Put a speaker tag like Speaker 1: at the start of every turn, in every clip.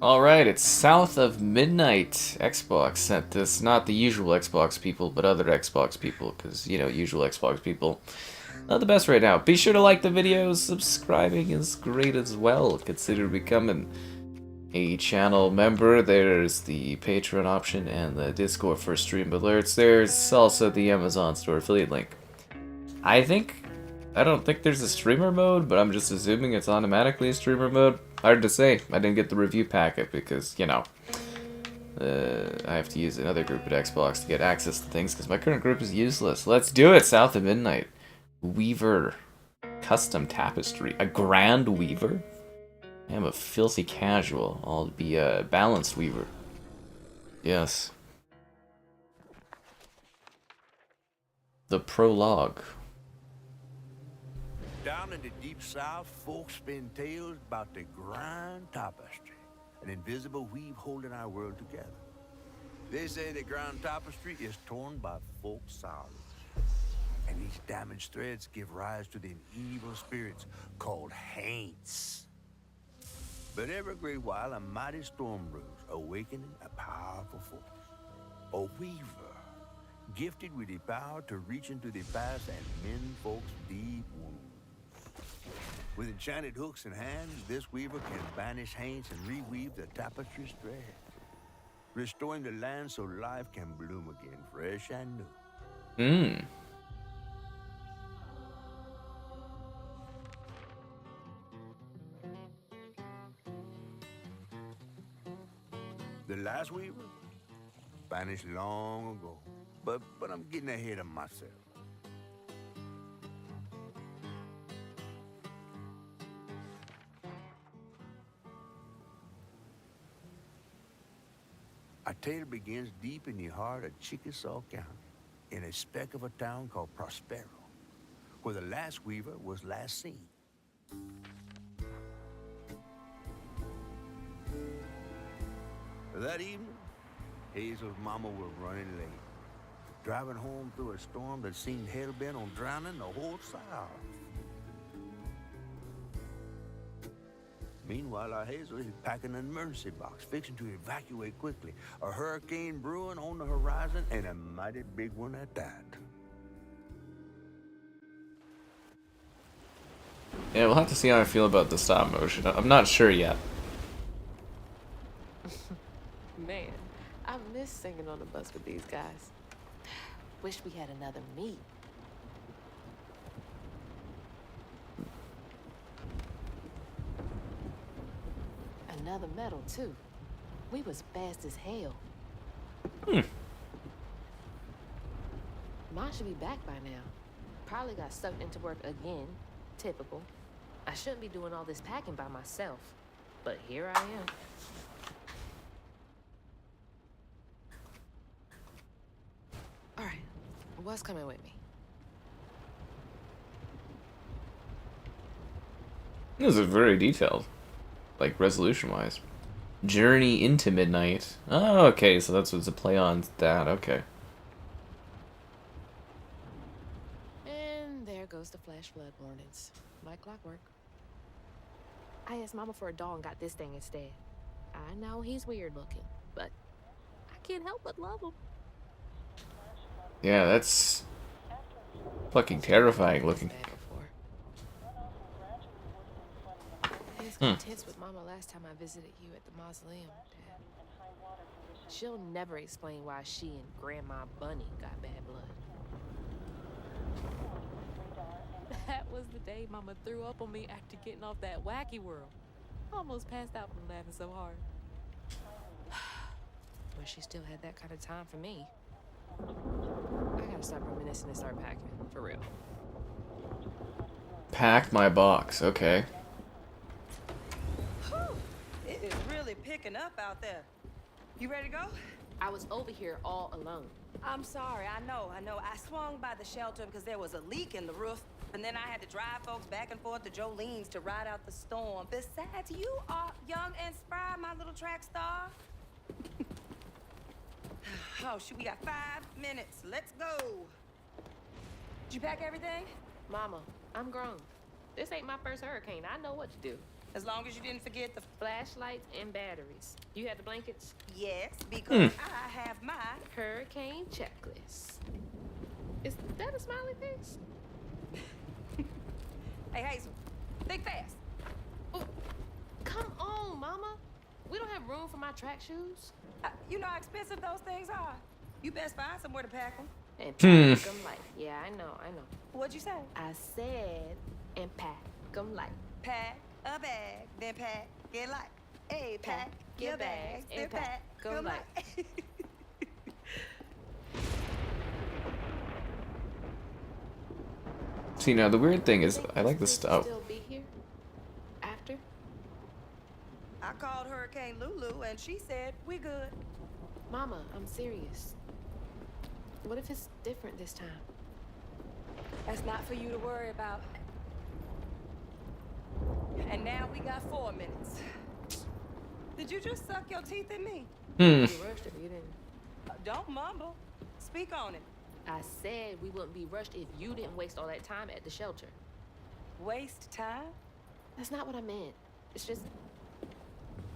Speaker 1: Alright, it's South of Midnight. Xbox sent this. Not the usual Xbox people, but other Xbox people, because, you know, usual Xbox people. Not the best right now. Be sure to like the videos. Subscribing is great as well. Consider becoming a channel member. There's the Patreon option and the Discord for stream alerts. There's also the Amazon store affiliate link. I don't think there's a streamer mode, but I'm just assuming it's automatically a streamer mode. Hard to say. I didn't get the review packet because, you know, I have to use another group at Xbox to get access to things because my current group is useless. Let's do it! South of Midnight. Weaver. Custom tapestry. A grand weaver? I am a filthy casual. I'll be a balanced weaver. Yes. The prologue.
Speaker 2: Down in the deep south, folks spin tales about the grand tapestry, an invisible weave holding our world together. They say the grand tapestry is torn by folk sorrows, and these damaged threads give rise to the evil spirits called haints. But every great while, a mighty storm brews, awakening a powerful force. A weaver, gifted with the power to reach into the past and mend folks' deep wounds. With enchanted hooks in hand, this weaver can banish haints and reweave the tapestry's thread, restoring the land so life can bloom again, fresh and new. The last weaver vanished long ago, but I'm getting ahead of myself. Our tale begins deep in the heart of Chickasaw County, in a speck of a town called Prospero, where the last weaver was last seen. That evening, Hazel's mama was running late, driving home through a storm that seemed hell-bent on drowning the whole South. Meanwhile, our Hazel is packing an emergency box, fixing to evacuate quickly. A hurricane brewing on the horizon, and a mighty big one at that.
Speaker 1: Yeah, we'll have to see how I feel about the stop motion. I'm not sure yet.
Speaker 3: Man, I miss singing on the bus with these guys. Wish we had another meet. Another medal, too. We was fast as hell. Mine should be back by now. Probably got sucked into work again. Typical. I shouldn't be doing all this packing by myself. But here I am. All right, what's coming with me?
Speaker 1: This is very detailed. Like, resolution-wise. Journey into Midnight. Oh, okay, so that's what's a play on that, okay.
Speaker 3: And there goes the flash flood warnings. Like clockwork. I asked Mama for a doll and got this thing instead. I know he's weird looking, but I can't help but love him.
Speaker 1: Yeah, that's fucking terrifying looking.
Speaker 3: I was tense with Mama last time I visited you at the mausoleum, Dad. She'll never explain why she and Grandma Bunny got bad blood. That was the day Mama threw up on me after getting off that wacky world. Almost passed out from laughing so hard. Wish she still had that kind of time for me. I gotta stop reminiscing and start packing, for real.
Speaker 1: Pack my box, okay.
Speaker 4: It is really picking up out there. You ready to go?
Speaker 3: I was over here all alone.
Speaker 4: I'm sorry, I know. I swung by the shelter because there was a leak in the roof, and then I had to drive folks back and forth to Jolene's to ride out the storm. Besides, you are young and spry, my little track star. Oh, shoot, we got 5 minutes. Let's go. Did you pack everything?
Speaker 3: Mama, I'm grown. This ain't my first hurricane. I know what to do.
Speaker 4: As long as you didn't forget the...
Speaker 3: Flashlights and batteries. You had the blankets?
Speaker 4: Yes, because I have my...
Speaker 3: Hurricane checklist. Is that a smiley face?
Speaker 4: Hey, Hazel, think fast.
Speaker 3: Oh, come on, Mama. We don't have room for my track shoes.
Speaker 4: You know how expensive those things are. You best find somewhere to pack them.
Speaker 3: And pack them light. Yeah, I know.
Speaker 4: What'd you say?
Speaker 3: I said, and pack them light.
Speaker 4: Pack a bag, then pack it light. Hey, pack your bags, then pack them light.
Speaker 1: See, now the weird thing is, I like this stuff.
Speaker 3: Still be here after?
Speaker 4: I called Hurricane Lulu and she said we good.
Speaker 3: Mama, I'm serious. What if it's different this time?
Speaker 4: That's not for you to worry about. And now we got 4 minutes. Did you just suck your teeth at me?
Speaker 3: You rushed if you didn't.
Speaker 4: Don't mumble. Speak on it.
Speaker 3: I said we wouldn't be rushed if you didn't waste all that time at the shelter.
Speaker 4: Waste time?
Speaker 3: That's not what I meant. It's just...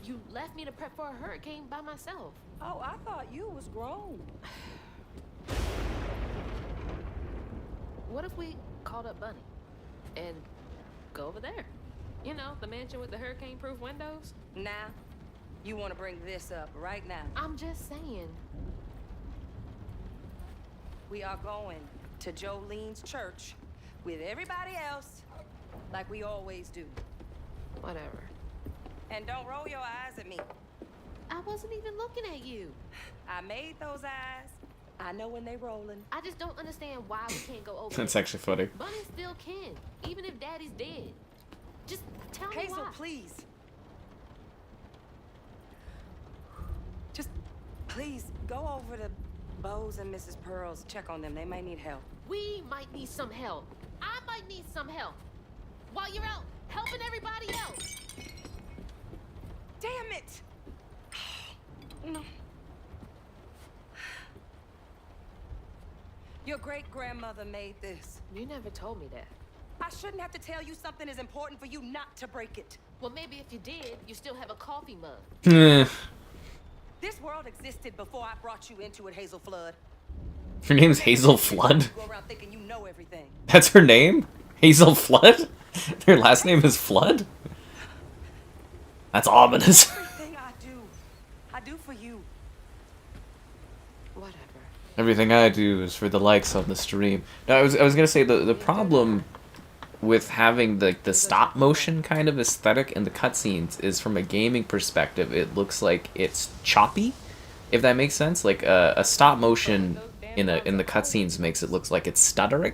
Speaker 3: You left me to prep for a hurricane by myself.
Speaker 4: Oh, I thought you was grown.
Speaker 3: What if we called up Bunny and go over there? You know, the mansion with the hurricane-proof windows?
Speaker 4: Now, you want to bring this up right now.
Speaker 3: I'm just saying.
Speaker 4: We are going to Jolene's church with everybody else like we always do.
Speaker 3: Whatever.
Speaker 4: And don't roll your eyes at me.
Speaker 3: I wasn't even looking at you.
Speaker 4: I made those eyes. I know when they rolling.
Speaker 3: I just don't understand why we can't go over
Speaker 1: That's
Speaker 3: there.
Speaker 1: actually funny.
Speaker 3: Bunny still can, even if Daddy's dead. Just tell me
Speaker 4: Hazel,
Speaker 3: why.
Speaker 4: please. Just, please, go over to Bo's and Mrs. Pearl's. Check on them. They may need help.
Speaker 3: We might need some help. I might need some help. While you're out helping everybody else.
Speaker 4: Damn it! No. Your great-grandmother made this.
Speaker 3: You never told me that.
Speaker 4: I shouldn't have to tell you something is important for you not to break it.
Speaker 3: Well, maybe if you did, you still have a coffee mug.
Speaker 4: This world existed before I brought you into it, Hazel Flood.
Speaker 1: Her name's Hazel Flood?
Speaker 4: You go around thinking you know everything.
Speaker 1: That's her name? Hazel Flood? Her last name is Flood? That's ominous.
Speaker 4: Everything I do for you.
Speaker 3: Whatever.
Speaker 1: Everything I do is for the likes on the stream. Now, I was gonna say the problem with having the stop motion kind of aesthetic in the cutscenes is from a gaming perspective, it looks like it's choppy, if that makes sense. Like a stop motion in the cutscenes makes it look like it's stuttering,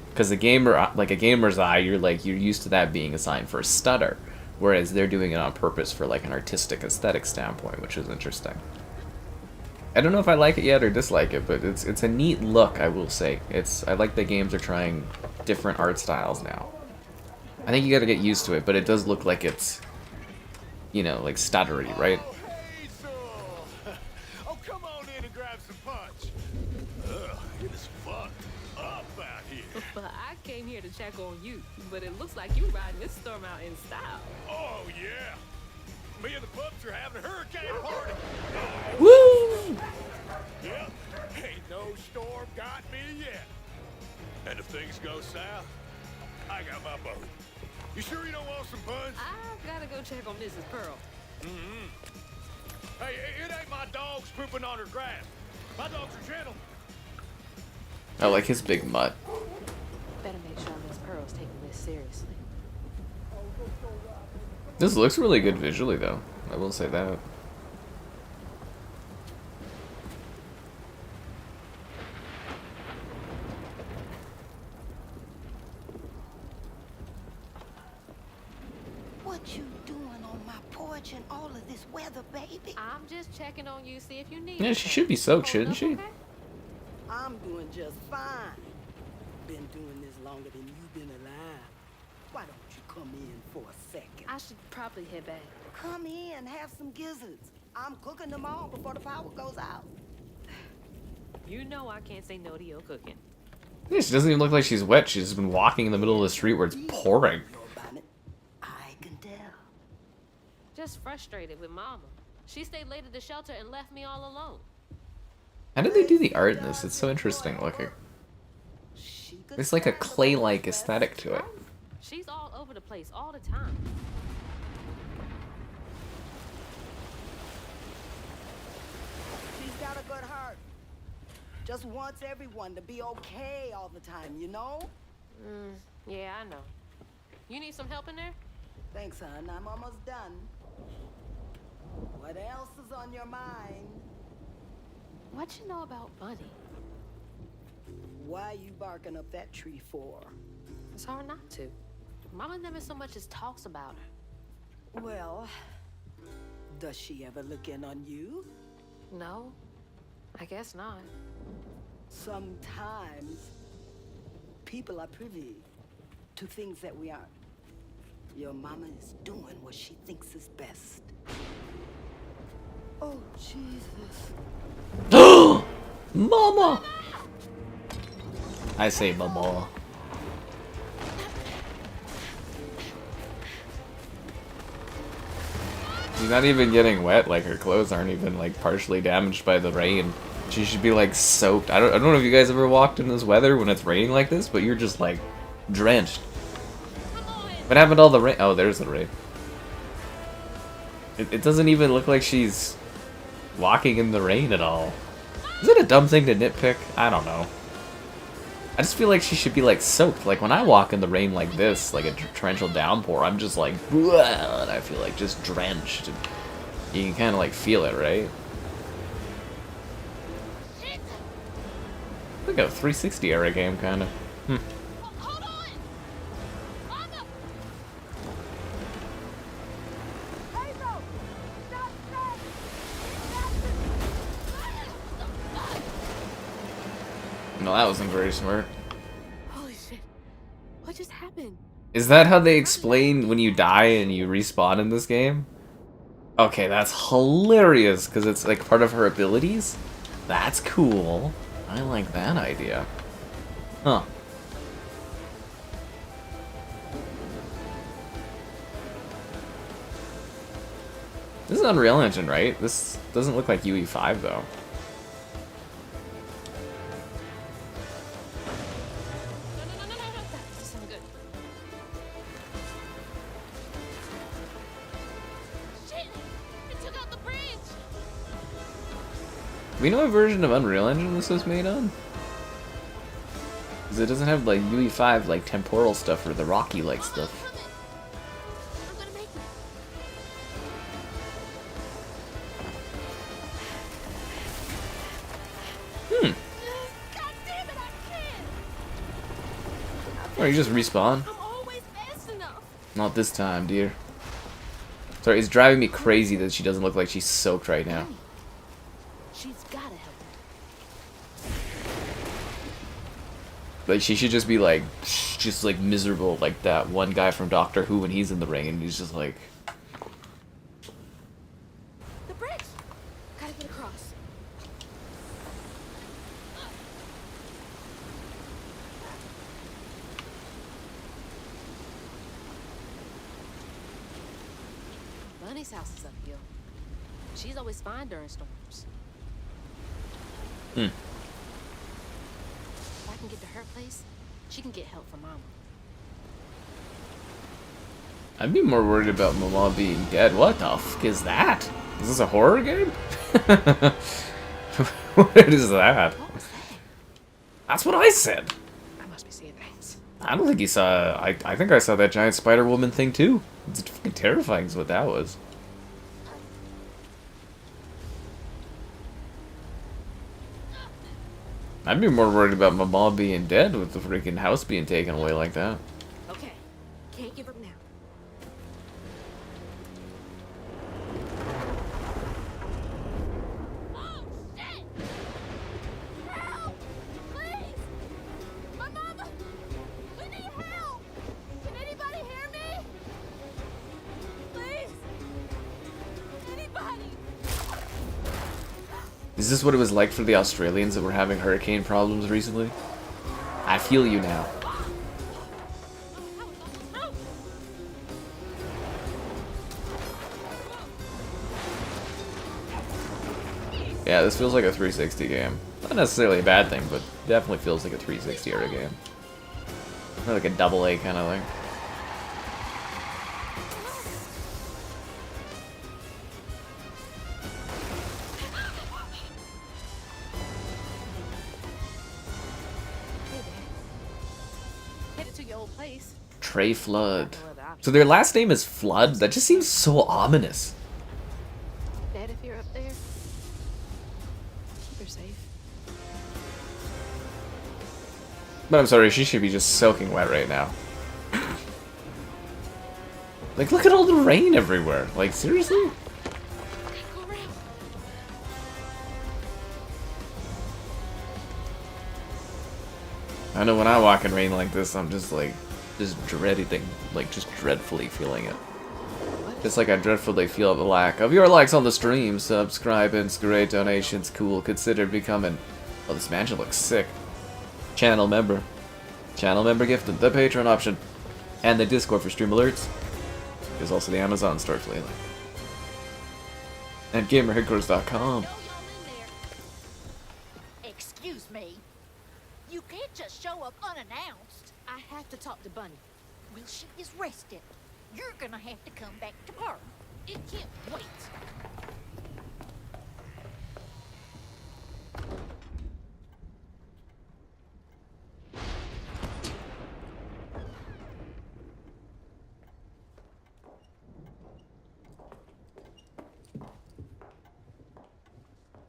Speaker 1: because a gamer's eye, you're used to that being a sign for a stutter, whereas they're doing it on purpose for like an artistic aesthetic standpoint, which is interesting. I don't know if I like it yet or dislike it, but it's a neat look, I will say. I like that games are trying different art styles now. I think you gotta get used to it, but it does look like it's, you know, like stuttery, right?
Speaker 5: Oh, Hazel! Oh, come on in and grab some punch. It is fucked up out here.
Speaker 3: But I came here to check on you, but it looks like you riding this storm out in style.
Speaker 5: Oh, yeah. Me and the pups are having a hurricane party.
Speaker 1: Woo!
Speaker 5: Yep, ain't no storm got me yet. And if things go south, I got my boat. You sure you don't want some punch?
Speaker 3: I gotta go check on Mrs. Pearl.
Speaker 5: Hey, it ain't my dogs pooping on her grass. My dogs are gentle.
Speaker 1: I like his big mutt.
Speaker 3: Better make sure Miss Pearl's taking this seriously.
Speaker 1: This looks really good visually, though. I will say that.
Speaker 6: What you doing on my porch in all of this weather, baby?
Speaker 3: I'm just checking on you, see if you need
Speaker 1: Yeah, she should be soaked, shouldn't she?
Speaker 3: Okay?
Speaker 6: I'm doing just fine. Been doing this longer than you've been alive. Why don't you come in for a second?
Speaker 3: I should probably head back.
Speaker 6: Come in, have some gizzards. I'm cooking them all before the power goes out.
Speaker 3: You know I can't say no to your cooking.
Speaker 1: Yeah, she doesn't even look like she's wet. She's just been walking in the middle of the street where it's pouring.
Speaker 6: Know about it? I can tell.
Speaker 3: Just frustrated with Mama. She stayed late at the shelter and left me all alone.
Speaker 1: How did they do the art in this? It's so interesting looking. There's like a clay-like aesthetic to it.
Speaker 3: She's all over the place all the time.
Speaker 6: She's got a good heart. Just wants everyone to be okay all the time, you know?
Speaker 3: Yeah, I know. You need some help in there?
Speaker 6: Thanks, hon. I'm almost done. What else is on your mind?
Speaker 3: What you know about Bunny?
Speaker 6: Why you barking up that tree for?
Speaker 3: It's hard not to. Mama never so much as talks about her.
Speaker 6: Well, does she ever look in on you?
Speaker 3: No, I guess not.
Speaker 6: Sometimes people are privy to things that we aren't. Your mama is doing what she thinks is best. Oh, Jesus.
Speaker 1: Mama! I say mama. She's not even getting wet, like her clothes aren't even like partially damaged by the rain. She should be like soaked. I don't know if you guys ever walked in this weather when it's raining like this, but you're just like drenched. What happened to all the rain? Oh, there's the rain. It doesn't even look like she's walking in the rain at all. Is it a dumb thing to nitpick? I don't know. I just feel like she should be like soaked. Like when I walk in the rain like this, like a torrential downpour, I'm just like, and I feel like just drenched. And you can kind of like feel it, right? Like a 360 era game, kind of.
Speaker 3: Hold on! Mama!
Speaker 6: Hazel! Stop
Speaker 1: No, that wasn't very smart.
Speaker 3: Holy shit. What just happened?
Speaker 1: Is that how they explain when you die and you respawn in this game? Okay, that's hilarious, because it's like part of her abilities? That's cool. I like that idea. Huh. This is Unreal Engine, right? This doesn't look like UE5, though.
Speaker 3: No. That doesn't sound good. Shit! It took out the bridge!
Speaker 1: Do we know what version of Unreal Engine this was made on? Because it doesn't have, like, UE5, like, temporal stuff or the Rocky-like stuff.
Speaker 3: I'm gonna make it. God damn it, I can't!
Speaker 1: Or you just respawn.
Speaker 3: I'm always fast enough.
Speaker 1: Not this time, dear. Sorry, it's driving me crazy that she doesn't look like she's soaked right now.
Speaker 3: She's gotta help me.
Speaker 1: Like, she should just be, like, just, like, miserable, like that one guy from Doctor Who when he's in the ring, and he's just like...
Speaker 3: The bridge! Gotta get across. Bunny's house is uphill. She's always fine during storms. If I can get to her place, she can get help from Mama.
Speaker 1: I'd be more worried about Mama being dead. What the fuck is that? Is this a horror game? What is that?
Speaker 3: What was that?
Speaker 1: That's what I said.
Speaker 3: I must be seeing things.
Speaker 1: I don't think you saw... I think I saw that giant Spider-Woman thing, too. It's fucking terrifying is what that was. I'd be more worried about my mom being dead with the freaking house being taken away like that.
Speaker 3: Okay, can't give up now. Oh, shit! Help! Please! My mama! We need help! Can anybody hear me? Please! Anybody!
Speaker 1: Is this what it was like for the Australians that were having hurricane problems recently? I feel you now. Yeah, this feels like a 360 game. Not necessarily a bad thing, but definitely feels like a 360 era game. Not like a double A kind of thing.
Speaker 3: Headed to your old place.
Speaker 1: Trey Flood. So their last name is Flood? That just seems so ominous.
Speaker 3: Dad, if you're up there, keep her safe.
Speaker 1: But I'm sorry, she should be just soaking wet right now. Like, look at all the rain everywhere. Like, seriously?
Speaker 3: Go around.
Speaker 1: I know when I walk in rain like this, I'm just like, just dreading, like, just dreadfully feeling it. Just like I dreadfully feel the lack of your likes on the stream, subscribing, great donations, cool, consider becoming, oh, this mansion looks sick. Channel member gifted, the Patreon option, and the Discord for stream alerts. There's also the Amazon store for lately. And GamerHeadquarters.com.
Speaker 7: Excuse me. You can't just show up unannounced.
Speaker 3: I have to talk to Bunny.
Speaker 7: Well, she is rested. You're gonna have to come back tomorrow.
Speaker 3: It can't wait.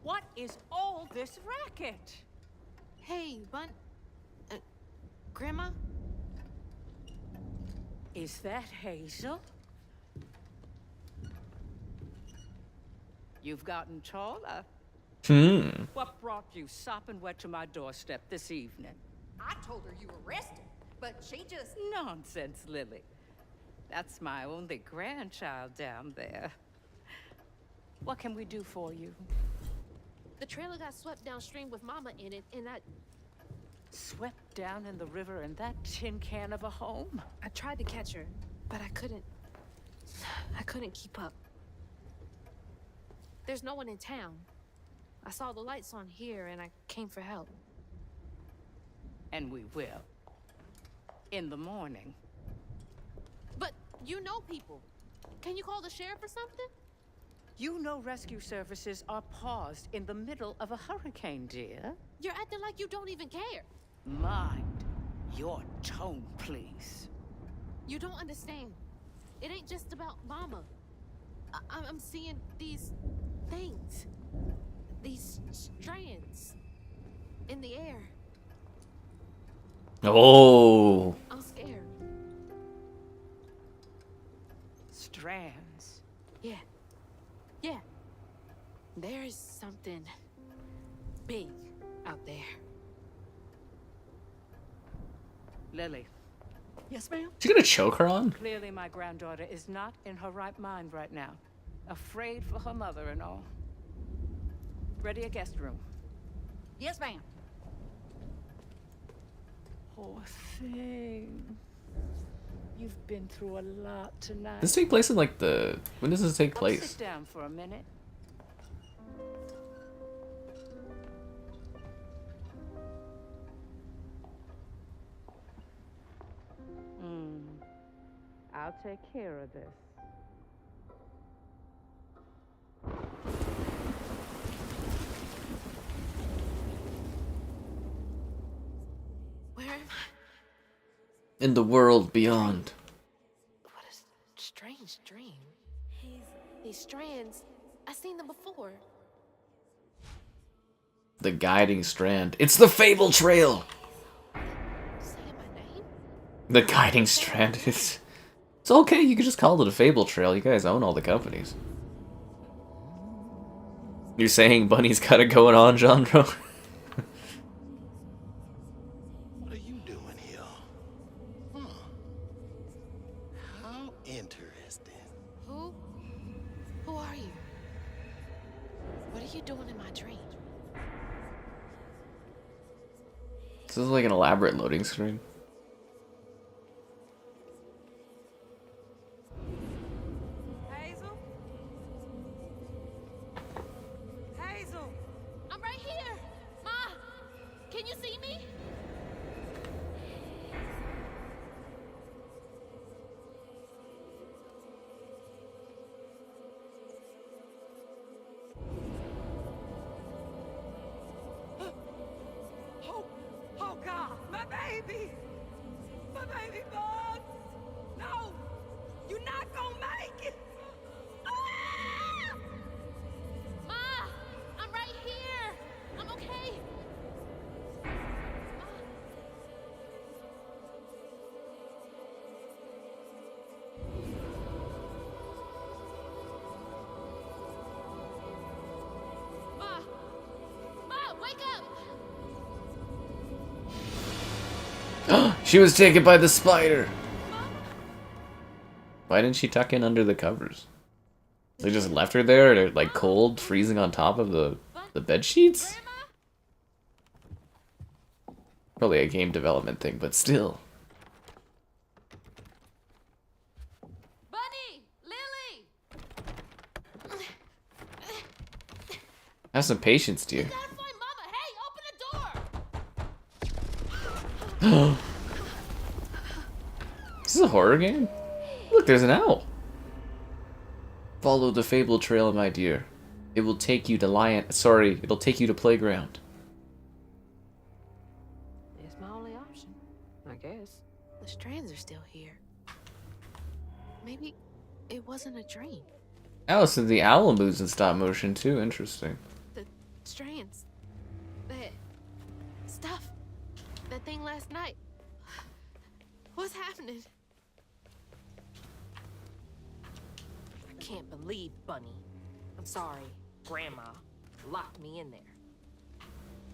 Speaker 8: What is all this racket?
Speaker 3: Hey, Grandma?
Speaker 8: Is that Hazel? You've gotten taller. What brought you sopping wet to my doorstep this evening?
Speaker 7: I told her you were rested, but she just...
Speaker 8: Nonsense, Lily. That's my only grandchild down there. What can we do for you?
Speaker 3: The trailer got swept downstream with Mama in it, and I
Speaker 8: Swept down in the river in that tin can of a home?
Speaker 3: I tried to catch her, but I couldn't keep up. There's no one in town. I saw the lights on here, and I came for help.
Speaker 8: And we will. In the morning.
Speaker 3: But you know people. Can you call the sheriff or something?
Speaker 8: You know rescue services are paused in the middle of a hurricane, dear.
Speaker 3: You're acting like you don't even care.
Speaker 8: Mind your tone, please.
Speaker 3: You don't understand. It ain't just about Mama. I'm seeing these things. These strands in the air.
Speaker 1: Oh.
Speaker 3: I'm scared.
Speaker 8: Strands.
Speaker 3: Yeah. Yeah. There's something big out there.
Speaker 8: Lily.
Speaker 7: Yes, ma'am?
Speaker 1: Is he gonna choke her on?
Speaker 8: Clearly my granddaughter is not in her right mind right now. Afraid for her mother and all. Ready a guest room.
Speaker 7: Yes, ma'am.
Speaker 8: Poor thing. You've been through a lot tonight.
Speaker 1: Does this take place in like the... When does this take
Speaker 8: Come
Speaker 1: place?
Speaker 8: sit down for a minute. I'll take care of this.
Speaker 3: Where am I?
Speaker 1: In the world beyond.
Speaker 3: What a strange dream. These strands, I've seen them before.
Speaker 1: The guiding strand. It's the Fable Trail!
Speaker 3: Saying my name?
Speaker 1: The guiding strand is... It's okay, you can just call it a Fable Trail. You guys own all the companies. You're saying Bunny's got it going on, Jandro?
Speaker 9: What are you doing here? How interesting.
Speaker 3: Who are you? What are you doing in my dream?
Speaker 1: This is like an elaborate loading screen.
Speaker 4: Hazel? Hazel!
Speaker 3: can you see me?
Speaker 4: Oh God, my baby! My baby bug! No! You're not gonna make it! Ah!
Speaker 3: Ma! I'm right here! I'm okay! Ma! Ma, wake up!
Speaker 1: She was taken by the spider. Why didn't she tuck in under the covers? They just left her there, like cold, freezing on top of the bed sheets? Probably a game development thing, but still.
Speaker 3: Bunny! Lily!
Speaker 1: Have some patience, dear.
Speaker 3: Gotta find Mama! Hey, open the door!
Speaker 1: Is this a horror game? Look, there's an owl. Follow the fable trail, my dear. It will take you to it'll take you to playground.
Speaker 3: It's my only option, I guess. The strands are still here. Maybe it wasn't a dream.
Speaker 1: Oh, so the owl moves in stop motion too. Interesting.
Speaker 3: The strands. That stuff. That thing last night. What's happening?
Speaker 4: I can't believe Bunny. I'm sorry, Grandma locked me in there.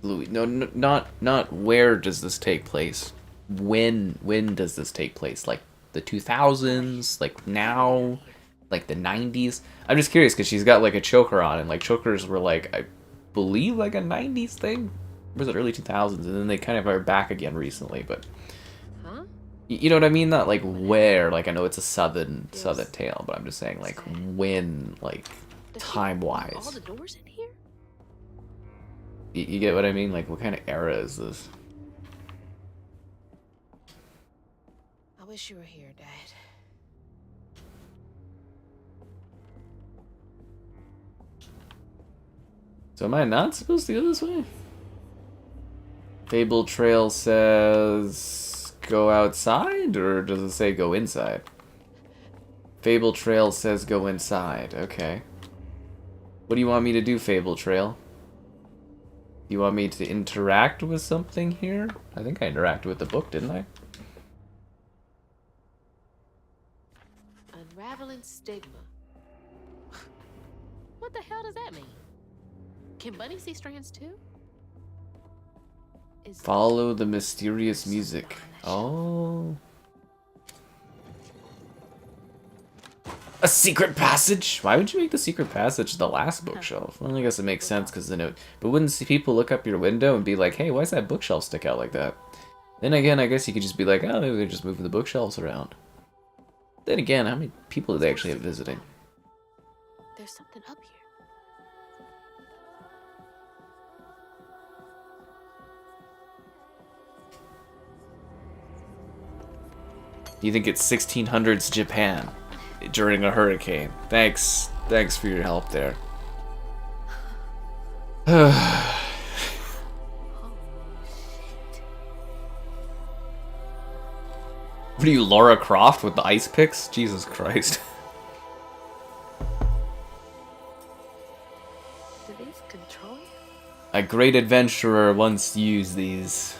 Speaker 1: Louis, no, not where does this take place? When does this take place? Like the 2000s? Like now? Like the 90s? I'm just curious because she's got like a choker on, and like chokers were like, I believe, like a 90s thing. Or was it early 2000s? And then they kind of are back again recently, but
Speaker 3: Huh?
Speaker 1: you know what I mean? Not like where. Like I know it's a southern tale, but I'm just saying like when, like time wise.
Speaker 3: All the doors in here?
Speaker 1: You get what I mean? Like what kind of era is this?
Speaker 3: I wish you were here, Dad.
Speaker 1: So am I not supposed to go this way? Fable Trail says go outside, or does it say go inside? Fable Trail says go inside. Okay. What do you want me to do, Fable Trail? You want me to interact with something here? I think I interacted with the book, didn't I?
Speaker 3: Unraveling stigma. What the hell does that mean? Can Bunny see strands too?
Speaker 1: Follow the mysterious music. Oh. A secret passage? Why would you make the secret passage the last bookshelf? Well, I guess it makes sense because then but wouldn't people look up your window and be like, hey, why does that bookshelf stick out like that? Then again, I guess you could just be like, oh, maybe they're just moving the bookshelves around. Then again, how many people do they actually have visiting?
Speaker 3: There's something up here.
Speaker 1: You think it's 1600s Japan during a hurricane? Thanks for your help there. What are you, Laura Croft with the ice picks? Jesus Christ.
Speaker 3: Do these control you?
Speaker 1: A great adventurer once used these.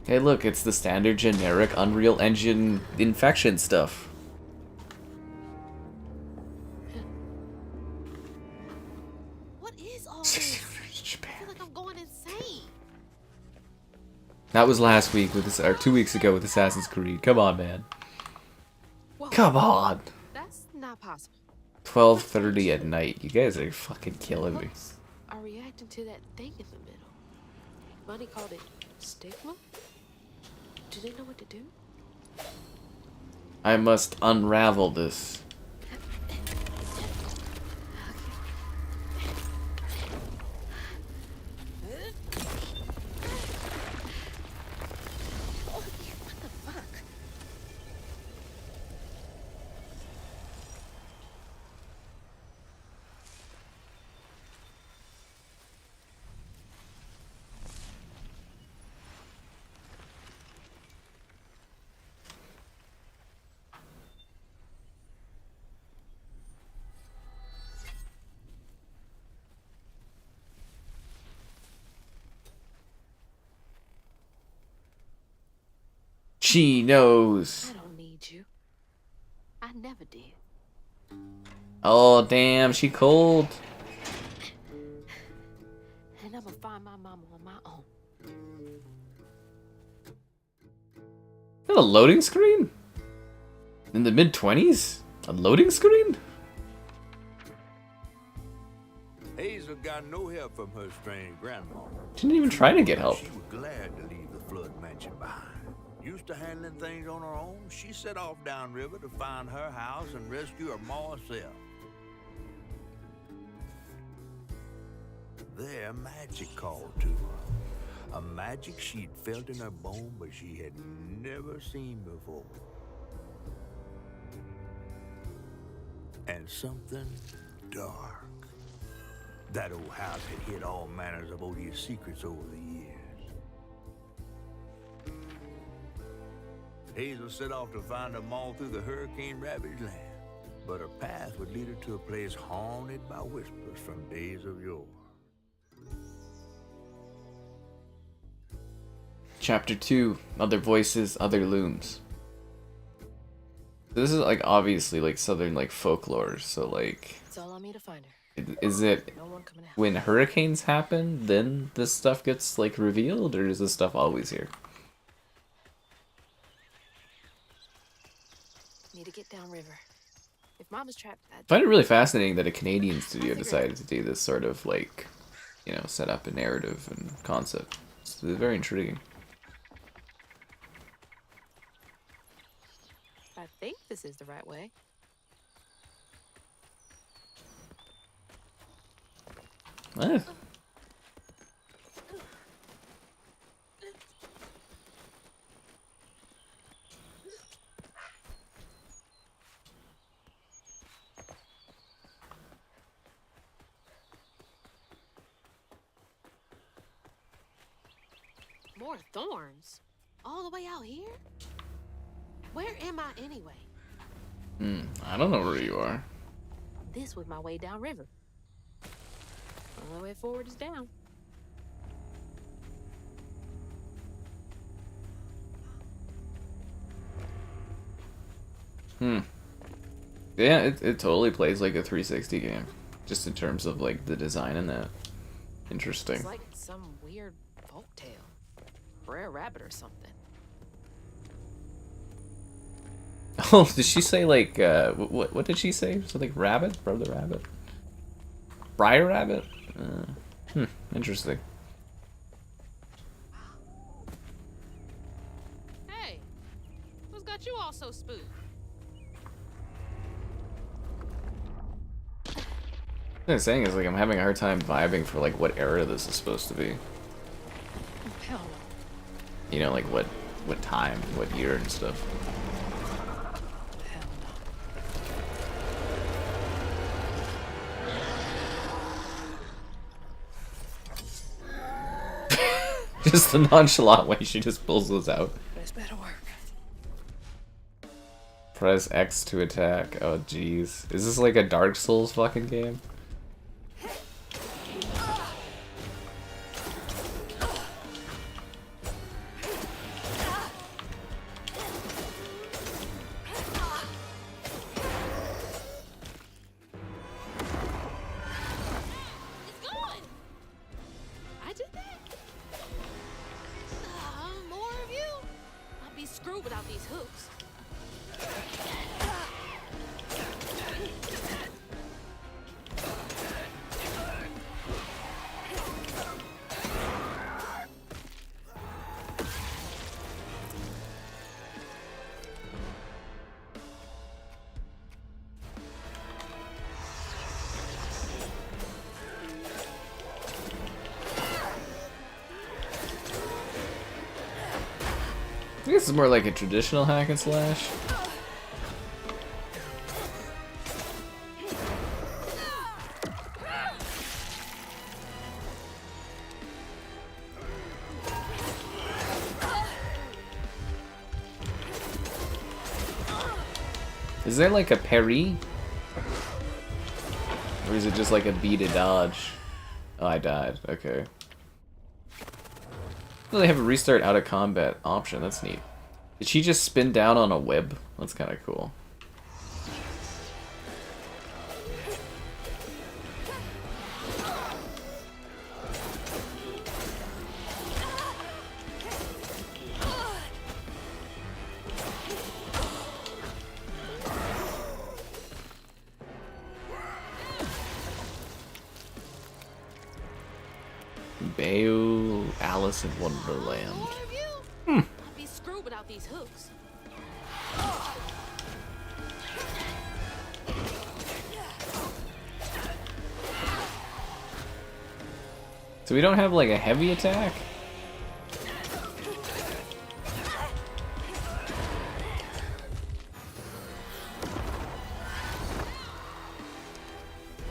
Speaker 1: Hey look, it's the standard generic Unreal Engine infection stuff.
Speaker 3: What is all this? I feel like I'm going insane.
Speaker 1: That was last week with this, or 2 weeks ago with Assassin's Creed. Come on, man.
Speaker 3: Whoa.
Speaker 1: Come on.
Speaker 3: That's not possible.
Speaker 1: 12:30 at night. You guys are fucking killing me.
Speaker 3: Looks are reacting to that thing in the middle. Bunny called it stigma? Do they know what to do?
Speaker 1: I must unravel this. She knows.
Speaker 3: I don't need you. I never did.
Speaker 1: Oh, damn, she cold.
Speaker 3: And I'm gonna find my mama on my own.
Speaker 1: Is that a loading screen? In the mid-20s? A loading screen?
Speaker 2: Hazel got no help from her strange grandma.
Speaker 1: She didn't even try to get help.
Speaker 2: She was glad to leave the flood mansion behind. Used to handling things on her own, she set off downriver to find her house and rescue her ma herself. There, magic called to her. A magic she'd felt in her bone, but she had never seen before. And something dark. That old house had hid all manners of odious secrets over the years. Hazel set off to find them all through the hurricane-ravaged land, but her path would lead her to a place haunted by whispers from days of yore.
Speaker 1: Chapter 2, Other Voices, Other Looms. This is like obviously like southern like folklore, so like
Speaker 3: That's all on me to find her.
Speaker 1: is it
Speaker 3: No one coming out.
Speaker 1: when hurricanes happen then this stuff gets like revealed, or is this stuff always here?
Speaker 3: Need to get downriver. If Mama's trapped,
Speaker 1: I find it really fascinating that a Canadian studio decided to do this sort of like, you know, set up a narrative and concept. It's very intriguing.
Speaker 3: I think this is the right way.
Speaker 1: Eh.
Speaker 3: More thorns? All the way out here? Where am I anyway?
Speaker 1: I don't know where you are.
Speaker 3: This was my way downriver. Only way forward is down.
Speaker 1: Yeah, it totally plays like a 360 game, just in terms of like the design and that. Interesting.
Speaker 3: It's like some weird folktale. Rare rabbit or something.
Speaker 1: Oh, did she say like what did she say? Something rabbit, brother rabbit, Briar rabbit. Interesting.
Speaker 3: Hey, what's got you all so spooked?
Speaker 1: What I'm saying is like I'm having a hard time vibing for like what era this is supposed to be.
Speaker 3: Hell no.
Speaker 1: You know, like what time, what year and stuff.
Speaker 3: Hell no.
Speaker 1: Just the nonchalant way she just pulls those out.
Speaker 3: This better work.
Speaker 1: Press X to attack. Oh jeez. Is this like a Dark Souls fucking game?
Speaker 3: I did that? More of you? I'll be screwed without these hooks.
Speaker 1: I guess it's more like a traditional hack and slash. Is there like a parry? Or is it just like a B to dodge? Oh, I died. Okay. Well, they have a restart out of combat option. That's neat. Did she just spin down on a web? That's kind of cool. Bayou Alice in Wonderland.
Speaker 3: I'd be screwed without these hooks.
Speaker 1: So we don't have like a heavy attack?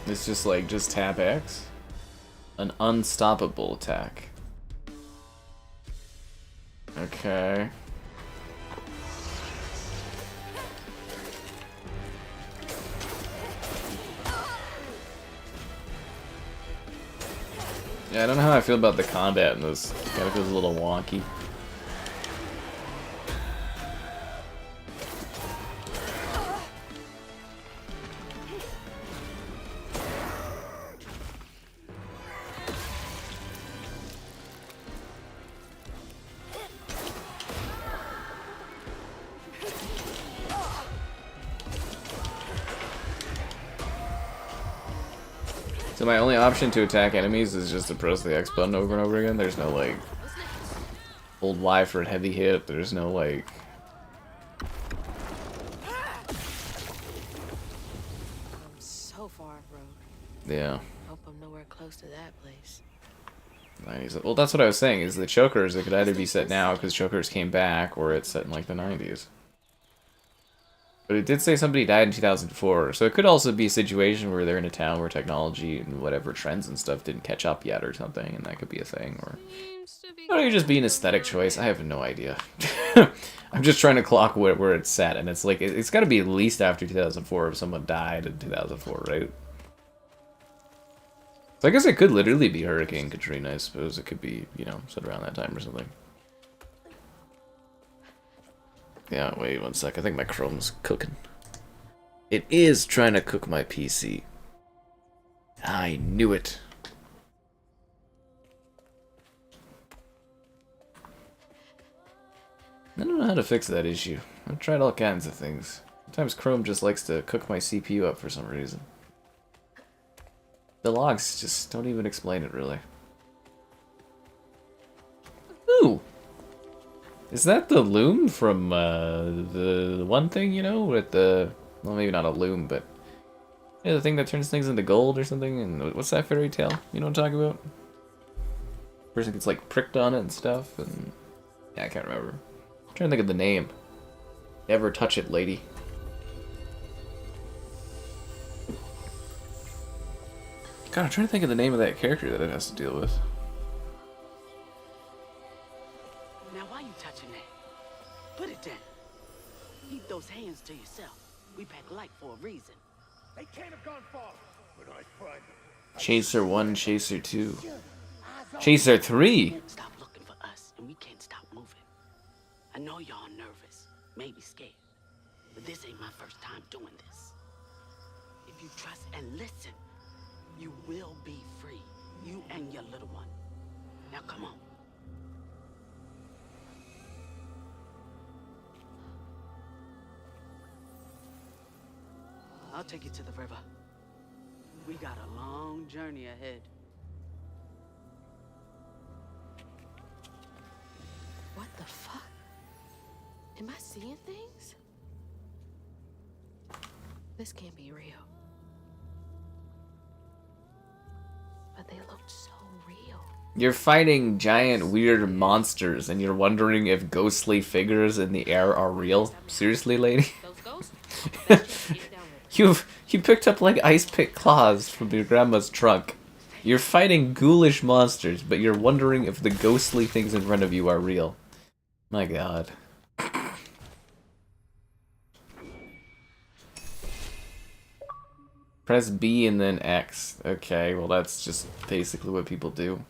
Speaker 1: It's just like, just tap X? An unstoppable attack. Okay. Yeah, I don't know how I feel about the combat in this. It kind of feels a little wonky. So my only option to attack enemies is just to press the X button over and over again. There's no like hold Y for a heavy hit. There's no like
Speaker 3: I'm so far off road.
Speaker 1: yeah.
Speaker 3: Hope I'm nowhere close to that place.
Speaker 1: 90s. Well, that's what I was saying. Is the chokers? It could either be set now because chokers came back, or it's set in like the 90s. But it did say somebody died in 2004, so it could also be a situation where they're in a town where technology and whatever trends and stuff didn't catch up yet or something, and that could be a thing. Or it could just be an aesthetic choice. I have no idea. I'm just trying to clock where it's set, and it's like it's got to be at least after 2004 if someone died in 2004, right? So I guess it could literally be Hurricane Katrina. I suppose it could be, you know, set around that time or something. Yeah, wait one sec. I think my Chrome's cooking. It is trying to cook my PC. I knew it. I don't know how to fix that issue. I've tried all kinds of things. Sometimes Chrome just likes to cook my CPU up for some reason. The logs just don't even explain it, really. Ooh! Is that the loom from the one thing, you know, with the... Well, maybe not a loom, but... Yeah, the thing that turns things into gold or something? And what's that fairy tale? You know what I'm talking about? Person gets, like, pricked on it and stuff, and... Yeah, I can't remember. I'm trying to think of the name. Never touch it, lady. God, I'm trying to think of the name of that character that it has to deal with.
Speaker 6: Now why you touching that? Put it down. Keep those hands to yourself. We pack light for a reason.
Speaker 5: They can't have gone far. But I find them.
Speaker 1: Chaser 1, Chaser 2. Chaser 3?
Speaker 6: Stop looking for us, and we can't stop moving. I know y'all nervous, maybe scared, but this ain't my first time doing this. If you trust and listen, you will be free. You and your little one. Now come on. I'll take you to the river. We got a long journey ahead.
Speaker 3: What the fuck? Am I seeing things? This can't be real. But they looked so real.
Speaker 1: You're fighting giant weird monsters and you're wondering if ghostly figures in the air are real? Seriously, lady?
Speaker 3: Those ghosts?
Speaker 1: You picked up like ice pick claws from your grandma's trunk. You're fighting ghoulish monsters, but you're wondering if the ghostly things in front of you are real. My god. Press B and then X. Okay, well that's just basically what people do.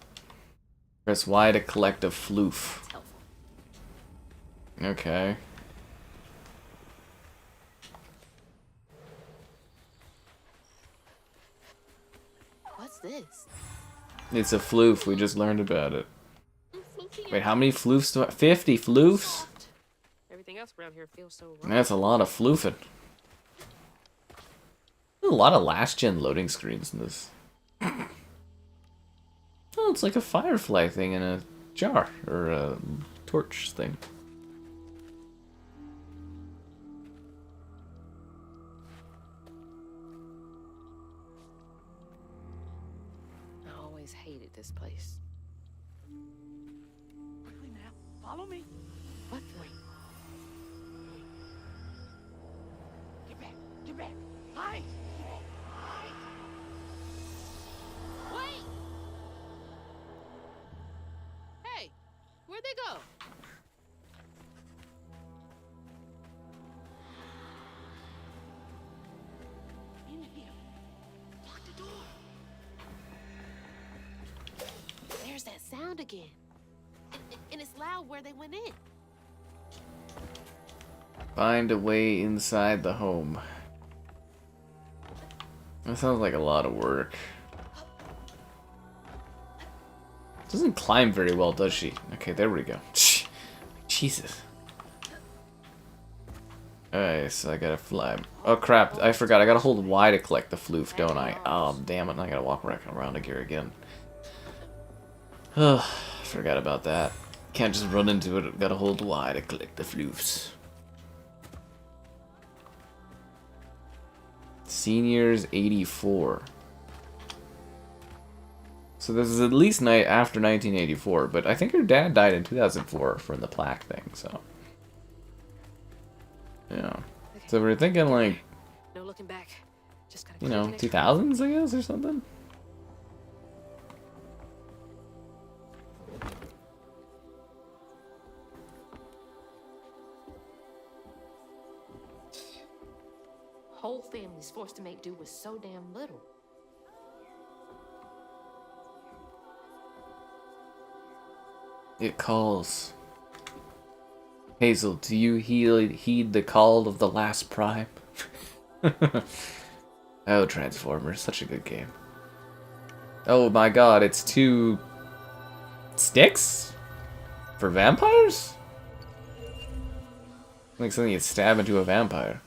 Speaker 1: Press Y to collect a floof. Okay.
Speaker 3: What's this?
Speaker 1: It's a floof. We just learned about it. Wait, how many floofs do I... 50 floofs?
Speaker 3: Everything else around here feels so wrong.
Speaker 1: That's a lot of floofing. A lot of last-gen loading screens in this. Oh, it's like a firefly thing in a jar. Or a torch thing.
Speaker 3: I always hated this place.
Speaker 6: Quickly now, follow me.
Speaker 3: What the?
Speaker 6: Get back, get back. Hide.
Speaker 3: Wait! Hey, where'd they go?
Speaker 6: In here. Lock the door.
Speaker 3: There's that sound again. And it's loud where they went in.
Speaker 1: Find a way inside the home. That sounds like a lot of work. Doesn't climb very well, does she? Okay, there we go. Jesus. Alright, so I gotta fly. Oh crap, I forgot. I gotta hold Y to collect the floof, don't I? Oh, damn it. I gotta walk around here again. Ugh, forgot about that. Can't just run into it. Gotta hold Y to collect the floofs. Seniors 84. So this is at least after 1984, but I think her dad died in 2004 from the plaque thing, so. Yeah. So we're thinking like,
Speaker 3: No looking back. Just gotta
Speaker 1: you know, 2000s, I guess, or something?
Speaker 3: Whole family's forced to make do with so damn little.
Speaker 1: It calls. Hazel, do you heed the call of the last prime? Oh, Transformers, such a good game. Oh my god, it's 2 sticks? For vampires? Like something you stab into a vampire.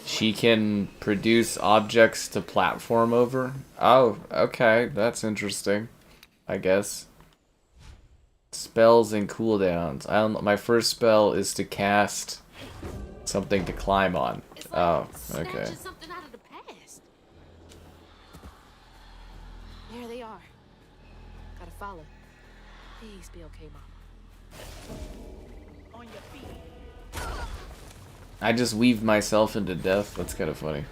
Speaker 1: She can produce objects to platform over. Oh, okay, that's interesting. I guess. Spells and cooldowns. My first spell is to cast something to climb on. Oh, okay.
Speaker 3: Something out of the past. There they are. Gotta follow. Please be okay, Mama.
Speaker 6: On your feet.
Speaker 1: I just weaved myself into death. That's kind of funny.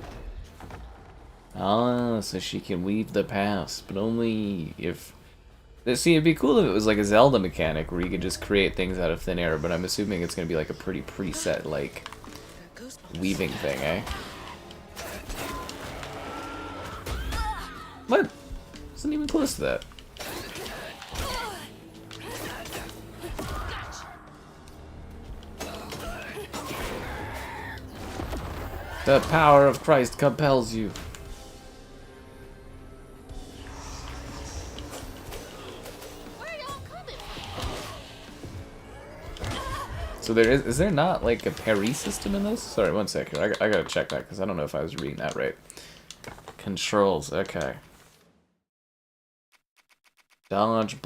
Speaker 1: Ah, so she can weave the past, but only if... See, it'd be cool if it was like a Zelda mechanic where you could just create things out of thin air, but I'm assuming it's going to be like a pretty preset, like, weaving thing, eh? What? Isn't even close to that. The power of Christ compels you. So is there not like a parry system in this? Sorry, one second. I gotta check that because I don't know if I was reading that right. Controls, okay. Dodge,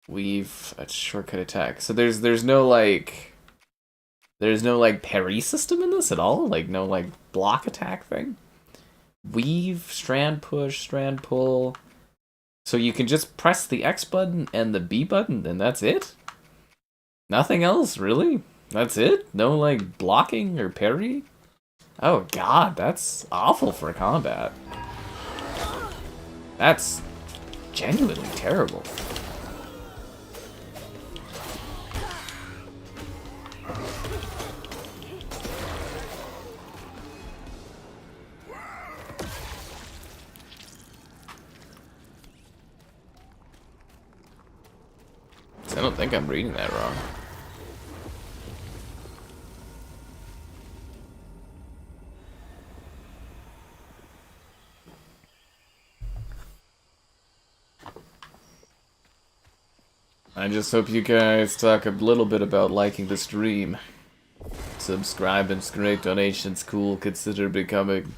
Speaker 1: weave, a shortcut attack. So there's no like parry system in this at all? Like no like block attack thing? Weave, strand push, strand pull. So you can just press the X button and the B button and that's it? Nothing else, really? That's it? No like blocking or parry? Oh god, that's awful for combat. That's genuinely terrible. I don't think I'm reading that wrong. I just hope you guys talk a little bit about liking the stream. Subscribe and scrape donations, cool. Consider becoming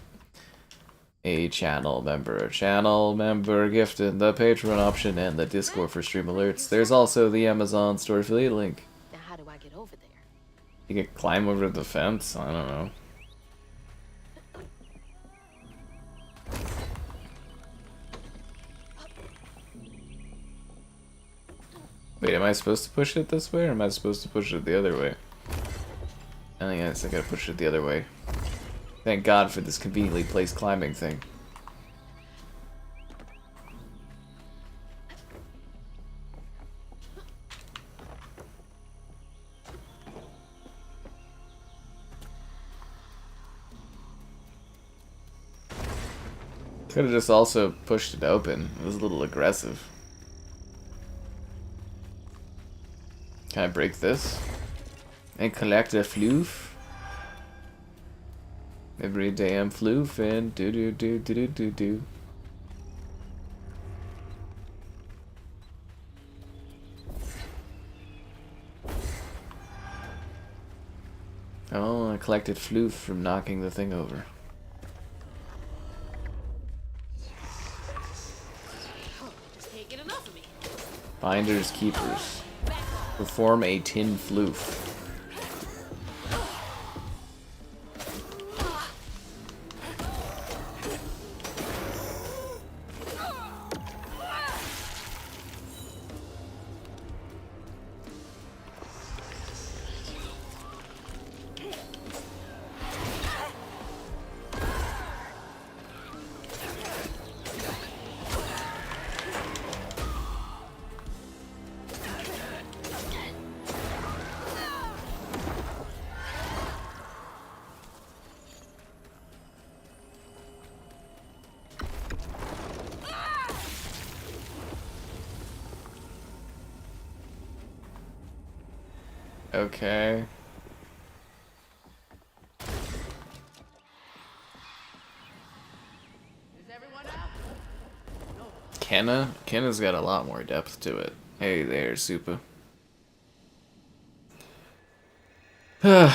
Speaker 1: a channel member. Channel member gifted the Patreon option and the Discord for stream alerts. There's also the Amazon store affiliate link.
Speaker 3: Now how do I get over there?
Speaker 1: You can climb over the fence? I don't know. Wait, am I supposed to push it this way or am I supposed to push it the other way? I guess I gotta push it the other way. Thank God for this conveniently placed climbing thing. Could have just also pushed it open. It was a little aggressive. Can I break this? And collect a floof? Every day I'm floofing. Do do do do do do do. Oh, I collected floof from knocking the thing over.
Speaker 3: Just can't get enough of me.
Speaker 1: Finders keepers. Perform a tin floof. Okay. Kenna's got a lot more depth to it. Hey there, Supa.
Speaker 3: There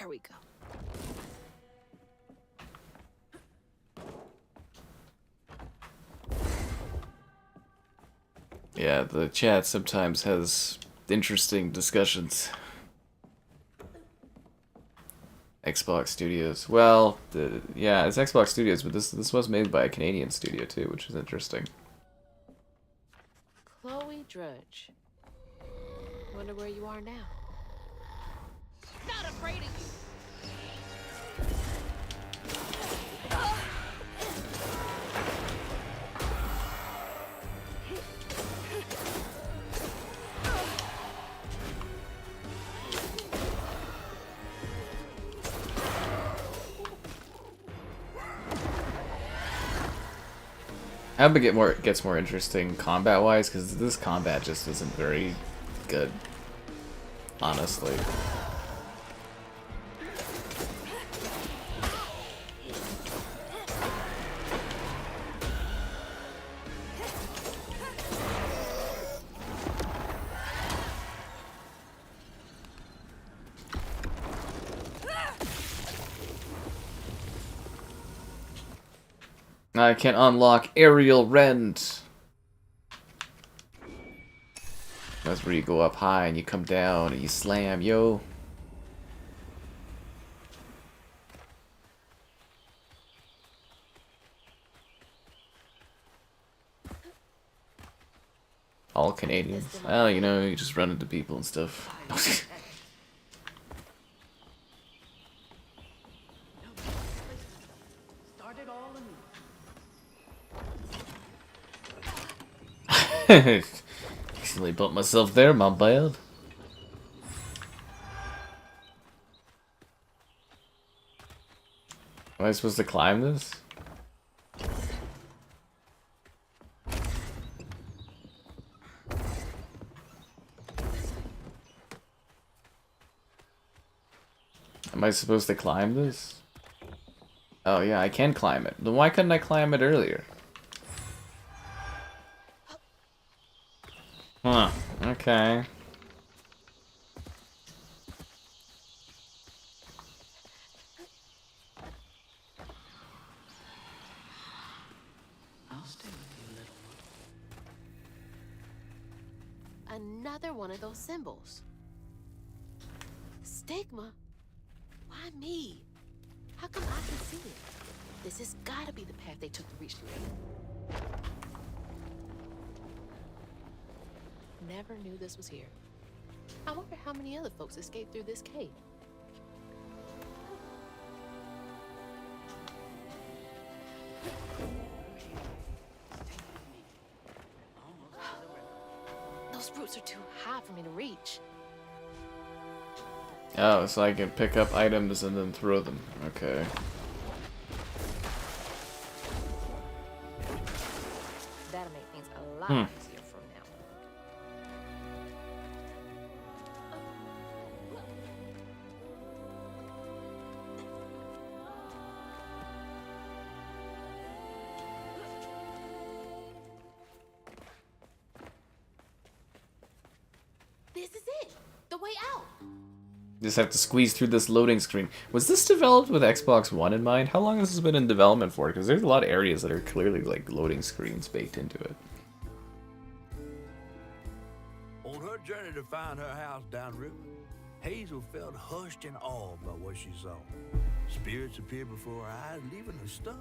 Speaker 3: we go.
Speaker 1: Yeah, the chat sometimes has interesting discussions. Xbox Studios. Well, yeah, it's Xbox Studios, but this was made by a Canadian studio too, which is interesting.
Speaker 3: Chloe Drudge. Wonder where you are now.
Speaker 7: Not afraid of you.
Speaker 1: I hope it gets more interesting combat-wise, because this combat just isn't very good, honestly. I can unlock aerial rend. That's where you go up high and you come down and you slam, yo. All Canadians. Well, you know, you just run into people and stuff. Accidentally bumped myself there, my bad. Am I supposed to climb this? Am I supposed to climb this? Oh yeah, I can climb it. Then why couldn't I climb it earlier? Huh, okay.
Speaker 6: I'll stay with you, little one.
Speaker 3: Another one of those symbols. Stigma? Why me? How come I can see it? This has gotta be the path they took to reach the lake. Never knew this was here. I wonder how many other folks escaped through this cave. Those roots are too high for me to reach.
Speaker 1: Oh, so I can pick up items and then throw them. Okay.
Speaker 3: That'll make things a lot easier from now on. This is it! The way out!
Speaker 1: Just have to squeeze through this loading screen. Was this developed with Xbox One in mind? How long has this been in development for? Because there's a lot of areas that are clearly like loading screens baked into it.
Speaker 2: On her journey to find her house downriver, Hazel felt hushed and awed by what she saw. Spirits appeared before her eyes, leaving her stunned.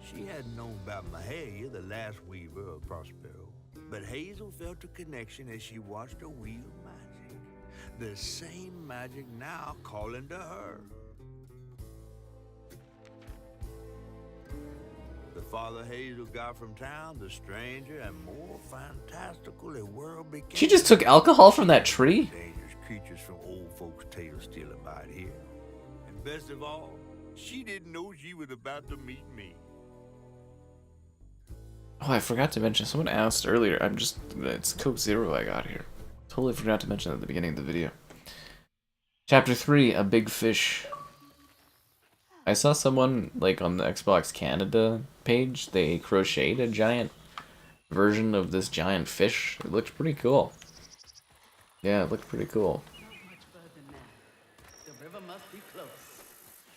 Speaker 2: She hadn't known about Mahalia, the last weaver of Prospero, but Hazel felt a connection as she watched her wheel magic. The same magic now calling to her. The farther Hazel got from town, the stranger and more fantastical the world became.
Speaker 1: She just took alcohol from that tree?
Speaker 2: Dangerous creatures from old folks' tales still abide here. And best of all, she didn't know she was about to meet me.
Speaker 1: Oh, I forgot to mention, someone asked earlier, it's Coke Zero I got here. Totally forgot to mention at the beginning of the video. Chapter 3, A Big Fish. I saw someone, like, on the Xbox Canada page, they crocheted a giant version of this giant fish. It looked pretty cool. Yeah, it looked pretty cool.
Speaker 6: Not much further now. The river must be close.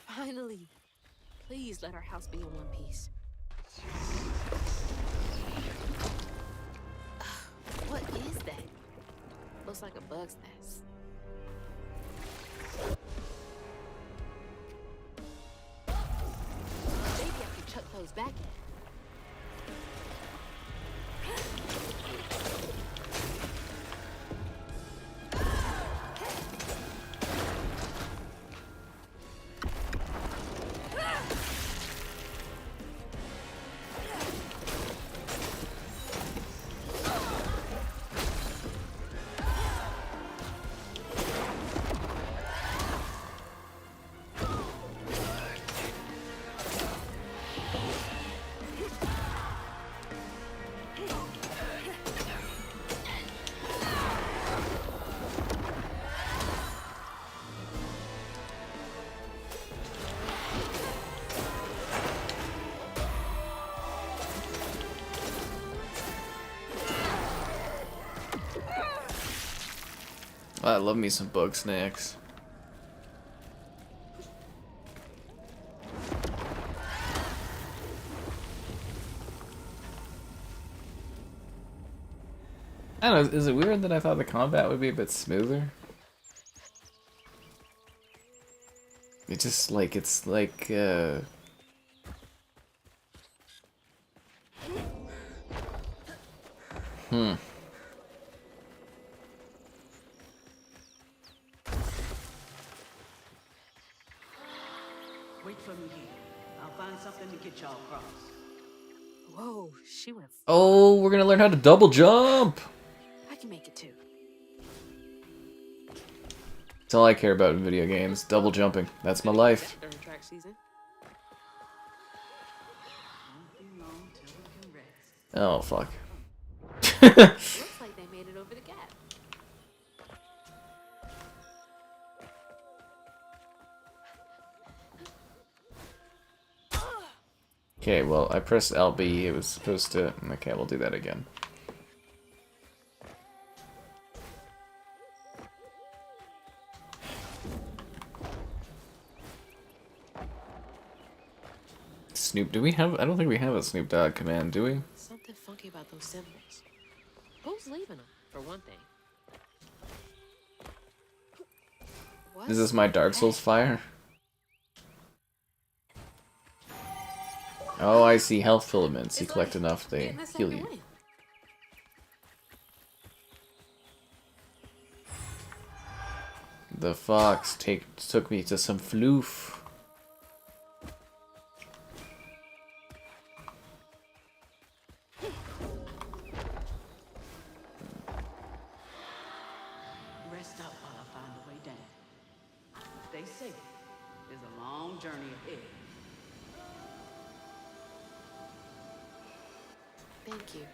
Speaker 3: Finally. Please let our house be in one piece. What is that? Looks like a bug's nest. Maybe I could chuck those back in.
Speaker 1: I love me some bug snacks. I don't know, is it weird that I thought the combat would be a bit smoother? It's just like,
Speaker 6: Wait for me here. I'll find something to get y'all across.
Speaker 3: Whoa, she went.
Speaker 1: Oh, we're gonna learn how to double jump!
Speaker 3: I can make it too.
Speaker 1: That's all I care about in video games. Double jumping. That's my life.
Speaker 3: During track season.
Speaker 1: Oh, fuck.
Speaker 3: Looks like they made it over the gap.
Speaker 1: Okay, well, I pressed LB. It was supposed to... Okay, we'll do that again. Snoop, do we have... I don't think we have a Snoop Dogg command, do we?
Speaker 3: Something funky about those symbols. Who's leaving them, for one thing? What's
Speaker 1: Is this my Dark Souls fire? Oh, I see. Health filaments. You collect enough, they heal you. The fox took me to some floof.
Speaker 6: Rest up while I find a way down. Stay safe. There's a long journey ahead.
Speaker 3: Thank you.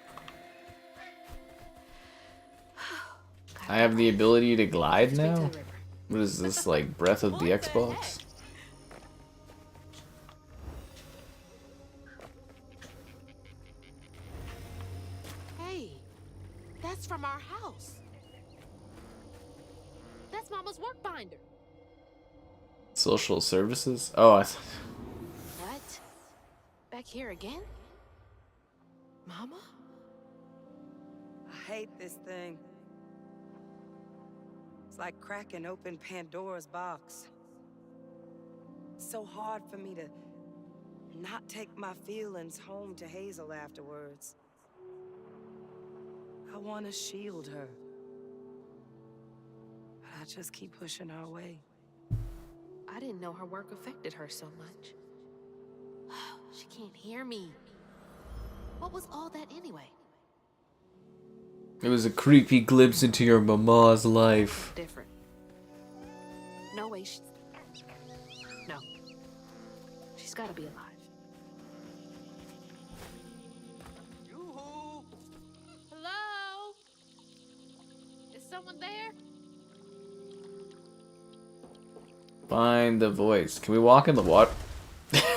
Speaker 1: I have the ability to glide now? What is this, like, Breath of the Xbox?
Speaker 3: Hey, that's from our house. That's Mama's work binder.
Speaker 1: Social services? Oh, I thought...
Speaker 3: What? Back here again? Mama?
Speaker 4: I hate this thing. It's like cracking open Pandora's box. It's so hard for me to not take my feelings home to Hazel afterwards. I want to shield her. But I just keep pushing our way.
Speaker 3: I didn't know her work affected her so much. She can't hear me. What was all that anyway?
Speaker 1: It was a creepy glimpse into your mama's life.
Speaker 3: Different. No way she's... No. She's gotta be alive.
Speaker 2: Yoo-hoo!
Speaker 3: Hello? Is someone there?
Speaker 1: Find the voice. Can we walk in the water?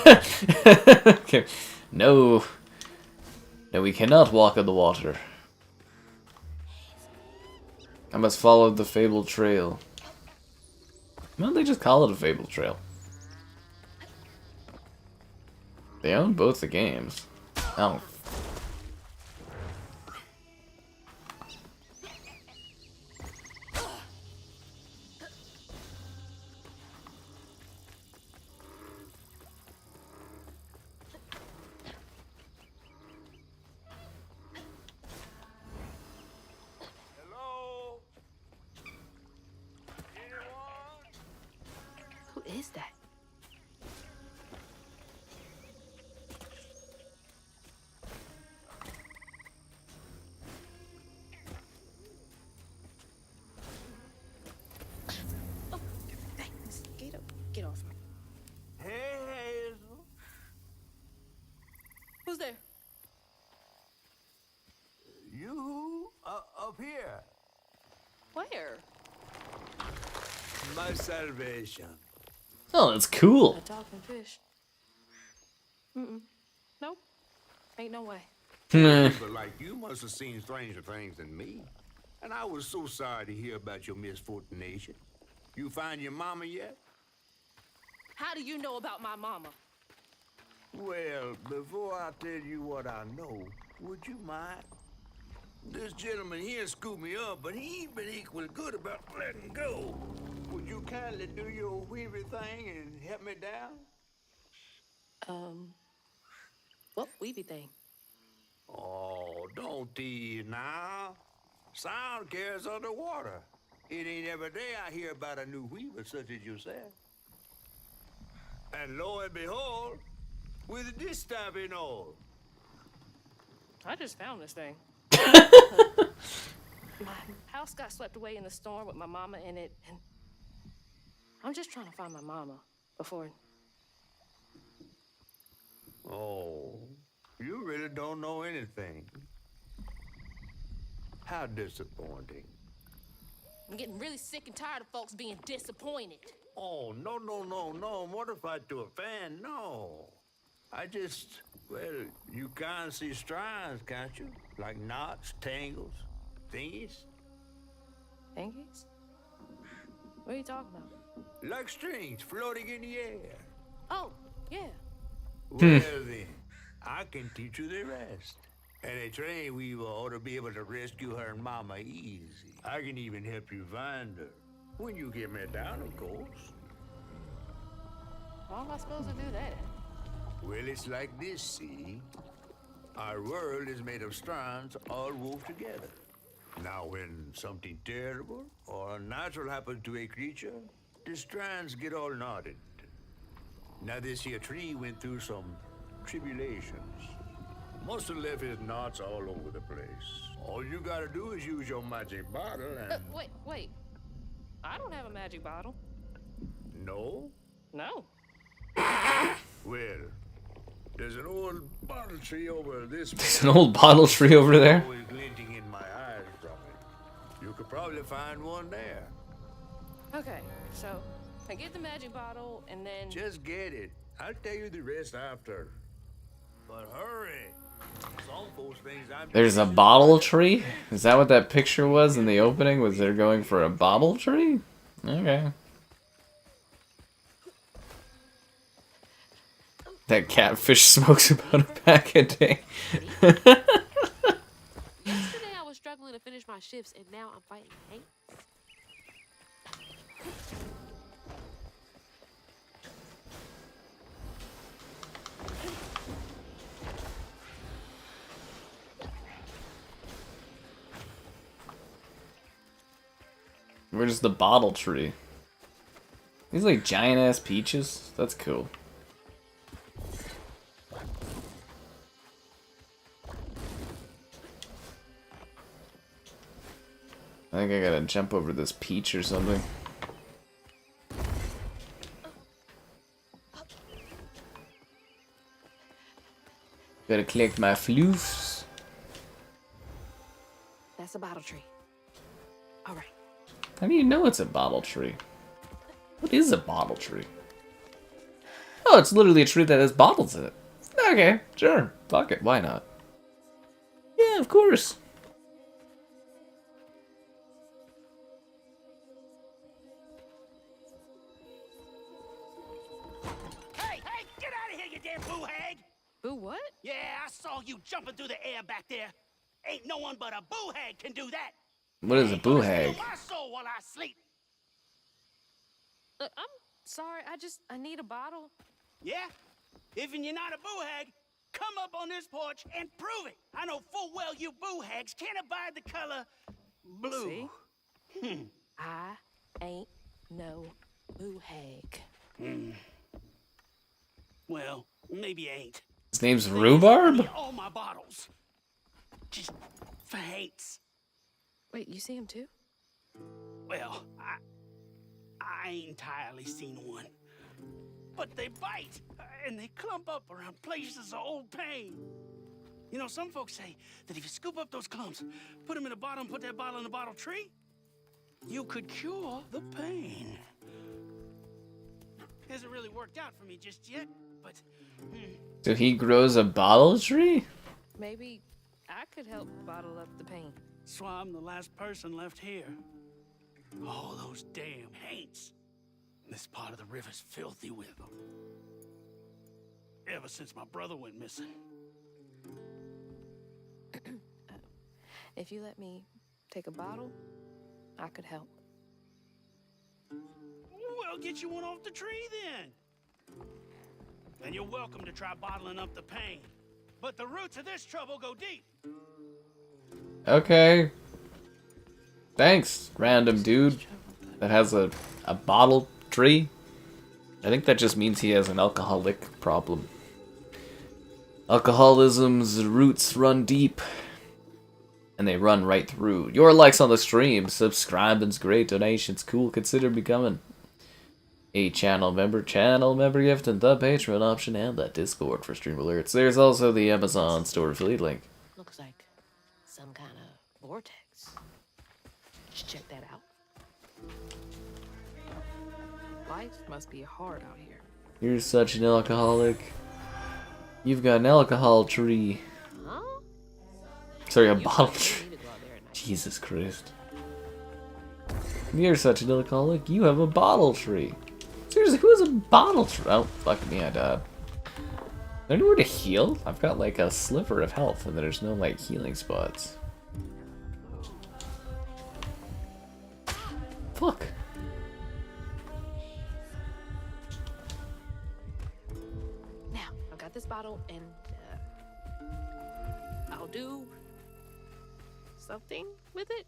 Speaker 1: Okay. No. No, we cannot walk in the water. I must follow the fabled trail. Why don't they just call it a fabled trail? They own both the games. Oh.
Speaker 2: Hello? Anyone?
Speaker 3: Who is that? Oh, thanks. Get off me.
Speaker 2: Hey, Hazel.
Speaker 3: Who's there?
Speaker 2: You up here.
Speaker 3: Where?
Speaker 2: My salvation.
Speaker 1: Oh, that's cool.
Speaker 3: A talking fish. Nope. Ain't no way.
Speaker 2: But like you must have seen stranger things than me. And I was so sorry to hear about your misfortune. You find your mama yet?
Speaker 3: How do you know about my mama?
Speaker 2: Well, before I tell you what I know, would you mind? This gentleman here scooped me up, but he ain't been equally good about letting go. Would you kindly do your weavy thing and help me down?
Speaker 3: What weavy thing?
Speaker 2: Oh, don't tease now. Sound carries underwater. It ain't every day I hear about a new weaver such as yourself. And lo and behold, with this stuff and all.
Speaker 8: I just found this thing. My house got swept away in the storm with my mama in it, and
Speaker 3: I'm just trying to find my mama before...
Speaker 2: Oh, you really don't know anything. How disappointing.
Speaker 3: I'm getting really sick and tired of folks being disappointed.
Speaker 2: Oh, no. Mortified to a fan, no. I just, well, you can't see strands, can't you? Like knots, tangles, thingies.
Speaker 3: Thingies? What are you talking about?
Speaker 2: Like strings floating in the air.
Speaker 3: Oh, yeah.
Speaker 2: Well then, I can teach you the rest. And a train weaver ought to be able to rescue her mama easy. I can even help you find her. When you get me down, of course.
Speaker 3: How am I supposed to do that?
Speaker 2: Well, it's like this, see? Our world is made of strands all wove together. Now, when something terrible or unnatural happens to a creature, the strands get all knotted. Now, this here tree went through some tribulations. Must have left his knots all over the place. All you gotta do is use your magic bottle and...
Speaker 3: Wait. I don't have a magic bottle.
Speaker 2: No?
Speaker 3: No.
Speaker 2: Well, there's an old bottle tree over this way.
Speaker 1: There's an old bottle tree over there.
Speaker 2: Always glinting in my eyes from it. You could probably find one there.
Speaker 3: Okay, so I get the magic bottle and then...
Speaker 2: Just get it. I'll tell you the rest after. But hurry. Some folks think I'm...
Speaker 1: There's a bottle tree? Is that what that picture was in the opening? Was they're going for a bottle tree? Okay. That catfish smokes about a pack a day.
Speaker 3: Yesterday I was struggling to finish my shifts and now I'm fighting hate.
Speaker 1: Where's the bottle tree? These like giant ass peaches? That's cool. I think I gotta jump over this peach or something. Gotta collect my floofs.
Speaker 3: That's a bottle tree. Alright.
Speaker 1: How do you know it's a bottle tree? What is a bottle tree? Oh, it's literally a tree that has bottles in it. Okay, sure. Fuck it, why not? Yeah, of course.
Speaker 6: Hey, get out of here, you damn boo hag!
Speaker 3: Boo what?
Speaker 6: Yeah, I saw you jumping through the air back there. Ain't no one but a boo hag can do that.
Speaker 1: What is a boo hag?
Speaker 6: My soul while I sleep.
Speaker 3: Look, I'm sorry, I need a bottle.
Speaker 6: Yeah? Even you're not a boo hag, come up on this porch and prove it. I know full well you boo hags can't abide the color blue.
Speaker 3: See? I ain't no boo hag.
Speaker 6: Well, maybe I ain't.
Speaker 1: His name's Rhubarb?
Speaker 6: All my bottles. Just for hates.
Speaker 3: Wait, you see him too?
Speaker 6: Well, I ain't entirely seen one. But they bite, and they clump up around places of old pain. You know, some folks say that if you scoop up those clumps, put them in a bottle and put that bottle in a bottle tree, you could cure the pain. Hasn't really worked out for me just yet, but...
Speaker 1: So he grows a bottle tree?
Speaker 3: Maybe I could help bottle up the pain.
Speaker 6: That's why I'm the last person left here. All those damn haints. This part of the river's filthy with them. Ever since my brother went missing.
Speaker 3: If you let me take a bottle, I could help.
Speaker 6: Well, get you one off the tree then. And you're welcome to try bottling up the pain. But the roots of this trouble go deep.
Speaker 1: Okay. Thanks, random dude that has a bottle tree. I think that just means he has an alcoholic problem. Alcoholism's roots run deep. And they run right through. Your likes on the stream, subscribing's great, donations cool, consider becoming a channel member gift, and the Patreon option, and that Discord for stream alerts. There's also the Amazon store affiliate link.
Speaker 3: Looks like some kind of vortex. Just check that out. Life must be hard out here.
Speaker 1: You're such an alcoholic. You've got an alcohol tree.
Speaker 3: Huh?
Speaker 1: Sorry, a bottle tree. Jesus Christ. You're such an alcoholic. You have a bottle tree. Seriously, who has a bottle tree? Oh, fuck me, I died. Is there anywhere to heal? I've got like a sliver of health and there's no like healing spots. Fuck.
Speaker 3: Now, I've got this bottle and I'll do something with it.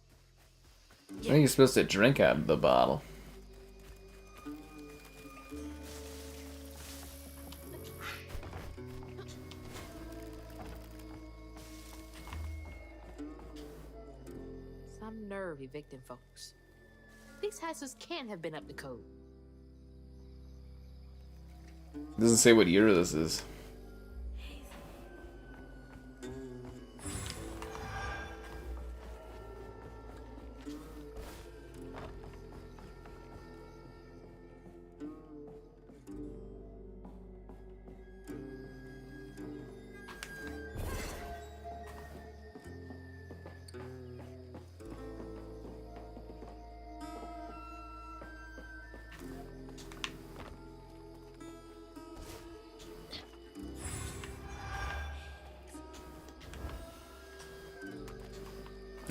Speaker 1: I think you're supposed to drink out of the bottle.
Speaker 3: Some nerve evicting folks. These houses can't have been up to code.
Speaker 1: It doesn't say what year this is.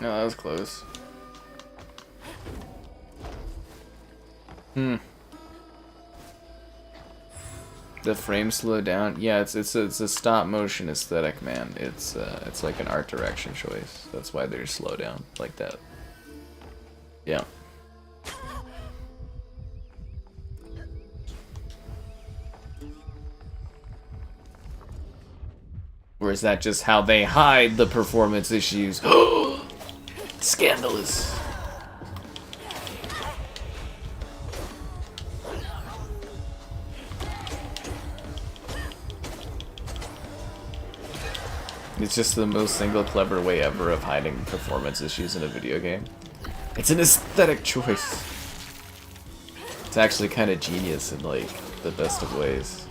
Speaker 1: No, that was close. The frame slowed down. Yeah, it's a stop motion aesthetic, man. It's like an art direction choice. That's why there's slow down like that. Yeah. Or is that just how they hide the performance issues? Scandalous. It's just the most single clever way ever of hiding performance issues in a video game. It's an aesthetic choice. It's actually kind of genius in like the best of ways.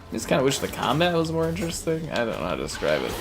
Speaker 1: I just kind of wish the combat was more interesting. I don't know how to describe it.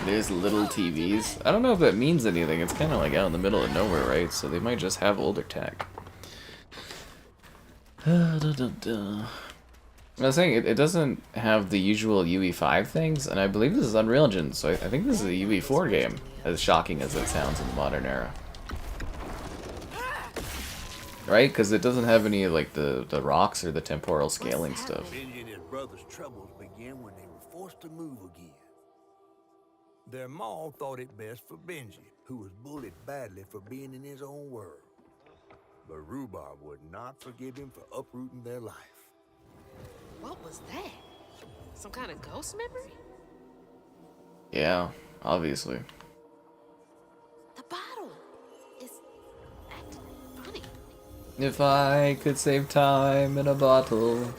Speaker 1: There's little TVs. I don't know if that means anything. It's kind of like out in the middle of nowhere, right? So they might just have older tech. I was saying, it doesn't have the usual UE5 things, and I believe this is Unreal Engine, so I think this is a UE4 game, as shocking as it sounds in the modern era. Right? Because it doesn't have any, like, the rocks or the temporal scaling stuff.
Speaker 2: Benji and his brother's troubles began when they were forced to move again. Their maw thought it best for Benji, who was bullied badly for being in his own world. But Rhubarb would not forgive him for uprooting their life.
Speaker 3: What was that? Some kind of ghost memory?
Speaker 1: Yeah, obviously.
Speaker 3: The bottle is acting funny.
Speaker 1: If I could save time in a bottle,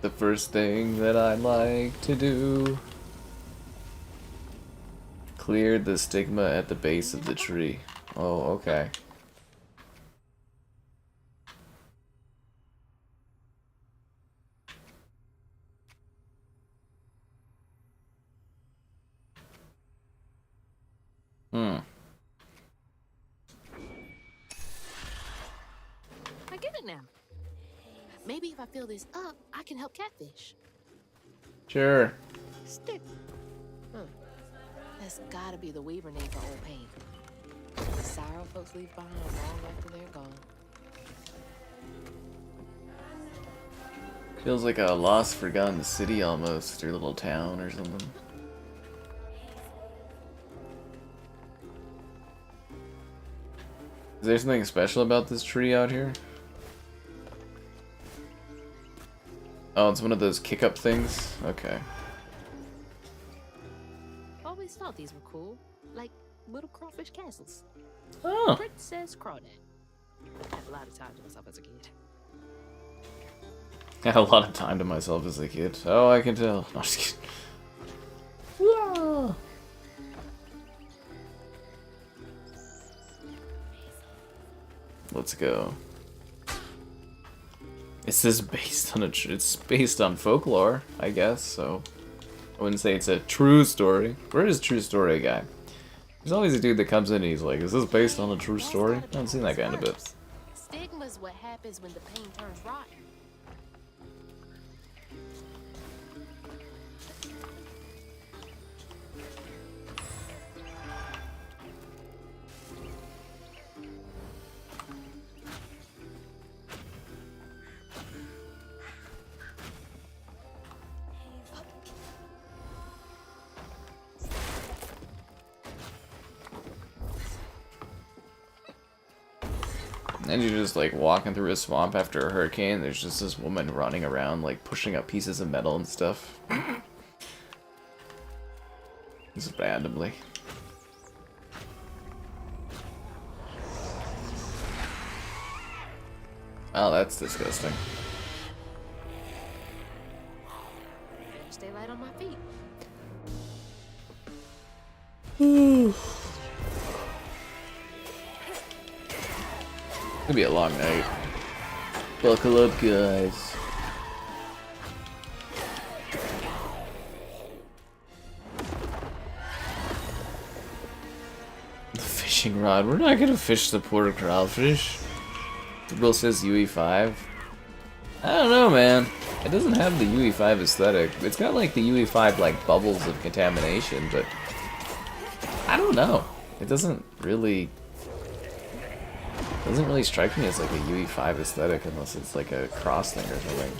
Speaker 1: the first thing that I'd like to do. Cleared the stigma at the base of the tree. Oh, okay. Hmm.
Speaker 3: I get it now. Maybe if I fill this up, I can help catfish.
Speaker 1: Sure.
Speaker 3: Stick. That's gotta be the Weaver name for old pain. The sorrow folks leave behind long after they're gone.
Speaker 1: Feels like a lost, forgotten city almost, or little town or something. Is there something special about this tree out here? Oh, it's one of those kick-up things? Okay.
Speaker 3: Always thought these were cool. Like little crawfish castles.
Speaker 1: Oh.
Speaker 3: Princess Crawdad. I had a lot of time to myself as a kid.
Speaker 1: I had a lot of time to myself as a kid. Oh, I can tell. No, I'm just kidding. Whoa. Let's go. This is based on it's based on folklore, I guess, so I wouldn't say it's a true story. Where is true story guy? There's always a dude that comes in and he's like, is this based on a true story? I haven't seen that guy in a bit.
Speaker 3: Stigma's what happens when the pain turns rotten.
Speaker 1: And you're just like walking through a swamp after a hurricane. There's just this woman running around, like pushing up pieces of metal and stuff. Just randomly. Oh, that's disgusting.
Speaker 3: Stay light on my feet.
Speaker 1: It's gonna be a long night. Buckle up, guys. The fishing rod. We're not gonna fish the poor crawfish. The bill says UE5. I don't know, man. It doesn't have the UE5 aesthetic. It's got like the UE5 like bubbles of contamination, but I don't know. It doesn't really strike me as like a UE5 aesthetic unless it's like a cross thing or something.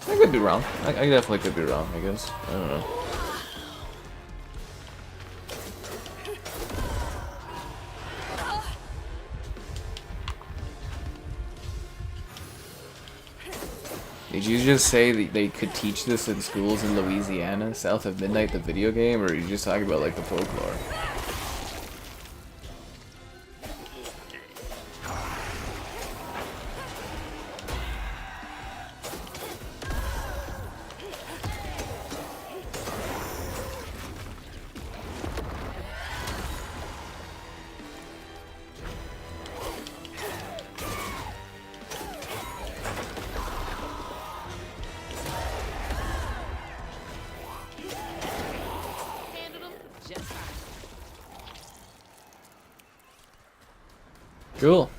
Speaker 1: I could be wrong. I definitely could be wrong, I guess. I don't know. Did you just say that they could teach this in schools in Louisiana, south of Midnight the video game, or are you just talking about like the folklore? Cool.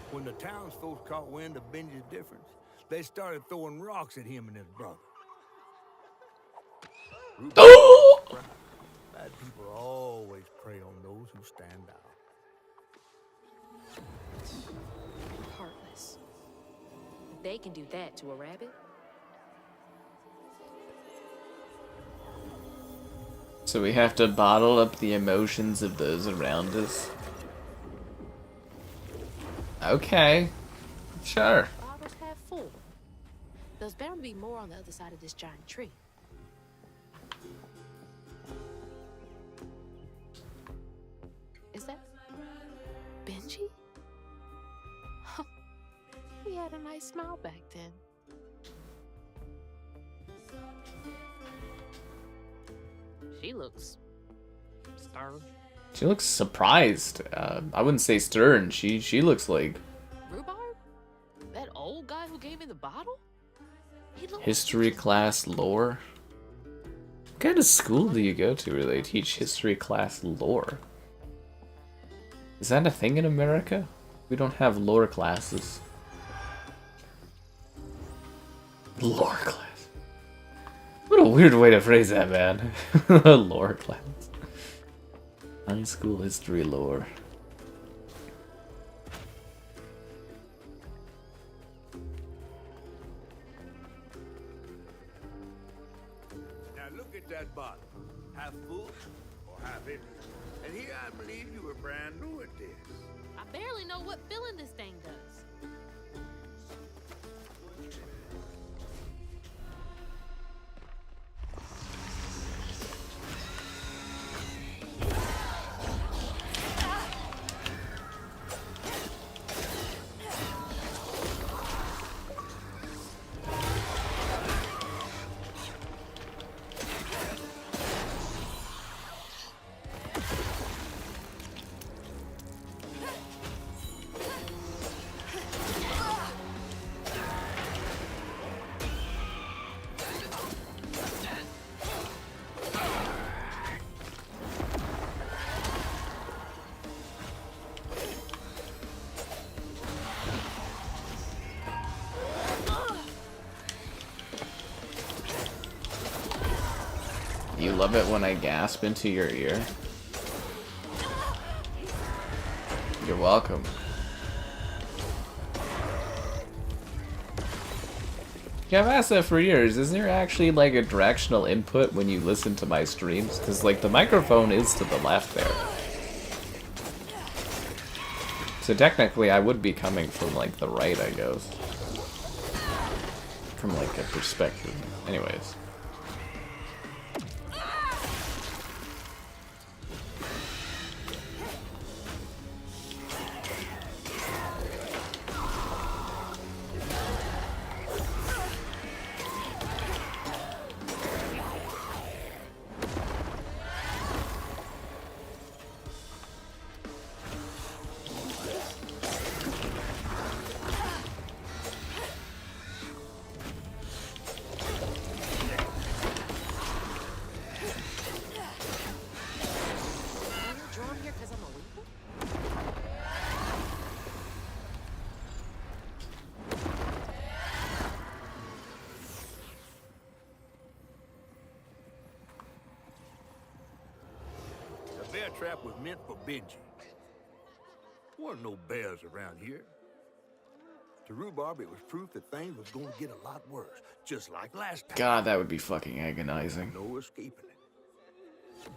Speaker 2: When the townsfolk caught wind of Benji's difference, they started throwing rocks at him and his brother.
Speaker 1: Oh!
Speaker 2: Bad people always prey on those who stand out.
Speaker 3: Heartless. They can do that to a rabbit.
Speaker 1: So we have to bottle up the emotions of those around us. Okay. Sure.
Speaker 3: Bottles half full. There's bound to be more on the other side of this giant tree. Is that Benji? He had a nice smile back then. She looks stern.
Speaker 1: She looks surprised. I wouldn't say stern. She looks like
Speaker 3: Rhubarb?
Speaker 1: History class lore? What kind of school do you go to where they teach history class lore? Is that a thing in America? We don't have lore classes. Lore class. What a weird way to phrase that, man. Lore class. High school history lore.
Speaker 2: Now look at that bottle. Half full or half empty. And here I believe you were brand new at this.
Speaker 3: I barely know what filling this thing does.
Speaker 1: You love it when I gasp into your ear? You're welcome. Yeah, I've asked that for years. Is there actually like a directional input when you listen to my streams? Because like the microphone is to the left there. So technically I would be coming from like the right, I guess. From like a perspective. Anyways.
Speaker 2: Bear trap was meant for Benji. There weren't no bears around here. To rhubarb, it was proof that things was going to get a lot worse, just like last time.
Speaker 1: God, that would be fucking agonizing.
Speaker 2: No escaping it.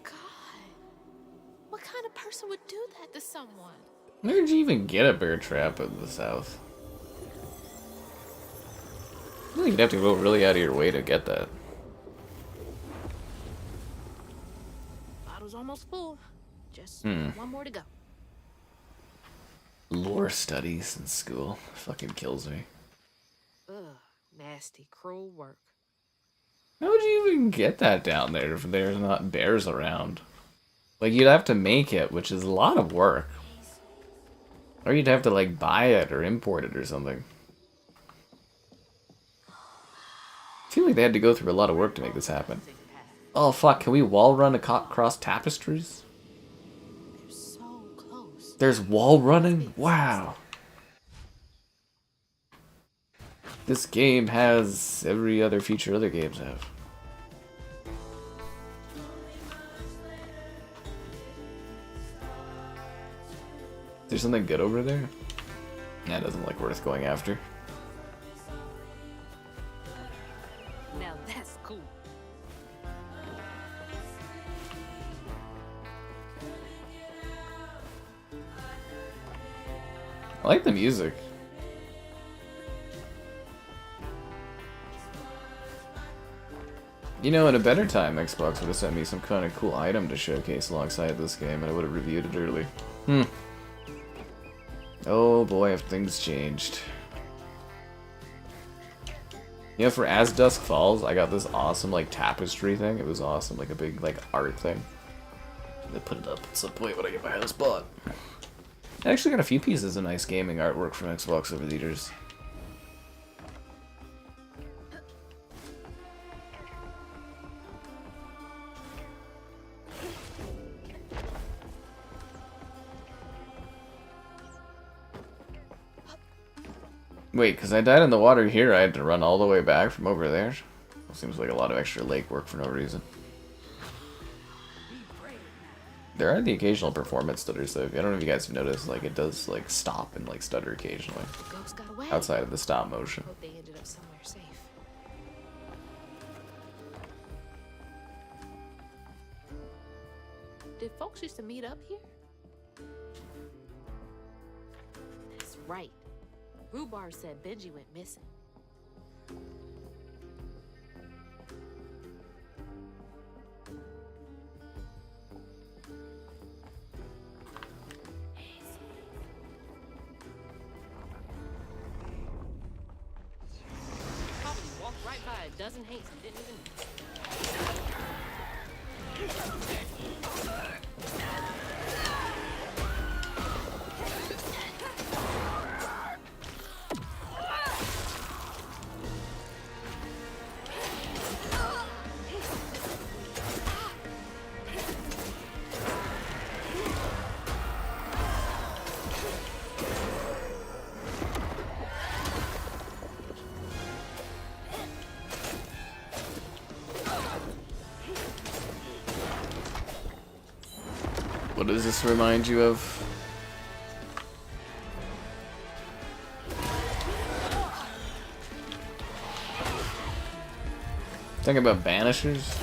Speaker 3: God. What kind of person would do that to someone?
Speaker 1: Where did you even get a bear trap in the South? I think you'd have to go really out of your way to get that.
Speaker 3: Bottle's almost full. Just one more to go.
Speaker 1: Lore studies in school fucking kills me.
Speaker 3: Ugh, nasty, cruel work.
Speaker 1: How would you even get that down there if there's not bears around? Like, you'd have to make it, which is a lot of work. Or you'd have to, like, buy it or import it or something. I feel like they had to go through a lot of work to make this happen. Oh, fuck, can we wall run across tapestries?
Speaker 3: They're so close.
Speaker 1: There's wall running? Wow. This game has every other feature other games have. Is there something good over there? Nah, it doesn't look worth going after.
Speaker 3: Now that's cool.
Speaker 1: I like the music. You know, in a better time, Xbox would have sent me some kind of cool item to showcase alongside this game, and I would have reviewed it early. Oh boy, have things changed. You know, for As Dusk Falls, I got this awesome, like, tapestry thing. It was awesome, like a big, like, art thing. I'm gonna put it up at some point when I get my house bought. I actually got a few pieces of nice gaming artwork from Xbox over the years. Wait, because I died in the water here, I had to run all the way back from over there? Seems like a lot of extra lake work for no reason. There are the occasional performance stutters though. I don't know if you guys have noticed, like it does like stop and like stutter occasionally.
Speaker 3: The ghost got away.
Speaker 1: Outside of the stop motion.
Speaker 3: Hope they ended up somewhere safe. Did folks used to meet up here? That's right. Rhubarb said Benji went missing. Probably walked right by a dozen Hates and didn't even.
Speaker 1: What does this remind you of? Talking about banishers?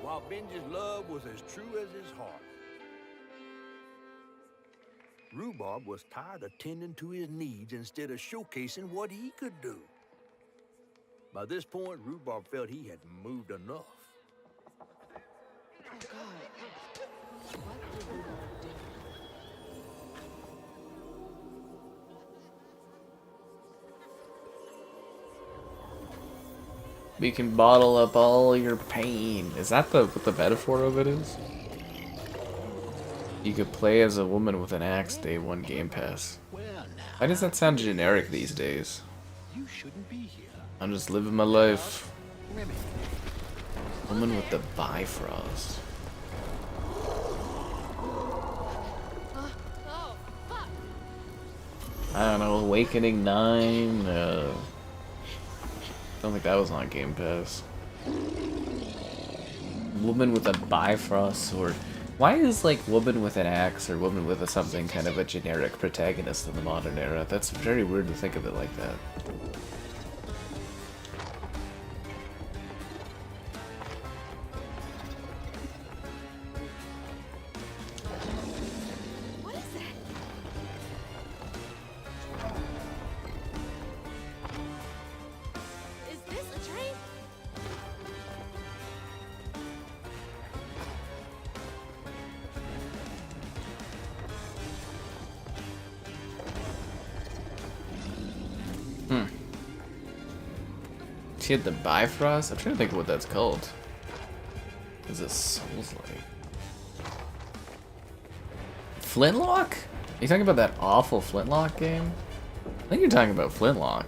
Speaker 2: While Benji's love was as true as his heart. Rhubarb was tired of tending to his needs instead of showcasing what he could do. By this point, Rhubarb felt he had moved enough.
Speaker 3: Oh God. What did Rhubarb do?
Speaker 1: We can bottle up all your pain. Is that what the metaphor of it is? You could play as a woman with an axe day one Game Pass. Why does that sound generic these days?
Speaker 9: You shouldn't be here.
Speaker 1: I'm just living my life. Woman with the Bifrost.
Speaker 3: Oh, fuck.
Speaker 1: I don't know, Awakening 9, I don't think that was on Game Pass. Woman with a Bifrost sword. Why is like woman with an axe or woman with a something kind of a generic protagonist in the modern era? That's very weird to think of it like that.
Speaker 3: What is that? Is this a train?
Speaker 1: She had the Bifrost? I'm trying to think of what that's called. Is it Souls-like? Flintlock? Are you talking about that awful Flintlock game? I think you're talking about Flintlock.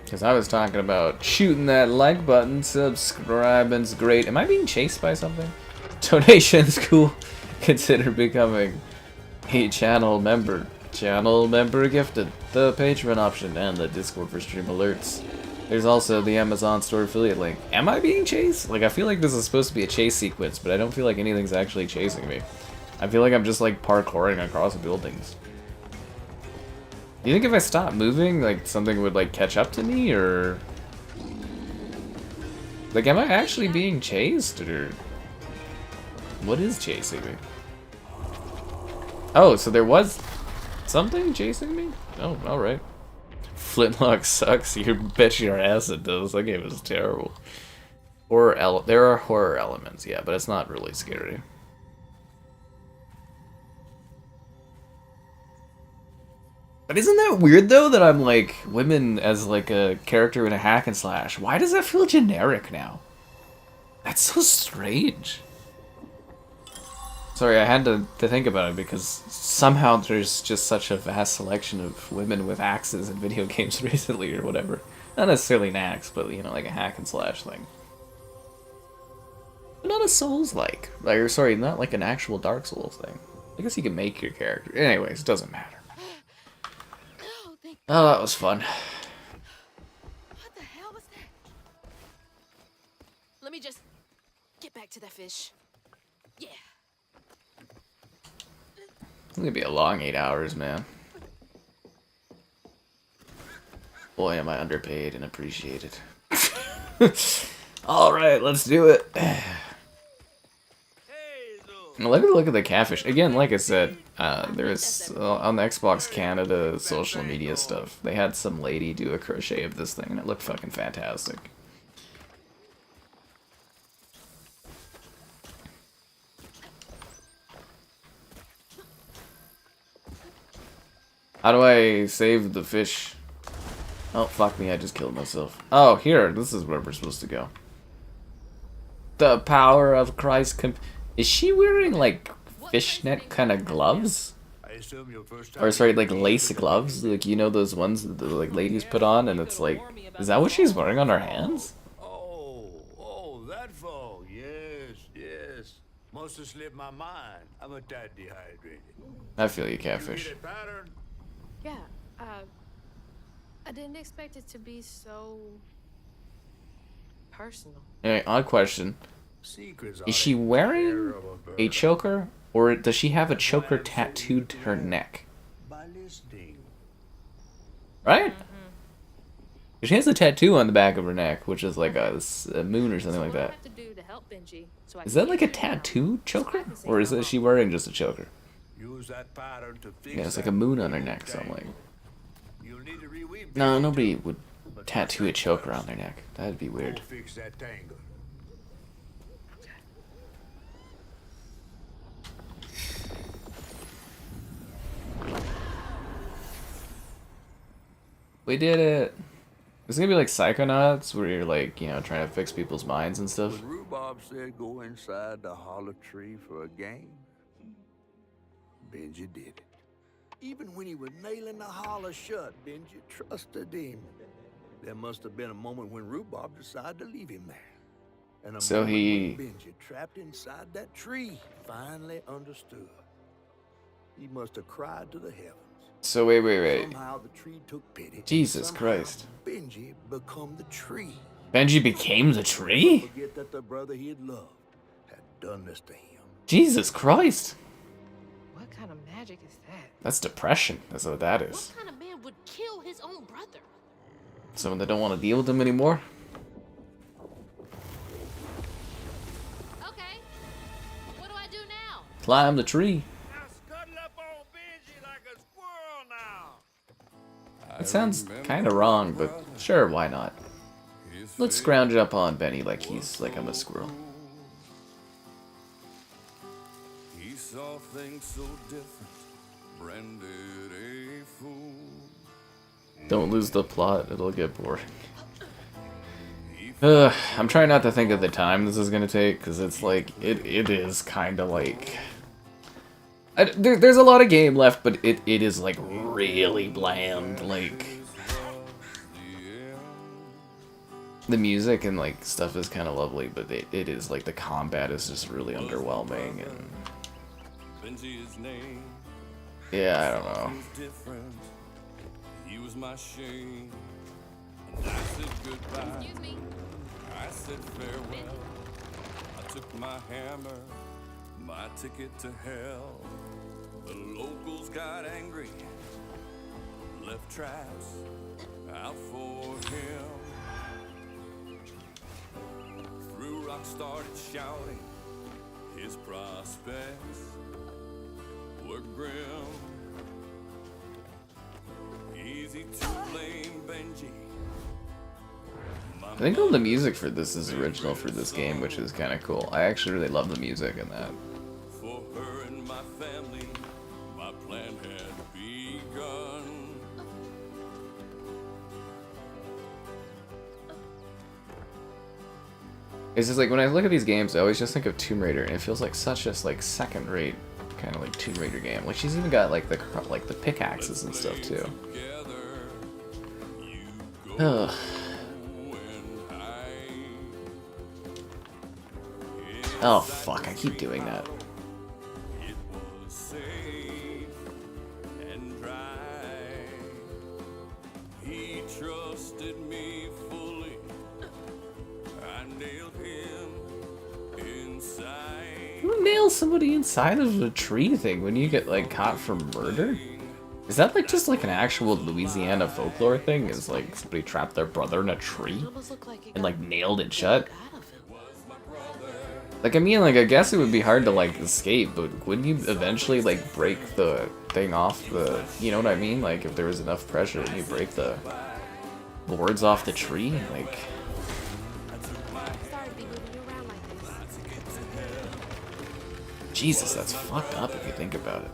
Speaker 1: Because I was talking about shooting that like button, subscribing's great. Am I being chased by something? Donations cool. Consider becoming a channel member. Channel member gifted. The Patreon option and the Discord for stream alerts. There's also the Amazon store affiliate link. Am I being chased? Like, I feel like this is supposed to be a chase sequence, but I don't feel like anything's actually chasing me. I feel like I'm just like parkouring across buildings. Do you think if I stop moving, like something would like catch up to me, or Like, am I actually being chased, or what is chasing me? Oh, so there was something chasing me? Oh, alright. Flintlock sucks. You bet your ass it does. That game is terrible. There are horror elements, yeah, but it's not really scary. But isn't that weird though that I'm like women as like a character in a hack and slash? Why does that feel generic now? That's so strange. Sorry, I had to think about it because somehow there's just such a vast selection of women with axes in video games recently or whatever. Not necessarily an axe, but you know, like a hack and slash thing. But not a Souls-like. Or sorry, not like an actual Dark Souls thing. I guess you can make your character. Anyways, it doesn't matter. Oh, that was fun.
Speaker 3: What the hell was that? Let me just get back to that fish. Yeah.
Speaker 1: It's gonna be a long 8 hours, man. Boy, am I underpaid and appreciated. Alright, let's do it. Look at the catfish. Again, like I said, there's on the Xbox Canada social media stuff. They had some lady do a crochet of this thing, and it looked fucking fantastic. How do I save the fish? Oh, fuck me, I just killed myself. Oh, here, this is where we're supposed to go. The power of Christ. Is she wearing, like, fishnet kind of gloves? Or, sorry, like, lace gloves? Like, you know those ones that the, like, ladies put on, and it's like... Is that what she's wearing on her hands?
Speaker 2: Oh, that fall. Yes. Must have slipped my mind. I'm a tad dehydrated.
Speaker 1: I feel you, catfish.
Speaker 3: Yeah, I didn't expect it to be so personal.
Speaker 1: Anyway, odd question. Is she wearing a choker, or does she have a choker tattooed to her neck? Right? She has a tattoo on the back of her neck, which is like a moon or something like that. Is that like a tattoo choker? Or is she wearing just a choker? Yeah, it's like a moon on her neck, so I'm like... No, nobody would tattoo a choker on their neck. That'd be weird. We did it! It's gonna be like Psychonauts, where you're like, you know, trying to fix people's minds and stuff.
Speaker 2: When Rhubarb said go inside the hollow tree for a game, Benji did it. Even when he was nailing the hollow shut, Benji trusted him. There must have been a moment when Rhubarb decided to leave him there. And
Speaker 1: So he...
Speaker 2: Benji, trapped inside that tree, finally understood. He must have cried to the heavens.
Speaker 1: So wait.
Speaker 2: Somehow the tree took pity.
Speaker 1: Jesus Christ.
Speaker 2: Benji become the tree.
Speaker 1: Benji became the tree?
Speaker 2: Forget that the brother he had loved had done this to him.
Speaker 1: Jesus Christ.
Speaker 3: What kind of magic is that?
Speaker 1: That's depression. That's what that is.
Speaker 7: What kind of man would kill his own brother?
Speaker 1: Someone that don't want to deal with him anymore?
Speaker 7: Okay. What do I do now?
Speaker 1: Climb the tree. It sounds kind of wrong, but sure, why not? Let's scrounge it up on Benny like he's like I'm a squirrel.
Speaker 10: He saw things so different, branded a fool.
Speaker 1: Don't lose the plot, it'll get boring. I'm trying not to think of the time this is gonna take, because it's like, it is kind of like... there's a lot of game left, but it is like really bland, like... The music and like stuff is kind of lovely, but it is like the combat is just really underwhelming, and... Yeah, I don't know. He was my shame. And I said goodbye.
Speaker 3: Excuse me.
Speaker 10: I said farewell. I took my hammer, my ticket to hell. The locals got angry, left traps out for him. rock started shouting. His prospects were grim. Easy to blame Benji.
Speaker 1: I think all the music for this is original for this game, which is kind of cool. I actually really love the music in that.
Speaker 10: For her and my family, my plan had begun.
Speaker 1: It's just like when I look at these games, I always just think of Tomb Raider, and it feels like such just like second-rate kind of like Tomb Raider game. Like she's even got like the pickaxes and stuff too. Ugh. Oh fuck! I keep doing that.
Speaker 10: It was safe and dry. He trusted me fully. I nailed him inside.
Speaker 1: Who nails somebody inside of a tree thing when you get like caught for murder? Is that like just like an actual Louisiana folklore thing? Is like somebody trapped their brother in a tree and like nailed it shut? Like, I mean, like, I guess it would be hard to, like, escape, but wouldn't you eventually, like, break the thing off the... You know what I mean? Like, if there was enough pressure, and you break the boards off the tree? Like... Jesus, that's fucked up if you think about it.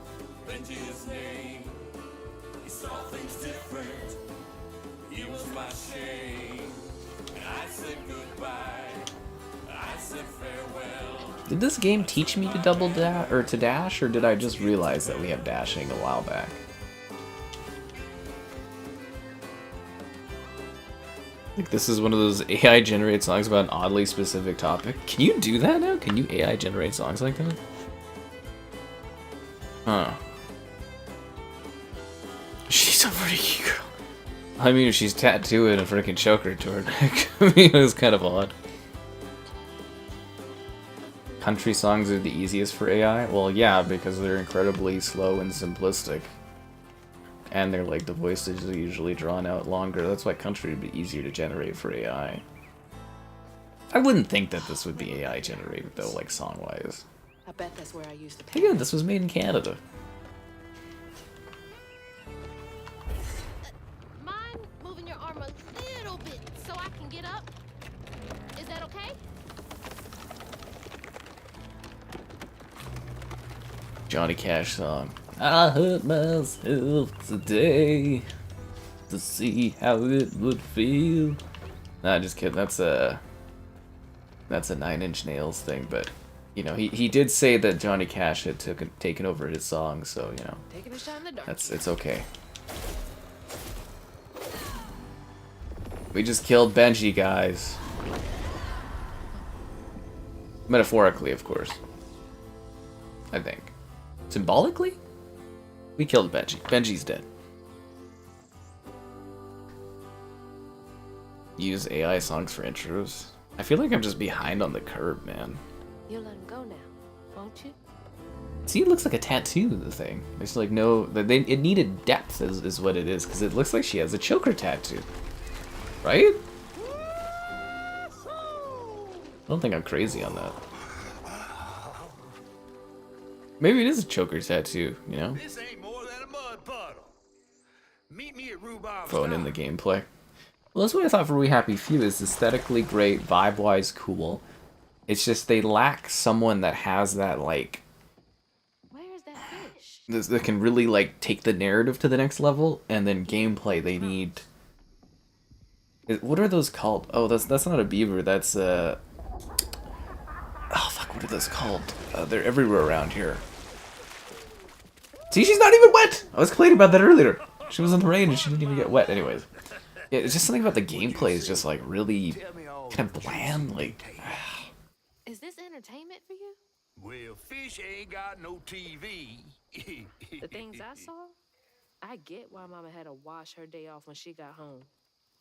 Speaker 1: Did this game teach me to double dash or to dash, or did I just realize that we have dashing a while back? Like this is one of those AI generated songs about an oddly specific topic. Can you do that now? Can you AI generate songs like that? Huh. She's a freaky girl. I mean, if she's tattooing a freaking choker to her neck, I mean, it was kind of odd. Country songs are the easiest for AI? Well, yeah, because they're incredibly slow and simplistic. And they're like, the voices are usually drawn out longer. That's why country would be easier to generate for AI. I wouldn't think that this would be AI generated, though, like song-wise.
Speaker 3: I bet that's where I used to.
Speaker 1: Again, this was made in Canada.
Speaker 7: Mind moving your arm a little bit so I can get up? Is that okay?
Speaker 1: Johnny Cash song. I hurt myself today to see how it would feel. Nah, just kidding. That's a 9 Inch Nails thing, but you know, he did say that Johnny Cash had taken over his song, so you know,
Speaker 3: Taking a shot in the dark.
Speaker 1: it's okay. We just killed Benji, guys. Metaphorically, of course. I think. Symbolically? We killed Benji. Benji's dead. Use AI songs for intros. I feel like I'm just behind on the curve, man.
Speaker 3: You'll let him go now, won't you?
Speaker 1: See, it looks like a tattoo, the thing. There's like no... It needed depth is what it is, because it looks like she has a choker tattoo. Right? I don't think I'm crazy on that. Maybe it is a choker tattoo, you know?
Speaker 5: This ain't more than a mud puddle. Meet me at Rougarou.
Speaker 1: Phone in the gameplay. Well, that's what I thought for We Happy Few is aesthetically great, vibe-wise cool. It's just they lack someone that has that, like...
Speaker 3: Where's that fish?
Speaker 1: That can really, like, take the narrative to the next level, and then gameplay they need... What are those called? Oh, that's not a beaver, that's, Oh, fuck, what are those called? They're everywhere around here. See, she's not even wet! I was complaining about that earlier. She was in the rain and she didn't even get wet. Anyways. Yeah, it's just something about the gameplay is just, like, really kind of bland, like...
Speaker 3: Is this entertainment for you?
Speaker 2: Well, fish ain't got no TV.
Speaker 3: The things I saw? I get why Mama had to wash her day off when she got home.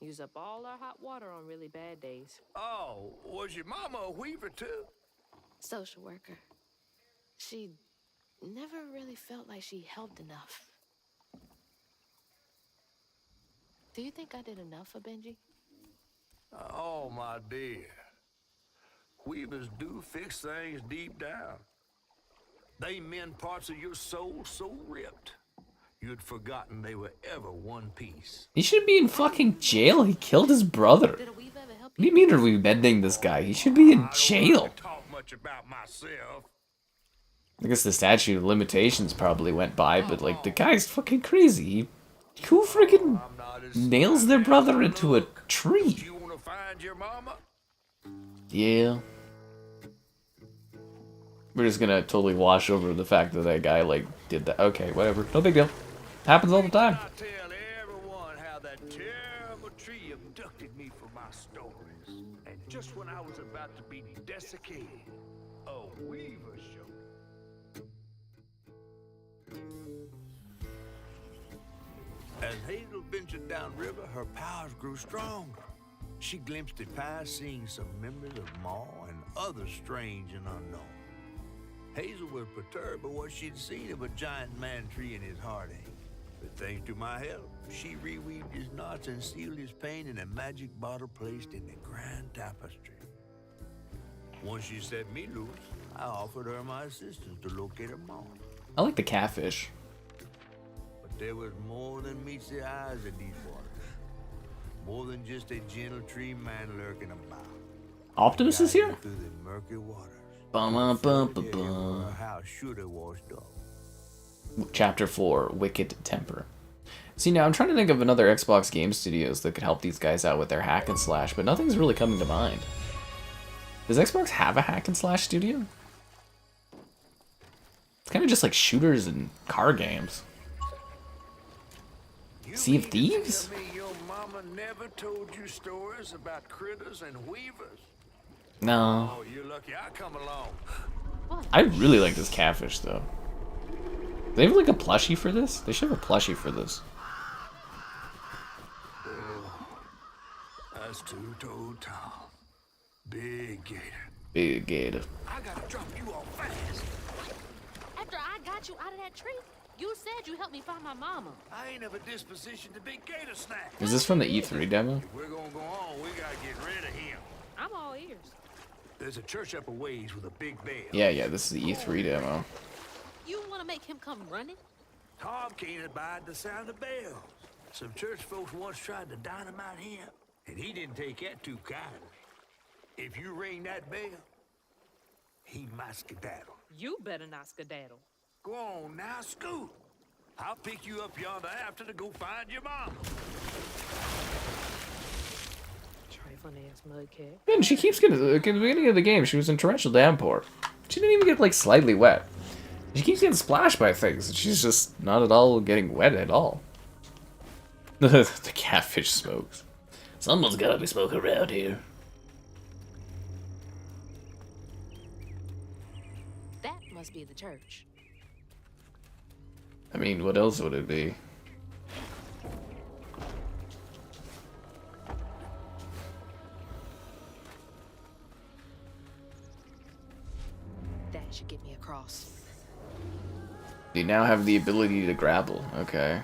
Speaker 3: Use up all our hot water on really bad days.
Speaker 2: Oh, was your mama a weaver too?
Speaker 3: Social worker. She never really felt like she helped enough. Do you think I did enough for Benji?
Speaker 2: Oh, my dear. Weavers do fix things deep down. They mend parts of your soul so ripped, you'd forgotten they were ever one piece.
Speaker 1: He should be in fucking jail. He killed his brother.
Speaker 3: Did a weave ever help
Speaker 1: What do you mean are we bending this guy? He should be in jail.
Speaker 2: I don't talk much about myself.
Speaker 1: I guess the statute of limitations probably went by, but like the guy's fucking crazy. Who freaking nails their brother into a tree?
Speaker 2: You want to find your mama?
Speaker 1: Yeah. We're just gonna totally wash over the fact that that guy like did that. Okay, whatever. No big deal. Happens all the time.
Speaker 2: I tell everyone how that terrible tree abducted me for my stories. And just when I was about to be desiccated, a weaver showed up. As Hazel ventured downriver, her powers grew stronger. She glimpsed it past, seeing some members of Maw and others strange and unknown. Hazel was perturbed by what she'd seen of a giant man tree in his heartache. But thanks to my help, she reweaved his knots and sealed his pain in a magic bottle placed in the grand tapestry. Once she set me loose, I offered her my assistance to locate her Maw.
Speaker 1: I like the catfish.
Speaker 2: But there was more than meets the eyes of these waters. More than just a gentle tree man lurking about.
Speaker 1: Optimus is here?
Speaker 2: Through the murky waters. How should have washed up.
Speaker 1: Chapter 4, Wicked Temper. See, now I'm trying to think of another Xbox game studios that could help these guys out with their hack and slash, but nothing's really coming to mind. Does Xbox have a hack and slash studio? It's kind of just like shooters and car games. Sea of Thieves?
Speaker 2: Tell me your mama never told you stories about critters and weavers?
Speaker 1: No.
Speaker 2: Oh, you're lucky I come along.
Speaker 1: I really like this catfish, though. Do they have like a plushie for this? They should have a plushie for this.
Speaker 2: That's 2-toed tall. Big gator.
Speaker 1: Big gator.
Speaker 2: I gotta drop you off fast.
Speaker 7: After I got you out of that tree, you said you helped me find my mama.
Speaker 2: I ain't of a disposition to be gator snack.
Speaker 1: Is this from the E3 demo?
Speaker 2: If we're gonna go on, we gotta get rid of him.
Speaker 7: I'm all ears.
Speaker 2: There's a church up a ways with a big bell.
Speaker 1: Yeah, this is the E3 demo.
Speaker 7: You want to make him come running?
Speaker 2: Tom can't abide the sound of bells. Some church folks once tried to dynamite him, and he didn't take that too kindly. If you ring that bell, he might skedaddle.
Speaker 3: You better not skedaddle.
Speaker 2: Go on now, scoot. I'll pick you up yonder after to go find your mom.
Speaker 3: Trifling ass mudcat.
Speaker 1: Man, she keeps getting, at the beginning of the game, she was in torrential downpour. She didn't even get, like, slightly wet. She keeps getting splashed by things, and she's just not at all getting wet at all. The catfish smokes. Someone's gotta be smoking around here.
Speaker 3: That must be the church.
Speaker 1: I mean, what else would it be?
Speaker 3: That should get me across.
Speaker 1: You now have the ability to grapple. Okay.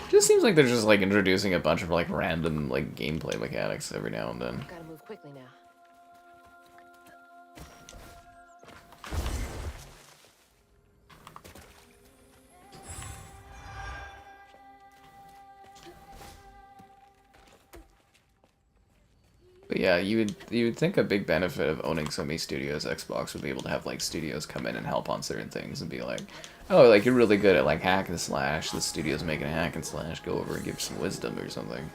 Speaker 1: Just seems like they're just like introducing a bunch of like random like gameplay mechanics every now and then.
Speaker 3: Gotta move quickly now.
Speaker 1: But yeah, you would think a big benefit of owning so many studios, Xbox would be able to have like studios come in and help on certain things and be like, oh, like you're really good at like hack and slash. The studio's making a hack and slash. Go over and give some wisdom or something.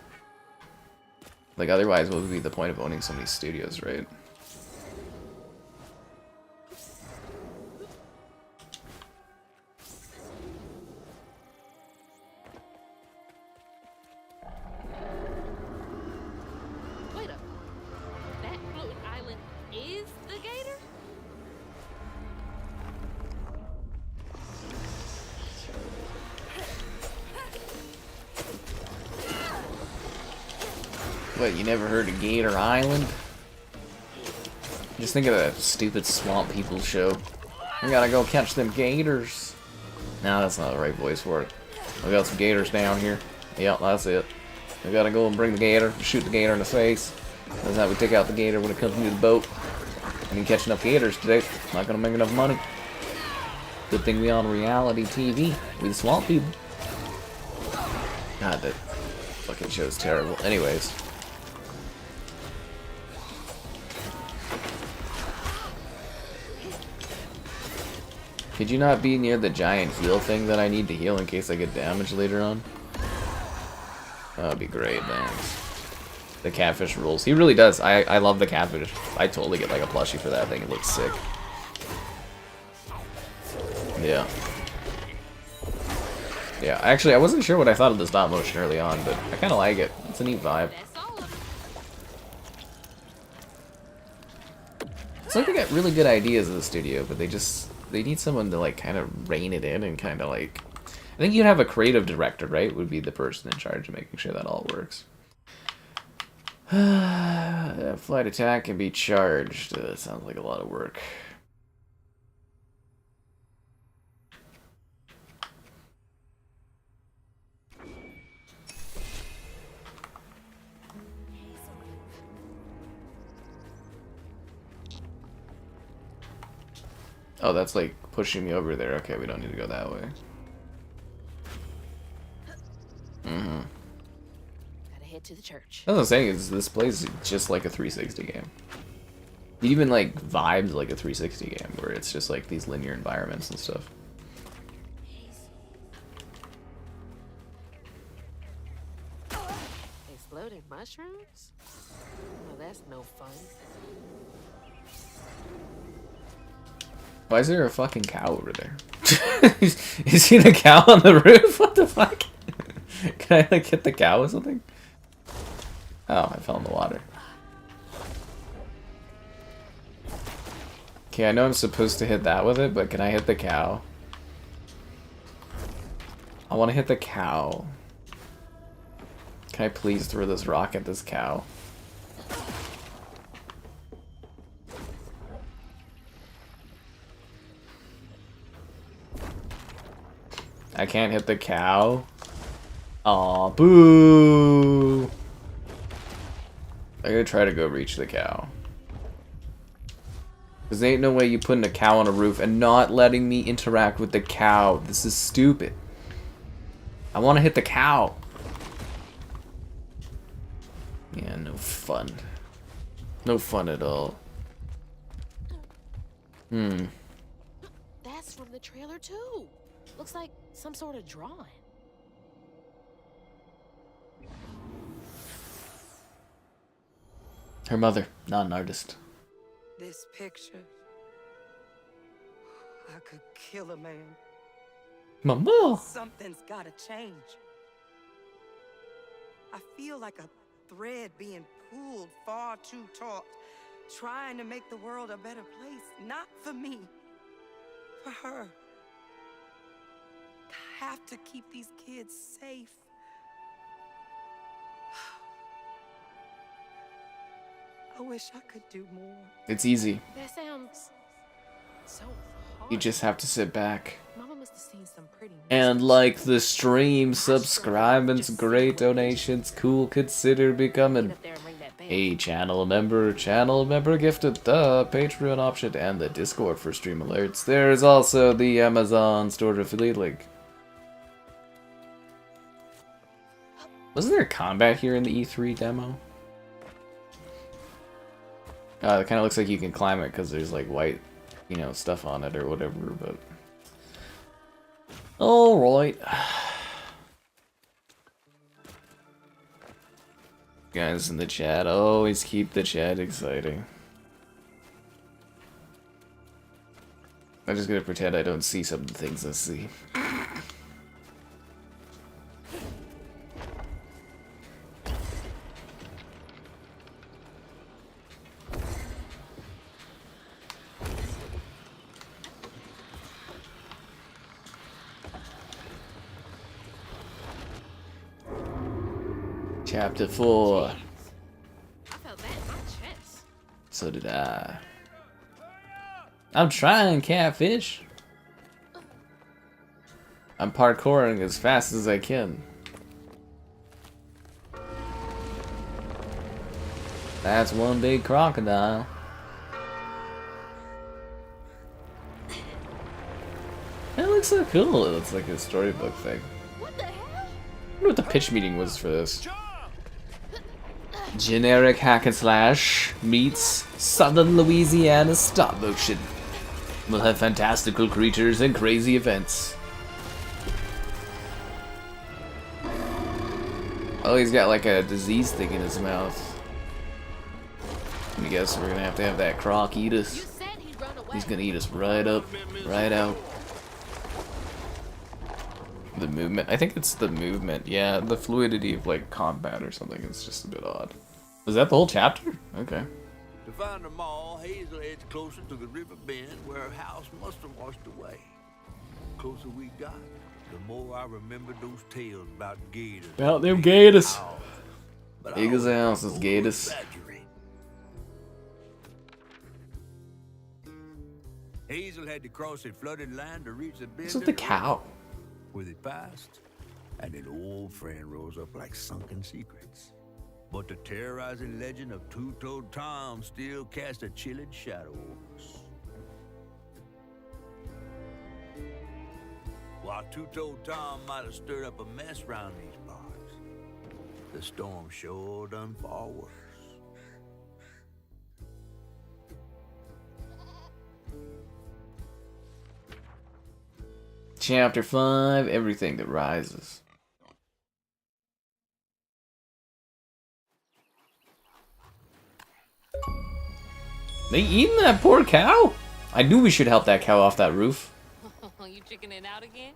Speaker 1: Like otherwise, what would be the point of owning so many studios, right?
Speaker 7: Wait up. That floating island is the gator?
Speaker 1: What, you never heard of Gator Island? Just think of that stupid Swamp People show. We gotta go catch them gators. No, that's not the right voice for it. We got some gators down here. Yep, that's it. We gotta go and bring the gator, shoot the gator in the face. That's how we take out the gator when it comes into the boat. I didn't catch enough gators today. Not gonna make enough money. Good thing we on reality TV. We the swamp people. God, that fucking show's terrible. Anyways. Could you not be near the giant heal thing that I need to heal in case I get damaged later on? That would be great, thanks. The catfish rules. He really does. I love the catfish. I totally get like a plushie for that thing. It looks sick. Yeah. Yeah, actually, I wasn't sure what I thought of the stop motion early on, but I kind of like it. It's a neat vibe. It's like they got really good ideas in the studio, but they need someone to like kind of rein it in and kind of like... I think you'd have a creative director, right? Would be the person in charge of making sure that all works. Flight attack can be charged. That sounds like a lot of work. Oh, that's like pushing me over there. Okay, we don't need to go that way. Mm-hmm.
Speaker 3: Gotta head to the church.
Speaker 1: That's what I'm saying is this plays just like a 360 game. It even like vibes like a 360 game where it's just like these linear environments and stuff.
Speaker 3: Exploding mushrooms? Well, that's no fun.
Speaker 1: Why is there a fucking cow over there? Is he the cow on the roof? What the fuck? Can I like hit the cow or something? Oh, I fell in the water. Okay, I know I'm supposed to hit that with it, but can I hit the cow? I want to hit the cow. Can I please throw this rock at this cow? I can't hit the cow. Aw, boo! I gotta try to go reach the cow. Cause there ain't no way you putting a cow on a roof and not letting me interact with the cow. This is stupid. I want to hit the cow. Yeah, no fun. No fun at all.
Speaker 3: That's from the trailer too. Looks like some sort of drawing.
Speaker 1: Her mother, not an artist.
Speaker 4: This picture, I could kill a man.
Speaker 1: Mama!
Speaker 4: Something's gotta change. I feel like a thread being pulled far too taut, trying to make the world a better place. Not for me, for her. I have to keep these kids safe. I wish I could do more.
Speaker 1: It's easy.
Speaker 3: That sounds so hard.
Speaker 1: You just have to sit back.
Speaker 3: Mama must have seen some pretty
Speaker 1: And like the stream, subscribe and great donations. Cool, consider becoming a channel member. Channel member gifted the Patreon option and the Discord for stream alerts. There's also the Amazon store affiliate link. Wasn't there combat here in the E3 demo? It kind of looks like you can climb it because there's like white, you know, stuff on it or whatever, but... Alright. Guys in the chat, always keep the chat exciting. I'm just gonna pretend I don't see some of the things I see. Chapter 4.
Speaker 3: I felt that in my chest.
Speaker 1: So did I. I'm trying, catfish. I'm parkouring as fast as I can. That's one big crocodile. looks so cool. It looks like a storybook thing.
Speaker 7: What the hell?
Speaker 1: I wonder what the pitch meeting was for this. Generic hack and slash meets Southern Louisiana stop motion. We'll have fantastical creatures and crazy events. Oh, he's got like a disease thing in his mouth. I guess we're gonna have to have that croc eat us.
Speaker 7: You said he'd run away.
Speaker 1: He's gonna eat us right up, right out. The movement. I think it's the movement. Yeah, the fluidity of like combat or something is just a bit odd. Was that the whole chapter? Okay.
Speaker 2: To find them all, Hazel heads closer to the river bend where her house must have washed away. The closer we got, the more I remembered those tales about gators.
Speaker 1: About them gators.
Speaker 2: But
Speaker 1: Big as a house is gators.
Speaker 2: exaggerate. Hazel had to cross a flooded land to reach the bend.
Speaker 1: This is the cow.
Speaker 2: With it passed, and an old friend rose up like sunken secrets. But the terrorizing legend of Two-Toed Tom still cast a chilling shadow over us. While Two-Toed Tom might have stirred up a mess round these parts, the storm sure done far worse.
Speaker 1: Chapter 5, Everything That Rises. They eating that poor cow? I knew we should help that cow off that roof.
Speaker 3: You chickening out again?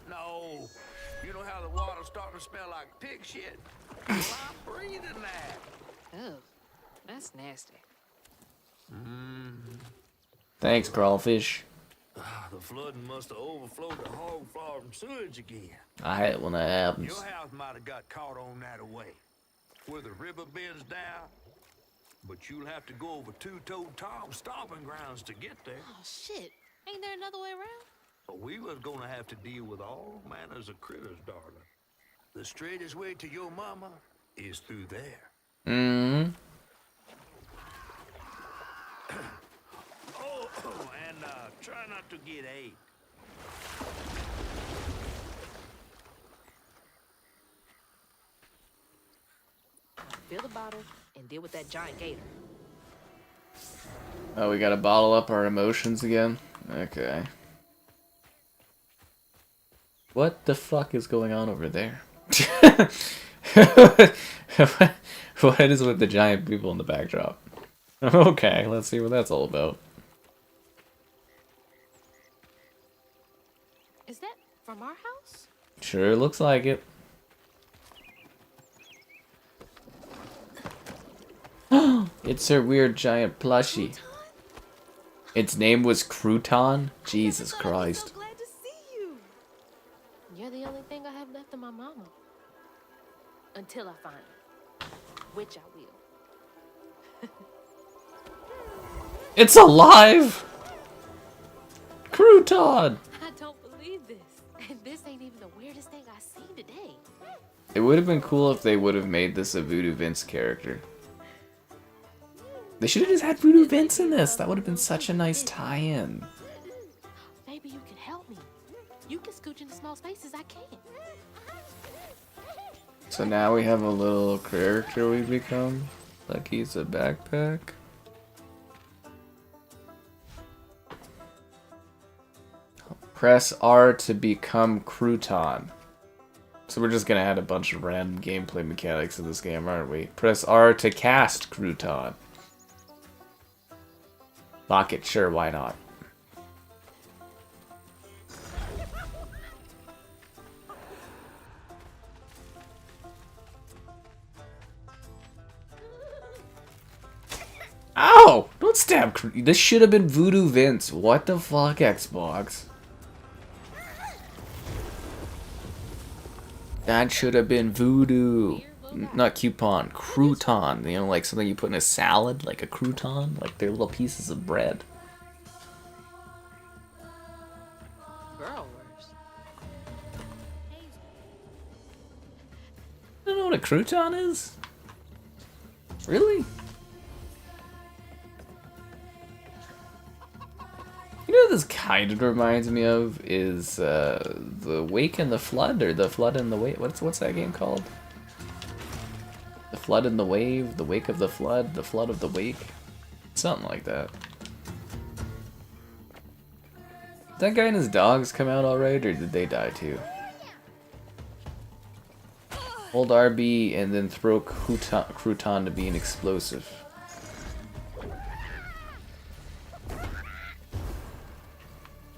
Speaker 2: No, you know how the water's starting to smell like pig shit? Well, I'm breathing that.
Speaker 3: Oh, that's nasty.
Speaker 1: Thanks, crawfish.
Speaker 2: The flooding must have overflowed the hog farm sewage again.
Speaker 1: I hate when that happens.
Speaker 2: Your house might have got caught on that away, where the river bends down. But you'll have to go over Two-Toed Tom's stomping grounds to get there.
Speaker 7: Oh, shit. Ain't there another way around?
Speaker 2: But we was gonna have to deal with all manners of critters, darling. The straightest way to your mama is through there.
Speaker 1: Mm-hmm.
Speaker 2: And try not to get ate.
Speaker 3: Fill the bottle and deal with that giant gator.
Speaker 1: Oh, we gotta bottle up our emotions again? Okay. What the fuck is going on over there? What is with the giant people in the backdrop? Okay, let's see what that's all about.
Speaker 7: Is that from our house?
Speaker 1: Sure looks like it. It's her weird giant plushie. Its name was Crouton? Jesus Christ.
Speaker 7: I'm so glad to see you. You're the only thing I have left of my mama. Until I find her. Which I will.
Speaker 1: It's alive! Crouton!
Speaker 7: I don't believe this. And this ain't even the weirdest thing I've seen today.
Speaker 1: It would have been cool if they would have made this a Voodoo Vince character. They should have just had Voodoo Vince in this. That would have been such a nice tie-in.
Speaker 7: Maybe you can help me. You can scooch into small spaces I can't.
Speaker 1: So now we have a little character we become. Like he's a backpack. Press R to become Crouton. So we're just gonna add a bunch of random gameplay mechanics in this game, aren't we? Press R to cast Crouton. Lock it, sure, why not? Ow! Don't stab. This should have been Voodoo Vince. What the fuck, Xbox? That should have been Voodoo. Not coupon, crouton. You know, like something you put in a salad, like a crouton, like they're little pieces of bread.
Speaker 3: Growers.
Speaker 1: I don't know what a crouton is. Really? You know this kind of reminds me of is the Wake and the Flood, or the Flood and the Wake. What's that game called? The Flood and the Wave, the Wake of the Flood of the Wake, something like that. Did that guy and his dogs come out alright, or did they die too? Hold RB and then throw crouton to be an explosive.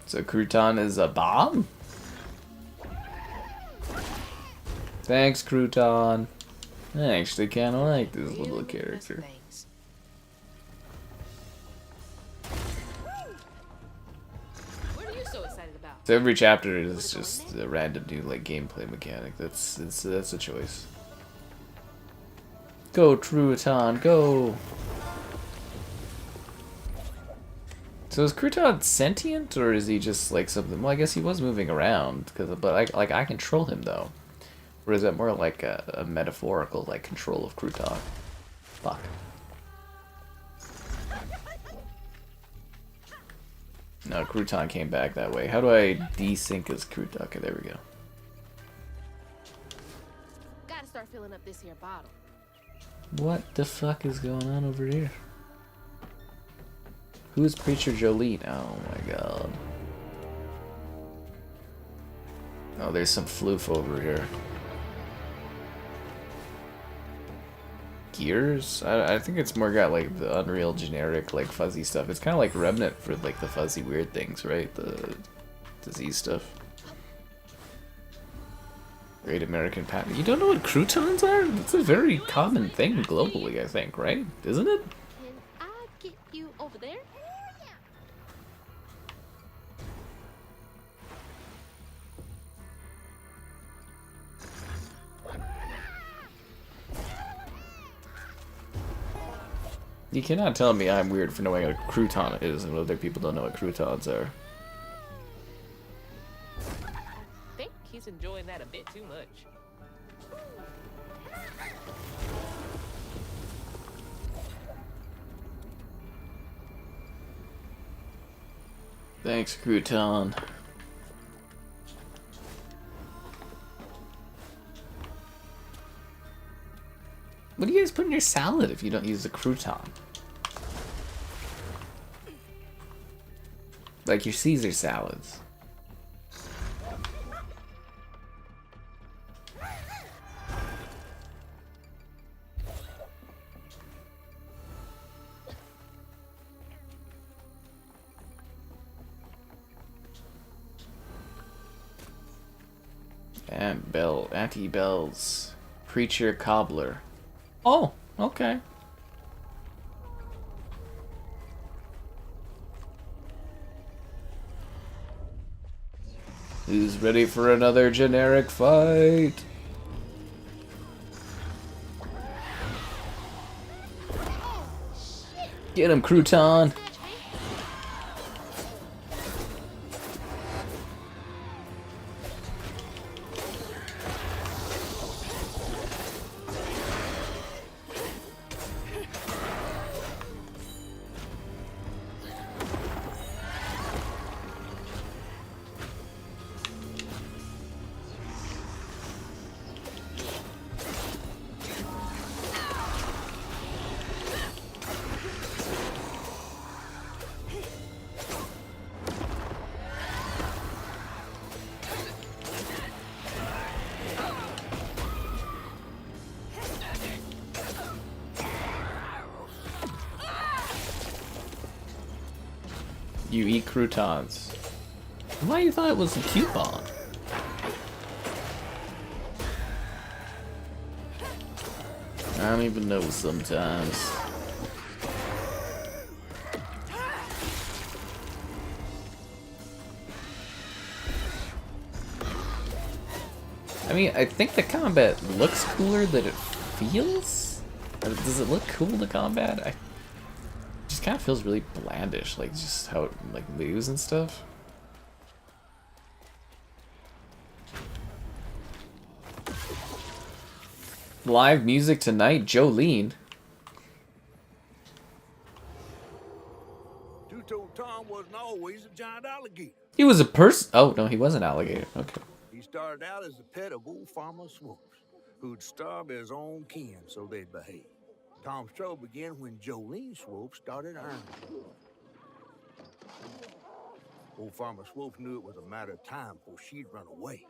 Speaker 1: So crouton is a bomb? Thanks, crouton. I actually kind of like this little character.
Speaker 3: What are you so excited about?
Speaker 1: So every chapter is just a random new like gameplay mechanic. That's a choice. Go crouton, go! So is crouton sentient, or is he just like something? Well, I guess he was moving around, but I control him though. Or is that more like a metaphorical like control of crouton? Fuck. No, crouton came back that way. How do I desync as crouton? Okay, there we go.
Speaker 3: Gotta start filling up this here bottle.
Speaker 1: What the fuck is going on over here? Who's Preacher Jolene? Oh my god. Oh, there's some floof over here. Gears? I think it's more got like the Unreal generic like fuzzy stuff. It's kind of like Remnant for like the fuzzy weird things, right? The disease stuff. Great American Patent. You don't know what croutons are? That's a very common thing globally, I think, right? Isn't it?
Speaker 3: Can I get you over there?
Speaker 1: You cannot tell me I'm weird for knowing what a crouton is and other people don't know what croutons are.
Speaker 3: I think he's enjoying that a bit too much.
Speaker 1: Thanks, crouton. What do you guys put in your salad if you don't use the crouton? Like your Caesar salads. And Bell, Auntie Bell's Preacher Cobbler. Oh, okay. Who's ready for another generic fight? Get him, crouton! You eat croutons. Why you thought it was a coupon? I don't even know sometimes. I mean, I think the combat looks cooler than it feels. Does it look cool, the combat? It just kind of feels really blandish, like just how it like moves and stuff. Live music tonight, Jolene.
Speaker 2: Two-Toe Tom wasn't always always a giant alligator.
Speaker 1: He was a person. Oh no, he was an alligator. Okay.
Speaker 2: He started out as a pet of old farmer Swoops, who'd starve his own kin so they'd behave. Tom's trouble began when Jolene Swope started earning. Old farmer Swope knew it was a matter of time before she'd run away.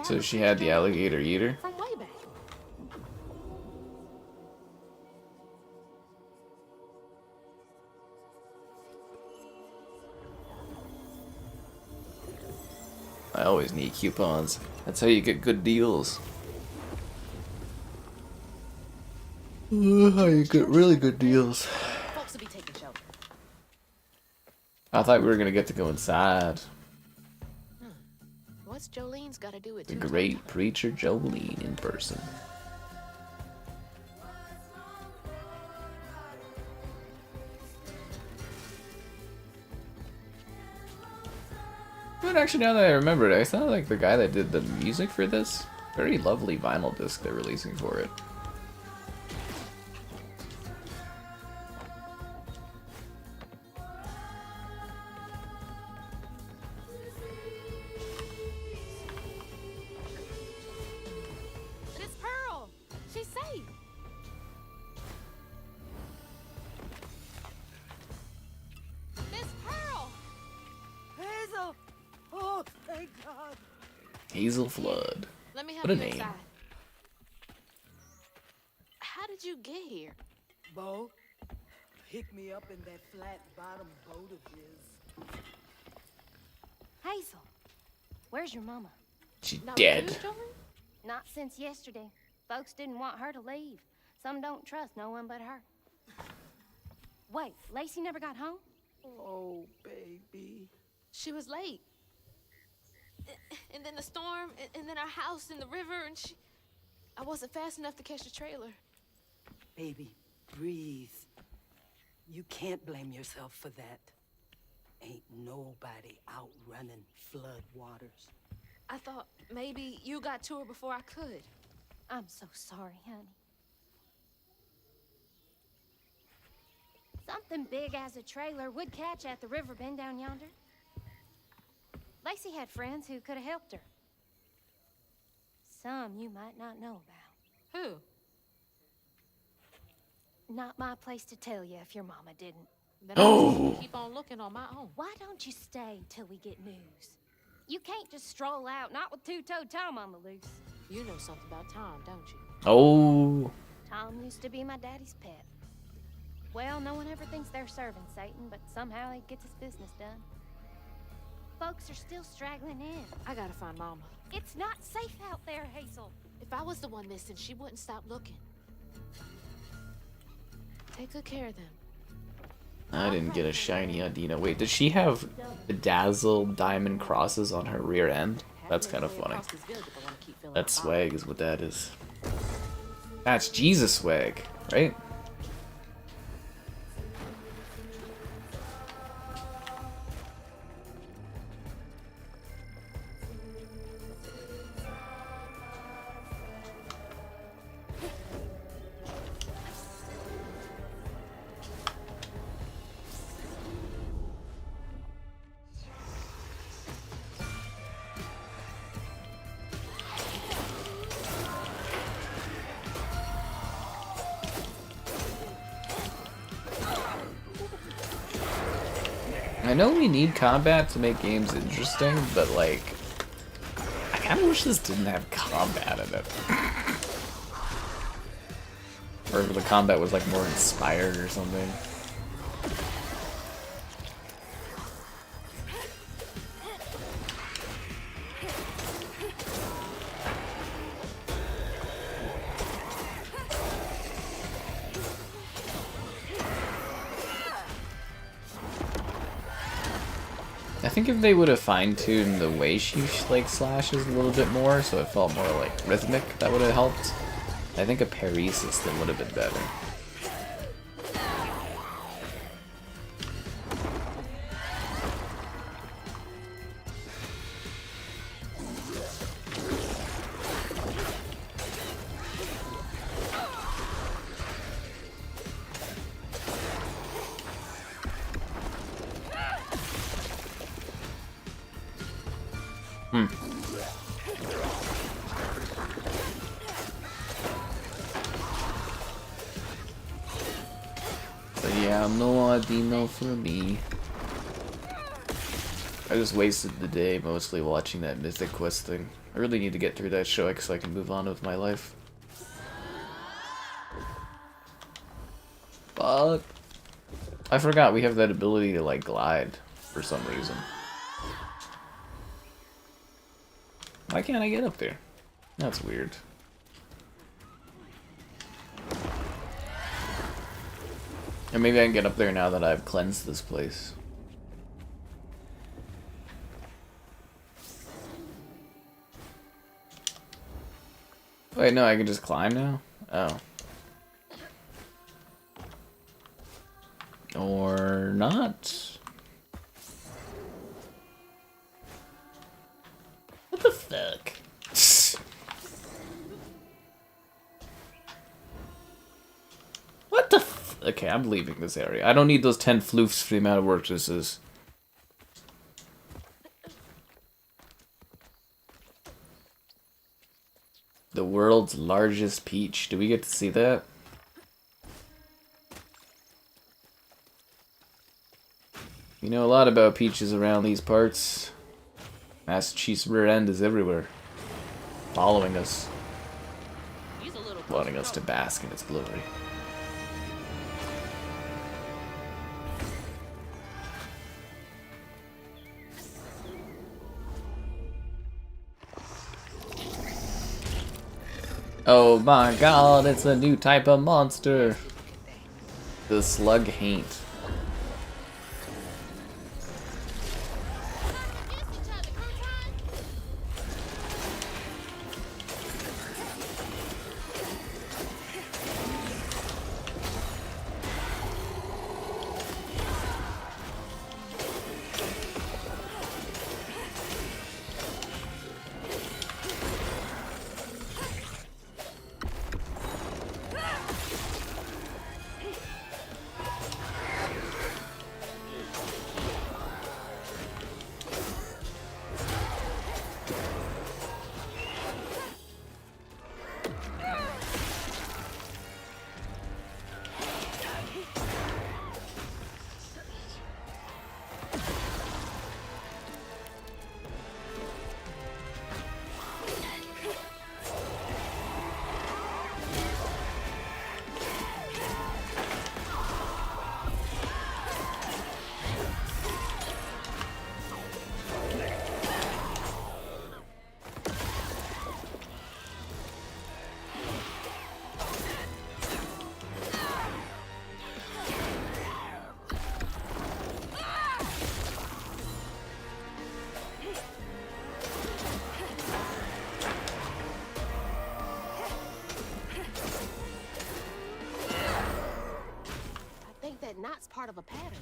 Speaker 1: So she had the alligator eater.
Speaker 3: From way back.
Speaker 1: I always need coupons. That's how you get good deals. How you get really good deals.
Speaker 3: Folks will be taking shelter.
Speaker 1: I thought we were gonna get to go inside.
Speaker 3: What's Jolene's got to do with
Speaker 1: The great preacher Jolene in person. But actually, now that I remember it, I sound like the guy that did the music for this. Very lovely vinyl disc they're releasing for it.
Speaker 3: It's Pearl. She's safe. Miss Pearl.
Speaker 4: Hazel! Oh, thank God.
Speaker 1: Hazel Flood.
Speaker 3: Let me help
Speaker 1: What a
Speaker 3: you
Speaker 1: name.
Speaker 3: inside. How did you get here?
Speaker 11: Bo, pick me up in that flat-bottom boat of his.
Speaker 7: Hazel, where's your mama?
Speaker 1: She
Speaker 3: No,
Speaker 1: dead.
Speaker 3: you, Jolene?
Speaker 7: Not since yesterday. Folks didn't want her to leave. Some don't trust no one but her. Wait, Lacey never got home?
Speaker 11: Oh, baby.
Speaker 3: She was late. And then the storm, and then our house in the river, and I wasn't fast enough to catch the trailer.
Speaker 11: Baby, breathe. You can't blame yourself for that. Ain't nobody outrunning flood waters.
Speaker 3: I thought maybe you got to her before I could.
Speaker 7: I'm so sorry, honey. Something big as a trailer would catch at the river bend down yonder. Lacey had friends who could have helped her. Some you might not know about.
Speaker 3: Who?
Speaker 7: Not my place to tell you if your mama didn't.
Speaker 3: Then I'll just keep on looking on my own.
Speaker 7: Why don't you stay till we get news? You can't just stroll out, not with two-toed Tom on the loose.
Speaker 3: You know something about Tom, don't you?
Speaker 1: Oh.
Speaker 7: Tom used to be my daddy's pet. Well, no one ever thinks they're serving Satan, but somehow he gets his business done. Folks are still straggling in.
Speaker 3: I gotta find Mama.
Speaker 7: It's not safe out there, Hazel.
Speaker 3: If I was the one missing, she wouldn't stop looking. Take good care of them.
Speaker 1: I didn't get a shiny Undina. Wait, did she have bedazzled diamond crosses on her rear end? That's kind of funny. That swag is what that is. That's Jesus swag, right? I know we need combat to make games interesting, but like, I kind of wish this didn't have combat in it. Or if the combat was like more inspired or something. I think if they would have fine-tuned the way she like slashes a little bit more, so it felt more like rhythmic, that would have helped. I think a parry system would have been better. But yeah, no ID, no for me. I just wasted the day mostly watching that Mythic Quest thing. I really need to get through that show so I can move on with my life. But I forgot we have that ability to like glide for some reason. Why can't I get up there? That's weird. And maybe I can get up there now that I've cleansed this place. Wait, no, I can just climb now? Oh. Or not? What the fuck? What the f- Okay, I'm leaving this area. I don't need those 10 floofs for the amount of work this is. The world's largest peach. Do we get to see that? You know a lot about peaches around these parts. Massachusetts rear end is everywhere. Following us. Wanting us to bask in its glory. Oh my god, it's a new type of monster. The slug haint.
Speaker 7: Knot's part of a pattern.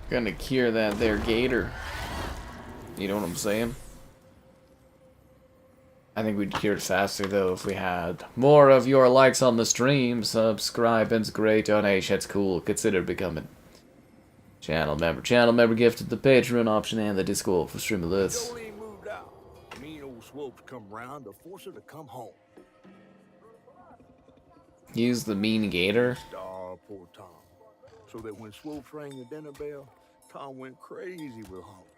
Speaker 1: Gonna cure that there gator. You know what I'm saying? I think we'd cure it faster though if we had more of your likes on the stream. Subscribing's great, donation's cool. Consider becoming channel member. Channel member gifted the Patreon option and the Discord for stream alerts.
Speaker 2: Jolene moved out. Mean old Swopes come round to force her to come home.
Speaker 1: Use the mean gator.
Speaker 2: Star poor Tom. So that when Swopes rang the dinner bell, Tom went crazy with hunger.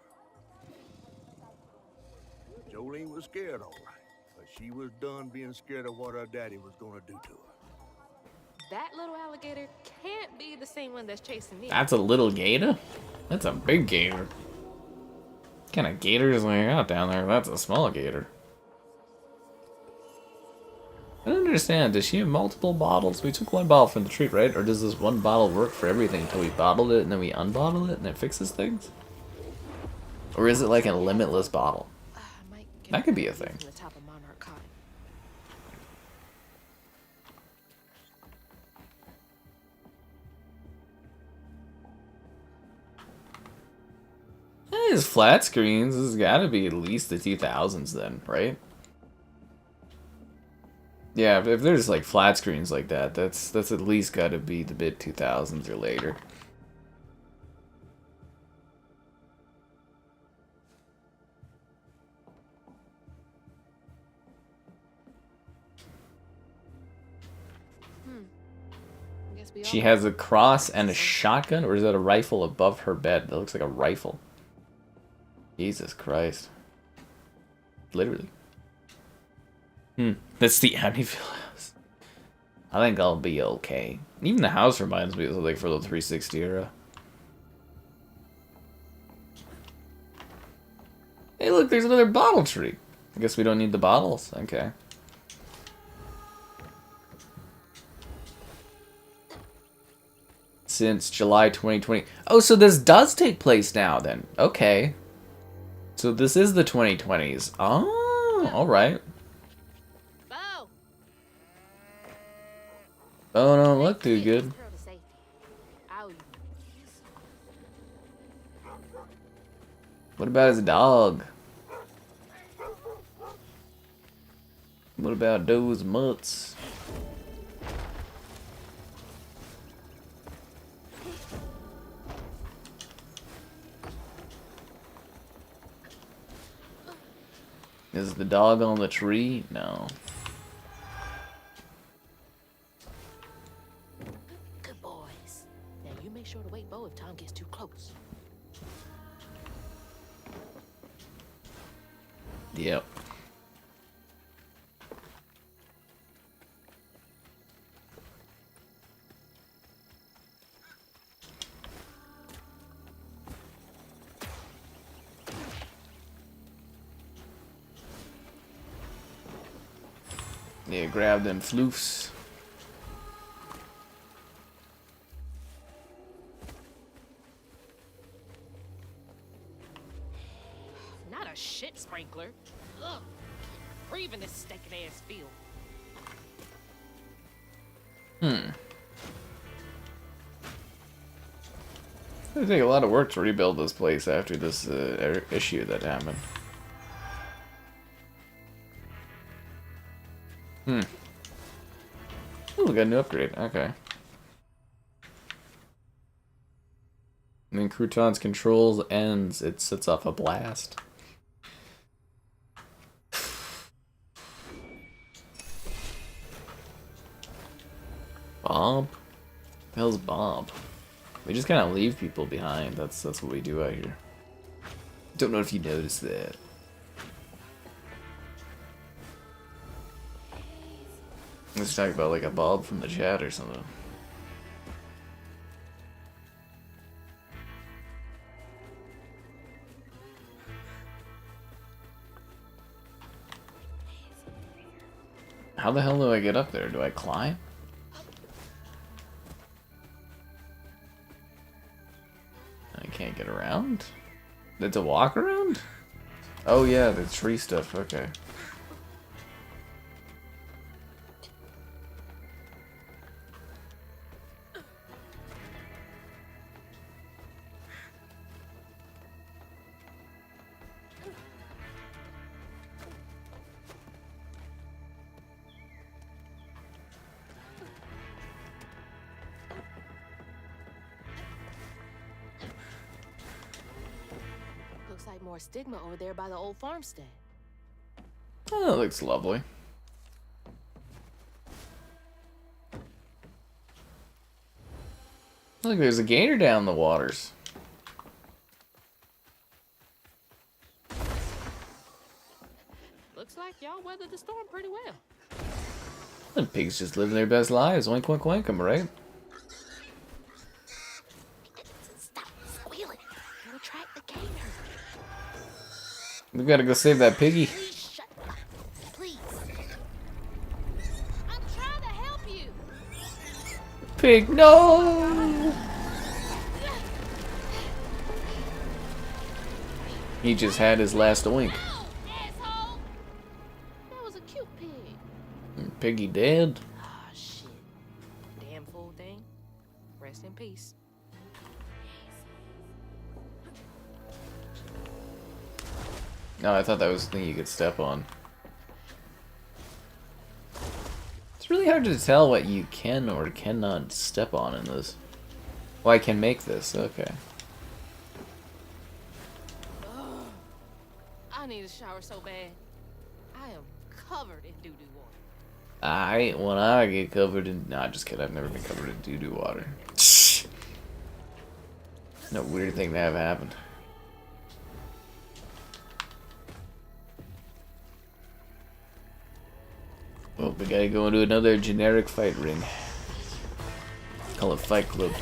Speaker 2: Jolene was scared, all right. But she was done being scared of what her daddy was gonna do to her.
Speaker 7: That little alligator can't be the same one that's chasing me.
Speaker 1: That's a little gator? That's a big gator. What kind of gators they got down there? That's a small gator. I don't understand. Does she have multiple bottles? We took one bottle from the tree, right? Or does this one bottle work for everything until we bottled it and then we unbottle it and it fixes things? Or is it like a limitless bottle? That could be a thing. It's flat screens. This has got to be at least the 2000s then, right? Yeah, if there's like flat screens like that, that's at least got to be the mid 2000s or later. She has a cross and a shotgun, or is that a rifle above her bed? That looks like a rifle. Jesus Christ. Literally. That's the Amityville house. I think I'll be okay. Even the house reminds me of like for the 360 era. Hey look, there's another bottle tree. I guess we don't need the bottles. Okay. Since July 2020. Oh, so this does take place now then. Okay. So this is the 2020s. Oh, alright. Oh, don't look too good. What about his dog? What about those mutts? Is the dog on the tree? No.
Speaker 7: Good boys. Now you make sure to wait Bo if Tom gets too close.
Speaker 1: Yep. Yeah, grab them floofs.
Speaker 7: Not a shit sprinkler. Ugh. Breathing this stinking ass field.
Speaker 1: It'll take a lot of work to rebuild this place after this issue that happened. Oh, we got a new upgrade. Okay. When Crouton's controls ends, it sets off a blast. Bob? The hell's Bob? We just kind of leave people behind. That's what we do out here. Don't know if you noticed that. Let's talk about like a Bob from the chat or something. How the hell do I get up there? Do I climb? I can't get around? It's a walk around? Oh yeah, the tree stuff, okay.
Speaker 7: Looks like more stigma over there by the old farmstead.
Speaker 1: Oh, that looks lovely. Look, there's a gator down the waters.
Speaker 7: Looks like y'all weathered the storm pretty well.
Speaker 1: The pigs just living their best lives. Wink, wink, wink, am I right?
Speaker 7: Stop squealing. You'll attract the gator.
Speaker 1: We gotta go save that piggy.
Speaker 7: Please shut up. Please. I'm trying to help you.
Speaker 1: Pig, no! He just had his last wink.
Speaker 7: Asshole. That was a cute pig.
Speaker 1: Piggy dead?
Speaker 7: Ah, shit. Damn fool thing. Rest in peace.
Speaker 1: No, I thought that was the thing you could step on. really hard to tell what you can or cannot step on in this. Oh, I can make this. Okay.
Speaker 7: Ugh. I need a shower so bad. I am covered in doo-doo water.
Speaker 1: When I get covered in... Nah, just kidding. I've never been covered in doo-doo water. No weird thing to have happened. Well, we gotta go into another generic fight ring. Call it Fight Club.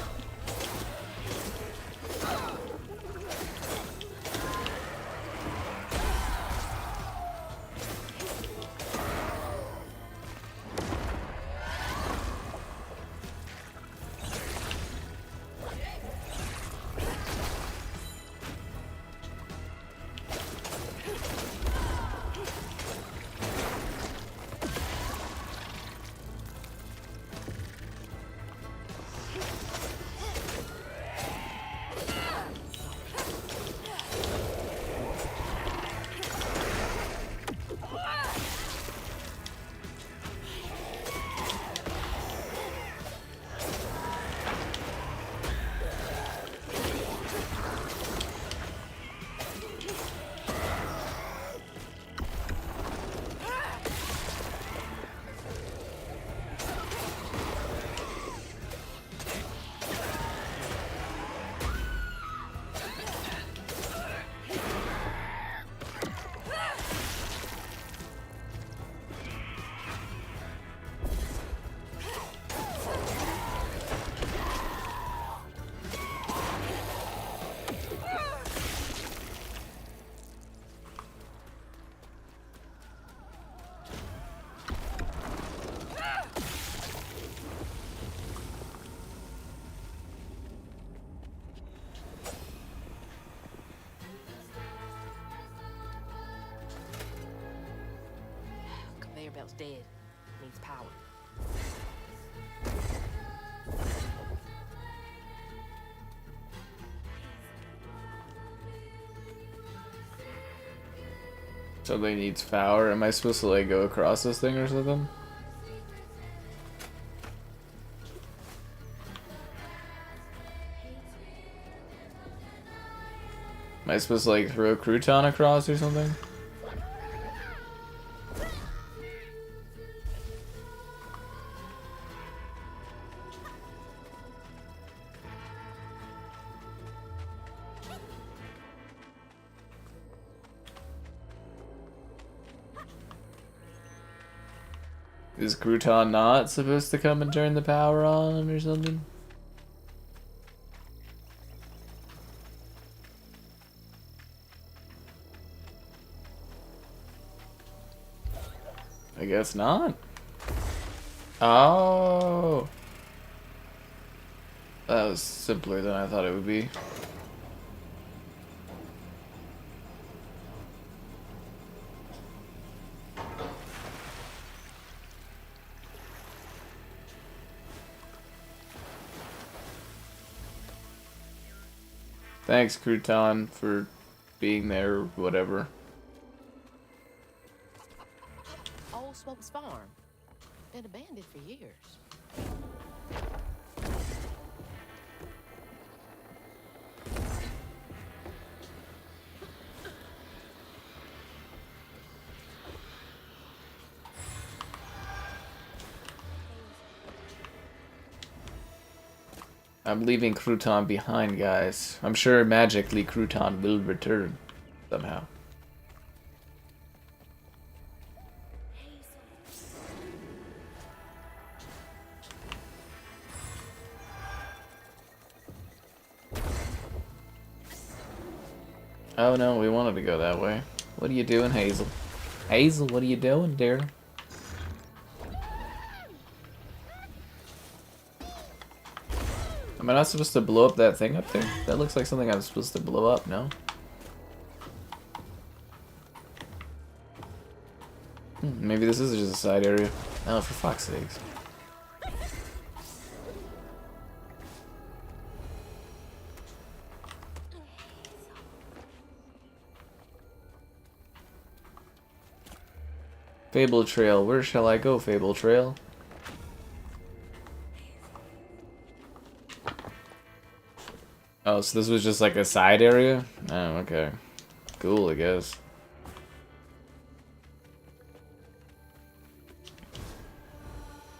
Speaker 7: Conveyor belt's dead. Needs power.
Speaker 1: Something needs power. Am I supposed to like go across this thing or something? Am I supposed to like throw a crouton across or something? Is crouton not supposed to come and turn the power on or something? I guess not. Oh. That was simpler than I thought it would be. Thanks, Crouton, for being there or whatever.
Speaker 7: Old Smokes Farm. Been abandoned for years.
Speaker 1: I'm leaving Crouton behind, guys. I'm sure magically Crouton will return somehow. Oh no, we wanted to go that way. What are you doing, Hazel? Hazel, what are you doing, dear? Am I not supposed to blow up that thing up there? That looks like something I'm supposed to blow up, no? Maybe this is just a side area. Oh, for fuck's sakes. Fable Trail. Where shall I go, Fable Trail? Oh, so this was just like a side area? Oh, okay. Cool, I guess.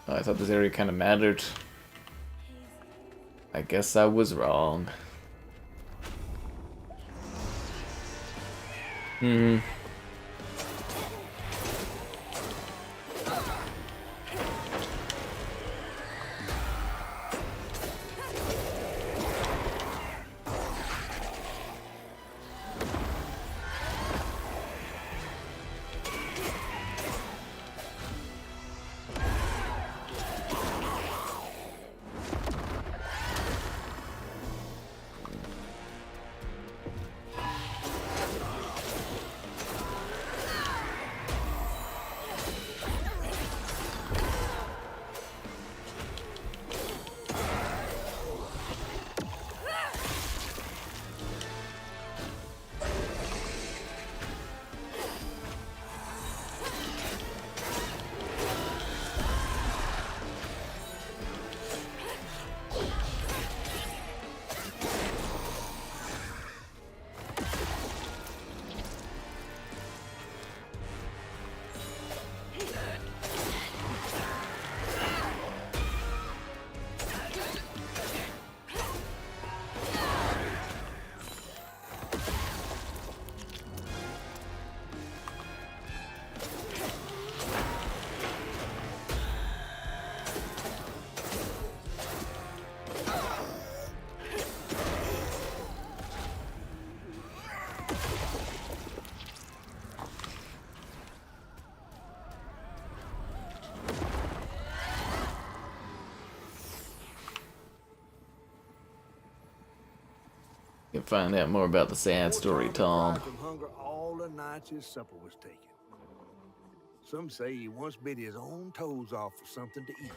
Speaker 1: Oh, I thought this area kind of mattered. I guess I was wrong. Hmm. You can find out more about the sad story, Tom.
Speaker 2: From hunger all the nights his supper was taken. Some say he once bit his own toes off for something to eat.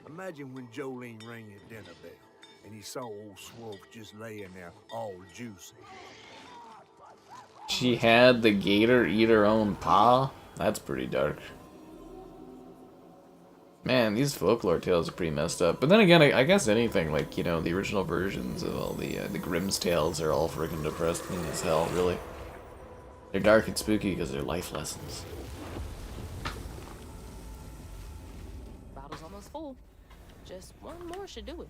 Speaker 2: Imagine when Jolene rang his dinner bell and he saw old Swolf just laying there all juicy.
Speaker 1: She had the gator eat her own paw? That's pretty dark. Man, these folklore tales are pretty messed up. But then again, I guess anything, like, you know, the original versions of all the Grimm's tales are all freaking depressing as hell, really. They're dark and spooky because they're life lessons.
Speaker 3: Bottle's almost full. Just one more should do it.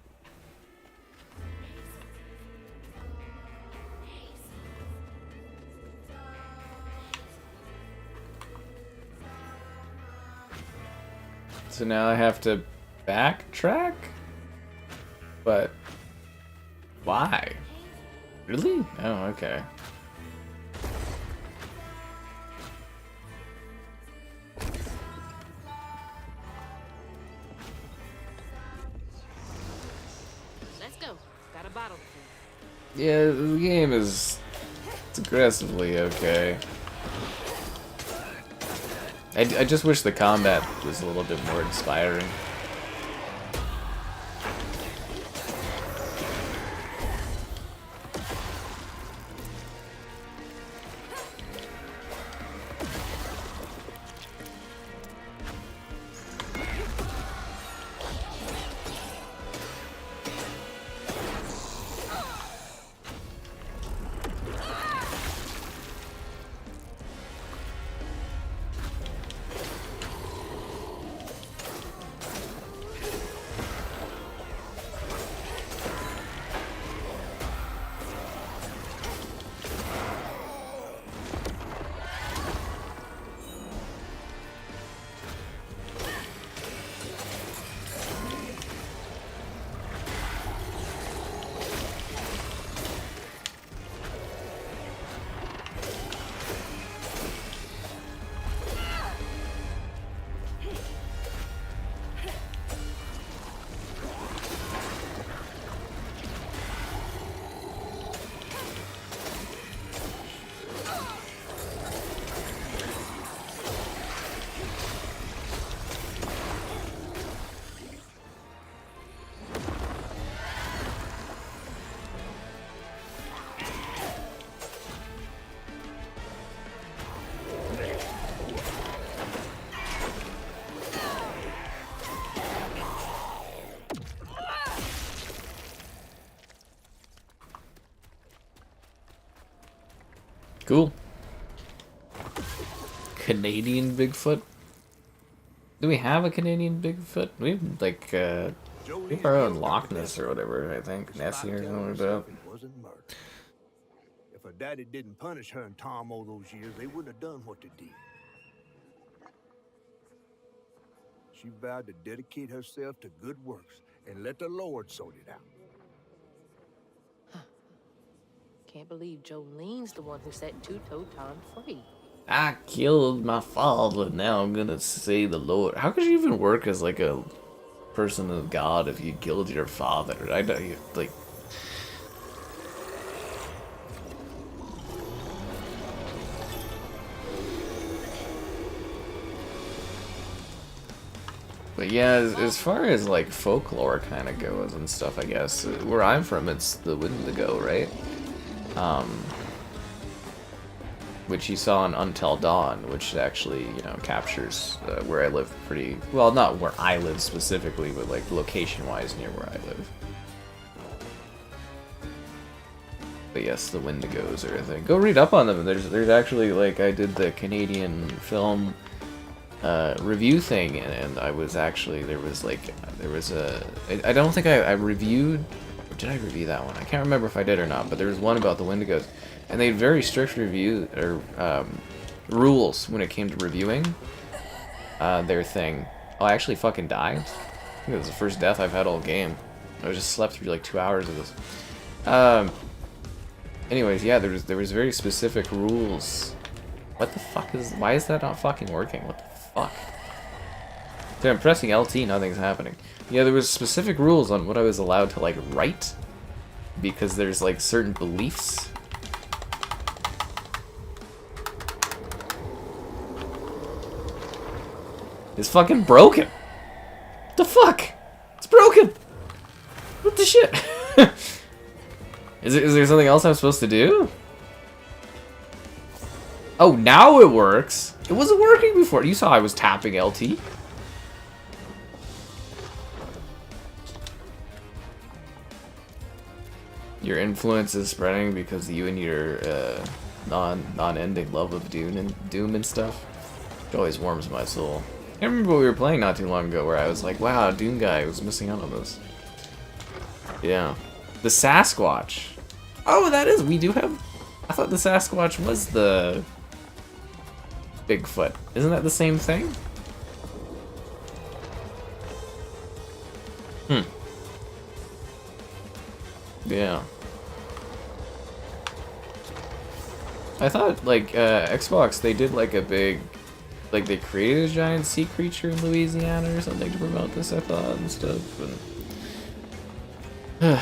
Speaker 1: So now I have to backtrack? But why? Really? Oh, okay.
Speaker 3: Let's go. Got a bottle.
Speaker 1: Yeah, the game is it's aggressively okay. I just wish the combat was a little bit more inspiring. Cool. Canadian Bigfoot? Do we have a Canadian Bigfoot? We have, like, we have our own Loch Ness or whatever, I think. Nessie or something like that.
Speaker 2: If her daddy didn't punish her and Tom all those years, they wouldn't have done what they did. She vowed to dedicate herself to good works and let the Lord sort it out.
Speaker 3: Can't believe Jolene's the one who set Two-Toe Tom free.
Speaker 1: I killed my father, now I'm gonna say the Lord. How could you even work as, like, a person of God if you killed your father? I know you, like... But yeah, as far as, like, folklore kind of goes and stuff, I guess, where I'm from, it's the Wendigo, right? Which you saw in Until Dawn, which actually, you know, captures where I live pretty... Well, not where I live specifically, but, like, location-wise near where I live. But yes, the Wendigos are a thing. Go read up on them. There's actually, like, I did the Canadian film review thing, and I was actually... There was a... I don't think I reviewed... Or did I review that one? I can't remember if I did or not, but there was one about the Wendigos. And they had very strict review or rules when it came to reviewing their thing. Oh, I actually fucking died. I think it was the first death I've had all game. I just slept through like 2 hours of this. Anyways, yeah, there was very specific rules. What the fuck is? Why is that not fucking working? What the fuck? Dude, I'm pressing LT, nothing's happening. Yeah, there was specific rules on what I was allowed to like write because there's like certain beliefs. It's fucking broken. What the fuck? It's broken. What the shit? Is there something else I'm supposed to do? Oh, now it works. It wasn't working before. You saw I was tapping LT. Your influence is spreading because you and your non-ending love of Doom and stuff. It always warms my soul. I remember what we were playing not too long ago where I was like, wow, Doom guy was missing out on this. Yeah. The Sasquatch. Oh, that is, we do have... I thought the Sasquatch was the Bigfoot. Isn't that the same thing? Yeah. I thought, like, Xbox, they did, like, a big... Like, they created a giant sea creature in Louisiana or something to promote this, I thought, and stuff. And...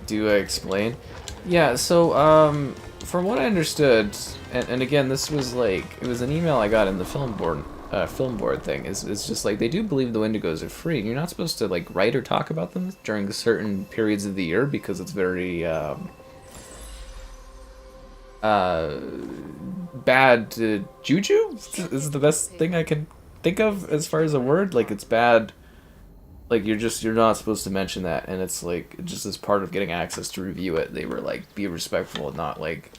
Speaker 1: Do I explain? Yeah, so, from what I understood, and again, this was, like, it was an email I got in the film board thing, it's just, like, they do believe the Wendigos are free. You're not supposed to, like, write or talk about them during certain periods of the year because it's very, bad juju is the best thing I can think of as far as a word. Like, it's bad, like, you're not supposed to mention that, and it's like just as part of getting access to review it, they were like, be respectful and not like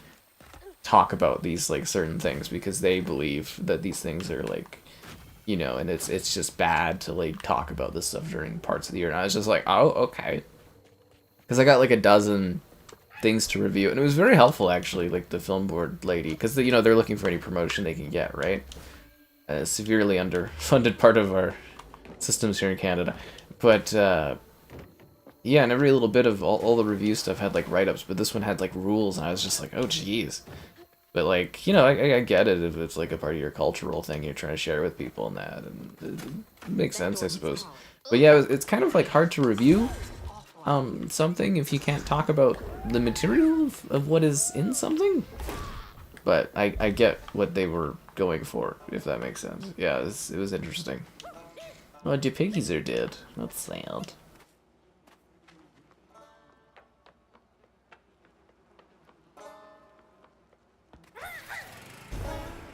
Speaker 1: talk about these like certain things because they believe that these things are like, you know, and it's just bad to like talk about this stuff during parts of the year. And I was just like, oh, okay, because I got like a dozen things to review, and it was very helpful actually, like the film board lady, because you know they're looking for any promotion they can get, right? Severely underfunded part of our systems here in Canada, but yeah, and every little bit of all the review stuff had like write-ups, but this one had like rules, and I was just like, oh jeez. But like, you know, I get it if it's like a part of your cultural thing you're trying to share with people and that, and it makes sense, I suppose. But yeah, it's kind of like hard to review something if you can't talk about the material of what is in something. But I get what they were going for, if that makes sense. Yeah, it was interesting. Oh, your piggies are dead. That's sad.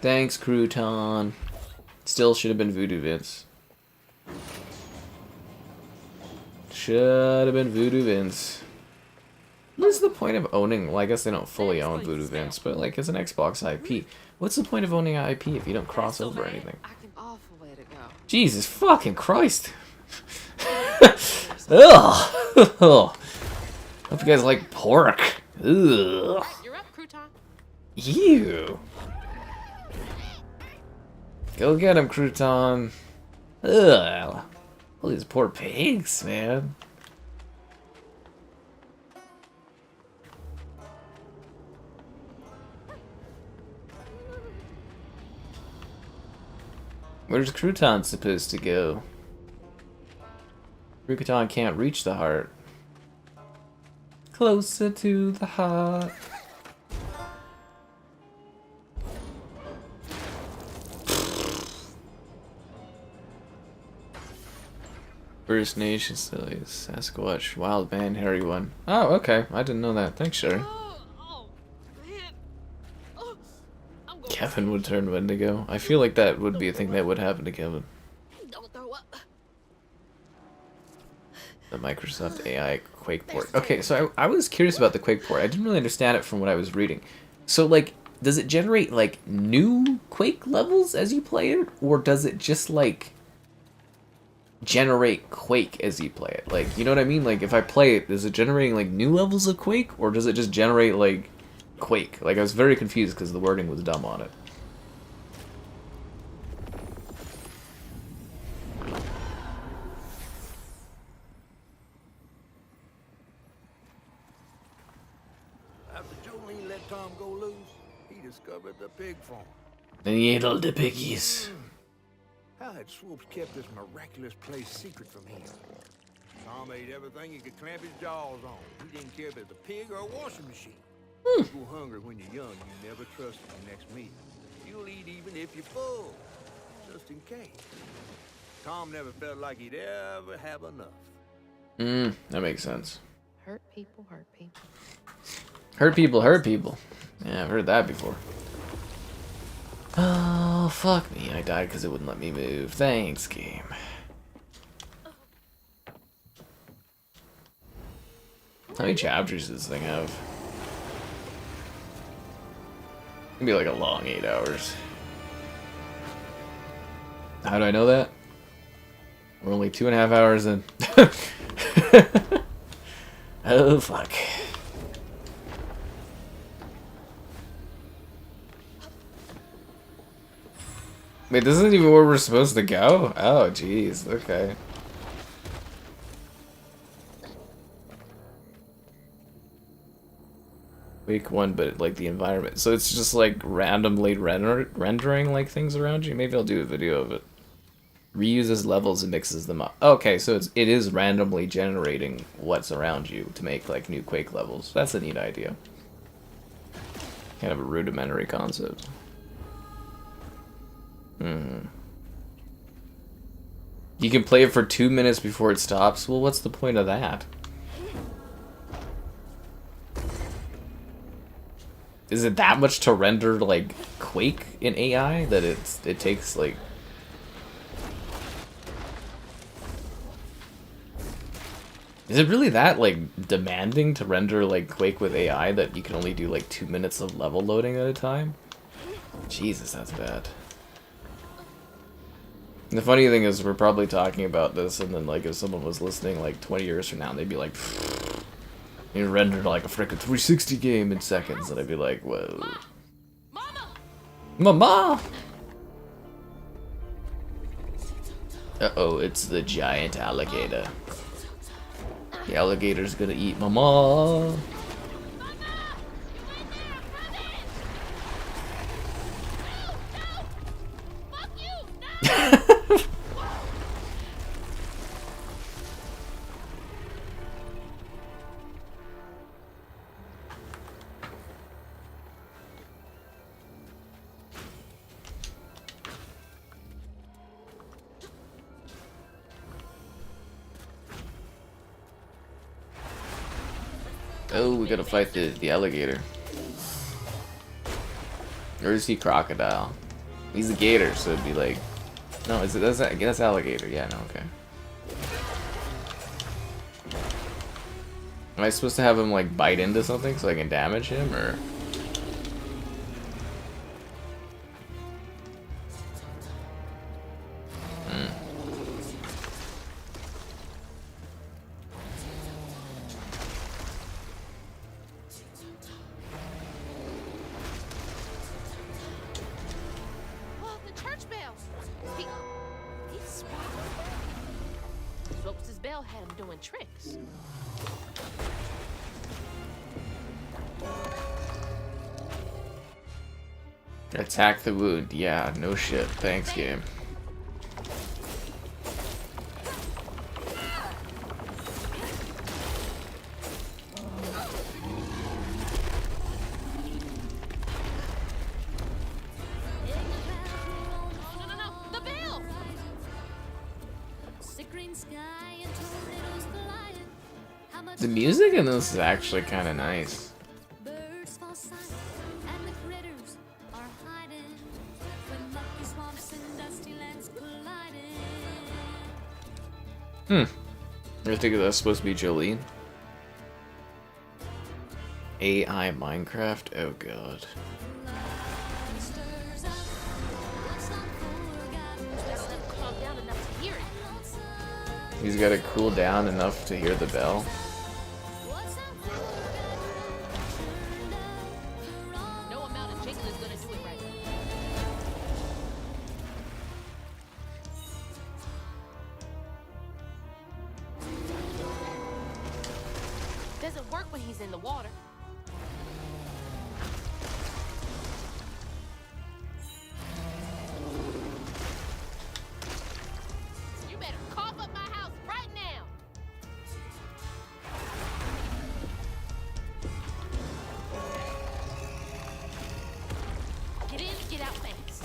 Speaker 1: Thanks, Crouton. Still should have been Voodoo Vince. Should have been Voodoo Vince. is the point of owning, well, I guess they don't fully own Voodoo Vince, but like as an Xbox IP, what's the point of owning an IP if you don't cross over anything?
Speaker 3: Awful way to go.
Speaker 1: Jesus fucking Christ. Ugh. Hope you guys like pork. Ugh.
Speaker 3: You're up, Crouton.
Speaker 1: Ew. Go get him, Crouton. Ugh. All these poor pigs, man. Where's Crouton supposed to go? Crouton can't reach the heart. Closer to the heart. First Nation Sillies, Sasquatch, Wild Man, Hairy One. Oh, okay. I didn't know that. Thanks, Cherie. Kevin would turn Wendigo. I feel like that would be a thing that would happen to Kevin.
Speaker 3: Don't throw up.
Speaker 1: The Microsoft AI Quake port. Okay, so I was curious about the Quake port. I didn't really understand it from what I was reading. So, like, does it generate, like, new Quake levels as you play it? Or does it just, like, generate Quake as you play it? Like, you know what I mean? Like, if I play it, is it generating, like, new levels of Quake? Or does it just generate, like, Quake? Like, I was very confused because the wording was dumb on it.
Speaker 2: After Jolene let Tom go loose, he discovered the pig farm.
Speaker 1: And he ate all the piggies.
Speaker 2: How had Swoops kept this miraculous place secret from him? Tom ate everything he could clamp his jaws on. He didn't care if it was a pig or a washing machine. You go hungry when you're young, you never trust the next meal. You'll eat even if you're full, just in case. Tom never felt like he'd ever have enough.
Speaker 1: That makes sense.
Speaker 3: Hurt people, hurt people.
Speaker 1: Hurt people, hurt people. Yeah, I've heard that before. Oh, fuck me. I died because it wouldn't let me move. Thanks, game. How many chapters does this thing have? It's gonna be like a long 8 hours. How do I know that? We're only 2.5 hours in. Oh, fuck. Wait, this isn't even where we're supposed to go? Oh, jeez. Okay. Week 1, but like the environment. So it's just like randomly rendering like things around you? Maybe I'll do a video of it. Reuses levels and mixes them up. Okay, so it is randomly generating what's around you to make like new Quake levels. That's a neat idea. Kind of a rudimentary concept. You can play it for 2 minutes before it stops? Well, what's the point of that? Is it that much to render, like, Quake in AI that it takes, like... Is it really that, like, demanding to render, like, Quake with AI that you can only do, like, 2 minutes of level loading at a time? Jesus, that's bad. And the funny thing is, we're probably talking about this, and then, like, if someone was listening, like, 20 years from now, they'd be like... You rendered like a frickin' 360 game in seconds, and I'd be like, whoa. Mama! Uh-oh, it's the giant alligator. The alligator's gonna eat Mama! Oh, we gotta fight the alligator. Or is he crocodile? He's a gator, so it'd be like... No, that's alligator. Yeah, no, okay. Am I supposed to have him like bite into something so I can damage him, or?
Speaker 3: Oh, the church bell. He's smart. Ropes' bell had him doing tricks.
Speaker 1: Attack the wound. Yeah, no shit. Thanks, game.
Speaker 3: No, the bell.
Speaker 1: The music in this is actually kind of nice. I think that's supposed to be Jolene. AI Minecraft? Oh god. He's got to cool down enough to hear the bell.
Speaker 3: No amount of jingle is gonna do it right. Doesn't work when he's in the water. You better cough up my house right now. Get in, get out fast.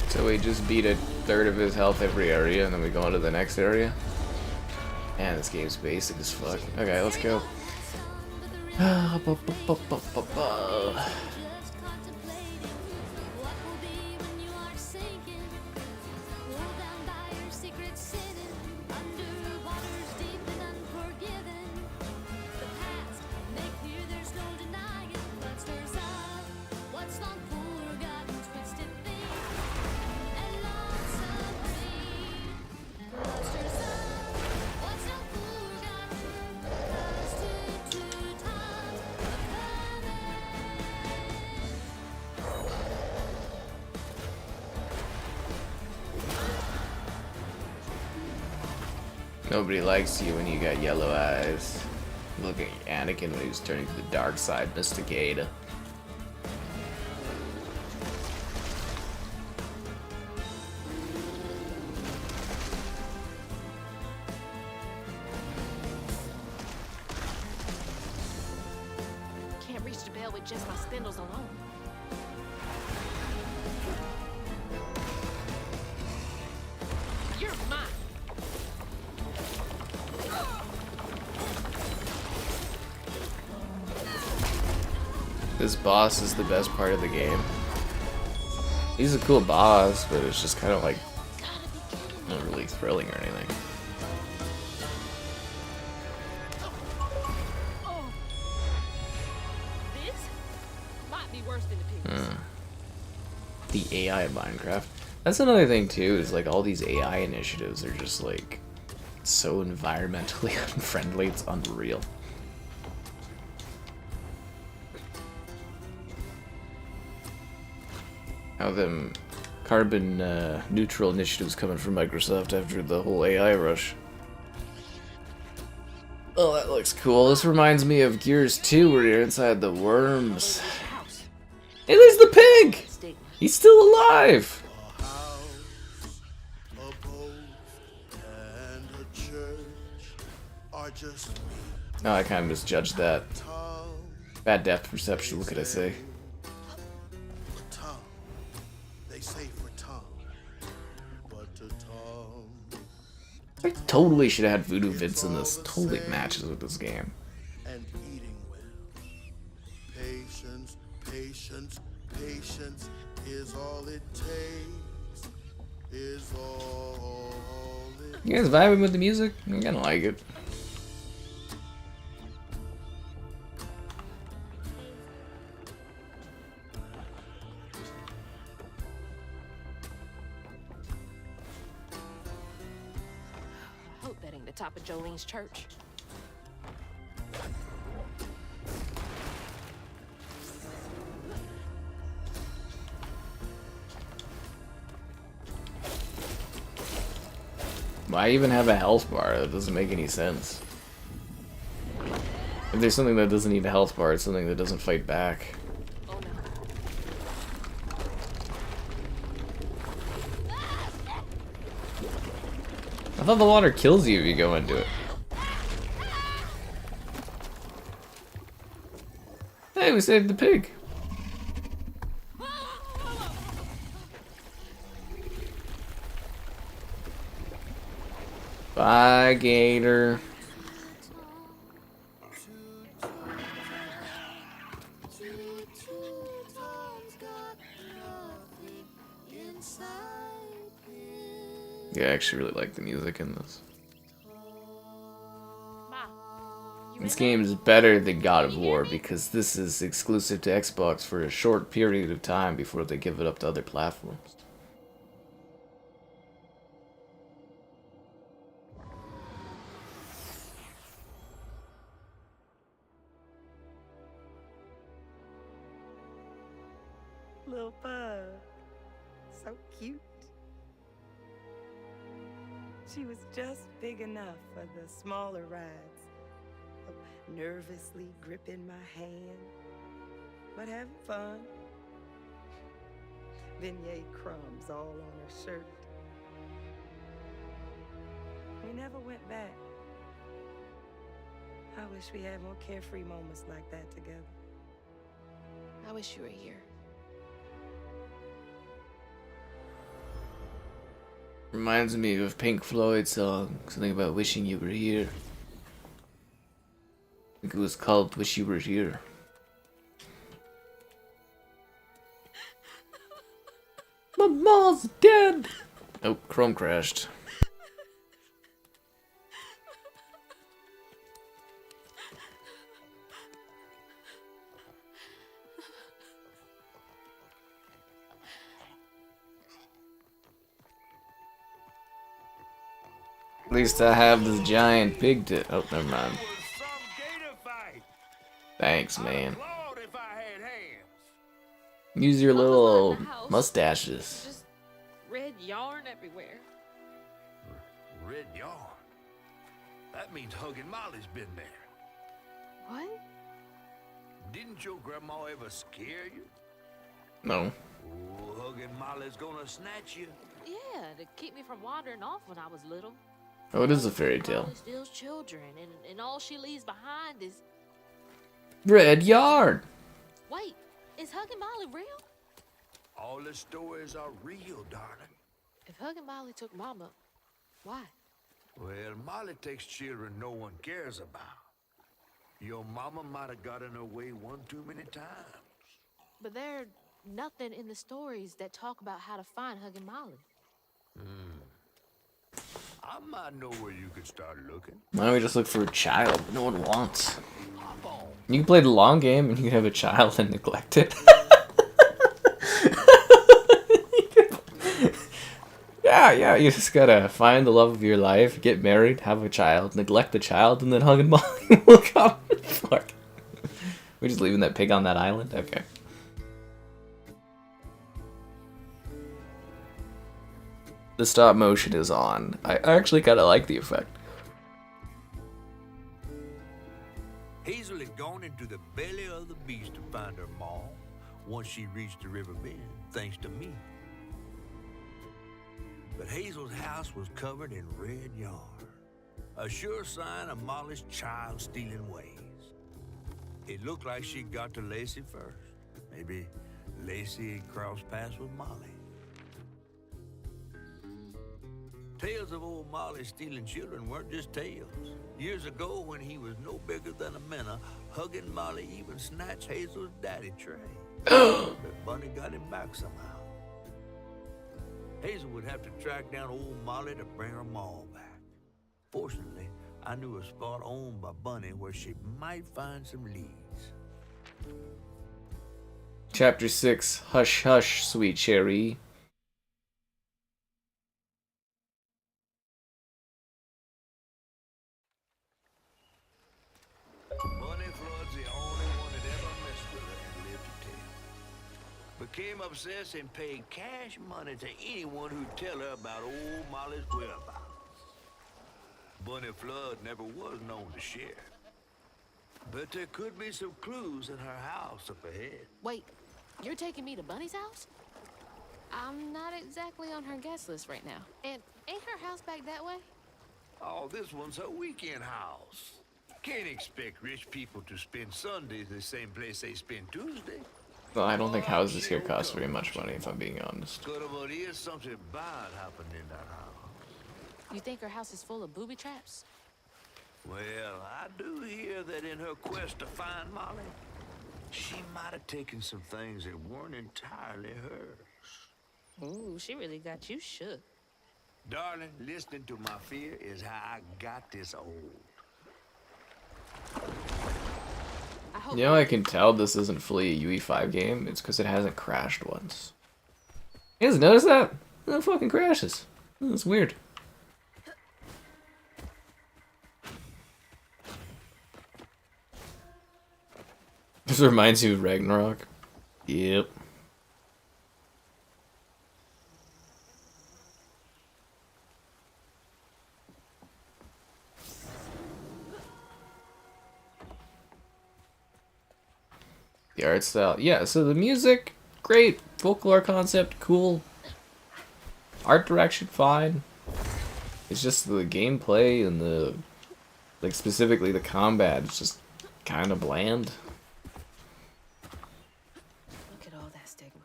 Speaker 1: So we just beat a third of his health every area, and then we go on to the next area. Man, this game's basic as fuck. Okay, let's go. Nobody likes you when you got yellow eyes. Look at Anakin when he was turning to the dark side, Mr. Gata.
Speaker 3: Can't reach the bell with just my spindles alone. You're mine.
Speaker 1: This boss is the best part of the game. He's a cool boss, but it's just kind of like not really thrilling or anything.
Speaker 3: This might be worse than the pictures.
Speaker 1: The AI of Minecraft. That's another thing too, is like all these AI initiatives are just like so environmentally unfriendly, it's unreal. How them carbon neutral initiatives coming from Microsoft after the whole AI rush. Oh, that looks cool. This reminds me of Gears 2 where you're inside the worms. Hey, there's the pig! He's still alive! Oh, I kind of misjudged that. Bad depth perception, what could I say? I totally should have had Voodoo Vince in this. Totally matches with this game.
Speaker 12: And eating well. Patience, patience, patience is all it takes. Is
Speaker 1: You guys vibing with the music? I kinda like it.
Speaker 3: I hope that ain't the top of Jolene's church.
Speaker 1: Why even have a health bar? That doesn't make any sense. If there's something that doesn't need a health bar, it's something that doesn't fight back.
Speaker 3: Oh no.
Speaker 1: I thought the water kills you if you go into it. Hey, we saved the pig. Bye, Gator. Yeah, I actually really like the music in this. This game is better than God of War because this is exclusive to Xbox for a short period of time before they give it up to other platforms.
Speaker 4: Little bug. So cute. She was just big enough for the smaller rides. Nervously gripping my hand, but having fun. Vignette crumbs all on her shirt. We never went back. I wish we had more carefree moments like that together.
Speaker 3: I wish you were here.
Speaker 1: Reminds me of Pink Floyd's song, something about wishing you were here. I think it was called Wish You Were Here. My mom's dead! Oh, Chrome crashed. At least I have this giant pig to. Oh, never mind. Thanks, man. Use your little mustaches.
Speaker 3: Just red yarn everywhere.
Speaker 2: Red yarn? That means Huggin Molly's been there.
Speaker 3: What?
Speaker 2: Didn't your grandma ever scare you?
Speaker 1: No.
Speaker 2: Oh, Huggin Molly's gonna snatch you.
Speaker 3: Yeah, to keep me from wandering off when I was little.
Speaker 1: Oh, it is a fairy tale.
Speaker 3: Molly steals children, and all she leaves behind is...
Speaker 1: Red yarn!
Speaker 3: Wait, is Huggin Molly real?
Speaker 2: All the stories are real, darling.
Speaker 3: If Huggin Molly took Mama, why?
Speaker 2: Well, Molly takes children no one cares about. Your mama might have gotten away one too many times.
Speaker 3: But there's nothing in the stories that talk about how to find Huggin Molly.
Speaker 2: I might know where you could start looking.
Speaker 1: Why don't we just look for a child no one wants? You can play the long game and you can have a child and neglect it. Yeah, you just gotta find the love of your life, get married, have a child, neglect the child, and then Huggin Molly will come. Fuck. We're just leaving that pig on that island? Okay. The stop motion is on. I actually kinda like the effect.
Speaker 2: Hazel had gone into the belly of the beast to find her mom once she reached the river bend, thanks to me. But Hazel's house was covered in red yarn, a sure sign of Molly's child-stealing ways. It looked like she got to Lacey first. Maybe Lacey had crossed paths with Molly. Tales of old Molly stealing children weren't just tales. Years ago, when he was no bigger than a minnow, Huggin Molly even snatched Hazel's daddy, Trey. But Bunny got him back somehow. Hazel would have to track down old Molly to bring her maul back. Fortunately, I knew a spot owned by Bunny where she might find some leads.
Speaker 1: Chapter 6, Hush Hush, Sweet Cherie.
Speaker 2: Bunny Flood's the only one that ever messed with her and lived to tell. Became obsessed and paid cash money to anyone who'd tell her about old Molly's whereabouts. Bunny Flood never was known to share. But there could be some clues in her house up ahead.
Speaker 3: Wait, you're taking me to Bunny's house? I'm not exactly on her guest list right now. And ain't her house back that way?
Speaker 2: Oh, this one's her weekend house. Can't expect rich people to spend Sundays the same place they spend Tuesday.
Speaker 1: Well, I don't think houses here cost very much money, if I'm being honest.
Speaker 2: But there's something bad happened in that house.
Speaker 3: You think her house is full of booby traps?
Speaker 2: Well, I do hear that in her quest to find Molly, she might have taken some things that weren't entirely hers.
Speaker 3: Ooh, she really got you shook.
Speaker 2: Darling, listening to my fear is how I got this old.
Speaker 1: You know, I can tell this isn't fully a UE5 game. It's because it hasn't crashed once. You guys notice that? It fucking crashes. That's weird. This reminds you of Ragnarok. Yep. The art style. Yeah, so the music, great. Folklore concept, cool. Art direction, fine. It's just the gameplay and the, like, specifically the combat, it's just kind of bland.
Speaker 3: Look at all that stigma.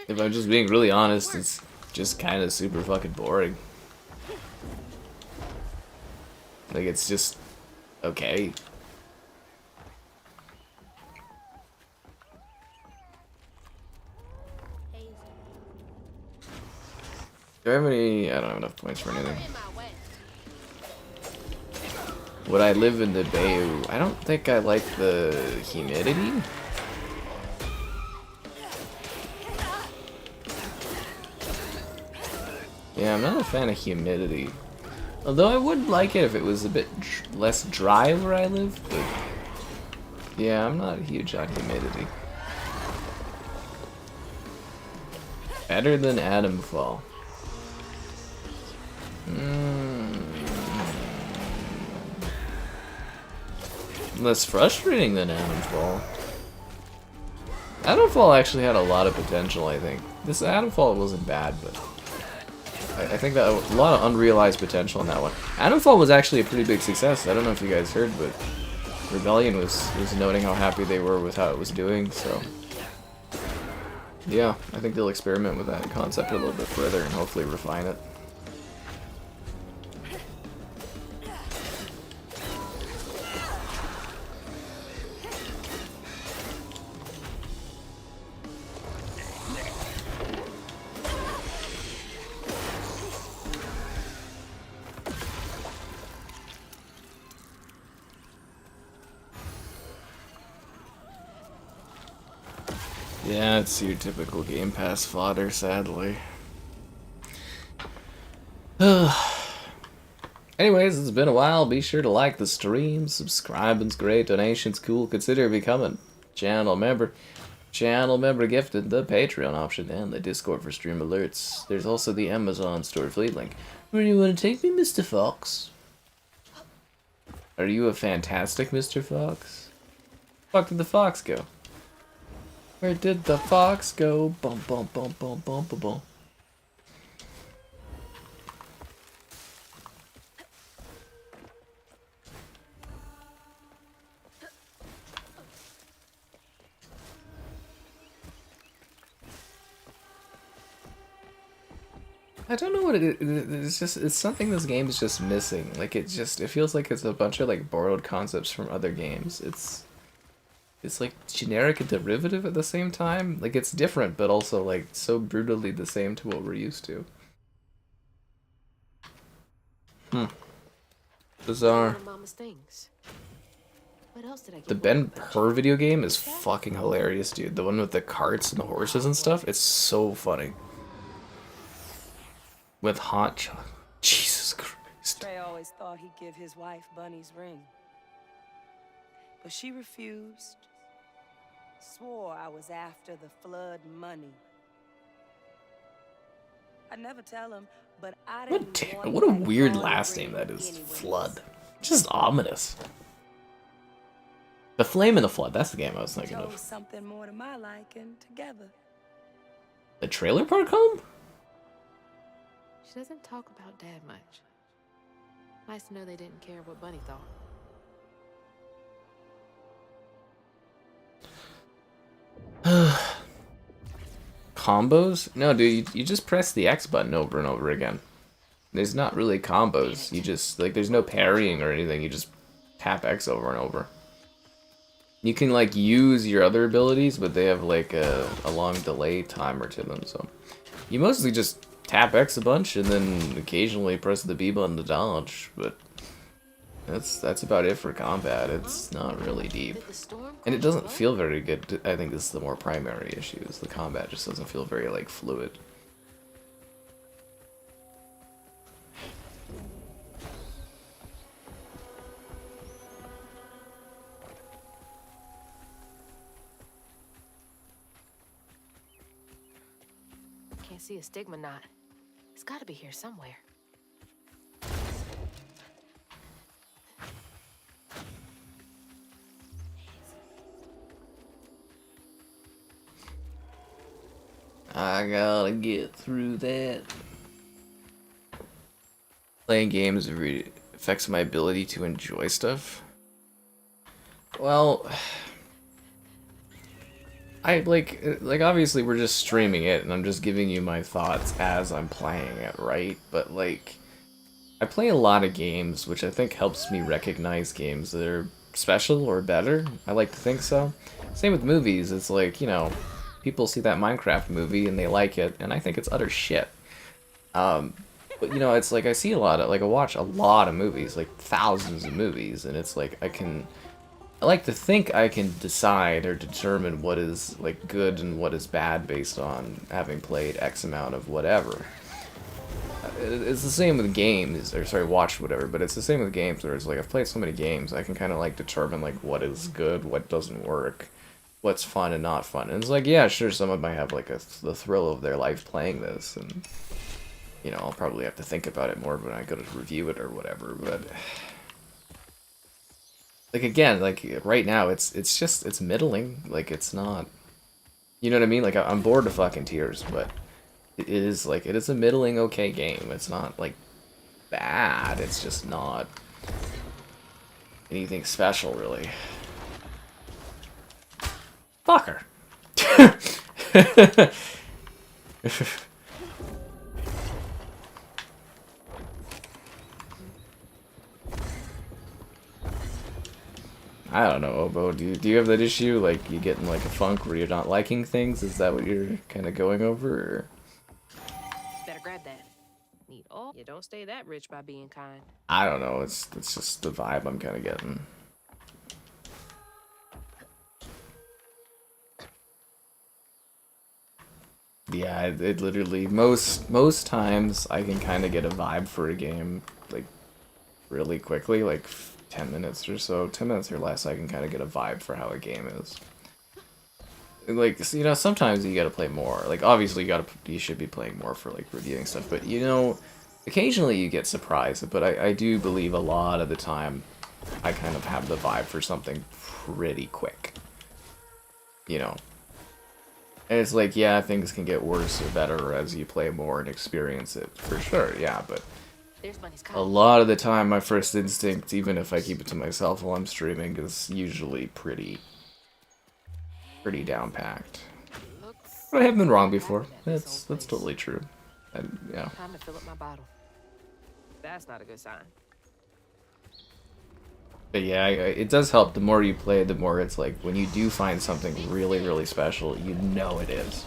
Speaker 1: If I'm just being really honest, it's just kind of super fucking boring. Like, it's just okay. Do I have any? I don't have enough points for anything. Would I live in the Bayou? I don't think I like the humidity. Yeah, I'm not a fan of humidity. Although I would like it if it was a bit less dry where I live, but yeah, I'm not huge on humidity. Better than Atomfall. Less frustrating than Atomfall. Atomfall actually had a lot of potential, I think. This Atomfall wasn't bad, but I think that a lot of unrealized potential in that one. Atomfall was actually a pretty big success. I don't know if you guys heard, but Rebellion was noting how happy they were with how it was doing, so yeah, I think they'll experiment with that concept a little bit further and hopefully refine it. Yeah, it's your typical Game Pass fodder, sadly. Anyways, it's been a while. Be sure to like the stream, subscribing's great, donations cool. Consider becoming channel member. Channel member gifted, the Patreon option, and the Discord for stream alerts. There's also the Amazon store fleet link. Where do you want to take me, Mr. Fox? Are you a fantastic Mr. Fox? Where did the fox go? Where did the fox go? Bum bum bum bum bum bum bum. I don't know what it is. It's something this game is just missing. Like it feels like it's a bunch of like borrowed concepts from other games. it's like generic and derivative at the same time. Like it's different, but also like so brutally the same to what we're used to. Bizarre.
Speaker 7: Mama's things. What else did I get?
Speaker 1: The Ben Hur video game is fucking hilarious, dude. The one with the carts and the horses and stuff. It's so funny. With hot chocolate. Jesus Christ.
Speaker 4: Trey always thought he'd give his wife Bunny's ring. But she refused. Swore I was after the flood money. I'd never tell him, but I didn't
Speaker 1: What a weird last name that is. Flood. Just ominous. The Flame and the Flood, that's the game I was thinking of.
Speaker 4: Something more to my liking together.
Speaker 1: The Trailer Park Home?
Speaker 7: She doesn't talk about Dad much. Nice to know they didn't care what Bunny thought.
Speaker 1: Combos? No, dude, you just press the X button over and over again. There's not really combos. You just, like, there's no parrying or anything. You just tap X over and over. You can, like, use your other abilities, but they have, like, a long delay timer to them, so... You mostly just tap X a bunch, and then occasionally press the B button to dodge, but... That's about it for combat. It's not really deep. And it doesn't feel very good. I think this is the more primary issue, is the combat just doesn't feel very, like, fluid.
Speaker 7: Can't see a stigma knot. It's gotta be here somewhere.
Speaker 1: I gotta get through that. Playing games really affects my ability to enjoy stuff. Well, I like obviously we're just streaming it and I'm just giving you my thoughts as I'm playing it, right? But like, I play a lot of games, which I think helps me recognize games that are special or better. I like to think so. Same with movies. It's like, you know, people see that Minecraft movie and they like it, and I think it's utter shit. But you know, it's like I see a lot of, like I watch a lot of movies, like thousands of movies, and it's like I like to think I can decide or determine what is like good and what is bad based on having played X amount of whatever. It's the same with games, or sorry, watched whatever, but it's the same with games where it's like I've played so many games, I can kind of like determine like what is good, what doesn't work, what's fun and not fun. And it's like, yeah, sure, someone might have like the thrill of their life playing this, and you know, I'll probably have to think about it more when I go to review it or whatever, but like again, like right now it's middling, like it's not, you know what I mean? Like I'm bored to fucking tears, but it is a middling okay game. It's not like bad, it's just not anything special really. Fucker. I don't know, Obo. Do you have that issue? Like, you get in like a funk where you're not liking things? Is that what you're kind of going over? Or?
Speaker 7: Better grab that. Need all. You don't stay that rich by being kind.
Speaker 1: I don't know. It's just the vibe I'm kind of getting. Yeah, it literally most times I can kind of get a vibe for a game like really quickly, like 10 minutes or so, 10 minutes or less. I can kind of get a vibe for how a game is. Like, you know, sometimes you gotta play more. Like, obviously you should be playing more for like reviewing stuff, but you know, occasionally you get surprised. But I do believe a lot of the time I kind of have the vibe for something pretty quick. You know. And it's like, yeah, things can get worse or better as you play more and experience it, for sure, yeah, but a lot of the time my first instinct, even if I keep it to myself while I'm streaming, is usually pretty down-packed. But I haven't been wrong before. That's totally true. Yeah.
Speaker 7: Time to fill up my bottle. That's not a good sign.
Speaker 1: But yeah, it does help. The more you play, the more it's like, when you do find something really, really special, you know it is.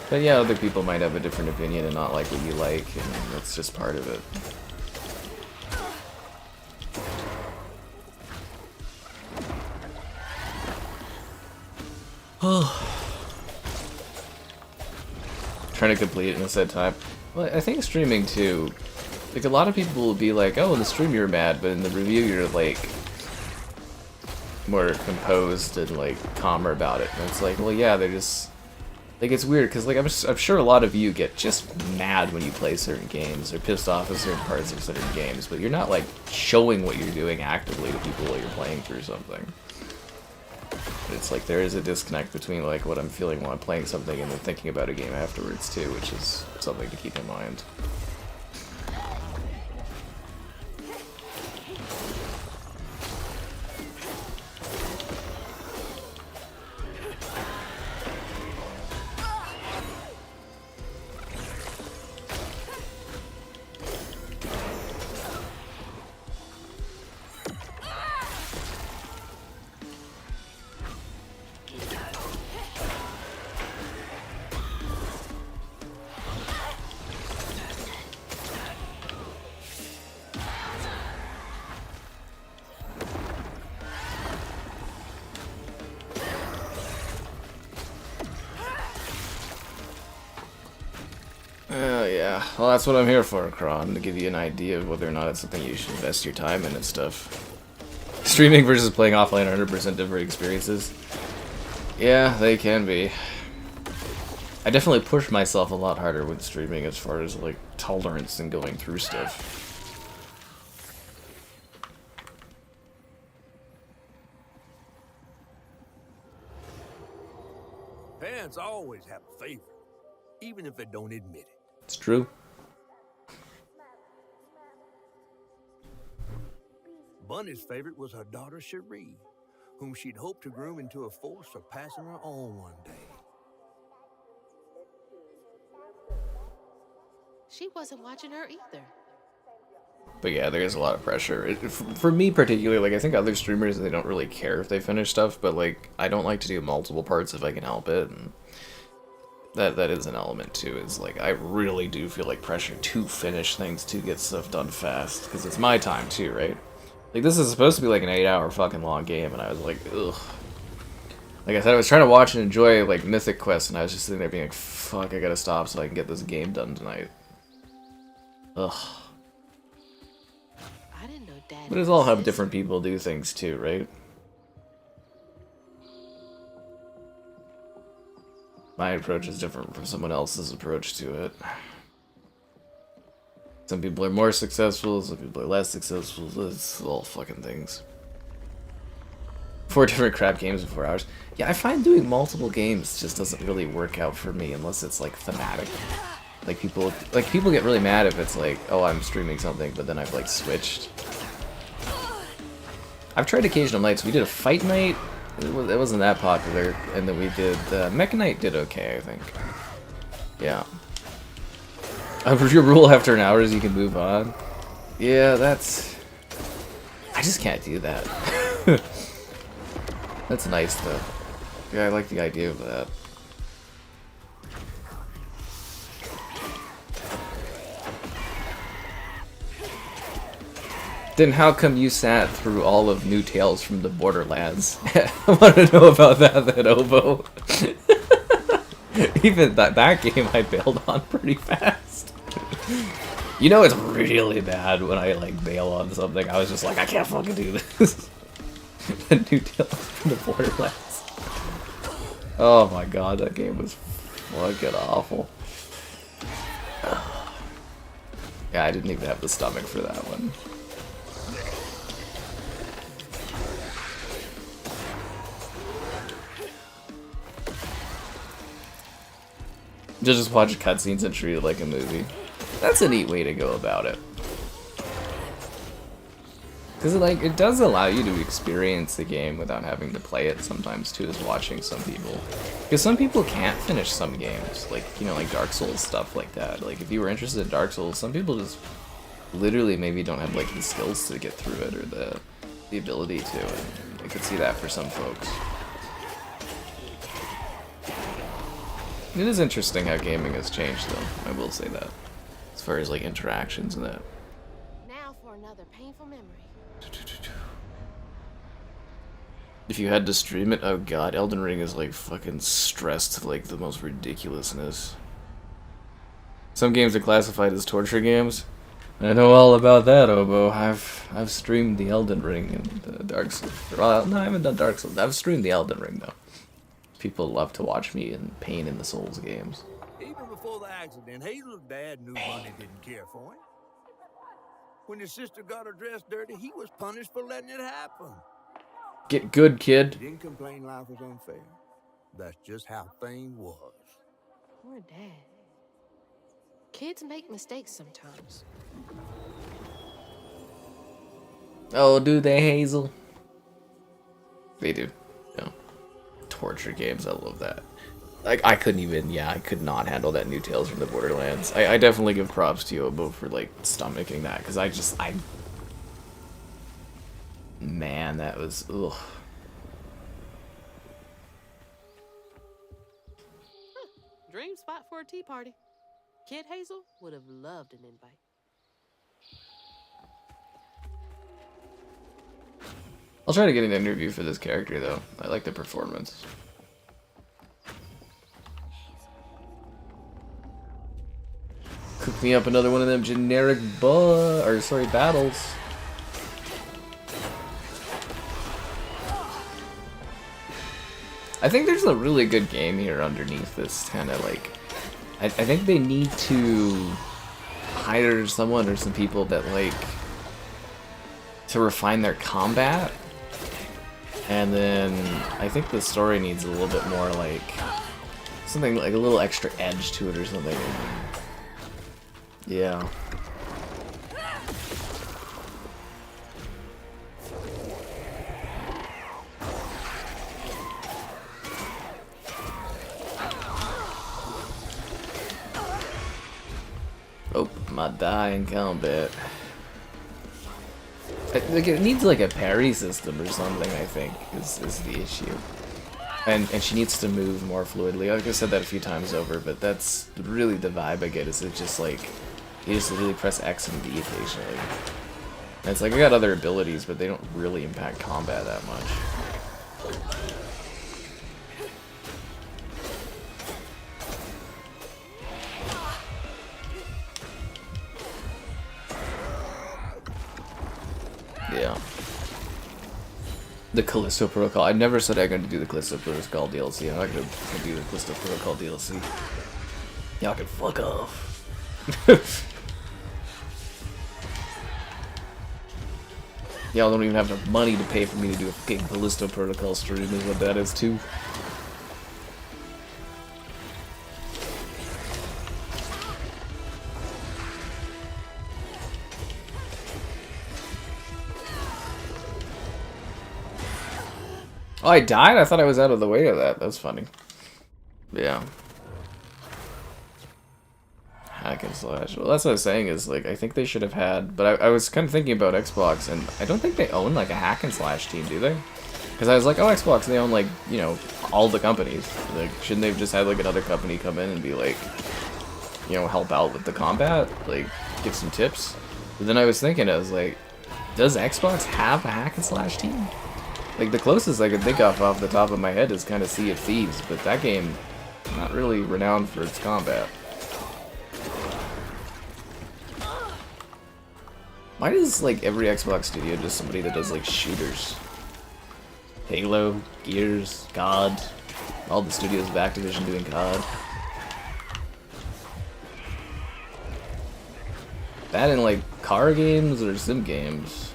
Speaker 1: But yeah, other people might have a different opinion and not like what you like, and that's just part of it. Trying to complete it in a set time. Well, I think streaming too, like a lot of people will be like, oh, in the stream you're mad, but in the review you're like more composed and like calmer about it. And it's like, well, yeah, they're just like, it's weird because like I'm sure a lot of you get just mad when you play certain games or pissed off at certain parts of certain games, but you're not like showing what you're doing actively to people while you're playing through something. But it's like there is a disconnect between like what I'm feeling while I'm playing something and then thinking about a game afterwards too, which is something to keep in mind. Yeah, well that's what I'm here for, Kron, to give you an idea of whether or not it's something you should invest your time in and stuff. Streaming versus playing offline are 100% different experiences. Yeah, they can be. I definitely push myself a lot harder with streaming as far as like tolerance and going through stuff.
Speaker 2: Parents always have a favorite, even if they don't admit it.
Speaker 1: It's true.
Speaker 2: Bunny's favorite was her daughter Cherie, whom she'd hoped to groom into a force surpassing her own one day.
Speaker 7: She wasn't watching her either.
Speaker 1: But yeah, there is a lot of pressure. For me particularly, like I think other streamers, they don't really care if they finish stuff, but like I don't like to do multiple parts if I can help it, and that is an element too, is like I really do feel like pressure to finish things, to get stuff done fast, because it's my time too, right? Like this is supposed to be like an 8-hour fucking long game, and I was like, ugh. Like I said, I was trying to watch and enjoy like Mythic Quest, and I was just sitting there being like, fuck, I gotta stop so I can get this game done tonight. Ugh.
Speaker 7: I didn't know Dad.
Speaker 1: But it's all how different people do things too, right? My approach is different from someone else's approach to it. Some people are more successful, some people are less successful. It's all fucking things. 4 different crap games in 4 hours. Yeah, I find doing multiple games just doesn't really work out for me unless it's like thematic. Like people get really mad if it's like, oh, I'm streaming something, but then I've like switched. I've tried occasional nights. We did a fight night. It wasn't that popular, and then we did Mecha Knight did okay, I think. Yeah. Your rule after an hour is you can move on. Yeah, that's. I just can't do that. That's nice though. Yeah, I like the idea of that. Then how come you sat through all of New Tales from the Borderlands? I want to know about that Obo. Even that game I bailed on pretty fast. You know it's really bad when I like bail on something. I was just like, I can't fucking do this. The New Tales from the Borderlands. Oh my god, that game was fucking awful. Yeah, I didn't even have the stomach for that one. Just watch cutscenes and treat it like a movie. That's a neat way to go about it. Because it does allow you to experience the game without having to play it sometimes too, as watching some people. Because some people can't finish some games, like, you know, like Dark Souls, stuff like that. Like, if you were interested in Dark Souls, some people just literally maybe don't have like the skills to get through it or the ability to. And I could see that for some folks. It is interesting how gaming has changed, though. I will say that, as far as like interactions and that.
Speaker 7: Now for another painful memory.
Speaker 1: If you had to stream it, oh god, Elden Ring is like fucking stressed to like the most ridiculousness. Some games are classified as torture games. I know all about that, Obo. I've streamed the Elden Ring and Dark Souls. Well, no, I haven't done Dark Souls. I've streamed the Elden Ring though. People love to watch me in pain in the Souls games.
Speaker 2: Even before the accident, Hazel's dad knew Bunny didn't care for him. When his sister got her dress dirty, he was punished for letting it happen.
Speaker 1: Get good, kid.
Speaker 2: He didn't complain life was unfair. That's just how things was.
Speaker 7: Poor Dad. Kids make mistakes sometimes.
Speaker 1: Oh, do they, Hazel? They do. Yeah. Torture games, I love that. Like, I couldn't even, yeah, I could not handle that new Tales from the Borderlands. I definitely give props to you, Obo, for, like, stomaching that, because man, that was, ugh.
Speaker 7: Dream spot for a tea party. Kid Hazel would have loved an invite.
Speaker 1: I'll try to get an interview for this character, though. I like the performance. Cook me up another one of them generic battles. I think there's a really good game here underneath this kind of like... I think they need to hire someone or some people that like... to refine their combat. And then I think the story needs a little bit more like... something like a little extra edge to it or something. Yeah. Oh, my die in combat. Like it needs like a parry system or something, I think, is the issue. And she needs to move more fluidly. Like I said that a few times over, but that's really the vibe I get, is it just like, you just literally press X and B occasionally. And it's like, I got other abilities, but they don't really impact combat that much. Yeah. The Callisto Protocol. I never said I'm going to do the Callisto Protocol DLC. I'm not going to do the Callisto Protocol DLC. Y'all can fuck off. Y'all don't even have enough money to pay for me to do a fucking Callisto Protocol stream, is what that is too. Oh, I died? I thought I was out of the way of that. That's funny. Yeah. Hack and slash. Well, that's what I was saying, is, like, I think they should have had... But I was kind of thinking about Xbox, and I don't think they own, like, a hack and slash team, do they? Because I was like, oh, Xbox, they own, like, you know, all the companies. Like, shouldn't they have just had, like, another company come in and be, like, you know, help out with the combat? Like, give some tips? But then I was thinking, I was like, does Xbox have a hack and slash team? Like, the closest I could think of off the top of my head is kind of Sea of Thieves, but that game, not really renowned for its combat. Why does, like, every Xbox studio just somebody that does, like, shooters? Halo, Gears, COD, all the studios of Activision doing COD. That in, like, car games or sim games?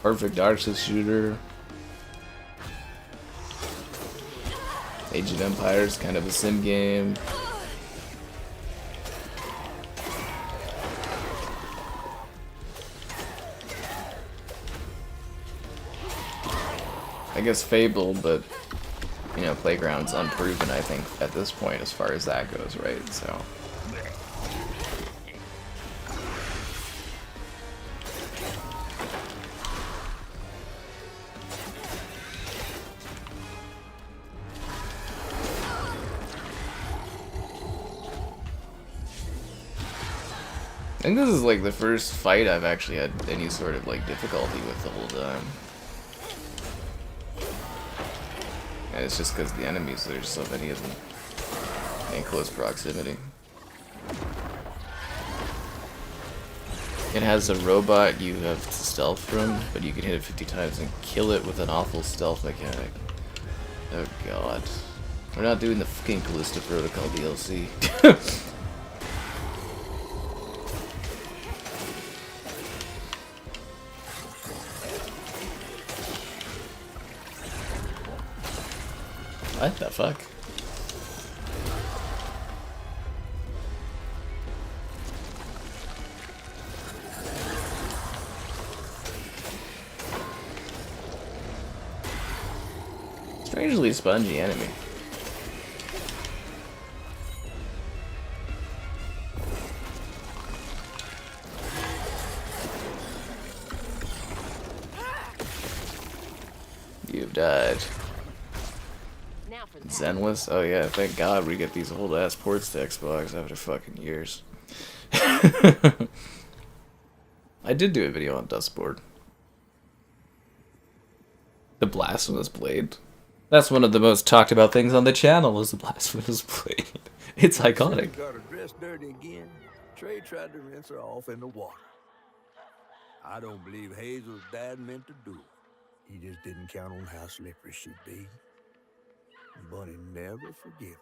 Speaker 1: Perfect Dark Souls shooter. Age of Empires, kind of a sim game. I guess Fable, but you know, Playground's unproven, I think, at this point as far as that goes, right? So. I think this is like the first fight I've actually had any sort of like difficulty with the whole time. And it's just because the enemies, there's so many of them in close proximity. It has a robot you have to stealth from, but you can hit it 50 times and kill it with an awful stealth mechanic. Oh god. We're not doing the fucking Callisto Protocol DLC. What the fuck? Strangely spongy enemy. You've died. Zenless? Oh yeah, thank God we get these old ass ports to Xbox after fucking years. I did do a video on Dustboard. The Blasphemous Blade. That's one of the most talked about things on the channel, is the Blasphemous Blade. It's iconic.
Speaker 2: Got her dressed dirty again. Trey tried to rinse her off in the water. I don't believe Hazel's dad meant to do it. He just didn't count on how slippery she'd be. But he never forgive him.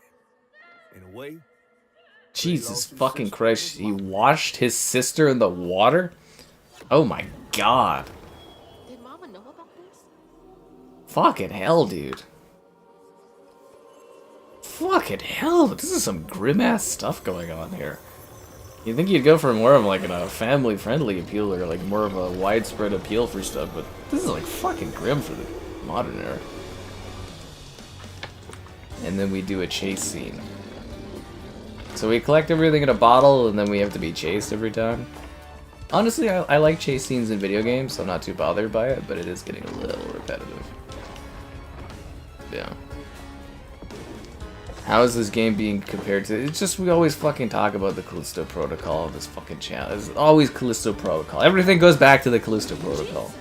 Speaker 2: In a way,
Speaker 1: Jesus fucking Christ, he washed his sister in the water? Oh my god.
Speaker 7: Did Mama know about this?
Speaker 1: Fucking hell, dude. Fucking hell, this is some grim-ass stuff going on here. You'd think you'd go for more of like a family-friendly appeal or like more of a widespread appeal for stuff, but this is like fucking grim for the modern era. And then we do a chase scene. So we collect everything in a bottle, and then we have to be chased every time. Honestly, I like chase scenes in video games, so I'm not too bothered by it, but it is getting a little repetitive. Yeah. How is this game being compared to... It's just, we always fucking talk about the Callisto Protocol on this fucking channel. It's always Callisto Protocol. Everything goes back to the Callisto Protocol.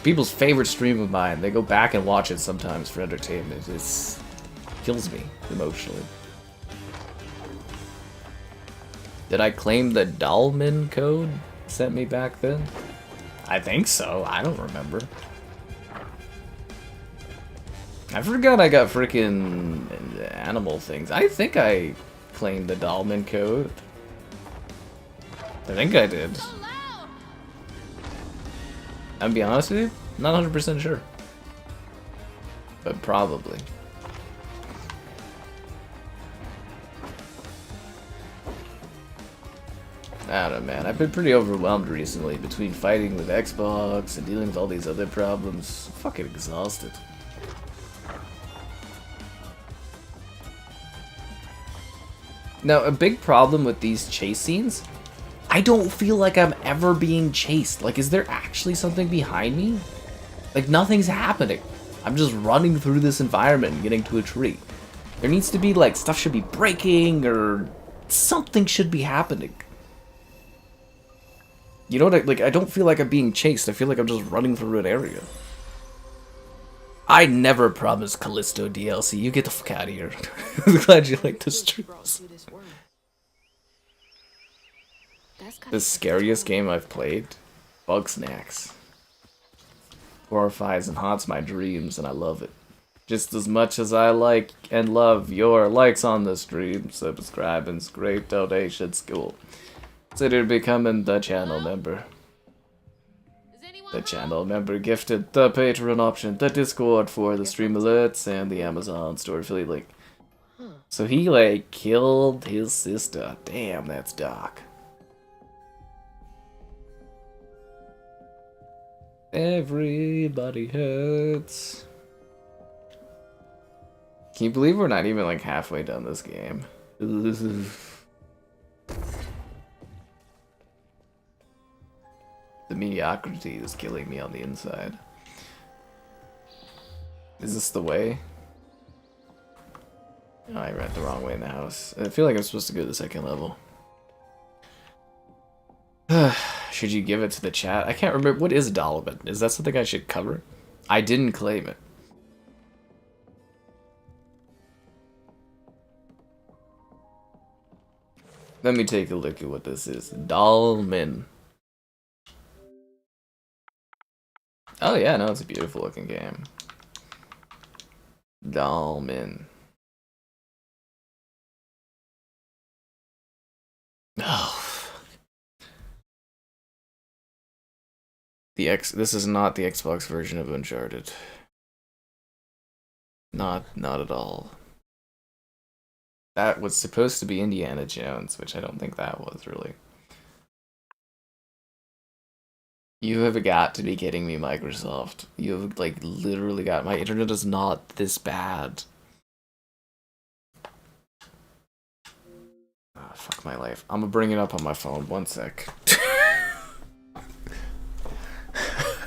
Speaker 1: People's favorite stream of mine. They go back and watch it sometimes for entertainment. It kills me emotionally. Did I claim the Dalman code sent me back then? I think so. I don't remember. I forgot I got freaking animal things. I think I claimed the Dalman code. I think I did. I'll be honest with you, not 100% sure. But probably. I don't know, man. I've been pretty overwhelmed recently between fighting with Xbox and dealing with all these other problems. I'm fucking exhausted. Now, a big problem with these chase scenes, I don't feel like I'm ever being chased. Like, is there actually something behind me? Like, nothing's happening. I'm just running through this environment and getting to a tree. There needs to be, like, stuff should be breaking or something should be happening. You know what? Like, I don't feel like I'm being chased. I feel like I'm just running through an area. I never promised Callisto DLC. You get the fuck out of here. I'm glad you like the streams. The scariest game I've played? Bug Snacks. Horrifies and haunts my dreams, and I love it. Just as much as I like and love your likes on the stream, subscribe, and scrape donations, cool. Consider becoming the channel member. The channel member gifted the Patreon option, the Discord for the stream alerts, and the Amazon store affiliate link. So he, like, killed his sister. Damn, that's dark. Everybody hurts. Can you believe we're not even like halfway done this game? The mediocrity is killing me on the inside. Is this the way? Oh, I ran the wrong way in the house. I feel like I'm supposed to go to the second level. Should you give it to the chat? I can't remember. What is Dolomit? Is that something I should cover? I didn't claim it. Let me take a look at what this is. Dolmen. Oh yeah, no, it's a beautiful looking game. Dolmen. Oh. This is not the Xbox version of Uncharted. Not at all. That was supposed to be Indiana Jones, which I don't think that was really. You have got to be kidding me, Microsoft. You have like literally got my internet is not this bad. Oh, fuck my life. I'm gonna bring it up on my phone. One sec.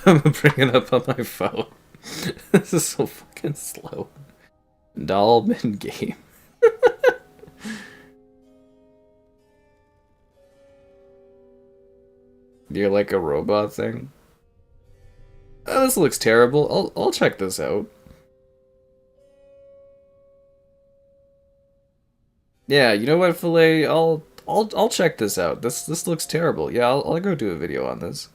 Speaker 1: I'm gonna bring it up on my phone. This is so fucking slow. Dolmen game. You're like a robot thing. Oh, this looks terrible. I'll check this out. Yeah, you know what, Filet? I'll check this out. This looks terrible. Yeah, I'll go do a video on this.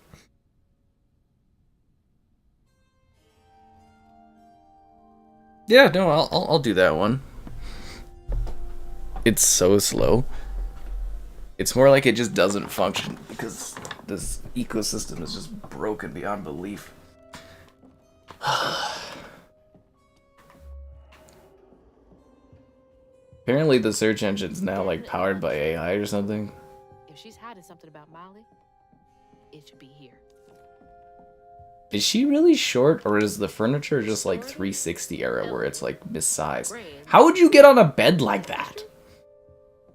Speaker 1: Yeah, no, I'll do that one. It's so slow. It's more like it just doesn't function because this ecosystem is just broken beyond belief. Apparently the search engine's now like powered by AI or something.
Speaker 3: If she's hiding something about Molly, it should be here.
Speaker 1: Is she really short, or is the furniture just like 360 era where it's like missized? How would you get on a bed like that?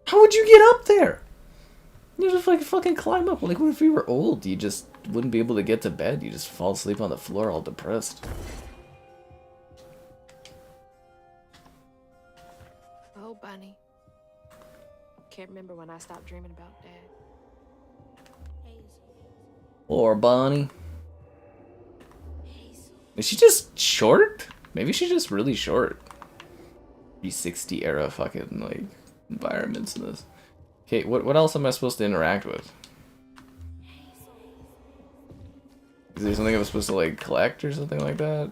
Speaker 1: How would you get up there? You just like fucking climb up. Like, what if you were old? You just wouldn't be able to get to bed. You just fall asleep on the floor all depressed.
Speaker 3: Oh, Bunny. Can't remember when I stopped dreaming about Dad.
Speaker 1: Or Bonnie. Is she just short? Maybe she's just really short. 360 era fucking like environments in this. Okay, what else am I supposed to interact with? Is there something I'm supposed to like collect or something like that?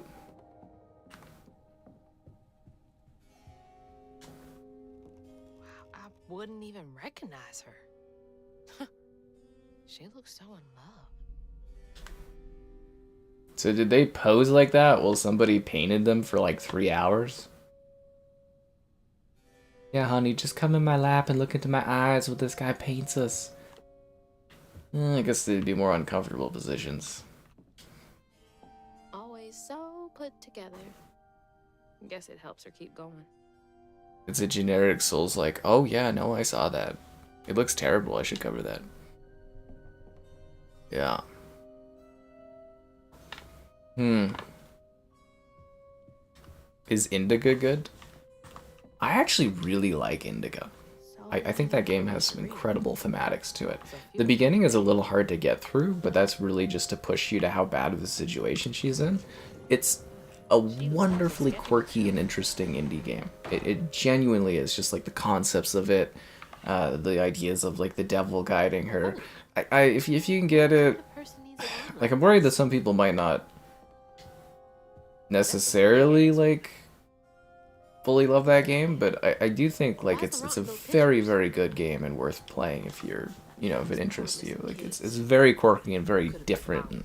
Speaker 3: Wow, I wouldn't even recognize her. She looks so in love.
Speaker 1: So did they pose like that while somebody painted them for like 3 hours? Yeah, honey, just come in my lap and look into my eyes while this guy paints us. I guess they'd be more uncomfortable positions.
Speaker 3: Always so put together. Guess it helps her keep going.
Speaker 1: It's a generic Souls-like. Oh yeah, no, I saw that. It looks terrible. I should cover that. Yeah. Is Indica good? I actually really like Indica. I think that game has some incredible thematics to it. The beginning is a little hard to get through, but that's really just to push you to how bad of a situation she's in. It's a wonderfully quirky and interesting indie game. It genuinely is, just like the concepts of it, the ideas of like the devil guiding her. If you can get it, like I'm worried that some people might not necessarily like fully love that game, but I do think like it's a very, very good game and worth playing if you're, you know, if it interests you. Like it's very quirky and very different, and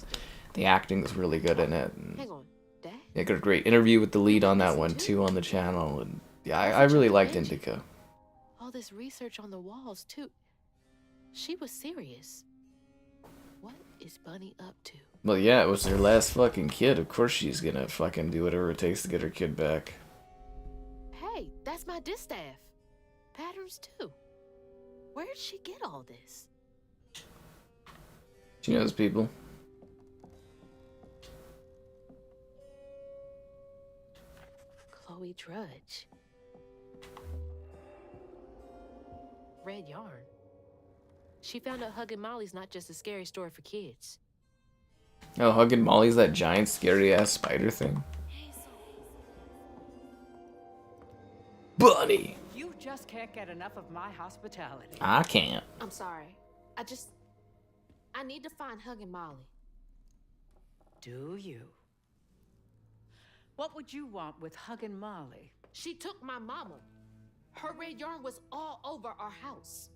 Speaker 1: the acting is really good in it. And I got a great interview with the lead on that one too on the channel, and yeah, I really liked Indica.
Speaker 3: All this research on the walls too. She was serious. What is Bunny up to?
Speaker 1: Well, yeah, it was her last fucking kid. Of course she's gonna fucking do whatever it takes to get her kid back.
Speaker 3: Hey, That's my distaff. Patterns too. Where'd she get all this?
Speaker 1: She knows people.
Speaker 3: Chloe Drudge. Red yarn. She found out Huggin Molly's not just a scary story for kids.
Speaker 1: Oh, Huggin Molly's that giant scary ass spider thing. Bunny!
Speaker 8: You just can't get enough of my hospitality.
Speaker 1: I can't.
Speaker 3: I'm sorry. I need to find Huggin Molly.
Speaker 8: Do you? What would you want with Huggin Molly?
Speaker 3: She took my mama. Her red yarn was all over our house.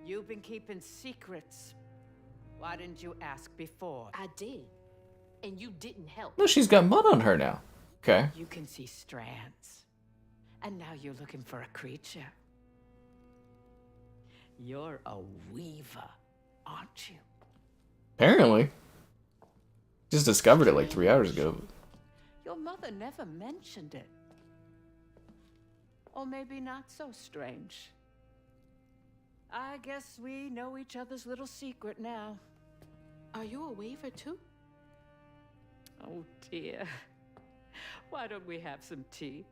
Speaker 8: You've been keeping secrets. Why didn't you ask before?
Speaker 3: I did. And you didn't help.
Speaker 1: No, she's got mud on her now. Okay.
Speaker 8: You can see strands. And now you're looking for a creature. You're a weaver, aren't you?
Speaker 1: Apparently. Just discovered it like 3 hours ago.
Speaker 8: Your mother never mentioned it. Or maybe not so strange. I guess we know each other's little secret now.
Speaker 3: Are you a weaver too?
Speaker 8: Oh dear. Why don't we have some tea?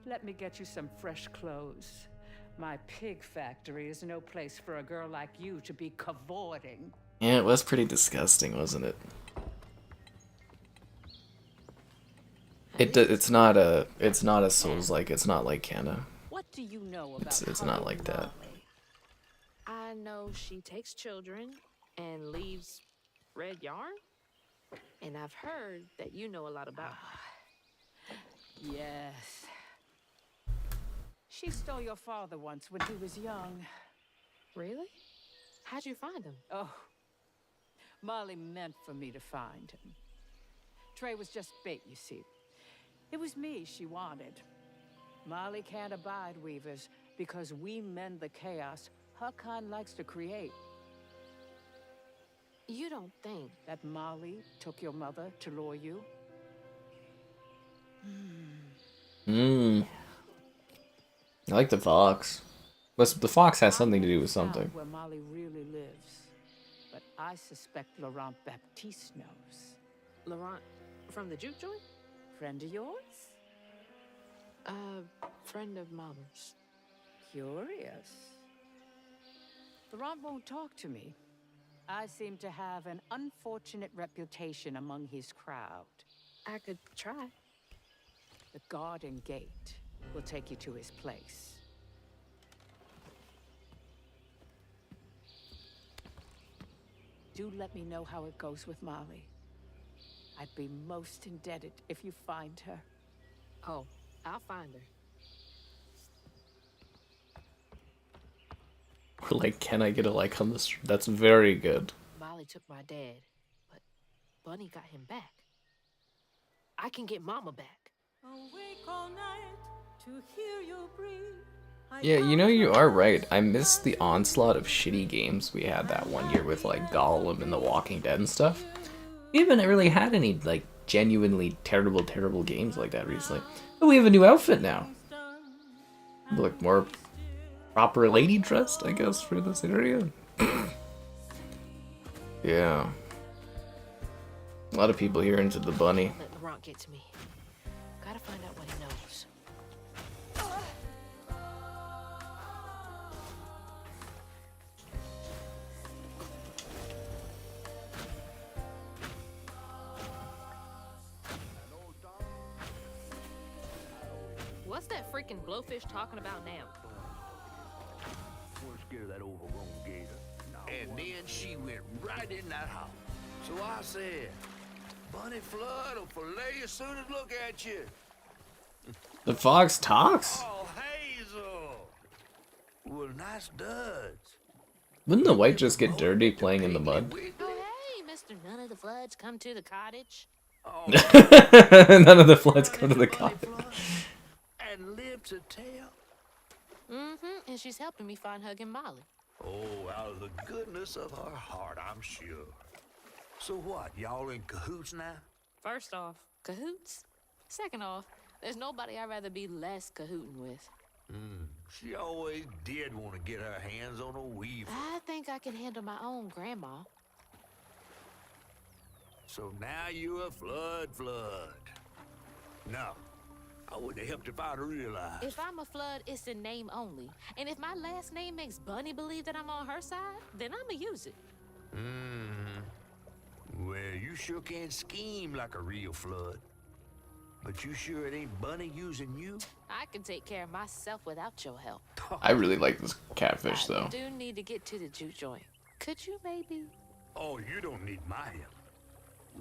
Speaker 8: Let me get you some fresh clothes. My pig factory is no place for a girl like you to be cavorting.
Speaker 1: Yeah, it was pretty disgusting, wasn't it? It's not a Souls-like. It's not like Kenna.
Speaker 8: What do you know about
Speaker 1: It's not like that.
Speaker 3: I know she takes children and leaves red yarn. And I've heard that you know a lot about her.
Speaker 8: Yes. She stole your father once when he was young.
Speaker 3: Really? How'd you find him?
Speaker 8: Oh, Molly meant for me to find him. Trey was just bait, you see. It was me she wanted. Molly can't abide weavers because we mend the chaos her kind likes to create.
Speaker 3: You don't think
Speaker 8: that Molly took your mother to lure you?
Speaker 1: I like the fox. But the fox has something to do with something.
Speaker 8: Where Molly really lives. But I suspect Laurent Baptiste knows.
Speaker 3: Laurent from the juke joint?
Speaker 8: Friend of yours?
Speaker 3: Friend of Mama's.
Speaker 8: Curious. Laurent won't talk to me. I seem to have an unfortunate reputation among his crowd.
Speaker 3: I could try.
Speaker 8: The garden gate will take you to his place. Do let me know how it goes with Molly. I'd be most indebted if you find her.
Speaker 3: Oh, I'll find her.
Speaker 1: We're like, can I get a like on this? That's very good.
Speaker 3: Molly took my dad, but Bunny got him back. I can get Mama back.
Speaker 11: Awake all night to hear you breathe.
Speaker 1: Yeah, you know, you are right. I miss the onslaught of shitty games we had that one year with, like, Gollum and The Walking Dead and stuff. We haven't really had any, like, genuinely terrible games like that recently. But we have a new outfit now. Look more proper lady dressed, I guess, for this area. Yeah. A lot of people here into the bunny.
Speaker 3: Let Laurent get to me. Gotta find out what he knows. What's that freaking blowfish talking about now?
Speaker 2: We're scared of that overgrown gator. And then she went right in that house. So I said, Bunny Flood will fillet you as soon as look at you.
Speaker 1: The fox talks?
Speaker 2: Oh, Hazel! Well, nice duds.
Speaker 1: Wouldn't the white just get dirty playing in the mud?
Speaker 3: Oh, hey, Mr. None of the Floods, come to the cottage.
Speaker 2: Oh,
Speaker 1: none of the Floods come to the cottage.
Speaker 2: And live to tell.
Speaker 3: Mm-hmm, and she's helping me find Huggin Molly.
Speaker 2: Oh, out of the goodness of her heart, I'm sure. So what, y'all in cahoots now?
Speaker 3: First off, cahoots. Second off, There's nobody I'd rather be less cahooting with.
Speaker 2: She always did want to get her hands on a weaver.
Speaker 3: I think I can handle my own grandma.
Speaker 2: So now you're a flood. No, I wouldn't have helped if I'd realized.
Speaker 3: If I'm a flood, it's in name only. And if my last name makes Bunny believe that I'm on her side, then I'ma use it.
Speaker 2: Well, you sure can scheme like a real flood. But you sure it ain't Bunny using you?
Speaker 3: I can take care of myself without your help.
Speaker 1: I really like this catfish, though.
Speaker 3: I do need to get to the juke joint. Could you maybe?
Speaker 2: Oh, you don't need my help.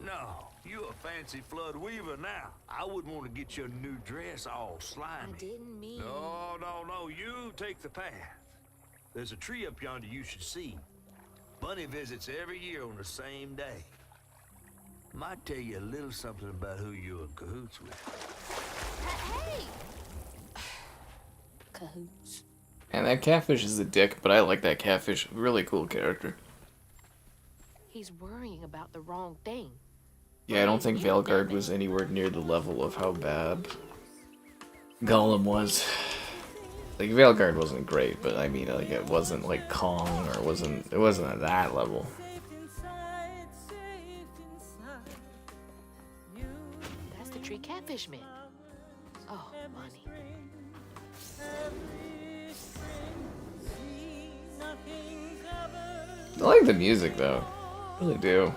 Speaker 2: No, you a fancy flood weaver now. I wouldn't want to get your new dress all slimy.
Speaker 3: I didn't mean...
Speaker 2: No, you take the path. There's a tree up yonder you should see. Bunny visits every year on the same day. Might tell you a little something about who you're in cahoots with.
Speaker 3: Hey! Cahoots.
Speaker 1: And that catfish is a dick, but I like that catfish. Really cool character.
Speaker 3: He's worrying about the wrong thing.
Speaker 1: Yeah, I don't think Veilguard was anywhere near the level of how bad Gollum was. Like, Veilguard wasn't great, but I mean, like, it wasn't like Kong, or it wasn't at that level.
Speaker 3: That's the tree catfish man. Oh, Bunny.
Speaker 1: I like the music, though. I really do.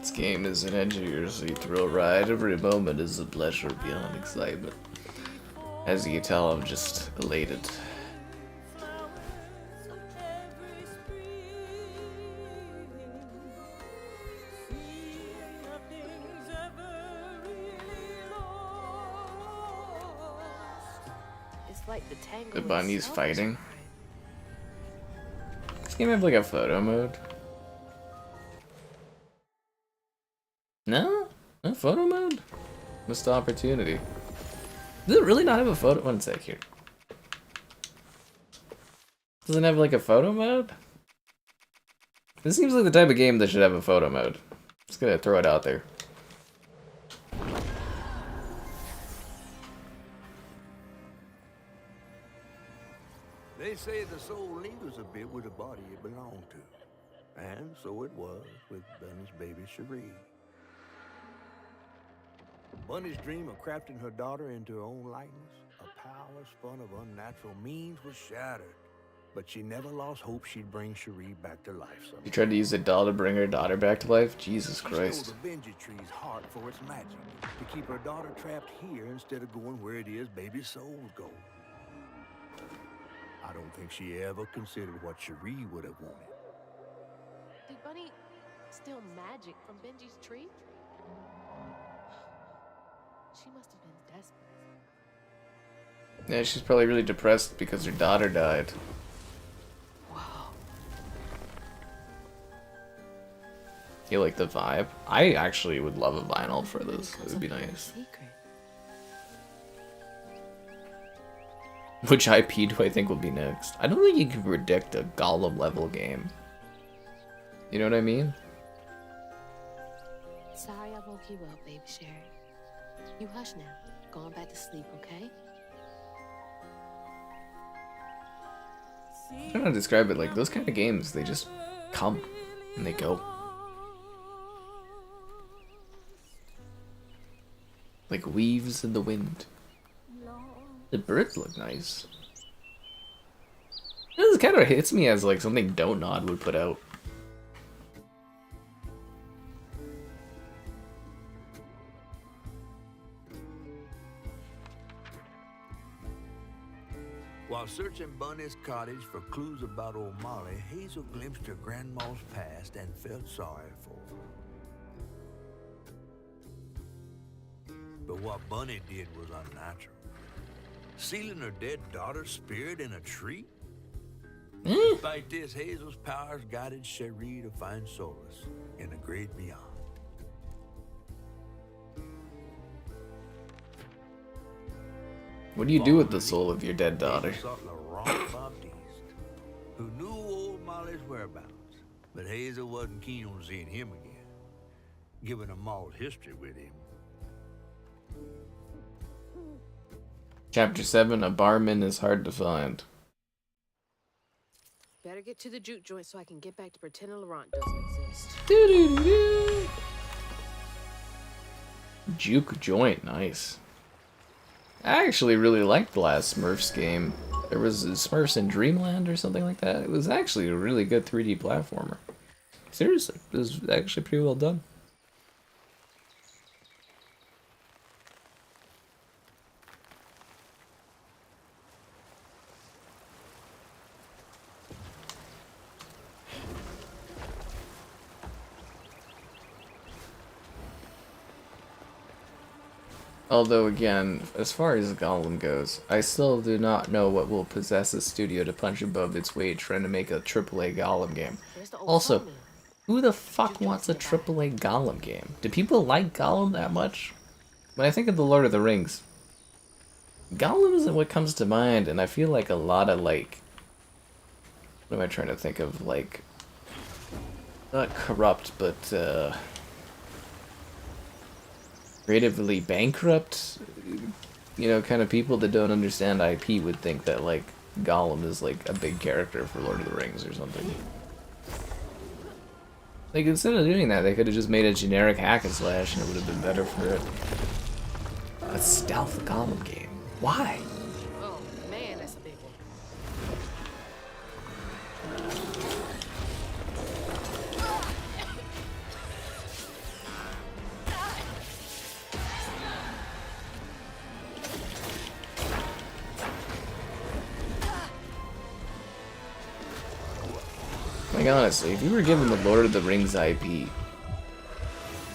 Speaker 1: This game is an edge of your seat thrill ride. Every moment is a pleasure beyond excitement. As you can tell, I'm just elated. The bunnies fighting. This game have like a photo mode? No? No photo mode? Missed opportunity. Does it really not have a photo? One sec here. Doesn't have like a photo mode? This seems like the type of game that should have a photo mode. Just gonna throw it out there.
Speaker 2: They say the soul lingers a bit with the body it belonged to. And so it was with Bunny's baby Cherie. Bunny's dream of crafting her daughter into her own likeness, a power spun of unnatural means, was shattered. But she never lost hope she'd bring Cherie back to life someday.
Speaker 1: You tried to use a doll to bring her daughter back to life? Jesus Christ.
Speaker 2: She stole the Benji tree's heart for its magic, to keep her daughter trapped here instead of going where it is baby souls go. I don't think she ever considered what Cherie would have wanted.
Speaker 3: Did Bunny steal magic from Benji's tree? She must have been desperate.
Speaker 1: Yeah, she's probably really depressed because her daughter died.
Speaker 3: Wow.
Speaker 1: You like the vibe? I actually would love a vinyl for this. It would be nice. Which IP do I think will be next? I don't think you can predict a Gollum level game. You know what I mean?
Speaker 3: Sorry I woke you up, baby Cherie. You hush now. Going back to sleep, okay?
Speaker 1: I don't know how to describe it. Like, those kind of games, they just come and they go. Like weaves in the wind. The birds look nice. This kind of hits me as like something Don't Nod would put out.
Speaker 2: While searching Bunny's cottage for clues about old Molly, Hazel glimpsed her grandma's past and felt sorry for her. But what Bunny did was unnatural. Sealing her dead daughter's spirit in a tree? Despite this, Hazel's powers guided Cherie to find solace in the great beyond.
Speaker 1: What do you do with the soul of your dead daughter?
Speaker 2: Who knew old Molly's whereabouts, but Hazel wasn't keen on seeing him again, given a Maul's history with him.
Speaker 1: Chapter 7, a barman is hard to find.
Speaker 3: Better get to the juke joint so I can get back to pretending Laurent doesn't exist.
Speaker 1: Doo-doo-doo-doo. Juke joint, nice. I actually really liked the last Smurfs game. There was Smurfs in Dreamland or something like that. It was actually a really good 3D platformer. Seriously, it was actually pretty well done. Although, again, as far as Gollum goes, I still do not know what will possess a studio to punch above its weight trying to make a AAA Gollum game. Also, who the fuck wants a AAA Gollum game? Do people like Gollum that much? When I think of the Lord of the Rings, Gollum isn't what comes to mind, and I feel like a lot of, like... What am I trying to think of? Like... Not corrupt, but, creatively bankrupt, you know, kind of people that don't understand IP would think that, like, Gollum is, like, a big character for Lord of the Rings or something. Like, instead of doing that, they could have just made a generic hack and slash and it would have been better for it. A stealth Gollum game. Why?
Speaker 3: Oh, man, that's a big one.
Speaker 1: Like, honestly, if you were given the Lord of the Rings IP,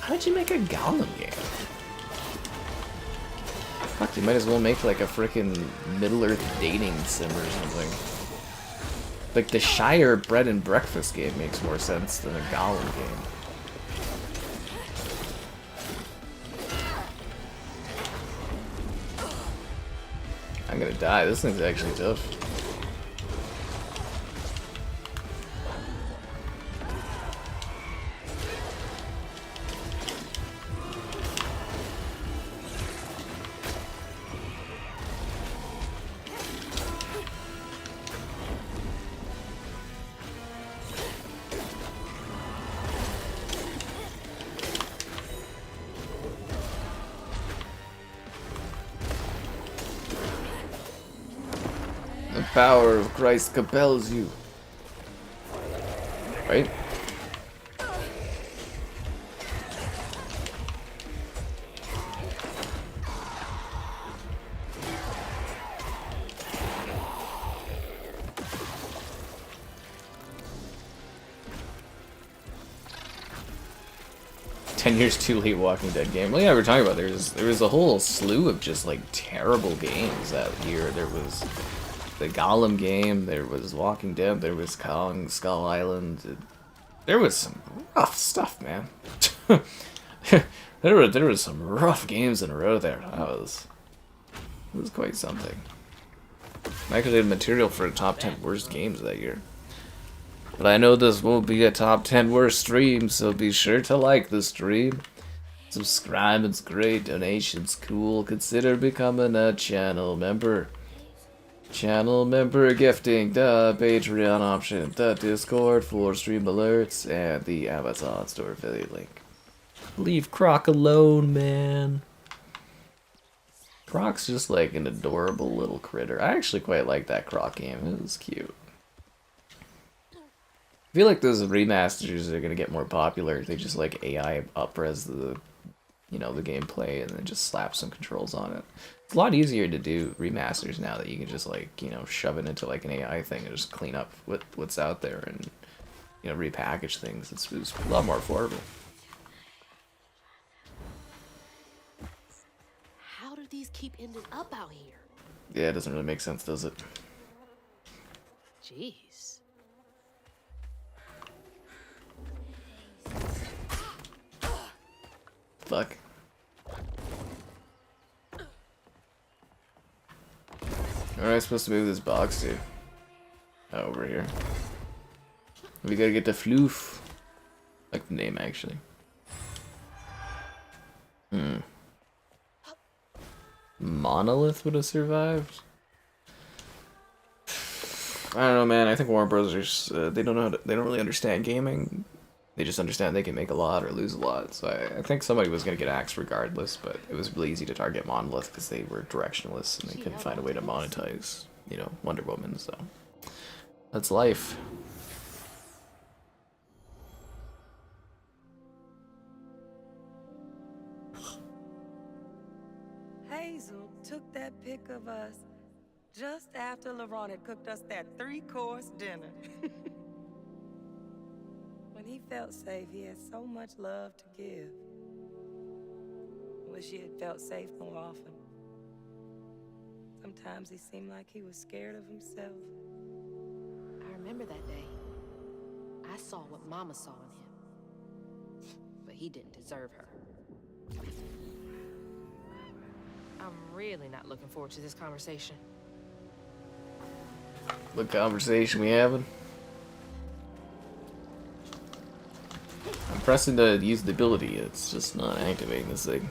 Speaker 1: how'd you make a Gollum game? Fuck, you might as well make, like, a frickin' Middle-earth dating sim or something. Like, the Shire bread and breakfast game makes more sense than a Gollum game. I'm gonna die. This thing's actually tough. The power of Christ compels you. Right? "10 years too late Walking Dead game." Well, yeah, we're talking about there was a whole slew of just like terrible games that year. There was the Gollum game, there was Walking Dead, there was Kong Skull Island. There was some rough stuff, man. there was some rough games in a row there. It was quite something. I actually had material for a top 10 worst games that year. But I know this won't be a top 10 worst stream, so be sure to like the stream. Subscribing's great, donations cool. Consider becoming a channel member. Channel member gifting, the Patreon option, the Discord for stream alerts, and the Amazon store affiliate link. Leave Croc alone, man. Croc's just like an adorable little critter. I actually quite like that Croc game. It was cute. I feel like those remasters are gonna get more popular. They just like AI up-res the, you know, the gameplay and then just slap some controls on it. It's a lot easier to do remasters now that you can just like, you know, shove it into like an AI thing and just clean up what's out there and, you know, repackage things. It's a lot more affordable.
Speaker 3: How do these keep ending up out here?
Speaker 1: Yeah, it doesn't really make sense, does it?
Speaker 3: Jeez.
Speaker 1: Fuck. Where am I supposed to move this box to? Oh, over here. We gotta get the floof. Like the name, actually. Monolith would have survived? I don't know, man. I think Warner Bros. They don't know they don't really understand gaming. They just understand they can make a lot or lose a lot. So I think somebody was going to get axed regardless, but it was really easy to target Monolith because they were directionless and they couldn't find a way to monetize, you know, Wonder Woman, so that's life.
Speaker 4: Hazel took that pic of us just after LeRon had cooked us that 3-course dinner. When he felt safe, he had so much love to give. Wish he had felt safe more often. Sometimes he seemed like he was scared of himself.
Speaker 3: I remember that day. I saw what Mama saw in him. But he didn't deserve her. I'm really not looking forward to this conversation.
Speaker 1: What conversation we having? I'm pressing to use the ability, it's just not activating this thing.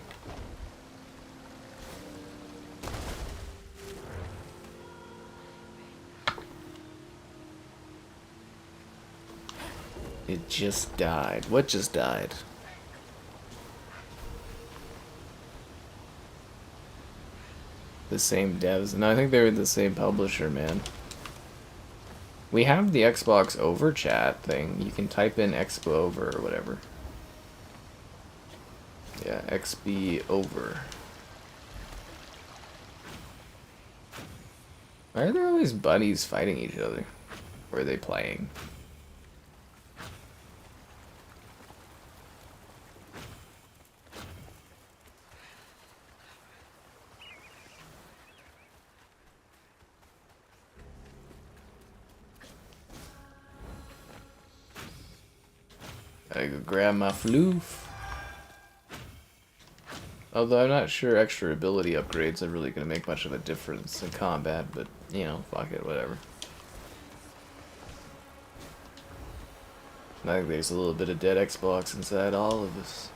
Speaker 1: It just died. What just died? The same devs. No, I think they were the same publisher, man. We have the Xbox over chat thing. You can type in Expo over or whatever. Yeah, XB over. Why are there always buddies fighting each other? Or are they playing? I go grab my floof. Although I'm not sure extra ability upgrades are really going to make much of a difference in combat, but, you know, fuck it, whatever. I think there's a little bit of dead Xbox inside all of us.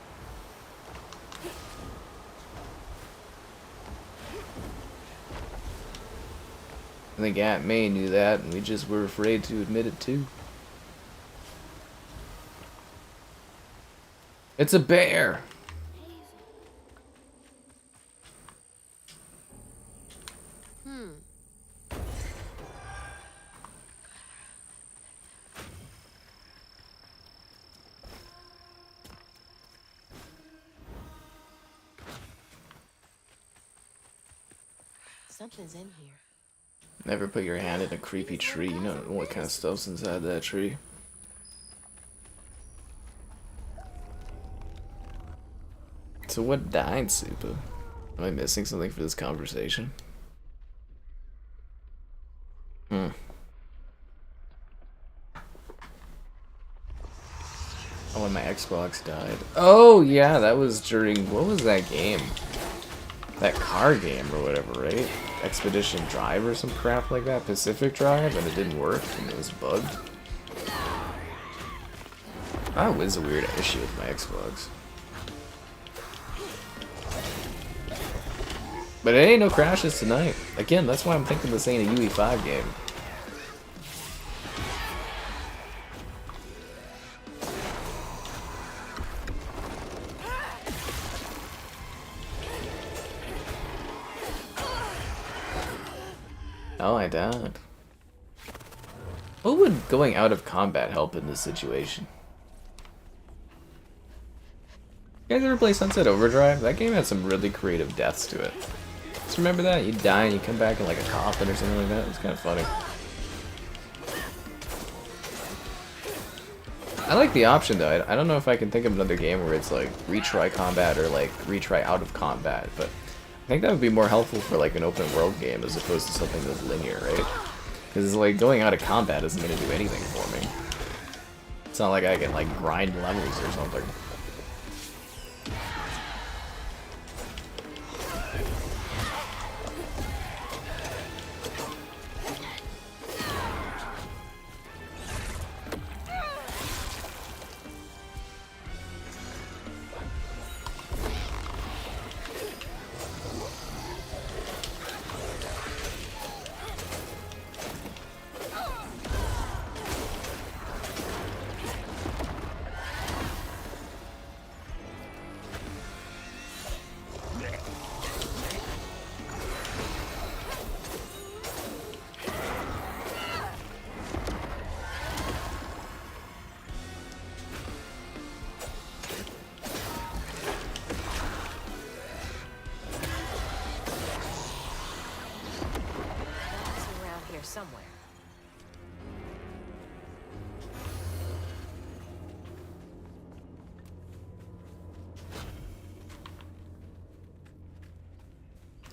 Speaker 1: I think Aunt May knew that, and we just were afraid to admit it too. It's a bear!
Speaker 3: Something's in here.
Speaker 1: Never put your hand in a creepy tree. You know what kind of stuff's inside that tree. So what died, Supa? Am I missing something for this conversation? Oh, when my Xbox died. Oh, yeah, that was during... What was that game? That car game or whatever, right? Expedition Drive or some crap like that? Pacific Drive, and it didn't work, and it was bugged. That was a weird issue with my Xbox. But it ain't no crashes tonight. Again, that's why I'm thinking this ain't a UE5 game. Oh, I died. What would going out of combat help in this situation? You guys ever play Sunset Overdrive? That game had some really creative deaths to it. Just remember that? You die and you come back in like a coffin or something like that. It was kind of funny. I like the option though. I don't know if I can think of another game where it's like retry combat or like retry out of combat, but I think that would be more helpful for like an open world game as opposed to something that's linear, right? Because like going out of combat isn't going to do anything for me. It's not like I can like grind levels or something.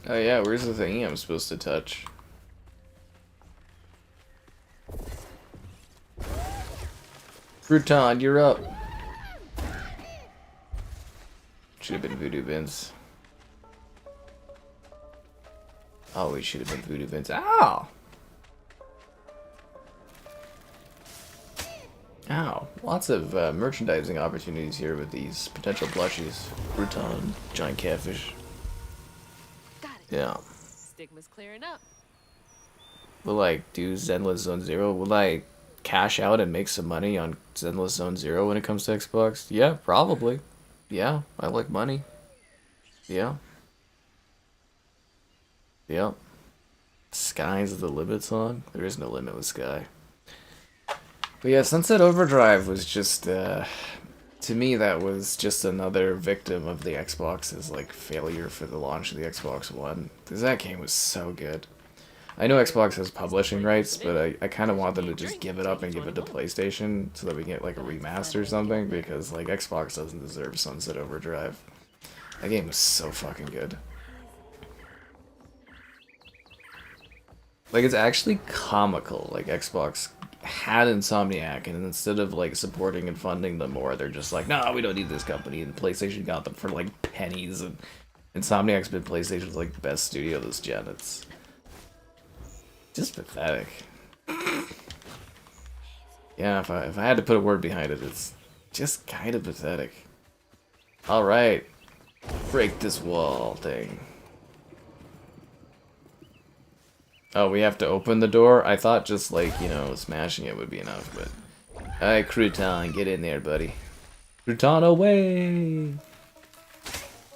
Speaker 1: Oh yeah, where's the thing I'm supposed to touch? Crouton, you're up. Should have been Voodoo Bins. Always should have been Voodoo Bins. Ow! Ow. Lots of merchandising opportunities here with these potential plushies. Crouton, giant catfish.
Speaker 3: Got it.
Speaker 1: Yeah.
Speaker 3: Stigma's clearing up.
Speaker 1: Will I do Zenless Zone Zero? Will I cash out and make some money on Zenless Zone Zero when it comes to Xbox? Yeah, probably. Yeah, I like money. Yeah. Yeah. Sky's the limit song? There is no limit with Sky. But yeah, Sunset Overdrive was just, to me, that was just another victim of the Xbox's, like, failure for the launch of the Xbox One. Because that game was so good. I know Xbox has publishing rights, but I kind of want them to just give it up and give it to PlayStation so that we get, like, a remaster or something, because, like, Xbox doesn't deserve Sunset Overdrive. That game was so fucking good. Like, it's actually comical. Like, Xbox had Insomniac, and instead of, like, supporting and funding them more, they're just like, no, we don't need this company, and PlayStation got them for, like, pennies, and Insomniac's been PlayStation's, like, best studio this gen. It's just pathetic. Yeah, if I had to put a word behind it, it's just kind of pathetic. Alright. Break this wall thing. Oh, we have to open the door? I thought just, like, you know, smashing it would be enough, but... Alright, Crouton, get in there, buddy. Crouton, away!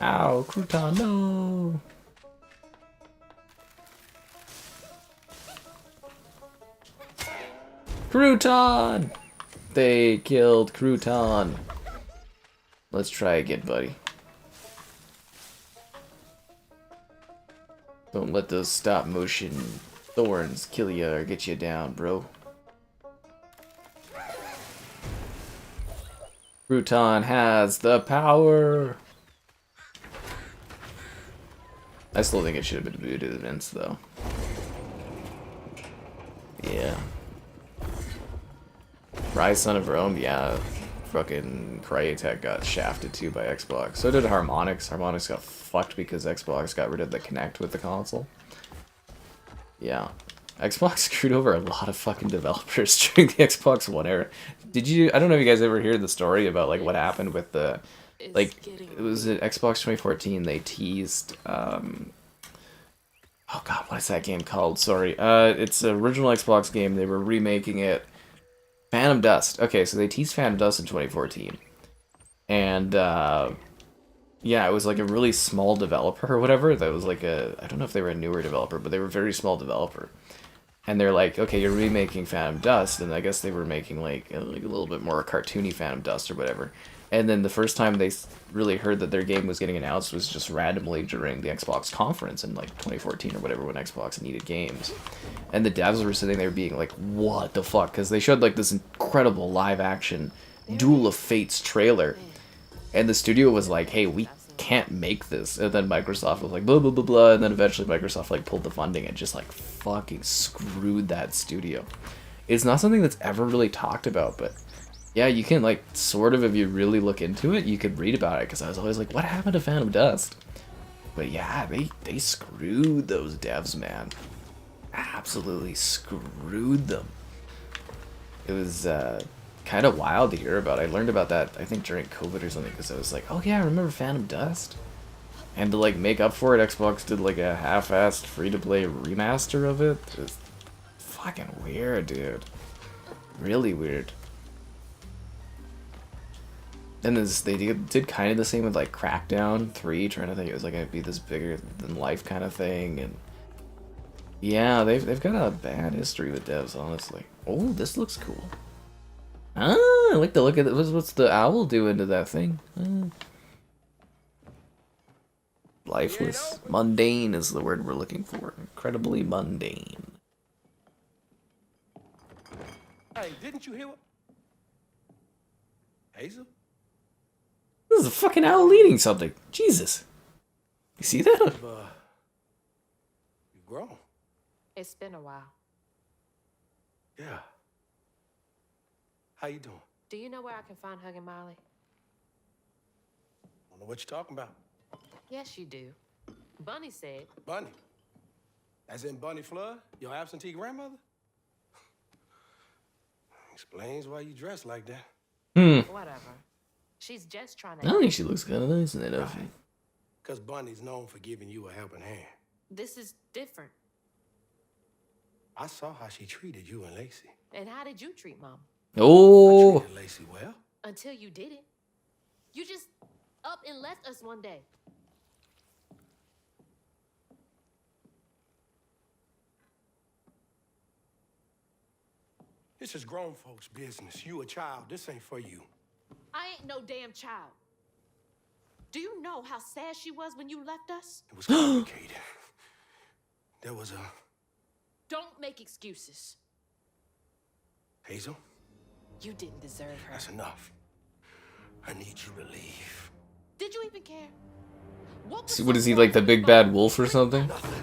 Speaker 1: Ow, Crouton, no! Crouton! They killed Crouton. Let's try again, buddy. Don't let those stop motion thorns kill you or get you down, bro. Crouton has the power. I still think it should have been booted events, though. Yeah. Rise Son of Rome, yeah. Fucking Crytek got shafted too by Xbox. So did Harmonix. Harmonix got fucked because Xbox got rid of the Kinect with the console. Yeah. Xbox screwed over a lot of fucking developers during the Xbox One era. Did you... I don't know if you guys ever hear the story about, like, what happened with the... Like, it was at Xbox 2014, they teased... Oh god, what is that game called? Sorry. It's an original Xbox game. They were remaking it. Phantom Dust. Okay, so they teased Phantom Dust in 2014. And, yeah, it was like a really small developer or whatever. That was like a... I don't know if they were a newer developer, but they were a very small developer. And they're like, okay, you're remaking Phantom Dust, and I guess they were making like a little bit more cartoony Phantom Dust or whatever. And then the first time they really heard that their game was getting announced was just randomly during the Xbox conference in like 2014 or whatever, when Xbox needed games. And the devs were sitting there being like, what the fuck? Because they showed like this incredible live action Duel of Fates trailer. And the studio was like, hey, we can't make this. And then Microsoft was like, blah, blah, blah, blah. And then eventually Microsoft like pulled the funding and just like fucking screwed that studio. It's not something that's ever really talked about, but yeah, you can like sort of, if you really look into it, you could read about it, because I was always like, what happened to Phantom Dust? But yeah, they screwed those devs, man. Absolutely screwed them. It was kind of wild to hear about. I learned about that, I think, during COVID or something, because I was like, oh yeah, I remember Phantom Dust? And to like make up for it, Xbox did like a half-assed free-to-play remaster of it. It was fucking weird, dude. Really weird. And this, they did kind of the same with like Crackdown 3, trying to think it was like gonna be this bigger than life kind of thing, and yeah, they've got a bad history with devs, honestly. Oh, this looks cool. Ah, I like the look at it. What's the owl doing to that thing? Lifeless. Mundane is the word we're looking for. Incredibly mundane.
Speaker 9: Hey, didn't you hear what... Hazel?
Speaker 1: This is a fucking owl eating something. Jesus. You see that?
Speaker 9: grown.
Speaker 3: It's been a while.
Speaker 9: Yeah. How you doing?
Speaker 3: Do you know where I can find Huggin Molly?
Speaker 9: I don't know what you're talking about.
Speaker 3: Yes, you do. Bunny said.
Speaker 9: Bunny? As in Bunny Flood? Your absentee grandmother? Explains why you dress like that.
Speaker 3: Whatever. She's just trying
Speaker 1: I
Speaker 3: to.
Speaker 1: don't think she looks kind of nice in that outfit.
Speaker 9: Because Bunny's known for giving you a helping hand.
Speaker 3: This is different.
Speaker 9: I saw how she treated you and Lacey.
Speaker 3: And how did you treat Mom?
Speaker 1: Oh.
Speaker 9: I treated Lacey well.
Speaker 3: Until you didn't. You just up and left us one day.
Speaker 9: This is grown folks' business. You a child. This ain't for you.
Speaker 3: I ain't no damn child. Do you know how sad she was when you left us?
Speaker 9: It was complicated. There was a...
Speaker 3: Don't make excuses.
Speaker 9: Hazel?
Speaker 3: You didn't deserve her.
Speaker 9: That's enough. I need you to leave.
Speaker 3: Did you even care?
Speaker 1: What is he, like the big bad wolf or something?
Speaker 9: Nothing.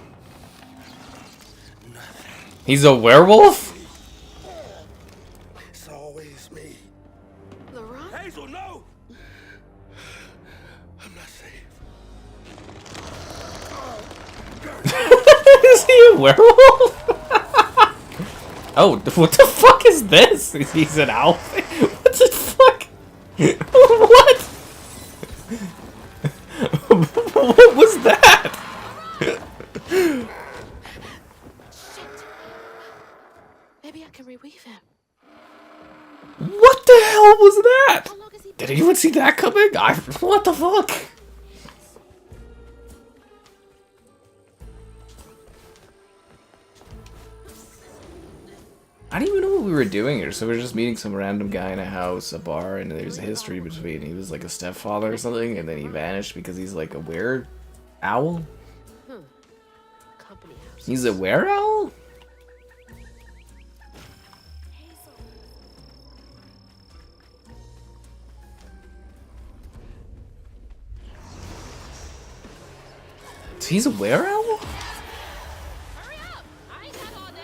Speaker 1: He's a werewolf?
Speaker 9: It's always me.
Speaker 3: Laurent?
Speaker 9: Hazel, no! I'm not safe.
Speaker 1: Is he a werewolf? Oh, what the fuck is this? He's an elf? What the fuck? What? What was that?
Speaker 3: Shit. Maybe I can reweave him.
Speaker 1: What the hell was that? Did anyone see that coming? What the fuck? I didn't even know what we were doing here. So we're just meeting some random guy in a house, a bar, and there's a history between. He was like a stepfather or something, and then he vanished because he's like a were owl.
Speaker 3: Company house.
Speaker 1: He's a were owl? So he's a were owl?
Speaker 3: Hurry up! I ain't got all day.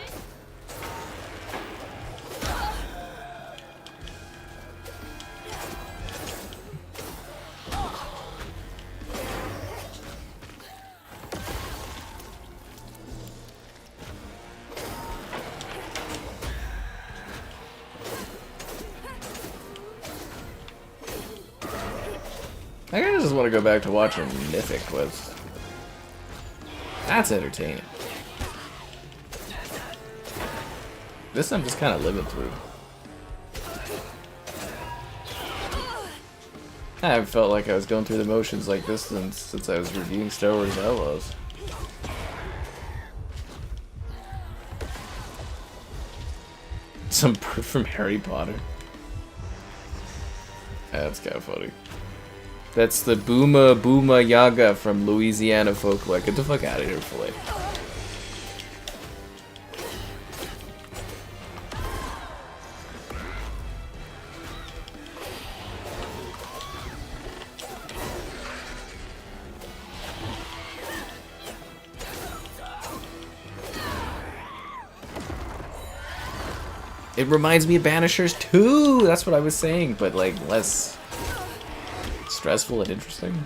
Speaker 1: I kinda just want to go back to watching Mythic with. That's entertaining. This I'm just kind of living through. I haven't felt like I was going through the motions like this since I was reviewing Star Wars Outlaws. Some bird from Harry Potter. That's kind of funny. That's the Booma Booma Yaga from Louisiana folklore. Get the fuck out of here, Flay. It reminds me of Banishers 2! That's what I was saying, but like less stressful and interesting.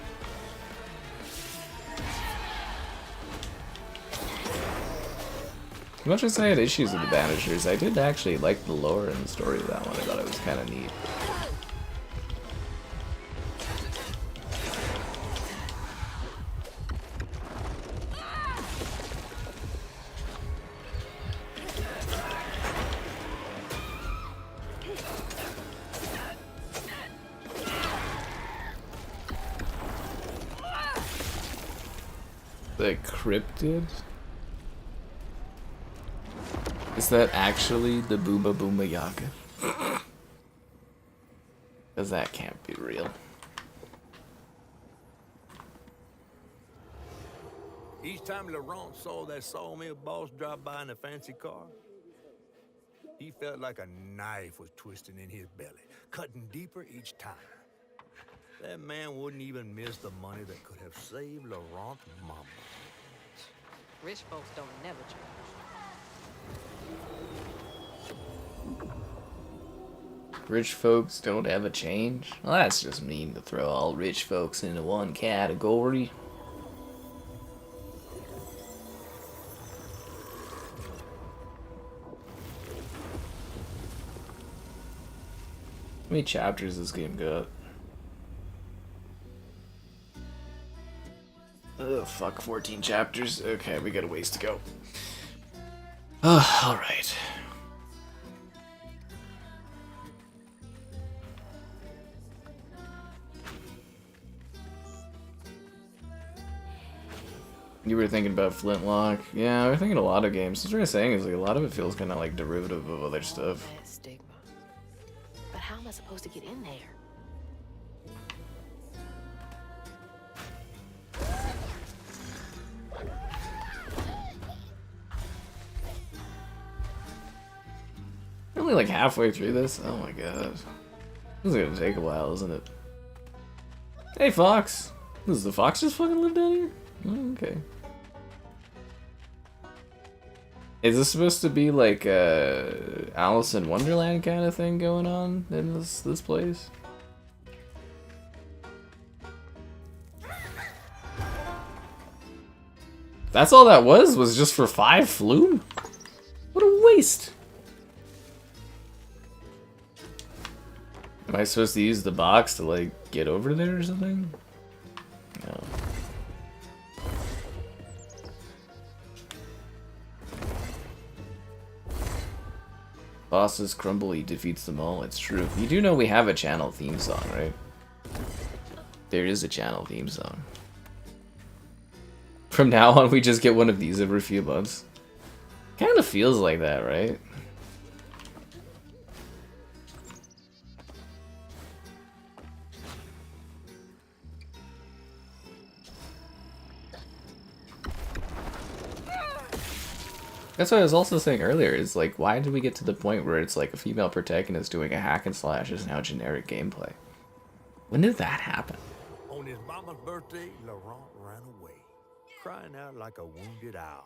Speaker 1: As much as I had issues with the Banishers, I did actually like the lore and the story of that one. I thought it was kind of neat. The cryptid? Is that actually the Booba Booma Yaga? Because that can't be real.
Speaker 2: Each time Laurent saw that sawmill boss drop by in a fancy car, he felt like a knife was twisting in his belly, cutting deeper each time. That man wouldn't even miss the money that could have saved Laurent's mama.
Speaker 3: Rich folks don't never change.
Speaker 1: Rich folks don't ever change? Well, that's just mean to throw all rich folks into one category. How many chapters this game got? Oh, fuck, 14 chapters. Okay, we got a ways to go. Oh, alright. You were thinking about Flintlock. Yeah, we're thinking a lot of games. What we're saying is like a lot of it feels kind of like derivative of other stuff.
Speaker 3: That stigma. But how am I supposed to get in there?
Speaker 1: We're only like halfway through this. Oh my god. This is gonna take a while, isn't it? Hey, Fox. Does the fox just fucking live down here? Oh, okay. Is this supposed to be like a Alice in Wonderland kind of thing going on in this place? That's all that was just for 5 flume? What a waste! Am I supposed to use the box to like get over there or something? No. Bosses crumble, he defeats them all. It's true. You do know we have a channel theme song, right? There is a channel theme song. From now on, we just get one of these every few months. Kind of feels like that, right? That's what I was also saying earlier, is like, why did we get to the point where it's like a female protagonist doing a hack and slash is now generic gameplay? When did that happen?
Speaker 2: On his mama's birthday, Laurent ran away, crying out like a wounded owl.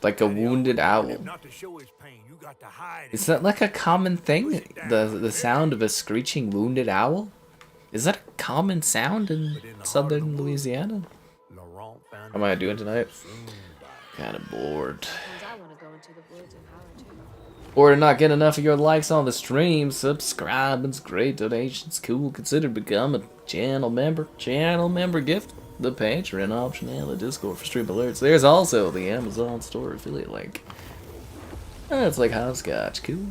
Speaker 1: Like a wounded owl.
Speaker 2: Not to show his pain, you got to hide it.
Speaker 1: Is that like a common thing? The sound of a screeching wounded owl? Is that a common sound in southern Louisiana? How am I doing tonight? Kind of bored. Or to not get enough of your likes on the stream, subscribing's great, donations cool, consider become a channel member gift, the Patreon option, and the Discord for stream alerts. There's also the Amazon store affiliate link. It's like hopscotch, cool.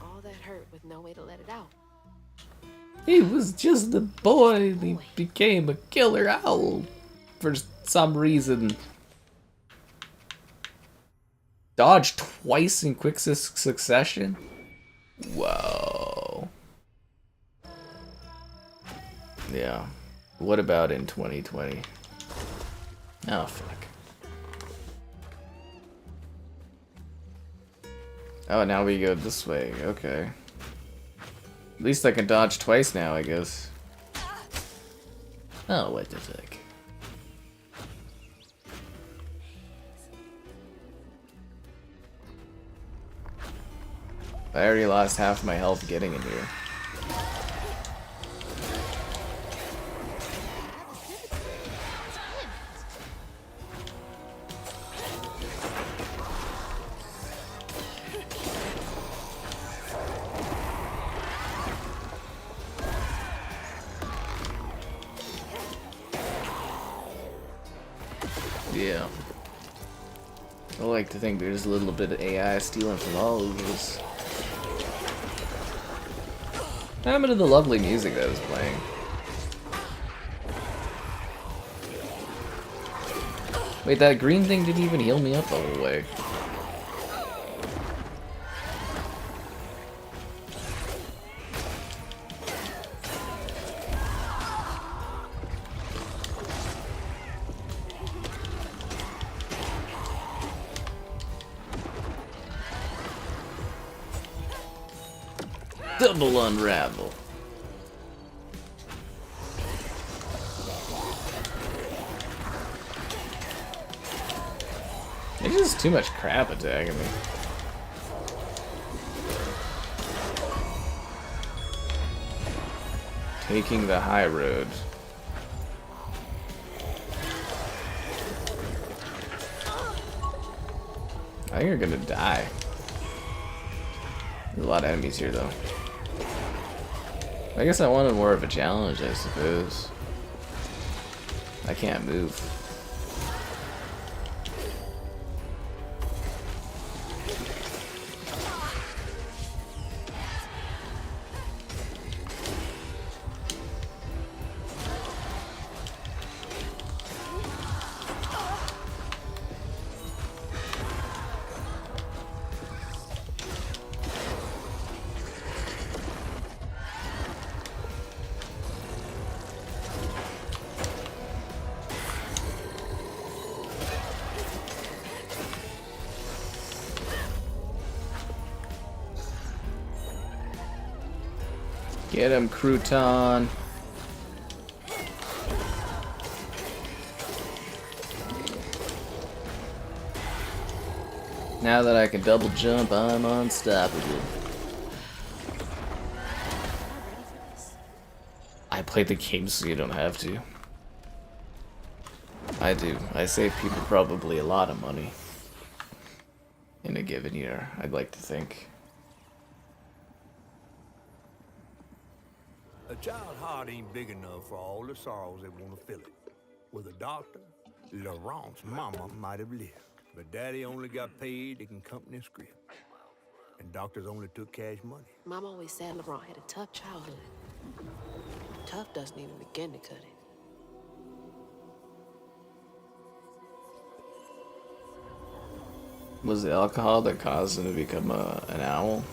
Speaker 3: All that hurt with no way to let it out.
Speaker 1: He was just a boy, he became a killer owl for some reason. Dodge twice in quick succession? Whoa. Yeah. What about in 2020? Oh, fuck. Oh, now we go this way. Okay. At least I can dodge twice now, I guess. Oh, what the fuck. I already lost half my health getting in here. Yeah. I like to think there's a little bit of AI stealing from all of this. What happened to the lovely music that was playing? Wait, that green thing didn't even heal me up the whole way. Double unravel. It's just too much crap attacking me. Taking the high road. I think you're gonna die. There's a lot of enemies here, though. I guess I wanted more of a challenge, I suppose. I can't move. Get him, crouton. Now that I can double jump, I'm unstoppable. I played the game so you don't have to. I do. I save people probably a lot of money in a given year, I'd like to think.
Speaker 2: A child's heart ain't big enough for all the sorrows that want to fill it. With a doctor, Laurent's mama might have lived, but daddy only got paid to accompany a script. And doctors only took cash money.
Speaker 3: Mom always said Laurent had a tough childhood. Tough doesn't even begin to cut it.
Speaker 1: Was the alcohol that caused him to become an owl?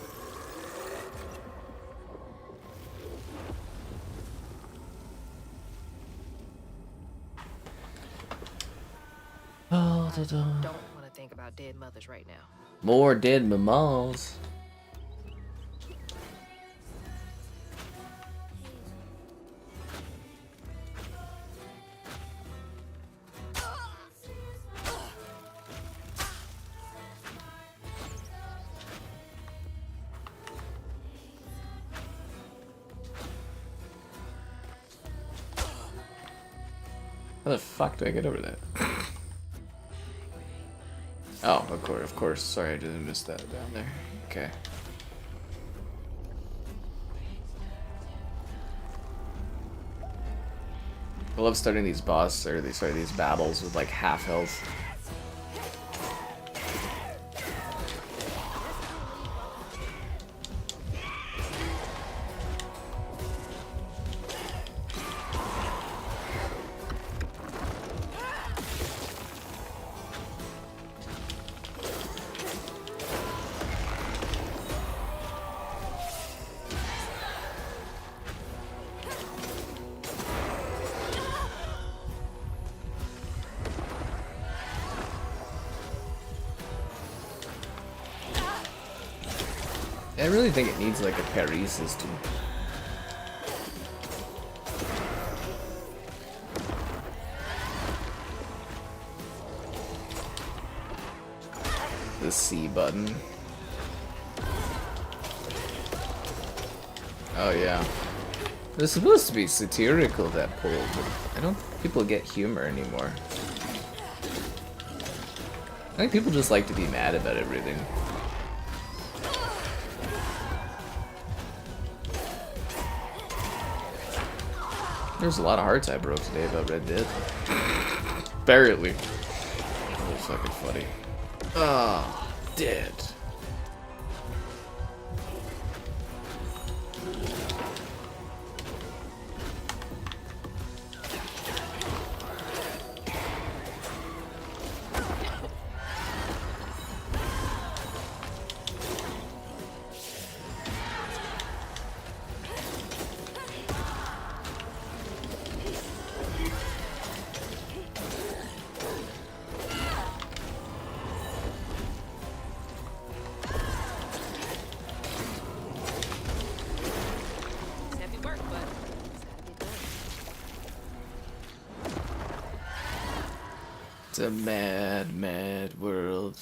Speaker 1: Oh,
Speaker 3: Don't want to think about dead mothers right now.
Speaker 1: More dead mamas. How the fuck do I get over that? Oh, of course. Sorry, I didn't miss that down there. Okay. I love starting these these battles with like half health. I really think it needs like a parry system. The C button. Oh yeah. It's supposed to be satirical, that pull, but I don't think people get humor anymore. I think people just like to be mad about everything. There's a lot of hearts I broke today about Red Dead. Barely. That was fucking funny. Ah, dead. It's a mad, mad world.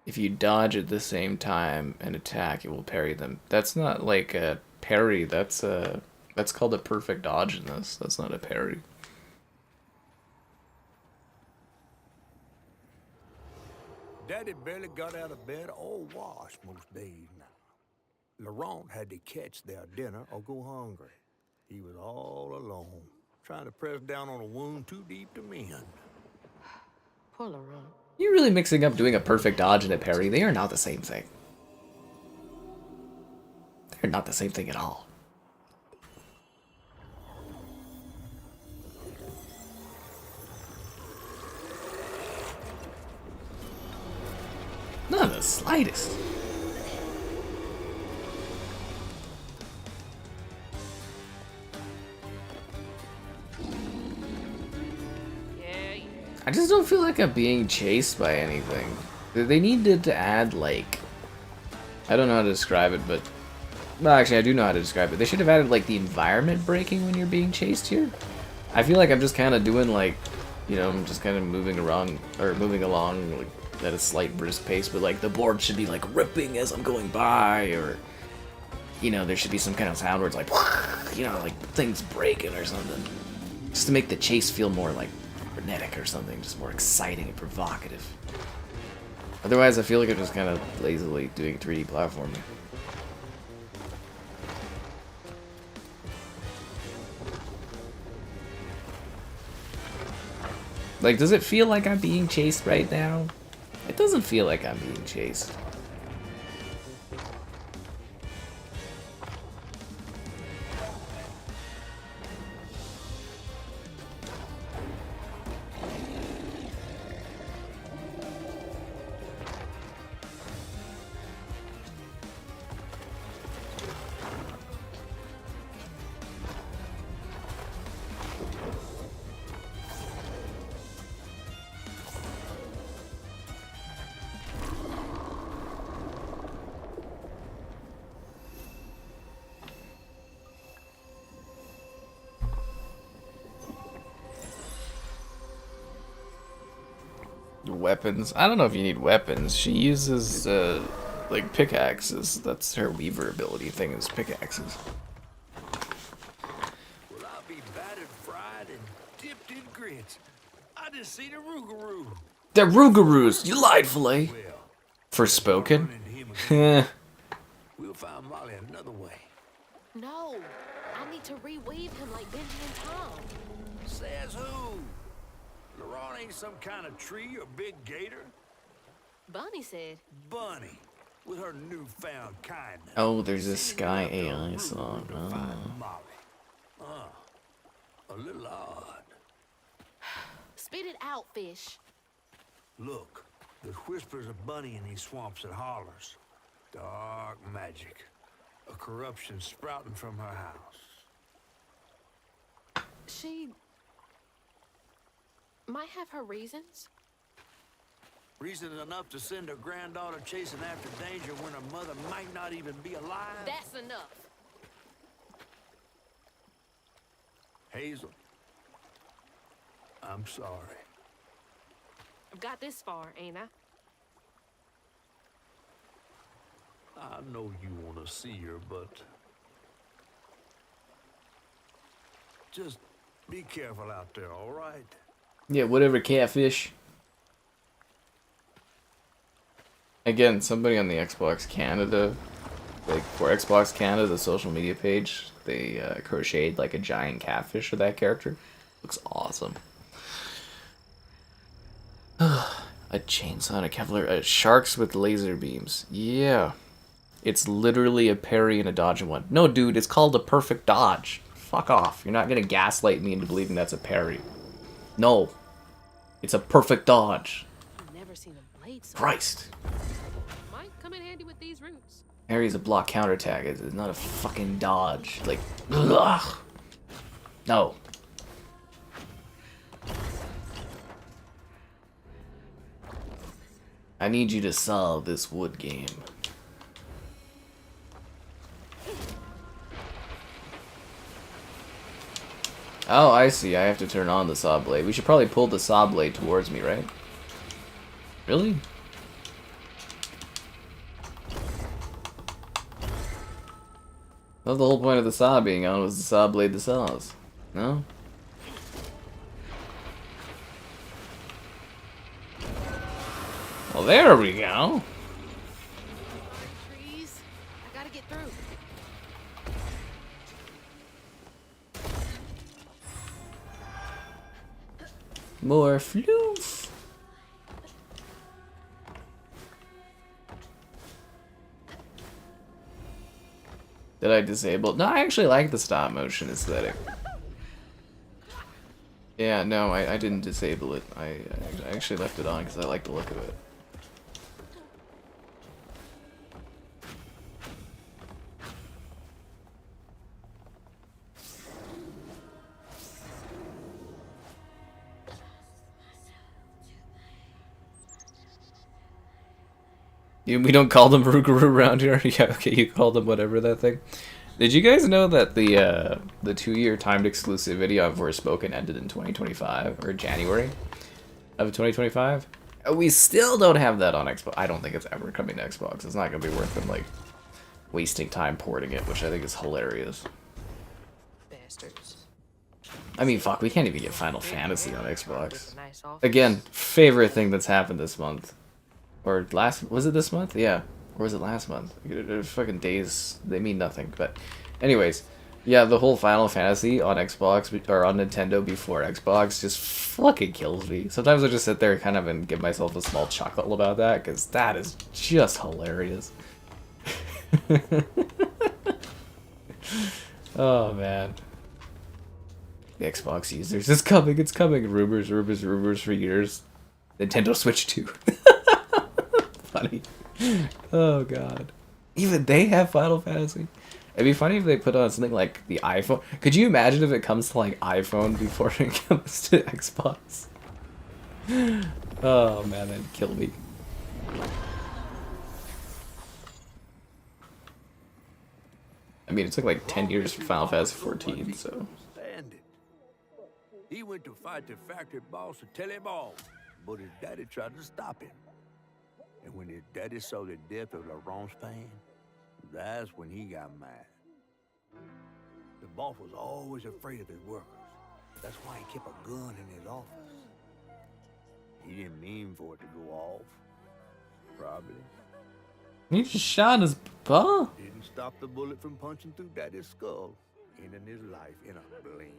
Speaker 1: If you dodge at the same time and attack, it will parry them. That's not like a parry. That's called a perfect dodge in this. That's not a parry.
Speaker 2: Daddy barely got out of bed or washed most days now. Laurent had to catch their dinner or go hungry. He was all alone, trying to press down on a wound too deep to mend.
Speaker 3: Poor Laurent.
Speaker 1: You're really mixing up doing a perfect dodge and a parry. They are not the same thing. They're not the same thing at all. Not the slightest. I just don't feel like I'm being chased by anything. They needed to add, like... I don't know how to describe it, but... Well, actually, I do know how to describe it. They should have added, like, the environment breaking when you're being chased here. I feel like I'm just kind of doing, like... You know, I'm just kind of moving around, or moving along, like, at a slight brisk pace, but, like, the board should be, like, ripping as I'm going by, or... You know, there should be some kind of sound where it's like... You know, like, things breaking or something. Just to make the chase feel more, like... frenetic or something, just more exciting and provocative. Otherwise, I feel like I'm just kind of lazily doing 3D platforming. Like, does it feel like I'm being chased right now? It doesn't feel like I'm being chased. Weapons. I don't know if you need weapons. She uses, like, pickaxes. That's her weaver ability thing, is pickaxes.
Speaker 2: Well, I'll be battered, fried, and dipped in grits. I just seen a Rougarou.
Speaker 1: They're Rougaroos! You lied, Filet!
Speaker 2: Well,
Speaker 1: Forspoken?
Speaker 2: we'll find Molly another way.
Speaker 3: No, I need to reweave him like Benji and Tom.
Speaker 2: Says who? Laurent ain't some kind of tree or big gator.
Speaker 3: Bunny said.
Speaker 2: Bunny, with her newfound kindness.
Speaker 1: Oh, there's a Sky AI song.
Speaker 2: A little odd.
Speaker 3: Spit it out, fish.
Speaker 2: Look, there's whispers of Bunny in these swamps and hollers. Dark magic. A corruption sprouting from her house.
Speaker 3: She might have her reasons.
Speaker 2: Reason enough to send her granddaughter chasing after danger when her mother might not even be alive?
Speaker 3: That's enough.
Speaker 2: Hazel, I'm sorry.
Speaker 3: I've got this far, ain't I?
Speaker 2: I know you want to see her, but... just be careful out there, all right?
Speaker 1: Yeah, whatever, catfish. Again, somebody on the Xbox Canada, like, for Xbox Canada, the social media page, they crocheted, like, a giant catfish for that character. Looks awesome. A chainsaw and a Kevlar, sharks with laser beams. Yeah. It's literally a parry and a dodge in one. No, dude, it's called a perfect dodge. Fuck off. You're not gonna gaslight me into believing that's a parry. No. It's a perfect dodge.
Speaker 3: I've never seen a blade so
Speaker 1: Christ.
Speaker 3: might come in handy with these roots.
Speaker 1: Parry's a block counterattack. It's not a fucking dodge. Like, ugh. No. I need you to solve this wood game. Oh, I see. I have to turn on the saw blade. We should probably pull the saw blade towards me, right? Really? That's the whole point of the saw being on, was the saw blade the saws. No? Well, there we go.
Speaker 3: Trees. I gotta get through.
Speaker 1: More floof. Did I disable? No, I actually like the stop motion aesthetic. Yeah, no, I didn't disable it. I actually left it on because I like the look of it. We don't call them Rougarou around here. Yeah, okay, you call them whatever that thing. Did you guys know that the 2-year timed exclusivity of Forspoken ended in 2025 or January of 2025? We still don't have that on Xbox. I don't think it's ever coming to Xbox. It's not gonna be worth them like wasting time porting it, which I think is hilarious.
Speaker 3: Bastards.
Speaker 1: I mean, fuck, we can't even get Final Fantasy on Xbox. Again, favorite thing that's happened this month. Or was it this month? Yeah. Or was it last month? Fucking days, they mean nothing. But anyways, yeah, the whole Final Fantasy on Xbox, or on Nintendo before Xbox, just fucking kills me. Sometimes I just sit there kind of and give myself a small chuckle about that, because that is just hilarious. Oh, man. The Xbox users, it's coming, it's coming. Rumors for years. Nintendo Switch 2. Funny. Oh god. Even they have Final Fantasy. It'd be funny if they put on something like the iPhone. Could you imagine if it comes to like iPhone before it comes to Xbox? Oh man, that'd kill me. I mean, it took like 10 years for Final Fantasy 14, so.
Speaker 2: He went to fight the factory boss to tell him all, but his daddy tried to stop him. And when his daddy saw the death of Laurent's fan, that's when he got mad. The boss was always afraid of his workers. That's why he kept a gun in his office. He didn't mean for it to go off. Probably.
Speaker 1: He just shot his paw.
Speaker 2: Didn't stop the bullet from punching through Daddy's skull, ending his life in a blink.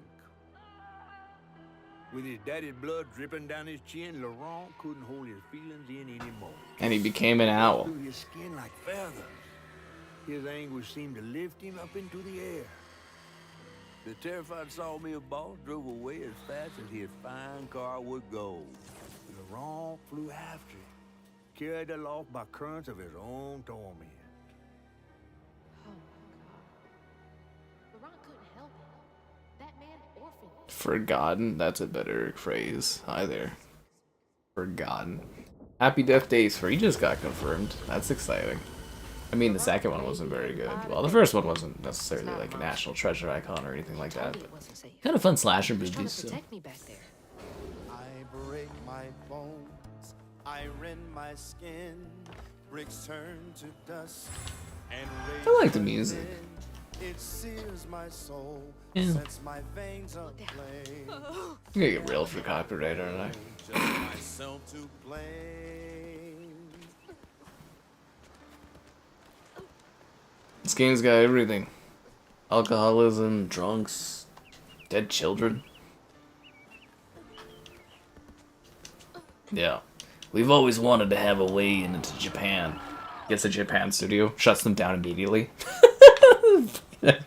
Speaker 2: With his daddy's blood dripping down his chin, Laurent couldn't hold his feelings in anymore.
Speaker 1: And he became an owl.
Speaker 2: Through his skin like feathers. His anguish seemed to lift him up into the air. The terrified sawmill boss drove away as fast as his fine car would go. Laurent flew after him, carried aloft by currents of his own torment.
Speaker 3: Oh my god. Laurent couldn't help it. That man orphaned.
Speaker 1: Forgotten? That's a better phrase. Hi there. Forgotten. Happy Death Days 3 just got confirmed. That's exciting. I mean, the second one wasn't very good. Well, the first one wasn't necessarily like a national treasure icon or anything like that, but kind of fun slasher movies. So.
Speaker 12: I break my bones, I rend my skin, bricks turn to dust, and
Speaker 1: I like the music.
Speaker 12: It sears my soul,
Speaker 1: Yeah.
Speaker 12: sets my veins aflame.
Speaker 1: I'm gonna get real for copyright, aren't I?
Speaker 12: Just myself to blame.
Speaker 1: This game's got everything. Alcoholism, drunks, dead children. Yeah. We've always wanted to have a way into Japan. Gets a Japan studio, shuts them down immediately.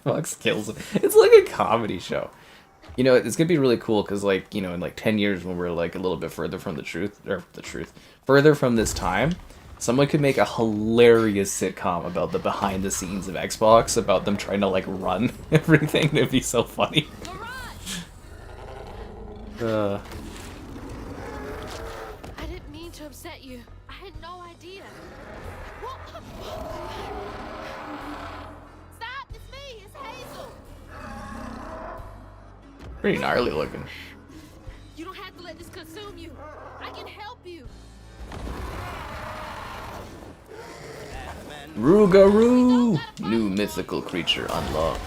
Speaker 1: Fox kills them. It's like a comedy show. You know, it's gonna be really cool because, like, you know, in like 10 years when we're like a little bit further from further from this time, someone could make a hilarious sitcom about the behind the scenes of Xbox, about them trying to like run everything. It'd be so funny.
Speaker 3: I didn't mean to upset you. I had no idea. Stop! It's me! It's Hazel!
Speaker 1: Pretty gnarly looking.
Speaker 7: You don't have to let this consume you. I can help you.
Speaker 1: Rougarou! New mythical creature unlocked.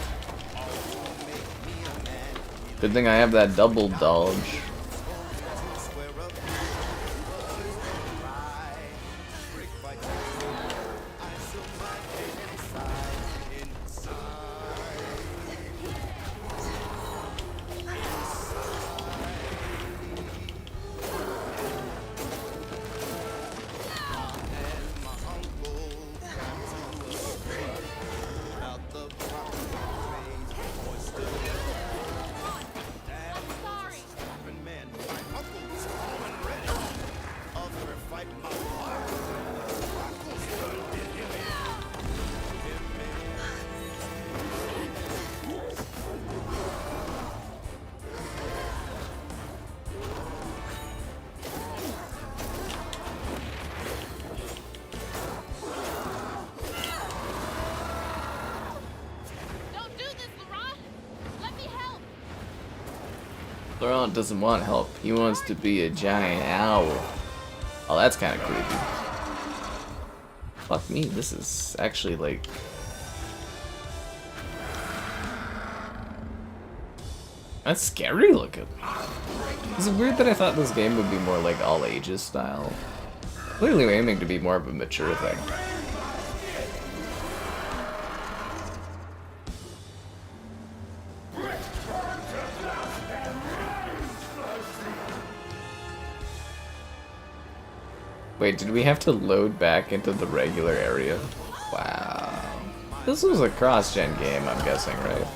Speaker 1: Good thing I have that double dodge. Laurent doesn't want help. He wants to be a giant owl. Oh, that's kind of creepy. Fuck me, this is actually like... That's scary looking. Is it weird that I thought this game would be more like all ages style? Clearly aiming to be more of a mature thing. Wait, did we have to load back into the regular area? Wow. This was a cross-gen game, I'm guessing, right?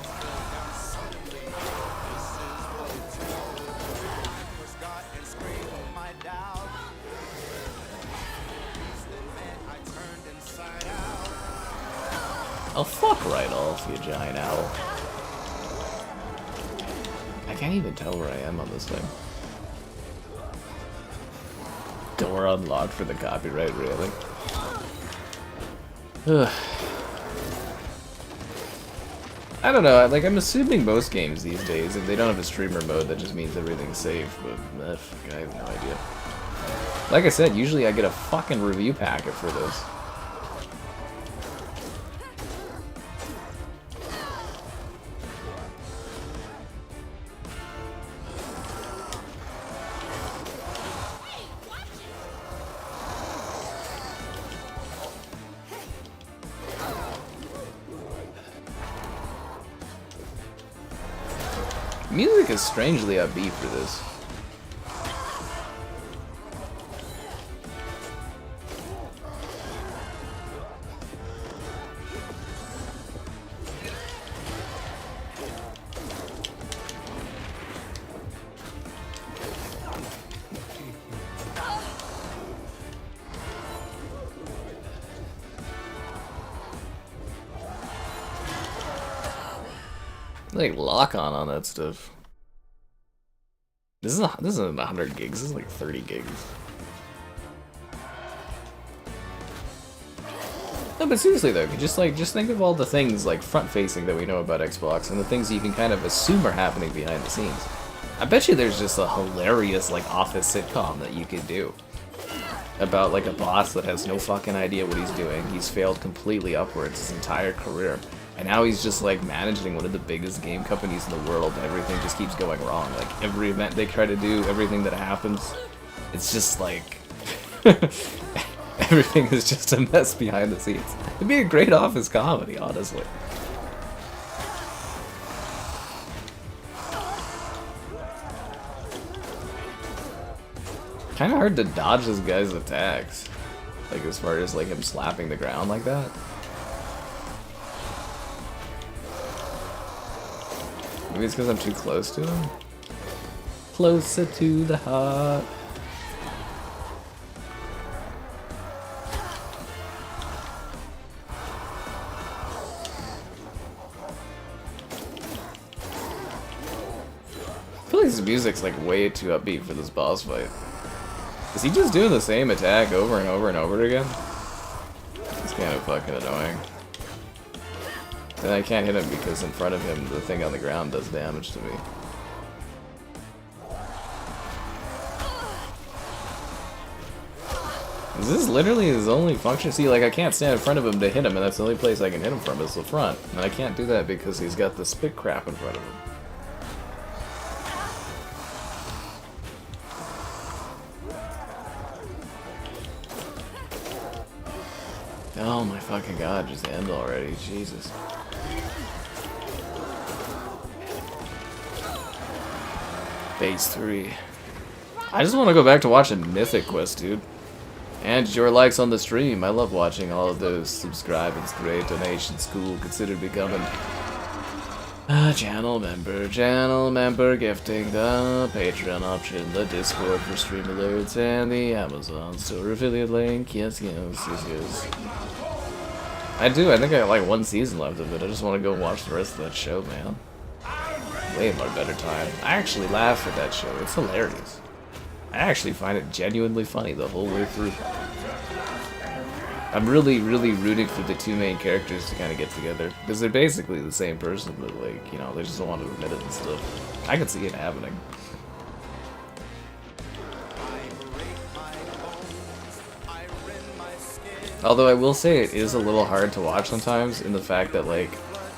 Speaker 1: Oh, fuck right off, you giant owl. I can't even tell where I am on this thing. Door unlocked for the copyright, really? Ugh. I don't know, like, I'm assuming most games these days, if they don't have a streamer mode, that just means everything's safe, but I have no idea. Like I said, usually I get a fucking review packet for this. Music is strangely upbeat for this. Like lock on that stuff. This isn't 100 gigs. This is like 30 gigs. No, but seriously though, just think of all the things like front-facing that we know about Xbox and the things you can kind of assume are happening behind the scenes. I bet you there's just a hilarious like office sitcom that you could do about like a boss that has no fucking idea what he's doing. He's failed completely upwards his entire career. And now he's just like managing one of the biggest game companies in the world, and everything just keeps going wrong. Like every event they try to do, everything that happens, it's just like everything is just a mess behind the scenes. It'd be a great office comedy, honestly. Kind of hard to dodge this guy's attacks, like as far as like him slapping the ground like that. Maybe it's because I'm too close to him? Closer to the heart. I feel like this music's like way too upbeat for this boss fight. Is he just doing the same attack over and over and over again? It's kind of fucking annoying. And I can't hit him because in front of him, the thing on the ground does damage to me. This is literally his only function. See, like, I can't stand in front of him to hit him, and that's the only place I can hit him from is the front. And I can't do that because he's got the spit crap in front of him. Oh my fucking god, just end already. Jesus. Phase 3. I just want to go back to watching Mythic Quest, dude. And your likes on the stream. I love watching all of those. Subscribe, it's great. Donations, cool. Consider becoming a channel member, gifting the Patreon option, the Discord for stream alerts, and the Amazon store affiliate link. Yes. I do. I think I got like one season left of it. I just want to go watch the rest of that show, man. Way more better time. I actually laugh at that show. It's hilarious. I actually find it genuinely funny the whole way through. I'm really rooting for the two main characters to kind of get together. Because they're basically the same person, but like, you know, they just don't want to admit it and stuff. I can see it happening. Although I will say it is a little hard to watch sometimes in the fact that, like,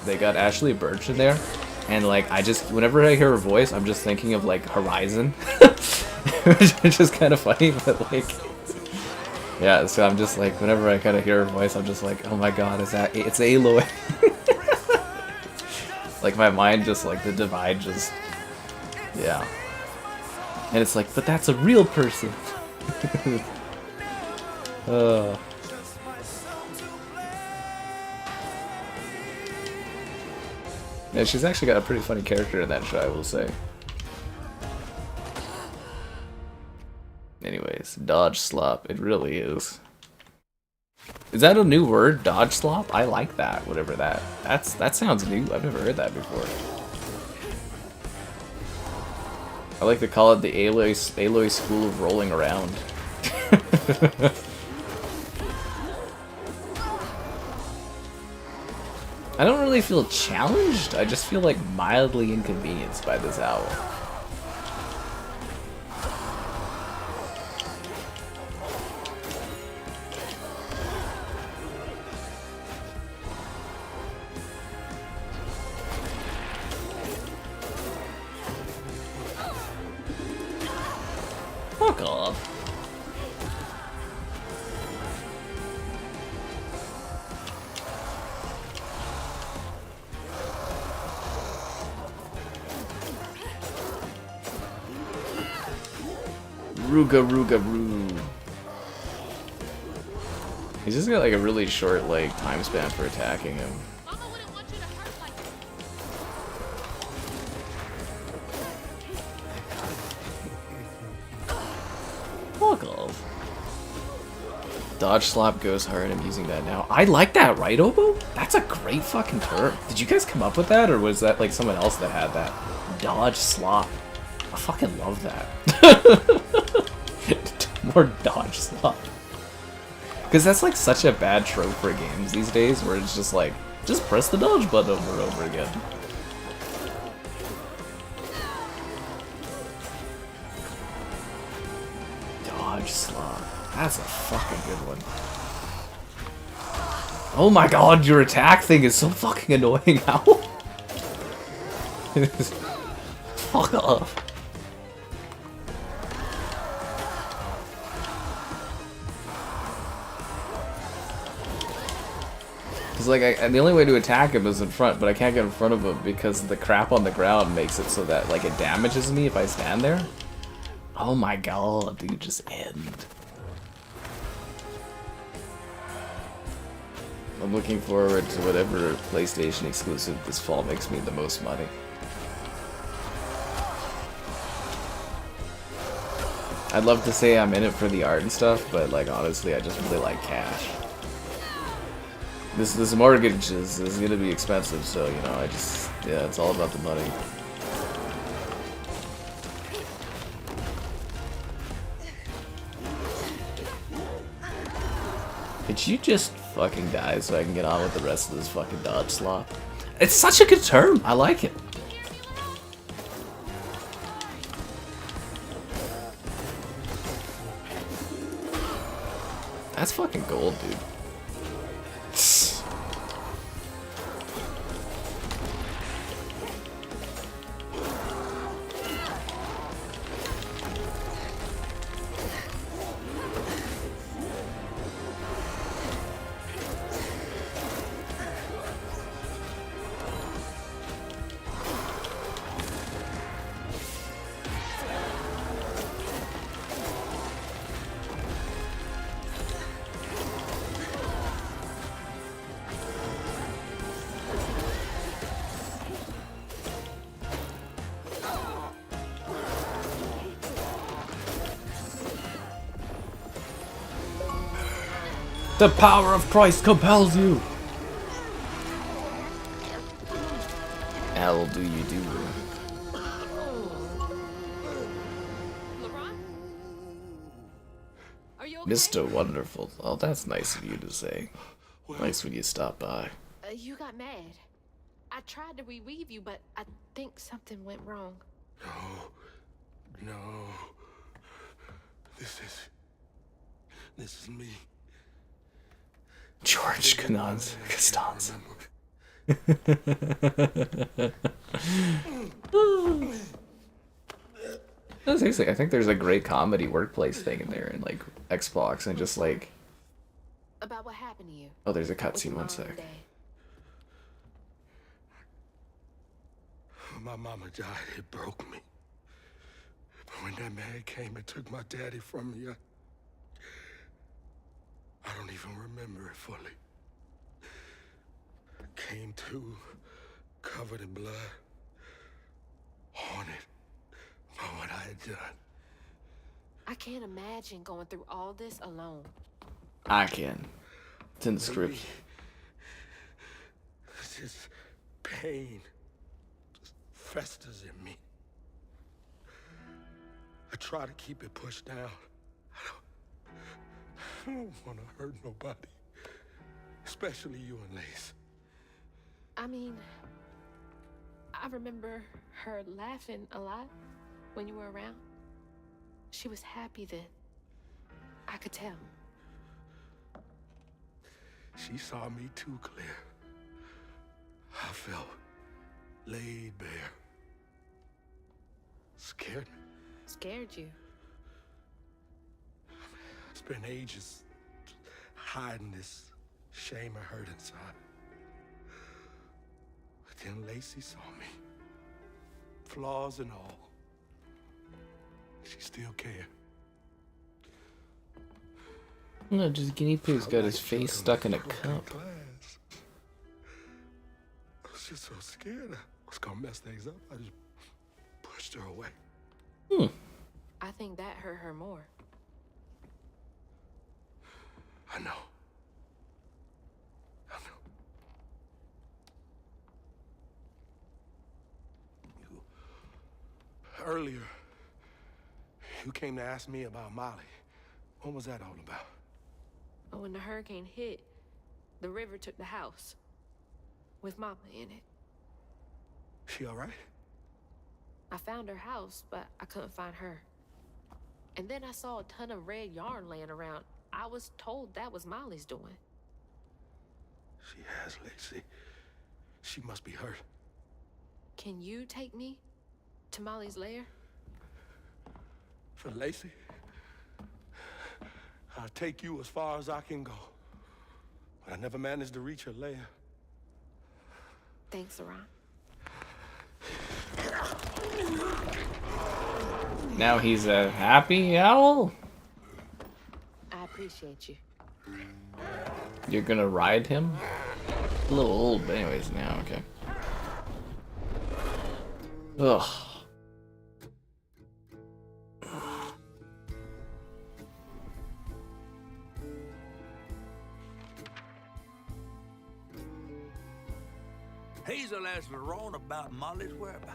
Speaker 1: they got Ashley Birch in there. And, like, whenever I hear her voice, I'm just thinking of, like, Horizon. Which is just kind of funny, but, like... Yeah, so I'm just, like, whenever I kind of hear her voice, I'm just like, oh my god, it's Aloy. Like, my mind just, like, the divide just... Yeah. And it's like, but that's a real person. Yeah, she's actually got a pretty funny character in that show, I will say. Anyways, dodge slop. It really is. Is that a new word? Dodge slop? I like that. Whatever that sounds new. I've never heard that before. I like to call it the Aloy School of Rolling Around. I don't really feel challenged. I just feel like mildly inconvenienced by this owl. Fuck off. Rougarou. He's just got like a really short like time span for attacking him. Fuck off. Dodge slop goes hard. I'm using that now. I like that, right, Obo? That's a great fucking term. Did you guys come up with that, or was that like someone else that had that? Dodge slop. I fucking love that. More dodge slop. Because that's like such a bad trope for games these days, where it's just like, just press the dodge button over and over again. Dodge slop. That's a fucking good one. Oh my god, your attack thing is so fucking annoying. How? Fuck off. Because like, the only way to attack him is in front, but I can't get in front of him because the crap on the ground makes it so that like it damages me if I stand there. Oh my god, dude, just end. I'm looking forward to whatever PlayStation exclusive this fall makes me the most money. I'd love to say I'm in it for the art and stuff, but like honestly, I just really like cash. This mortgage is gonna be expensive, so you know, yeah, it's all about the money. Could you just fucking die so I can get on with the rest of this fucking dodge slop? It's such a good term. I like it. That's fucking gold, dude. The power of Christ compels you. How do you do?
Speaker 3: Are you okay?
Speaker 1: Mr. Wonderful. Oh, that's nice of you to say. Nice when you stop by.
Speaker 3: You got mad. I tried to reweave you, but I think something went wrong.
Speaker 9: No. This is me.
Speaker 1: George Costanza. No, seriously, I think there's a great comedy workplace thing in there in like Xbox and just like.
Speaker 3: About what happened to you?
Speaker 1: Oh, there's a cutscene. One sec.
Speaker 9: My mama died. It broke me. But when that man came and took my daddy from me, I don't even remember it fully. Came to, covered in blood, haunted by what I had done.
Speaker 3: I can't imagine going through all this alone.
Speaker 1: I can. It's in the script.
Speaker 9: This pain just festers in me. I try to keep it pushed down. I don't want to hurt nobody, especially you and Lace.
Speaker 3: I mean, I remember her laughing a lot when you were around. She was happy then. I could tell.
Speaker 9: She saw me too clear. I felt laid bare. Scared me.
Speaker 3: Scared you?
Speaker 9: I spent ages hiding this shame I hurt inside. But then Lacey saw me. Flaws and all. She still cared.
Speaker 1: No, just guinea pig's got his face stuck in a cup.
Speaker 9: I was just so scared I was gonna mess things up. I just pushed her away.
Speaker 3: I think that hurt her more.
Speaker 9: I know. Earlier, you came to ask me about Molly. What was that all about?
Speaker 3: When the hurricane hit, the river took the house with Mama in it.
Speaker 9: She all right?
Speaker 3: I found her house, but I couldn't find her. And then I saw a ton of red yarn laying around. I was told that was Molly's doing.
Speaker 9: She has, Lacey. She must be hurt.
Speaker 3: Can you take me to Molly's lair?
Speaker 9: For Lacey? I'll take you as far as I can go. But I never managed to reach her lair.
Speaker 3: Thanks, Aran.
Speaker 1: Now he's a happy owl?
Speaker 3: I appreciate you.
Speaker 1: You're gonna ride him? A little old, but anyways, now, okay. Ugh.
Speaker 2: Hazel asked Laurent about Molly's whereabouts.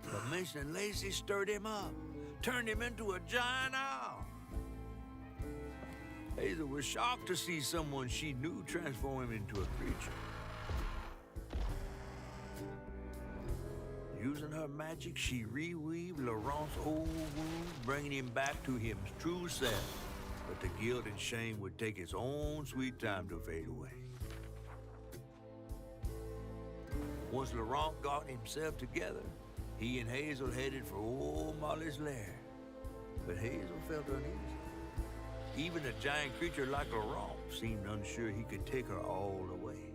Speaker 2: But mentioning Lacey stirred him up, turned him into a giant owl. Hazel was shocked to see someone she knew transform him into a creature. Using her magic, she reweaved Laurent's old wound, bringing him back to his true self. But the guilt and shame would take its own sweet time to fade away. Once Laurent got himself together, he and Hazel headed for old Molly's lair. But Hazel felt uneasy. Even a giant creature like Laurent seemed unsure he could take her all the way.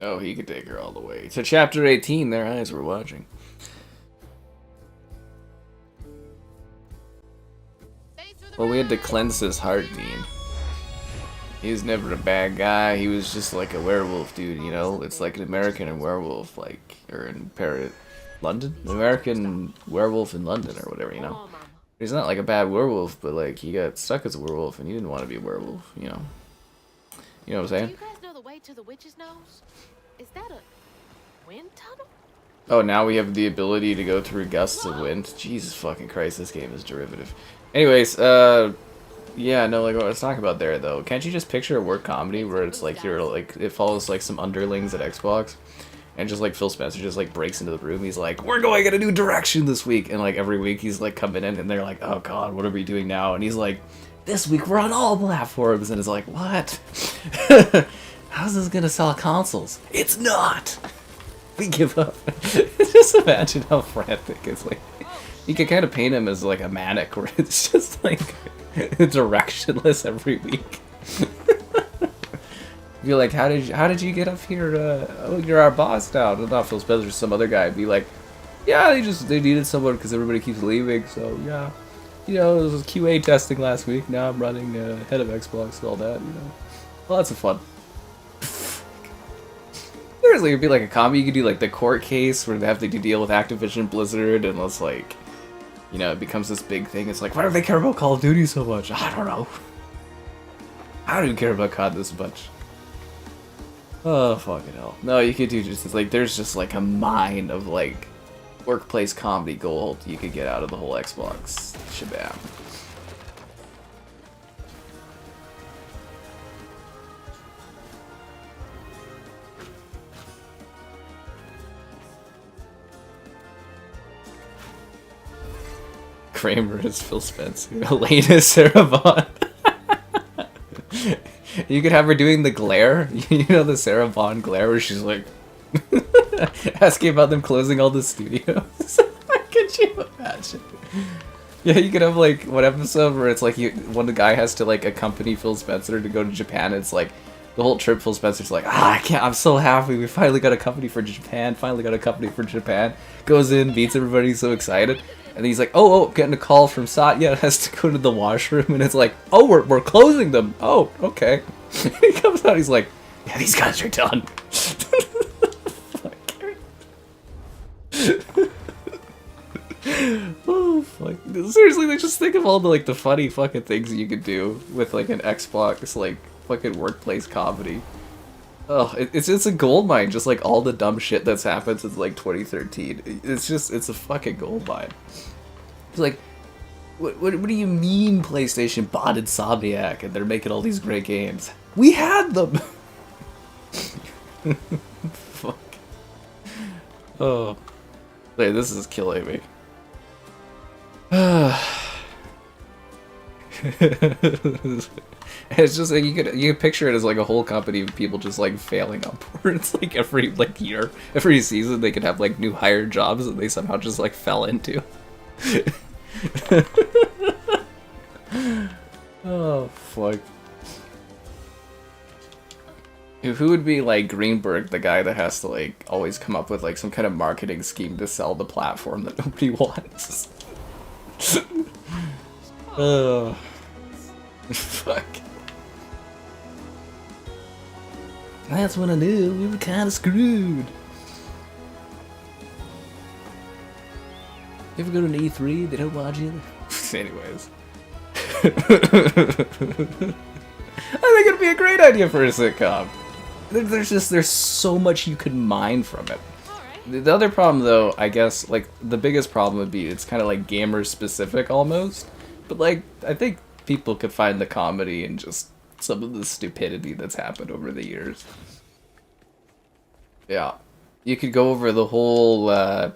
Speaker 1: Oh, he could take her all the way. To chapter 18, their eyes were watching. Well, we had to cleanse his heart, Dean. He was never a bad guy. He was just like a werewolf dude, you know? It's like an American werewolf, like, or in London? American werewolf in London or whatever, you know? He's not like a bad werewolf, but like, he got stuck as a werewolf and he didn't want to be a werewolf, you know? You know what I'm saying?
Speaker 7: Do you guys know the way to the witch's nose? Is that a wind tunnel?
Speaker 1: Oh, now we have the ability to go through gusts of wind. Jesus fucking Christ, this game is derivative. Anyways, yeah, no, like what I was talking about there, though. Can't you just picture a work comedy where it's like you're like it follows like some underlings at Xbox, and just like Phil Spencer just like breaks into the room. He's like, "We're going in a new direction this week," and like every week he's like coming in, and they're like, "Oh God, what are we doing now?" And he's like, "This week we're on all platforms," and it's like, "What? How's this gonna sell consoles?" It's not. We give up. Just imagine how frantic it's like. You can kind of paint him as like a manic, where it's just like directionless every week. You're like, how did you get up here? Oh, you're our boss now. Not Phil Spencer, some other guy. Be like, yeah, they needed someone because everybody keeps leaving. So yeah, you know, it was QA testing last week. Now I'm running head of Xbox and all that. You know, lots of fun. Seriously, it'd be like a comedy. You could do like the court case where they have to deal with Activision Blizzard, and it's like, you know, it becomes this big thing. It's like, why do they care about Call of Duty so much? I don't know. How do you care about COD this much? Oh, fucking hell. No, you could do just, it's like, there's just like a mine of like workplace comedy gold you could get out of the whole Xbox shabam. Kramer is Phil Spencer. Elena is Sarah Vaughn. You could have her doing the glare. You know the Sarah Vaughn glare where she's like asking about them closing all the studios. Could you imagine? Yeah, you could have like one episode where it's like when the guy has to like accompany Phil Spencer to go to Japan. It's like the whole trip Phil Spencer's like, I can't, I'm so happy. We finally got a company for Japan. Goes in, beats everybody, so excited. And he's like, oh, getting a call from Satya, has to go to the washroom, and it's like, oh, we're closing them. Oh, okay. He comes out, he's like, yeah, these guys are done. Oh, fuck. Seriously, they just think of all the, like, the funny fucking things you could do with, like, an Xbox, like, fucking workplace comedy. Oh, it's a goldmine, just like all the dumb shit that's happened since like 2013. It's a fucking goldmine. It's like, what do you mean PlayStation bought Insomniac and they're making all these great games? We had them! Fuck. Oh. Wait, this is killing me. It's just like you could picture it as like a whole company of people just like failing upwards. Like every like year, every season they could have like new hired jobs that they somehow just like fell into. Oh fuck. Who would be like Greenberg, the guy that has to like always come up with like some kind of marketing scheme to sell the platform that nobody wants? Oh. Fuck. That's what I knew. We were kind of screwed. You ever go to an E3? They don't watch you. Anyways. I think it'd be a great idea for a sitcom. There's so much you could mine from it. The other problem, though, I guess, like, the biggest problem would be it's kind of like gamer specific almost. But, like, I think people could find the comedy in just some of the stupidity that's happened over the years. Yeah. You could go over the whole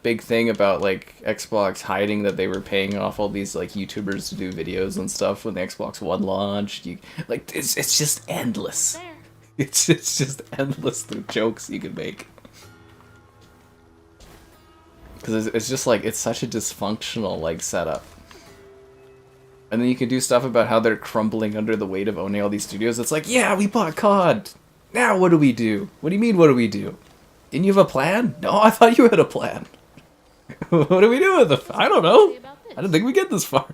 Speaker 1: big thing about like Xbox hiding that they were paying off all these like YouTubers to do videos and stuff when the Xbox One launched. It's just endless. It's just endless the jokes you can make. Because it's just like it's such a dysfunctional like setup. And then you can do stuff about how they're crumbling under the weight of owning all these studios. It's like, yeah, we bought COD. Now what do we do? What do you mean, what do we do? Didn't you have a plan? No, I thought you had a plan. What do we do with it? I don't know. I don't think we get this far.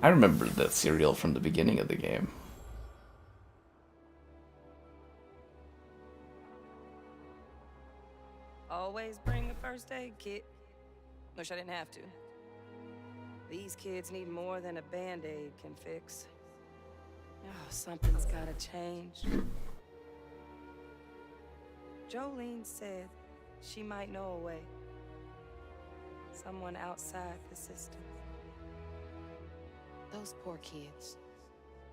Speaker 1: I remember that cereal from the beginning of the game.
Speaker 4: Always bring a first aid kit. Wish I didn't have to. These kids need more than a band-aid can fix. Oh, something's gotta change. Jolene said she might know a way. Someone outside the system.
Speaker 3: Those poor kids.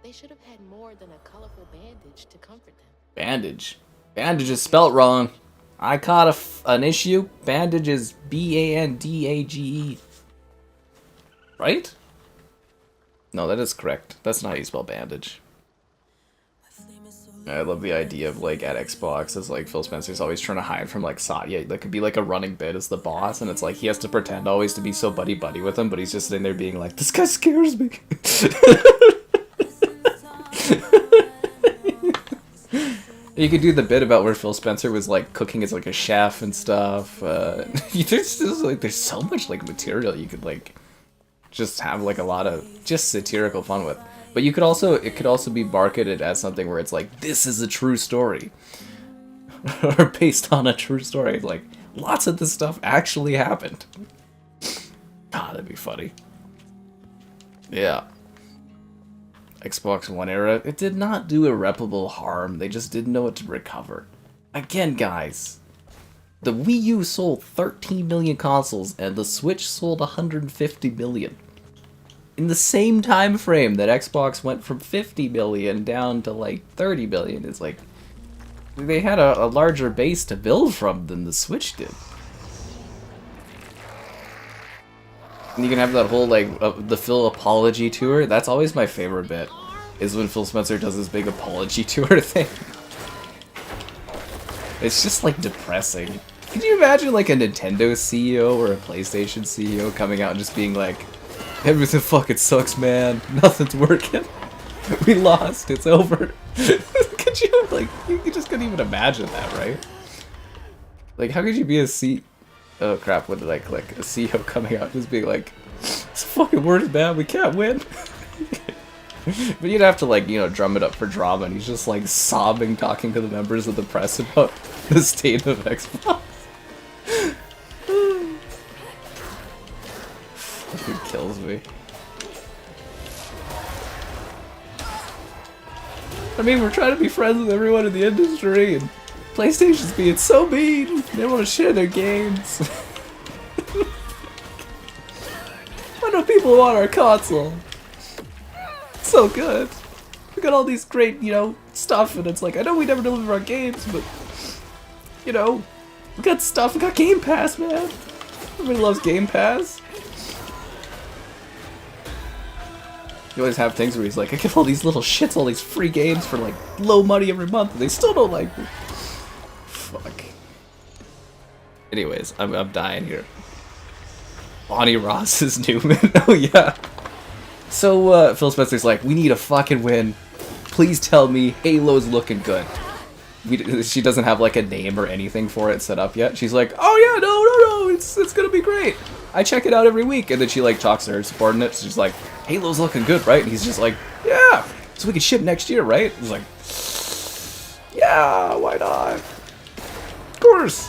Speaker 3: They should have had more than a colorful bandage to comfort them.
Speaker 1: Bandage. Bandage is spelt wrong. I caught an issue. Bandage is B-A-N-D-A-G-E. Right? No, that is correct. That's not how you spell bandage. I love the idea of, like, at Xbox, as, like, Phil Spencer's always trying to hide from, like, Satya. That could be, like, a running bit as the boss, and it's like, he has to pretend always to be so buddy-buddy with him, but he's just sitting there being like, this guy scares me. You could do the bit about where Phil Spencer was, like, cooking as, like, a chef and stuff. There's so much, like, material you could, like, just have, like, a lot of just satirical fun with. But you could also, it could also be marketed as something where it's like, this is a true story. Or based on a true story. Like, lots of this stuff actually happened. Ah, that'd be funny. Yeah. Xbox One era, it did not do irreparable harm. They just didn't know what to recover. Again, guys, the Wii U sold 13 million consoles and the Switch sold 150 million. In the same time frame that Xbox went from 50 million down to like 30 million, it's like they had a larger base to build from than the Switch did. And you can have that whole like the Phil apology tour. That's always my favorite bit, is when Phil Spencer does his big apology tour thing. It's just like depressing. Could you imagine like a Nintendo CEO or a PlayStation CEO coming out and just being like, everything fucking sucks, man. Nothing's working. We lost. It's over. Could you, like, you just couldn't even imagine that, right? Like, how could you be a oh crap, what did I click? A CEO coming out just being like, it's fucking worse, man. We can't win. But you'd have to, like, you know, drum it up for drama, and he's just, like, sobbing, talking to the members of the press about the state of Xbox. It kills me. I mean, we're trying to be friends with everyone in the industry, and PlayStation's being so mean. They don't want to share their games. Why don't people want our console? It's so good. We got all these great, you know, stuff, and it's like, I know we never deliver our games, but, you know, we got stuff. We got Game Pass, man. Everybody loves Game Pass. You always have things where he's like, I give all these little shits all these free games for like low money every month, and they still don't like me. Fuck. Anyways, I'm dying here. Bonnie Ross is Newman. Oh yeah. So Phil Spencer's like, we need a fucking win. Please tell me Halo's looking good. She doesn't have like a name or anything for it set up yet. She's like, oh yeah, no, it's gonna be great. I check it out every week. And then she like talks to her subordinates. She's like, Halo's looking good, right? And he's just like, yeah, so we can ship next year, right? He's like, yeah, why not? Of course.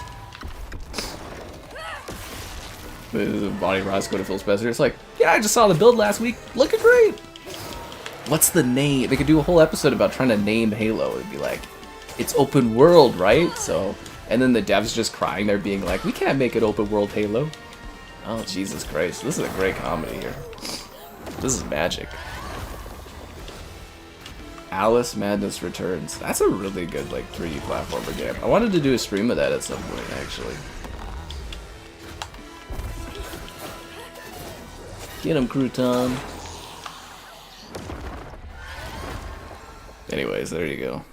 Speaker 1: Bonnie Ross go to Phil Spencer. It's like, yeah, I just saw the build last week. Looking great. What's the name? They could do a whole episode about trying to name Halo. It'd be like, it's open world, right? So, and then the devs just crying there being like, we can't make it open world Halo. Oh, Jesus Christ. This is a great comedy here. This is magic. Alice Madness Returns. That's a really good like 3D platformer game. I wanted to do a stream of that at some point, actually. Get him, crouton. Anyways, there you go.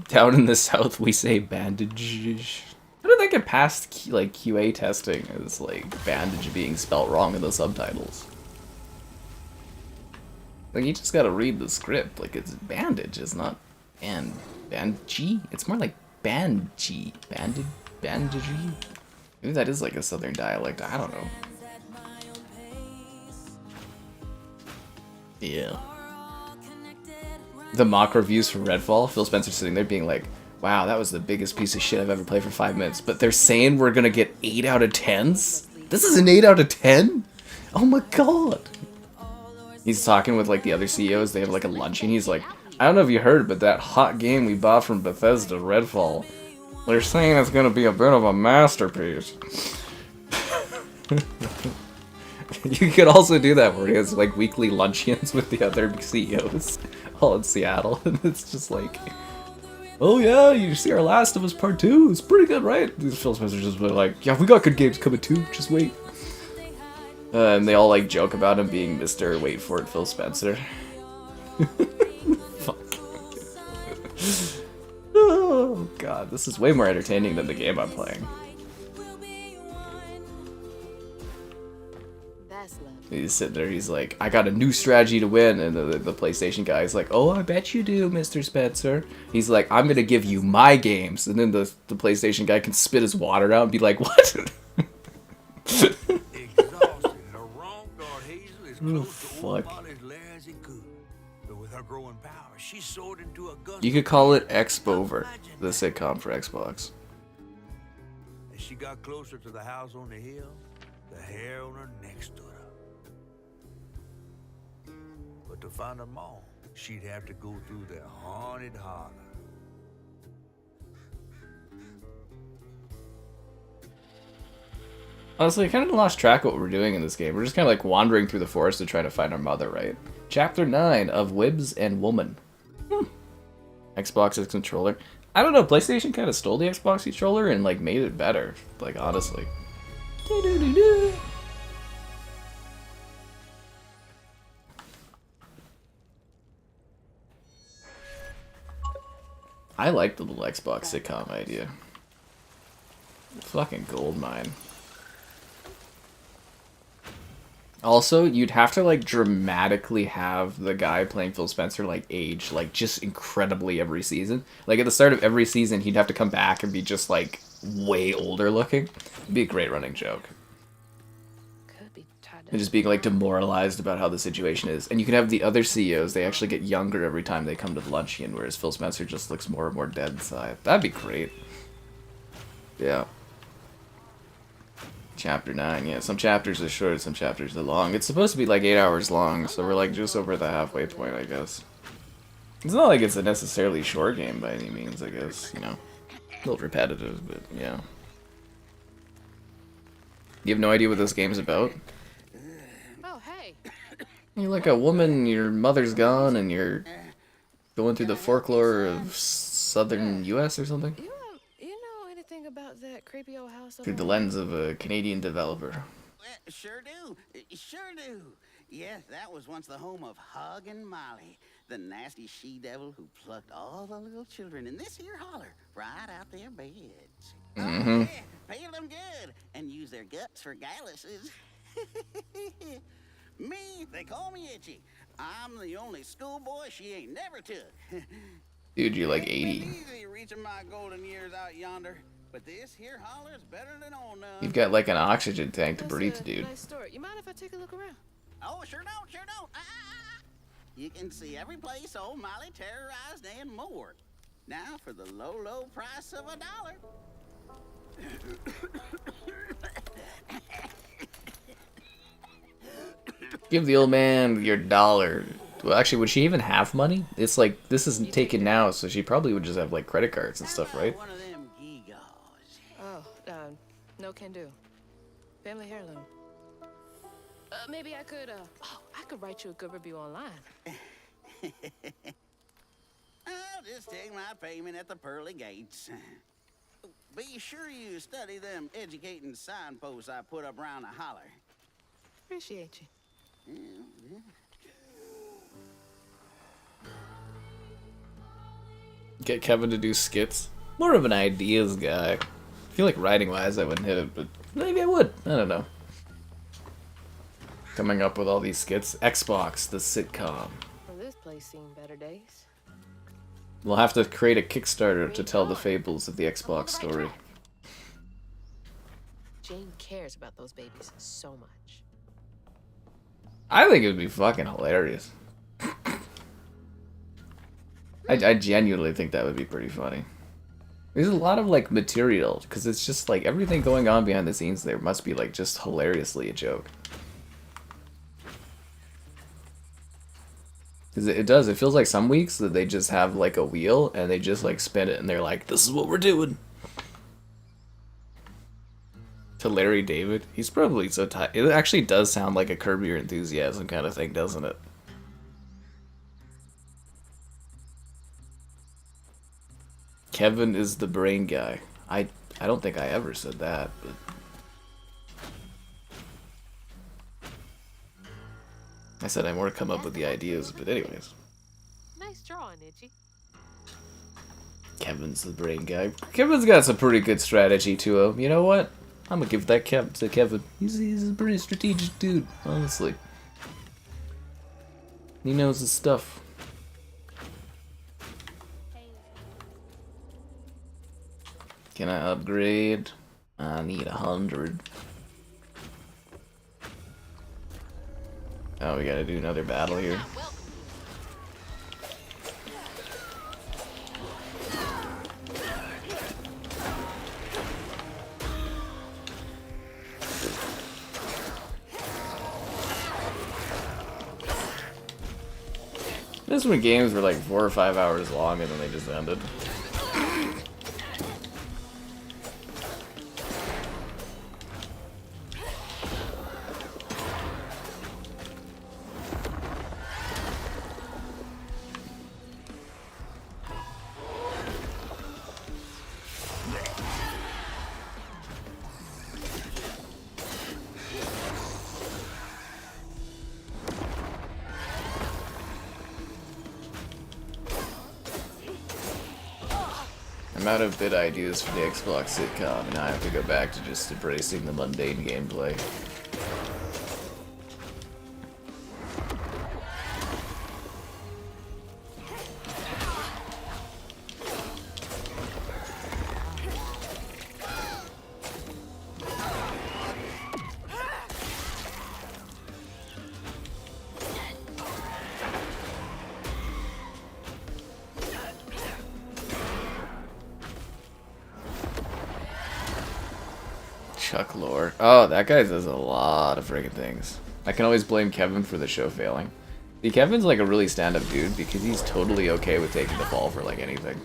Speaker 1: Down in the south, we say bandage. How did that get past like QA testing as like bandage being spelt wrong in the subtitles? Like you just gotta read the script. Like it's bandage, it's not bandagey. It's more like bandagey, bandagey. Maybe that is like a southern dialect. I don't know. Yeah. The mock reviews for Redfall, Phil Spencer sitting there being like, wow, that was the biggest piece of shit I've ever played for 5 minutes. But they're saying we're gonna get 8 out of 10s? This is an 8 out of 10? Oh my god. He's talking with like the other CEOs, they have like a lunch, and he's like, I don't know if you heard, but that hot game we bought from Bethesda, Redfall, they're saying it's gonna be a bit of a masterpiece. You could also do that where he has like weekly luncheons with the other CEOs all in Seattle, and it's just like, oh yeah, you see our Last of Us Part 2, it's pretty good, right? Phil Spencer's just like, yeah, we got good games coming too, just wait. And they all like joke about him being Mr. Wait for it, Phil Spencer. Fuck. Oh god, this is way more entertaining than the game I'm playing. He's sitting there, he's like, I got a new strategy to win, and the PlayStation guy's like, oh, I bet you do, Mr. Spencer. He's like, I'm gonna give you my games, and then the PlayStation guy can spit his water out and be like, what?
Speaker 2: Exhausted, the wrong guard Hazel is close to old Molly's lair as he could. But with her growing power, she soared into a gun.
Speaker 1: You could call it X-Bover, the sitcom for Xbox.
Speaker 2: As she got closer to the house on the hill, the hair on her neck stood up. But to find her mom, she'd have to go through the haunted holler.
Speaker 1: Honestly, I kind of lost track of what we're doing in this game. We're just kind of like wandering through the forest to try to find our mother, right? Chapter 9 of Wibs and Woman. Xbox's controller. I don't know, PlayStation kind of stole the Xbox controller and like made it better, like honestly. I like the little Xbox sitcom idea. Fucking goldmine. Also, you'd have to like dramatically have the guy playing Phil Spencer like age like just incredibly every season. Like at the start of every season, he'd have to come back and be just like way older looking. It'd be a great running joke. And just being like demoralized about how the situation is. And you can have the other CEOs, they actually get younger every time they come to the luncheon, whereas Phil Spencer just looks more and more dead inside. That'd be great. Yeah. Chapter 9, yeah. Some chapters are short, some chapters are long. It's supposed to be like 8 hours long, so we're like just over the halfway point, I guess. It's not like it's a necessarily short game by any means, I guess, you know. A little repetitive, but yeah. You have no idea what this game's about? You're like a woman, your mother's gone, and you're going through the folklore of southern U.S. or something?
Speaker 3: You know anything about that creepy old house?
Speaker 1: Through the lens of a Canadian developer.
Speaker 6: Sure do. Sure do. Yes, that was once the home of Huggin Molly, the nasty she-devil who plucked all the little children in this here holler right out their beds.
Speaker 1: Mm-hmm.
Speaker 6: Oh, yeah, pay them good and use their guts for galluses. Me, they call me Itchy. I'm the only schoolboy she ain't never took.
Speaker 1: Dude, you're like 80.
Speaker 6: Easy reaching my golden years out yonder, but this here holler's better than old none.
Speaker 1: You've got like an oxygen tank to breathe, dude.
Speaker 3: Nice story. You mind if I take a look around?
Speaker 6: Oh, sure don't, sure don't. You can see every place old Molly terrorized and more. Now for the low, low price of $1.
Speaker 1: Give the old man your $1. Well, actually, would she even have money? It's like, this isn't taken now, so she probably would just have like credit cards and stuff, right?
Speaker 3: Oh, no can do. Family heirloom. Maybe I could, I could write you a good review online.
Speaker 13: I'll just take my payment at the pearly gates. Be sure you study them educating signposts I put up around the holler.
Speaker 3: Appreciate you.
Speaker 1: Get Kevin to do skits. More of an ideas guy. I feel like writing-wise I wouldn't hit it, but maybe I would. I don't know. Coming up with all these skits. Xbox, the sitcom.
Speaker 3: Well, this place seen better days.
Speaker 1: We'll have to create a Kickstarter to tell the fables of the Xbox story.
Speaker 3: Jane cares about those babies so much.
Speaker 1: I think it would be fucking hilarious. I genuinely think that would be pretty funny. There's a lot of like material, because it's just like everything going on behind the scenes there must be like just hilariously a joke. Because it does, it feels like some weeks that they just have like a wheel and they just like spin it and they're like, this is what we're doing. To Larry David, he's probably so tired. It actually does sound like a Curb Your Enthusiasm kind of thing, doesn't it? Kevin is the brain guy. I don't think I ever said that, but I said I more come up with the ideas, but anyways.
Speaker 3: Nice drawing, Itchy.
Speaker 1: Kevin's the brain guy. Kevin's got some pretty good strategy to him. You know what? I'm gonna give that to Kevin. He's a pretty strategic dude, honestly. He knows his stuff. Can I upgrade? I need 100. Oh, we gotta do another battle here. This when games were like 4 or 5 hours long and then they just ended. I'm out of bid ideas for the Xbox sitcom, and now I have to go back to just embracing the mundane gameplay. Chuck lore. Oh, that guy does a lot of friggin' things. I can always blame Kevin for the show failing. See, Kevin's like a really stand-up dude because he's totally okay with taking the fall for like anything.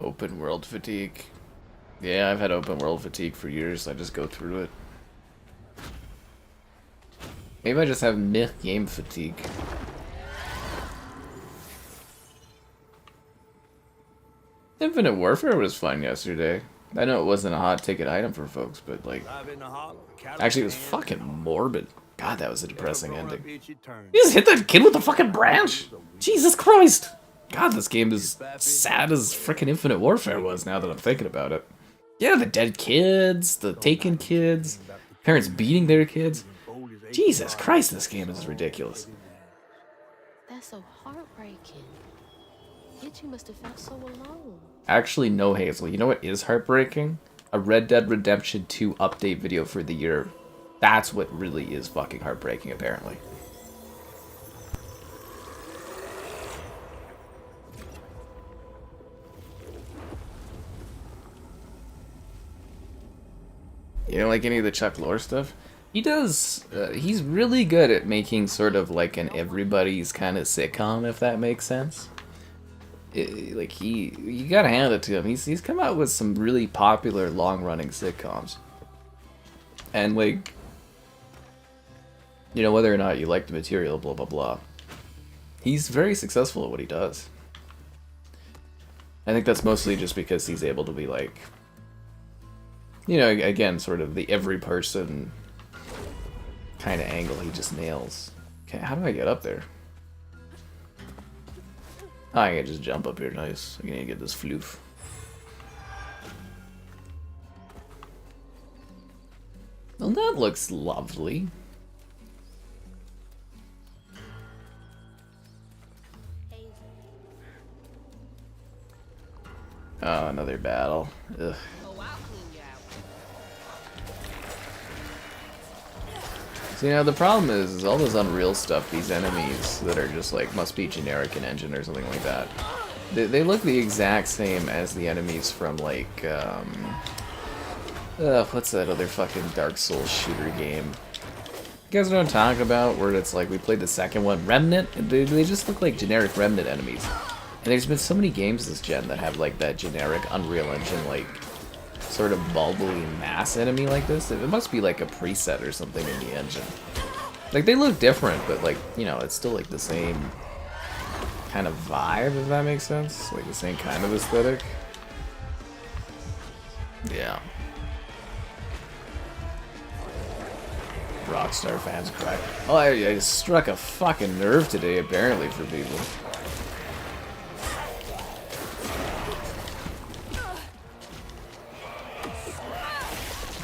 Speaker 1: Open world fatigue. Yeah, I've had open world fatigue for years. I just go through it. Maybe I just have myth game fatigue. Infinite Warfare was fun yesterday. I know it wasn't a hot ticket item for folks, but like, actually it was fucking morbid. God, that was a depressing ending. You just hit that kid with a fucking branch? Jesus Christ! God, this game is sad as frickin' Infinite Warfare was now that I'm thinking about it. Yeah, the dead kids, the taken kids, parents beating their kids. Jesus Christ, this game is ridiculous.
Speaker 7: That's so heartbreaking. Yet you must have felt so alone.
Speaker 1: Actually, no, Hazel. You know what is heartbreaking? A Red Dead Redemption 2 update video for the year. That's what really is fucking heartbreaking, apparently. You don't like any of the Chuck Lorre stuff? He does. He's really good at making sort of like an everybody's kind of sitcom, if that makes sense. You gotta hand it to him. He's come out with some really popular long-running sitcoms. And like, you know, whether or not you like the material, blah blah blah. He's very successful at what he does. I think that's mostly just because he's able to be like, you know, again, sort of the every person kind of angle he just nails. Okay, how do I get up there? Oh, I can just jump up here, nice. I can get this floof. Well, that looks lovely. Oh, another battle. Ugh. See, now the problem is all this Unreal stuff, these enemies that are just like, must be generic in engine or something like that. They look the exact same as the enemies from like, what's that other fucking Dark Souls shooter game? You guys know what I'm talking about? Where it's like, we played the second one, Remnant? They just look like generic Remnant enemies. And there's been so many games this gen that have like that generic Unreal Engine, like, sort of bubbly mass enemy like this. It must be like a preset or something in the engine. Like, they look different, but like, you know, it's still like the same kind of vibe, if that makes sense. Like the same kind of aesthetic. Yeah. Rockstar fans cry. Oh, I struck a fucking nerve today, apparently, for people.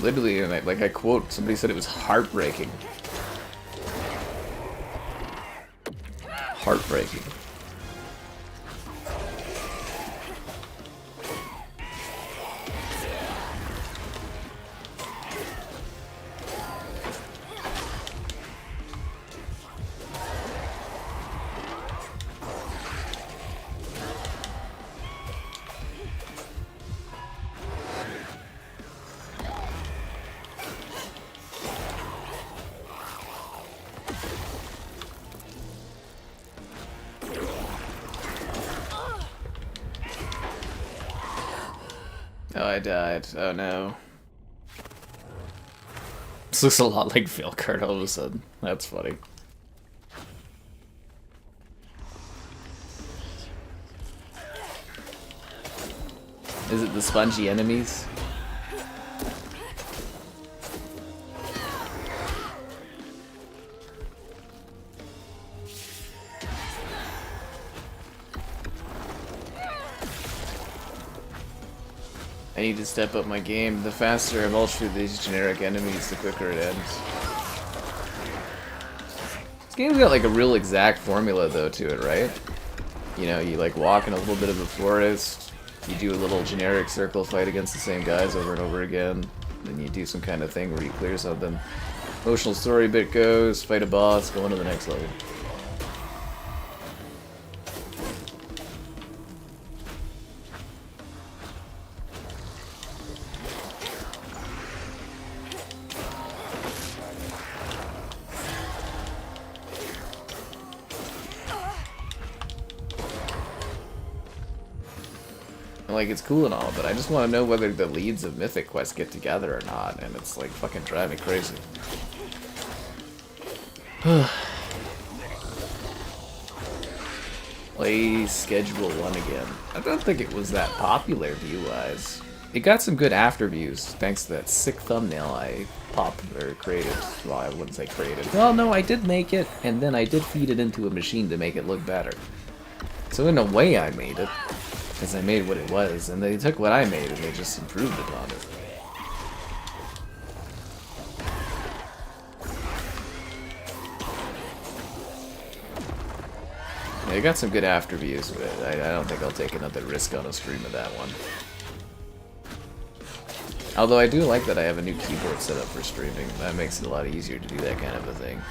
Speaker 1: Literally, and I quote, somebody said it was heartbreaking. Heartbreaking. Oh, I died. Oh no. This looks a lot like Vilcard all of a sudden. That's funny. Is it the spongy enemies? I need to step up my game. The faster I mulch through these generic enemies, the quicker it ends. This game's got like a real exact formula though to it, right? You know, you like walk in a little bit of a forest, you do a little generic circle fight against the same guys over and over again, then you do some kind of thing where you clear something. Emotional story bit goes, fight a boss, go on to the next level. Like, it's cool and all, but I just want to know whether the leads of Mythic Quest get together or not, and it's like fucking driving me crazy. Play Schedule 1 again. I don't think it was that popular view-wise. It got some good after views, thanks to that sick thumbnail I created. Well, I wouldn't say created. Well, no, I did make it, and then I did feed it into a machine to make it look better. So in a way I made it. Because I made what it was, and they took what I made and they just improved upon it. Yeah, I got some good after views, but I don't think I'll take another risk on a stream of that one. Although I do like that I have a new keyboard set up for streaming. That makes it a lot easier to do that kind of a thing.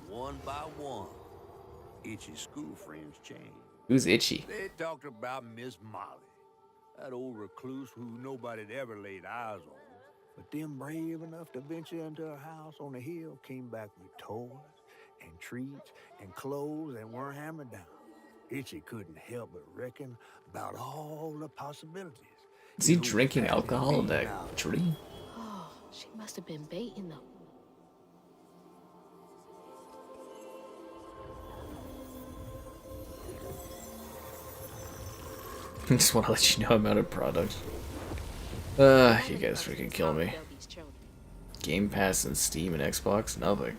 Speaker 2: One by one, Itchy's school friends changed.
Speaker 1: Who's Itchy?
Speaker 2: They talked about Miss Molly, that old recluse who nobody'd ever laid eyes on. But them brave enough to venture into her house on the hill came back with toys and treats and clothes and weren't hammered down. Itchy couldn't help but reckon about all the possibilities.
Speaker 1: Is he drinking alcohol in that tree?
Speaker 7: Oh, she must have been baiting them.
Speaker 1: I just want to let you know I'm out of product. You guys freaking kill me. Game Pass and Steam and Xbox? Nothing.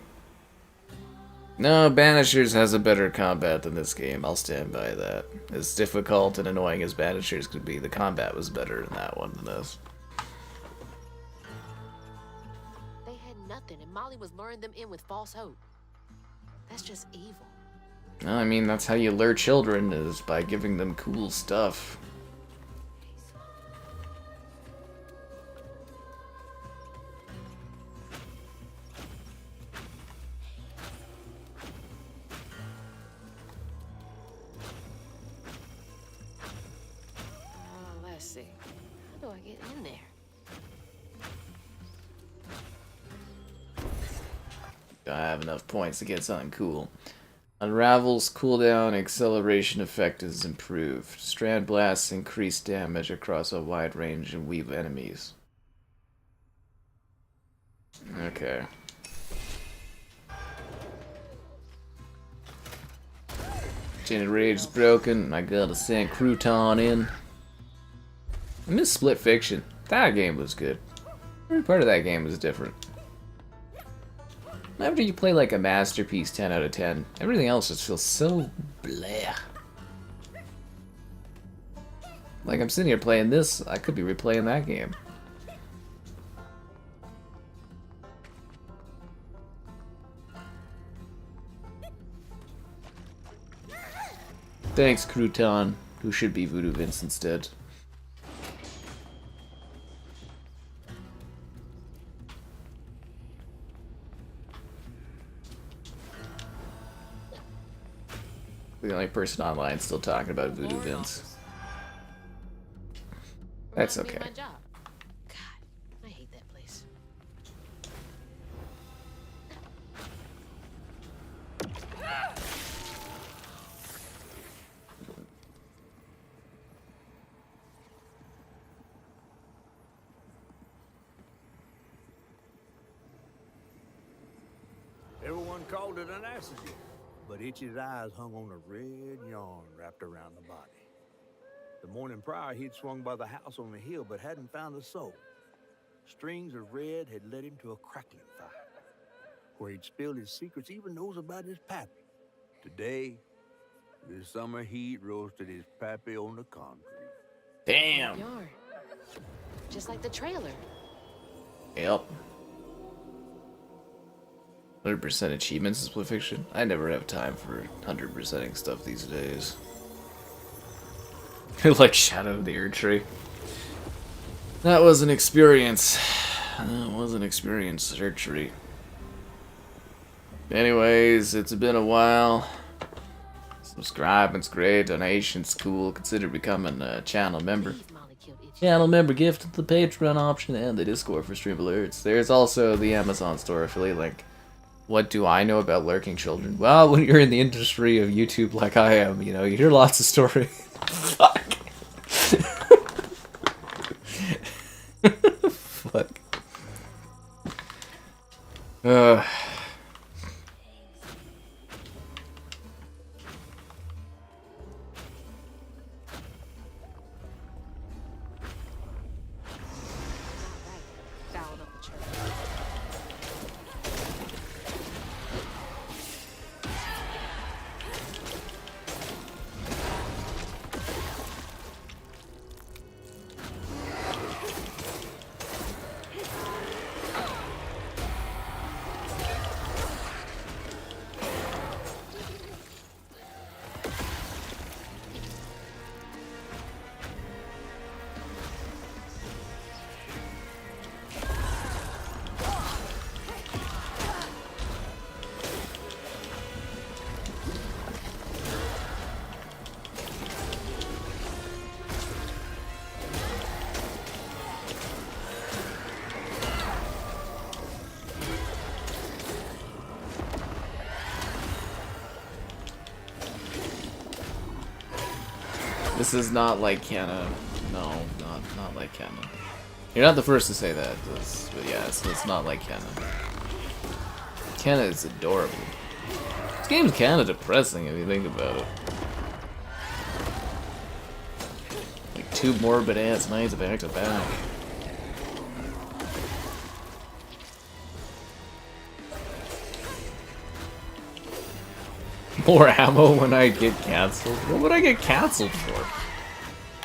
Speaker 1: No, Banishers has a better combat than this game. I'll stand by that. As difficult and annoying as Banishers could be, the combat was better in that one than this.
Speaker 7: They had nothing, and Molly was luring them in with false hope. That's just evil.
Speaker 1: I mean, that's how you lure children, is by giving them cool stuff.
Speaker 7: Let's see. How do I get in there?
Speaker 1: I have enough points to get something cool. Unravel's cooldown acceleration effect is improved. Strand blasts increase damage across a wide range and weave enemies. Okay. Chain of Rage is broken. I gotta send Crouton in. I miss Split Fiction. That game was good. Every part of that game was different. After you play like a masterpiece 10 out of 10, everything else just feels so bleh. Like I'm sitting here playing this, I could be replaying that game. Thanks, Crouton, who should be Voodoo Vince instead. The only person online still talking about Voodoo Vince. That's okay.
Speaker 7: God, I hate that place.
Speaker 2: Everyone called it an accident, but Itchy's eyes hung on a red yarn wrapped around the body. The morning prior, he'd swung by the house on the hill, but hadn't found the soul. Strings of red had led him to a crackling fire, where he'd spilled his secrets, even knows about his pappy. Today, the summer heat roasted his pappy on the concrete.
Speaker 1: Damn.
Speaker 7: Yarn. Just like the trailer.
Speaker 1: Yep. 100% achievements in Split Fiction. I never have time for 100%ing stuff these days. Like Shadow of the Earth Tree. That was an experience. That was an experience, Earth Tree. Anyways, it's been a while. Subscribing's great, donation's cool. Consider becoming a channel member. Channel member gift to the Patreon option and the Discord for stream alerts. There's also the Amazon store affiliate link. What do I know about lurking children? Well, when you're in the industry of YouTube like I am, you know, you hear lots of stories. Fuck. Fuck. This is not like canon. No, not like canon. You're not the first to say that, but yeah, it's not like canon. Canon is adorable. This game's kind of depressing if you think about it. Like 2 morbid ass nights back to back. More ammo when I get cancelled? What would I get cancelled for?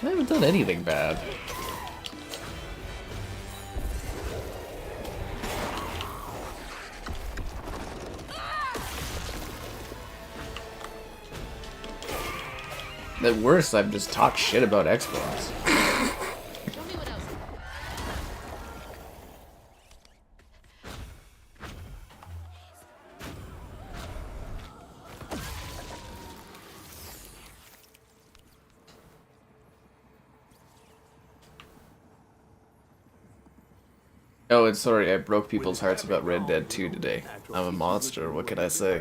Speaker 1: I haven't done anything bad. At worst, I've just talked shit about Xbox. Oh, and sorry, I broke people's hearts about Red Dead 2 today. I'm a monster, what can I say?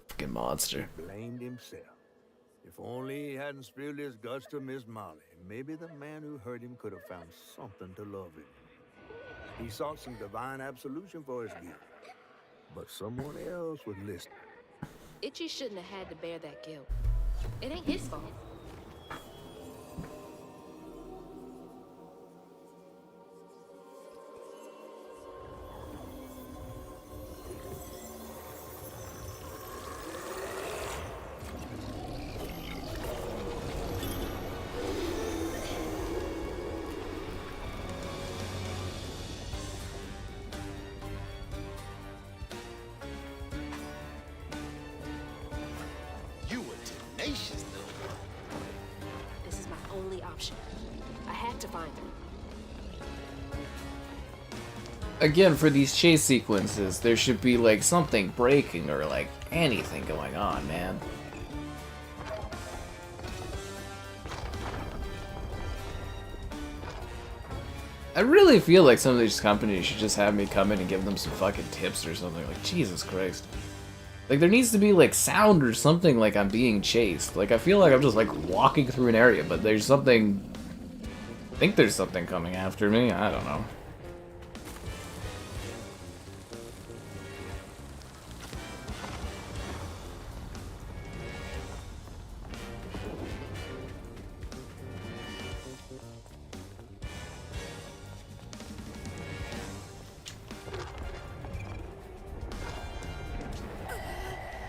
Speaker 1: Fucking monster.
Speaker 2: Blamed himself. If only he hadn't spilled his guts to Miss Molly, maybe the man who hurt him could have found something to love him. He sought some divine absolution for his guilt, but someone else would listen.
Speaker 3: Itchy shouldn't have had to bear that guilt. It ain't his fault. This is my only option. I had to find him.
Speaker 1: Again, for these chase sequences, there should be like something breaking or like anything going on, man. I really feel like some of these companies should just have me come in and give them some fucking tips or something. Like, Jesus Christ. Like, there needs to be, like, sound or something like I'm being chased. Like, I feel like I'm just, like, walking through an area, but there's something... I think there's something coming after me. I don't know.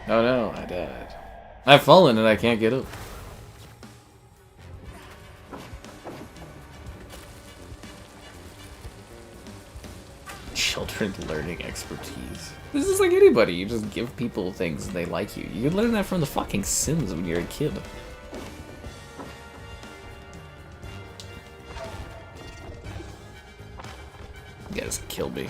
Speaker 1: Oh no, I died. I've fallen and I can't get up. Children learning expertise. This is like anybody, you just give people things and they like you. You can learn that from the fucking Sims when you're a kid. You guys kill me.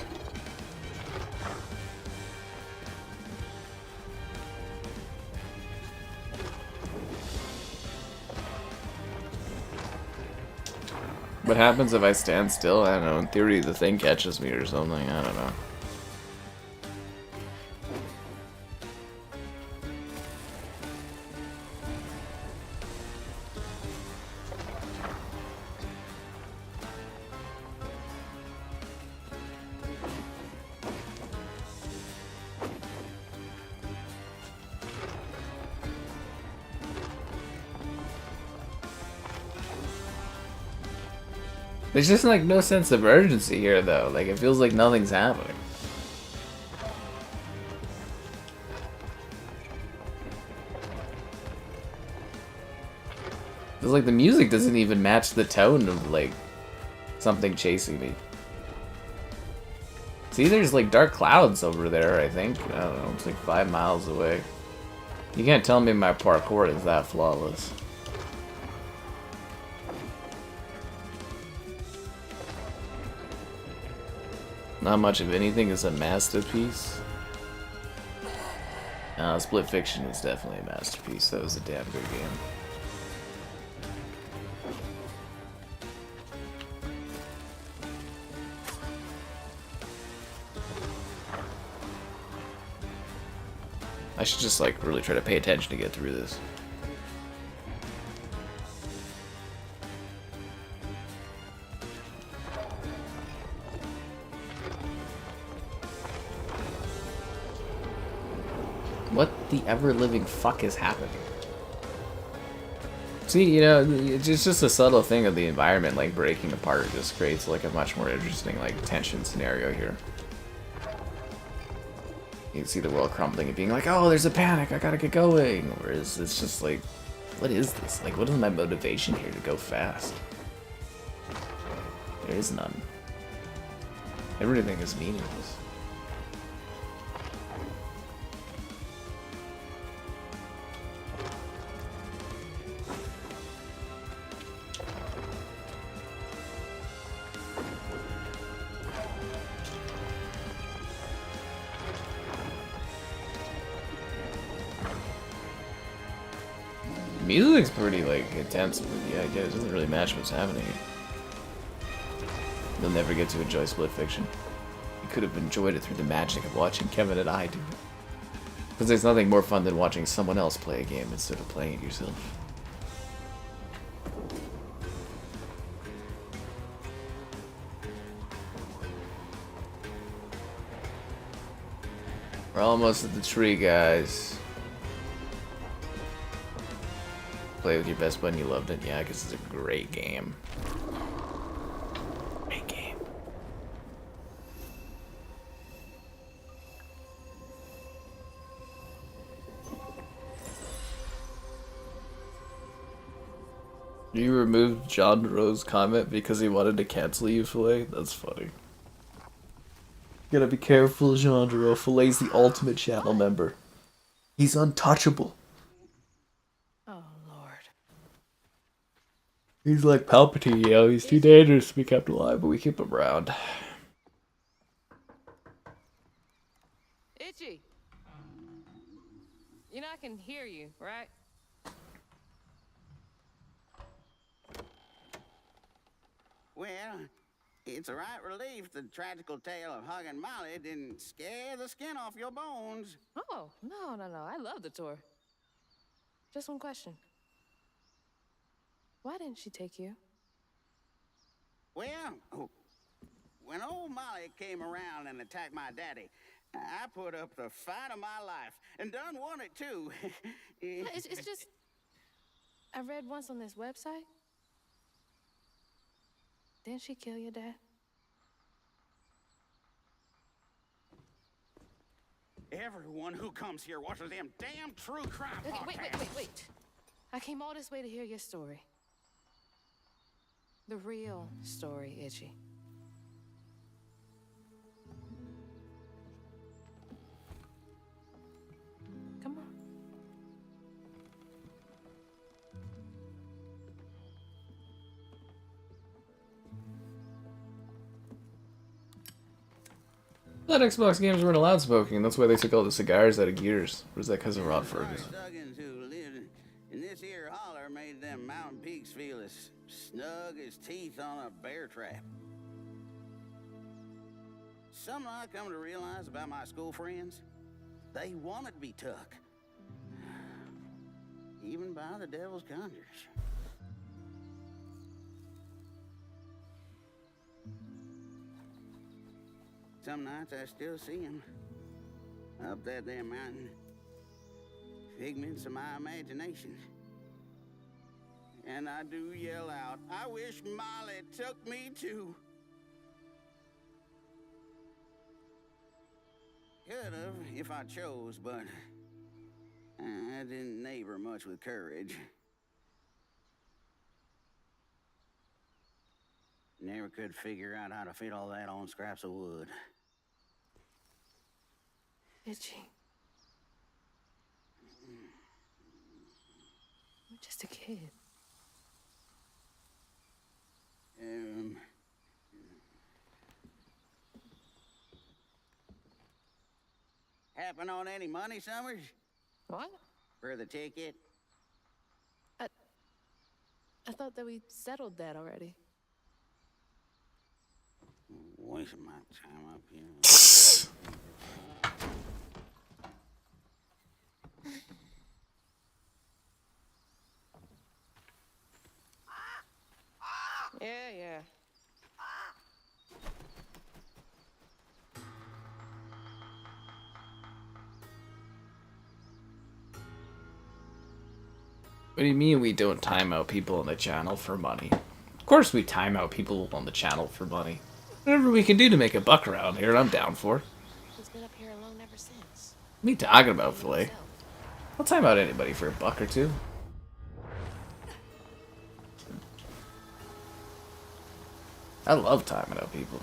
Speaker 1: What happens if I stand still? I don't know. In theory, the thing catches me or something. I don't know. There's just like no sense of urgency here though, like it feels like nothing's happening. It's like the music doesn't even match the tone of like something chasing me. See, there's like dark clouds over there, I think. I don't know, it's like 5 miles away. You can't tell me my parkour is that flawless. Not much of anything is a masterpiece. Split Fiction is definitely a masterpiece. That was a damn good game. I should just like really try to pay attention to get through this. the ever-living fuck is happening? See, you know, it's just a subtle thing of the environment, like, breaking apart just creates, like, a much more interesting, like, tension scenario here. You can see the world crumbling and being like, oh, there's a panic, I gotta get going. Whereas it's just like, what is this? Like, what is my motivation here to go fast? There is none. Everything is meaningless. Music's pretty, like, intense, but yeah, it doesn't really match what's happening here. You'll never get to enjoy Split Fiction. You could have enjoyed it through the magic of watching Kevin and I do it. Because there's nothing more fun than watching someone else play a game instead of playing it yourself. We're almost at the tree, guys. Play with your best buddy, you loved it. Yeah, because it's a great game. Great game. You removed John Rowe's comment because he wanted to cancel you, Filet? That's funny. You gotta be careful, Jean Rowe. Filet's the ultimate channel member. He's untouchable. He's like Palpatine, you know, he's too dangerous to be kept alive, but we keep him around.
Speaker 7: Itchy. You know I can hear you, right?
Speaker 13: Well, it's a right relief the tragical tale of Huggin and Molly didn't scare the skin off your bones.
Speaker 7: Oh, no. I love the tour. Just one question. Why didn't she take you?
Speaker 13: Well, when old Molly came around and attacked my daddy, I put up the fight of my life and done won it too.
Speaker 7: It's just I read once on this website. Didn't she kill your dad?
Speaker 13: Everyone who comes here watches them damn true crime podcasts.
Speaker 7: Wait. I came all this way to hear your story. The real story, Itchy. Come on.
Speaker 1: I thought Xbox games weren't allowed smoking, that's why they took all the cigars out of Gears. Or is that because of Rod Ferguson?
Speaker 13: Huggins who lived in this here holler made them mountain peaks feel as snug as teeth on a bear trap. Something I come to realize about my school friends, they wanted to be took. Even by the devil's conjures. Some nights I still see them up that there mountain. Figments of my imagination. And I do yell out, I wish Molly took me too. Could have if I chose, but I didn't neighbor much with courage. Never could figure out how to fit all that on scraps of wood.
Speaker 7: Itchy. I'm just a kid.
Speaker 13: Happen on any money, Summers?
Speaker 7: What?
Speaker 13: For the ticket?
Speaker 7: I thought that we settled that already.
Speaker 13: Wasting my time up here.
Speaker 7: Yeah.
Speaker 1: What do you mean we don't time out people on the channel for money? Of course we time out people on the channel for money. Whatever we can do to make a buck around here, I'm down for.
Speaker 3: He's been up here alone ever since.
Speaker 1: What are you talking about, Filet? I'll time out anybody for a buck or two. I love timing out people.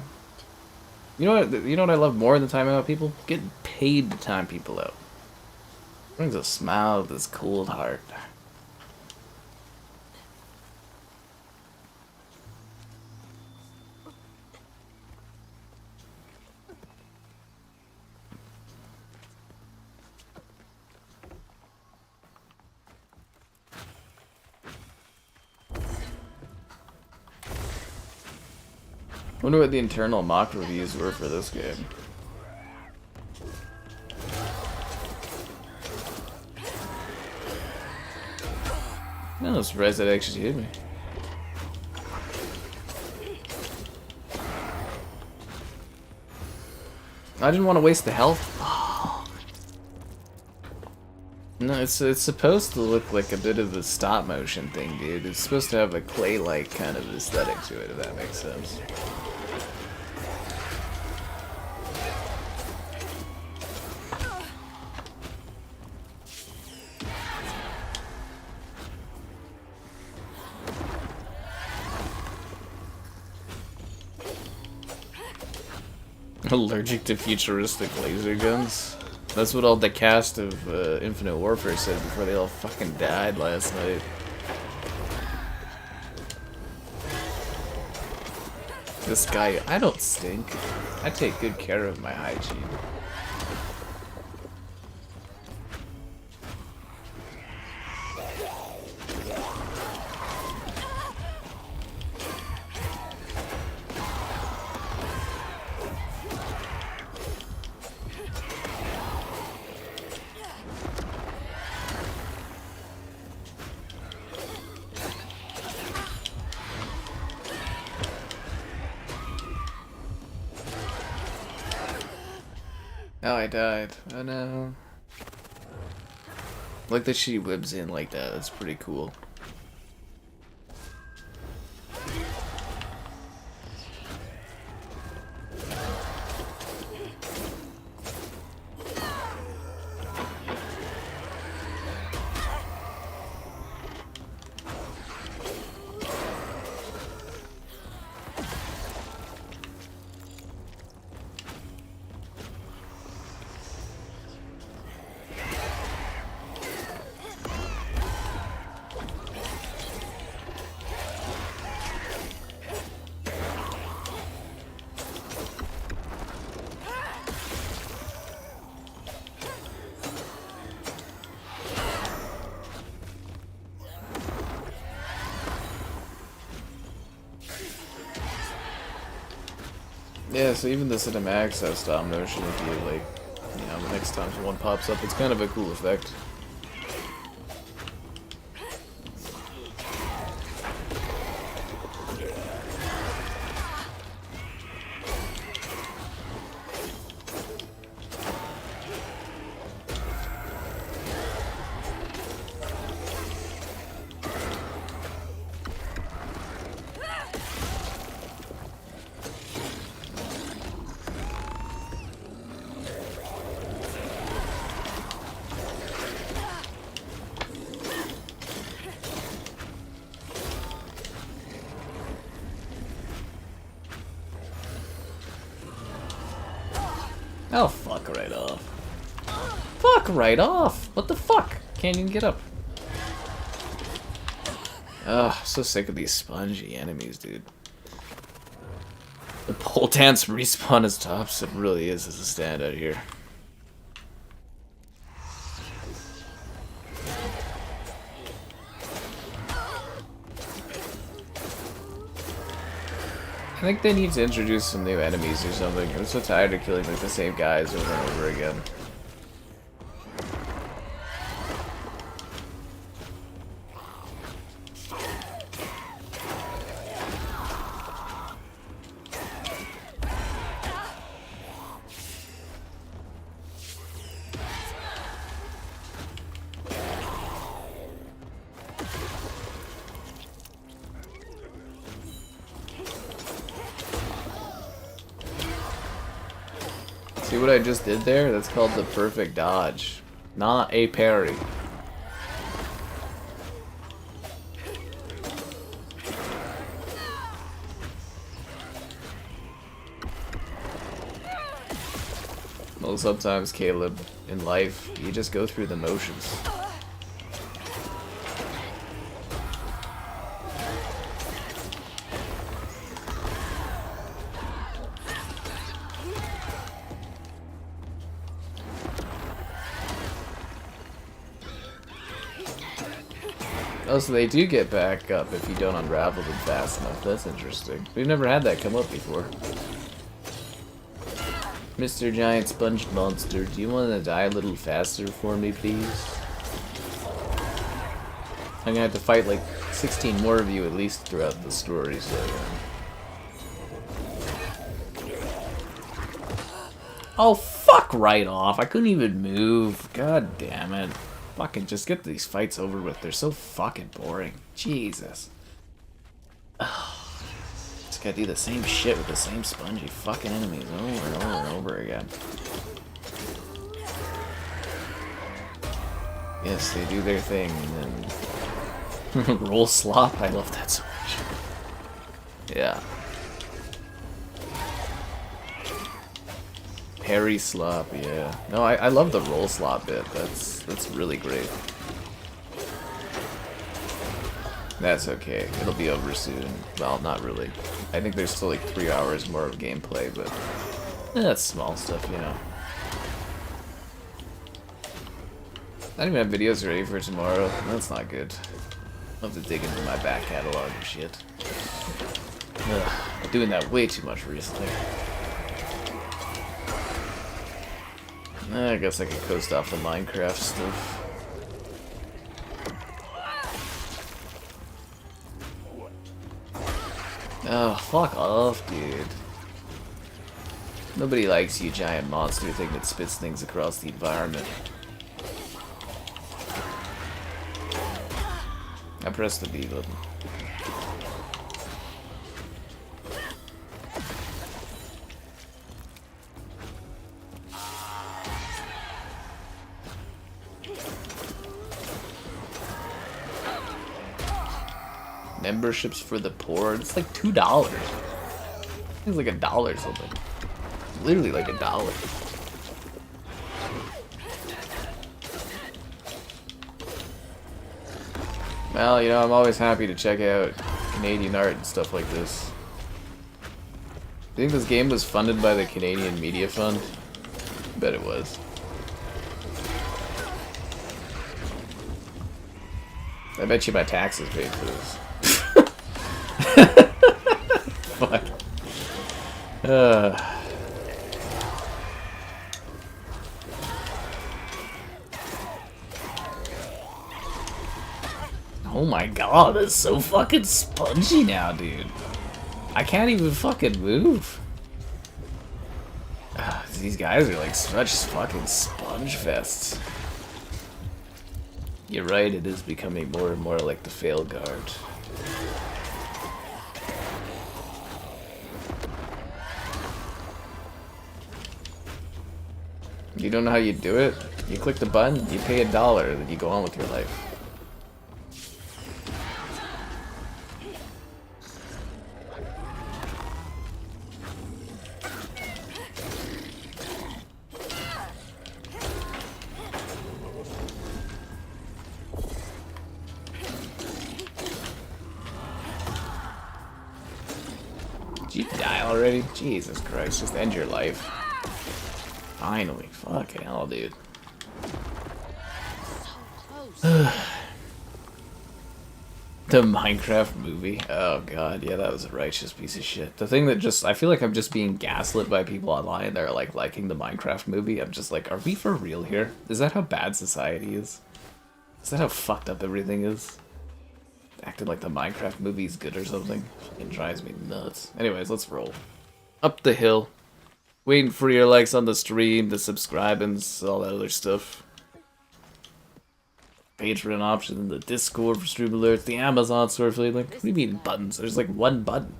Speaker 1: You know what? You know what I love more than timing out people? Getting paid to time people out. Brings a smile to this cold heart. Wonder what the internal mock reviews were for this game. No, I'm surprised that actually hit me. I didn't want to waste the health. No, it's supposed to look like a bit of a stop motion thing, dude. It's supposed to have a clay-like kind of aesthetic to it, if that makes sense. Allergic to futuristic laser guns? That's what all the cast of Infinite Warfare said before they all fucking died last night. This guy, I don't stink. I take good care of my hygiene. Oh, I died. Oh no. Like that she whips in like that. That's pretty cool. Yeah, so even the cinematics have stop motion if you, like, you know, the next time one pops up, it's kind of a cool effect. Oh, fuck right off. Fuck right off! What the fuck? Can't even get up. Ugh, so sick of these spongy enemies, dude. The pole dance respawn as tops, it really is as a standout here. I think they need to introduce some new enemies or something. I'm so tired of killing like the same guys over and over again. See what I just did there? That's called the perfect dodge, not a parry. Well, sometimes, Caleb, in life, you just go through the motions. Oh, so they do get back up if you don't unravel them fast enough. That's interesting. We've never had that come up before. Mr. Giant Sponge Monster, do you want to die a little faster for me, please? I'm gonna have to fight like 16 more of you at least throughout the story, so... Oh, fuck right off. I couldn't even move. God damn it. Fucking just get these fights over with. They're so fucking boring. Jesus. Ugh. Just gotta do the same shit with the same spongy fucking enemies over and over and over again. Yes, they do their thing and then... Roll slop? I love that so much. Yeah. Parry slop, yeah. No, I love the roll slop bit. That's really great. That's okay. It'll be over soon. Well, not really. I think there's still like 3 hours more of gameplay, but that's small stuff, you know. I don't even have videos ready for tomorrow. That's not good. I'll have to dig into my back catalog and shit. Ugh, I'm doing that way too much recently. I guess I could coast off the Minecraft stuff. Oh, fuck off, dude. Nobody likes you, giant monster thing that spits things across the environment. I pressed the B button. Memberships for the poor. It's like $2. It's like $1 something. Literally like $1. Well, you know, I'm always happy to check out Canadian art and stuff like this. Do you think this game was funded by the Canadian Media Fund? I bet it was. I bet you my taxes paid for this. Fuck. Oh my god, that's so fucking spongy now, dude. I can't even fucking move. These guys are like such fucking sponge fests. You're right, it is becoming more and more like the fail guard. You don't know how you do it? You click the button, you pay $1, and then you go on with your life. Did you die already? Jesus Christ, just end your life. Finally, fucking hell, dude. The Minecraft movie. Oh god, yeah, that was a righteous piece of shit. The thing that just, I feel like I'm just being gaslit by people online that are like liking the Minecraft movie. I'm just like, are we for real here? Is that how bad society is? Is that how fucked up everything is? Acting like the Minecraft movie is good or something. Fucking drives me nuts. Anyways, let's roll. Up the hill. Waiting for your likes on the stream, the subscribings, all that other stuff. Patreon option, the Discord for stream alerts, the Amazon store for like, what do you mean buttons? There's like one button.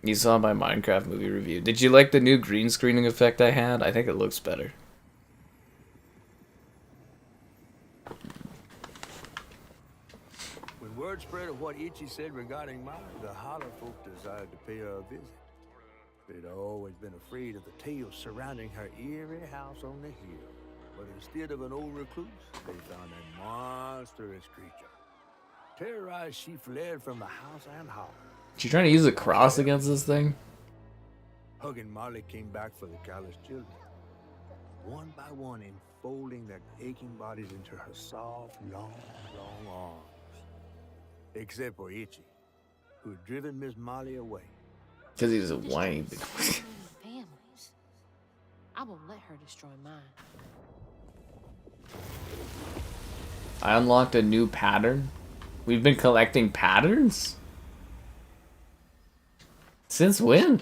Speaker 1: You saw my Minecraft movie review. Did you like the new green screening effect I had? I think it looks better.
Speaker 2: When word spread of what Ichi said regarding Molly, the Holler folk desired to pay her a visit. They'd always been afraid of the tales surrounding her eerie house on the hill. But instead of an old recluse, they found a monstrous creature. Terrorized, she fled from the house and Holler.
Speaker 1: She trying to use a cross against this thing?
Speaker 2: Huggin Molly came back for the callous children, one by one enfolding their aching bodies into her soft, long arms. Except for Ichi, who had driven Miss Molly away.
Speaker 1: Because he's a whiny bitch.
Speaker 7: Families. I won't let her destroy mine.
Speaker 1: I unlocked a new pattern. We've been collecting patterns? Since when?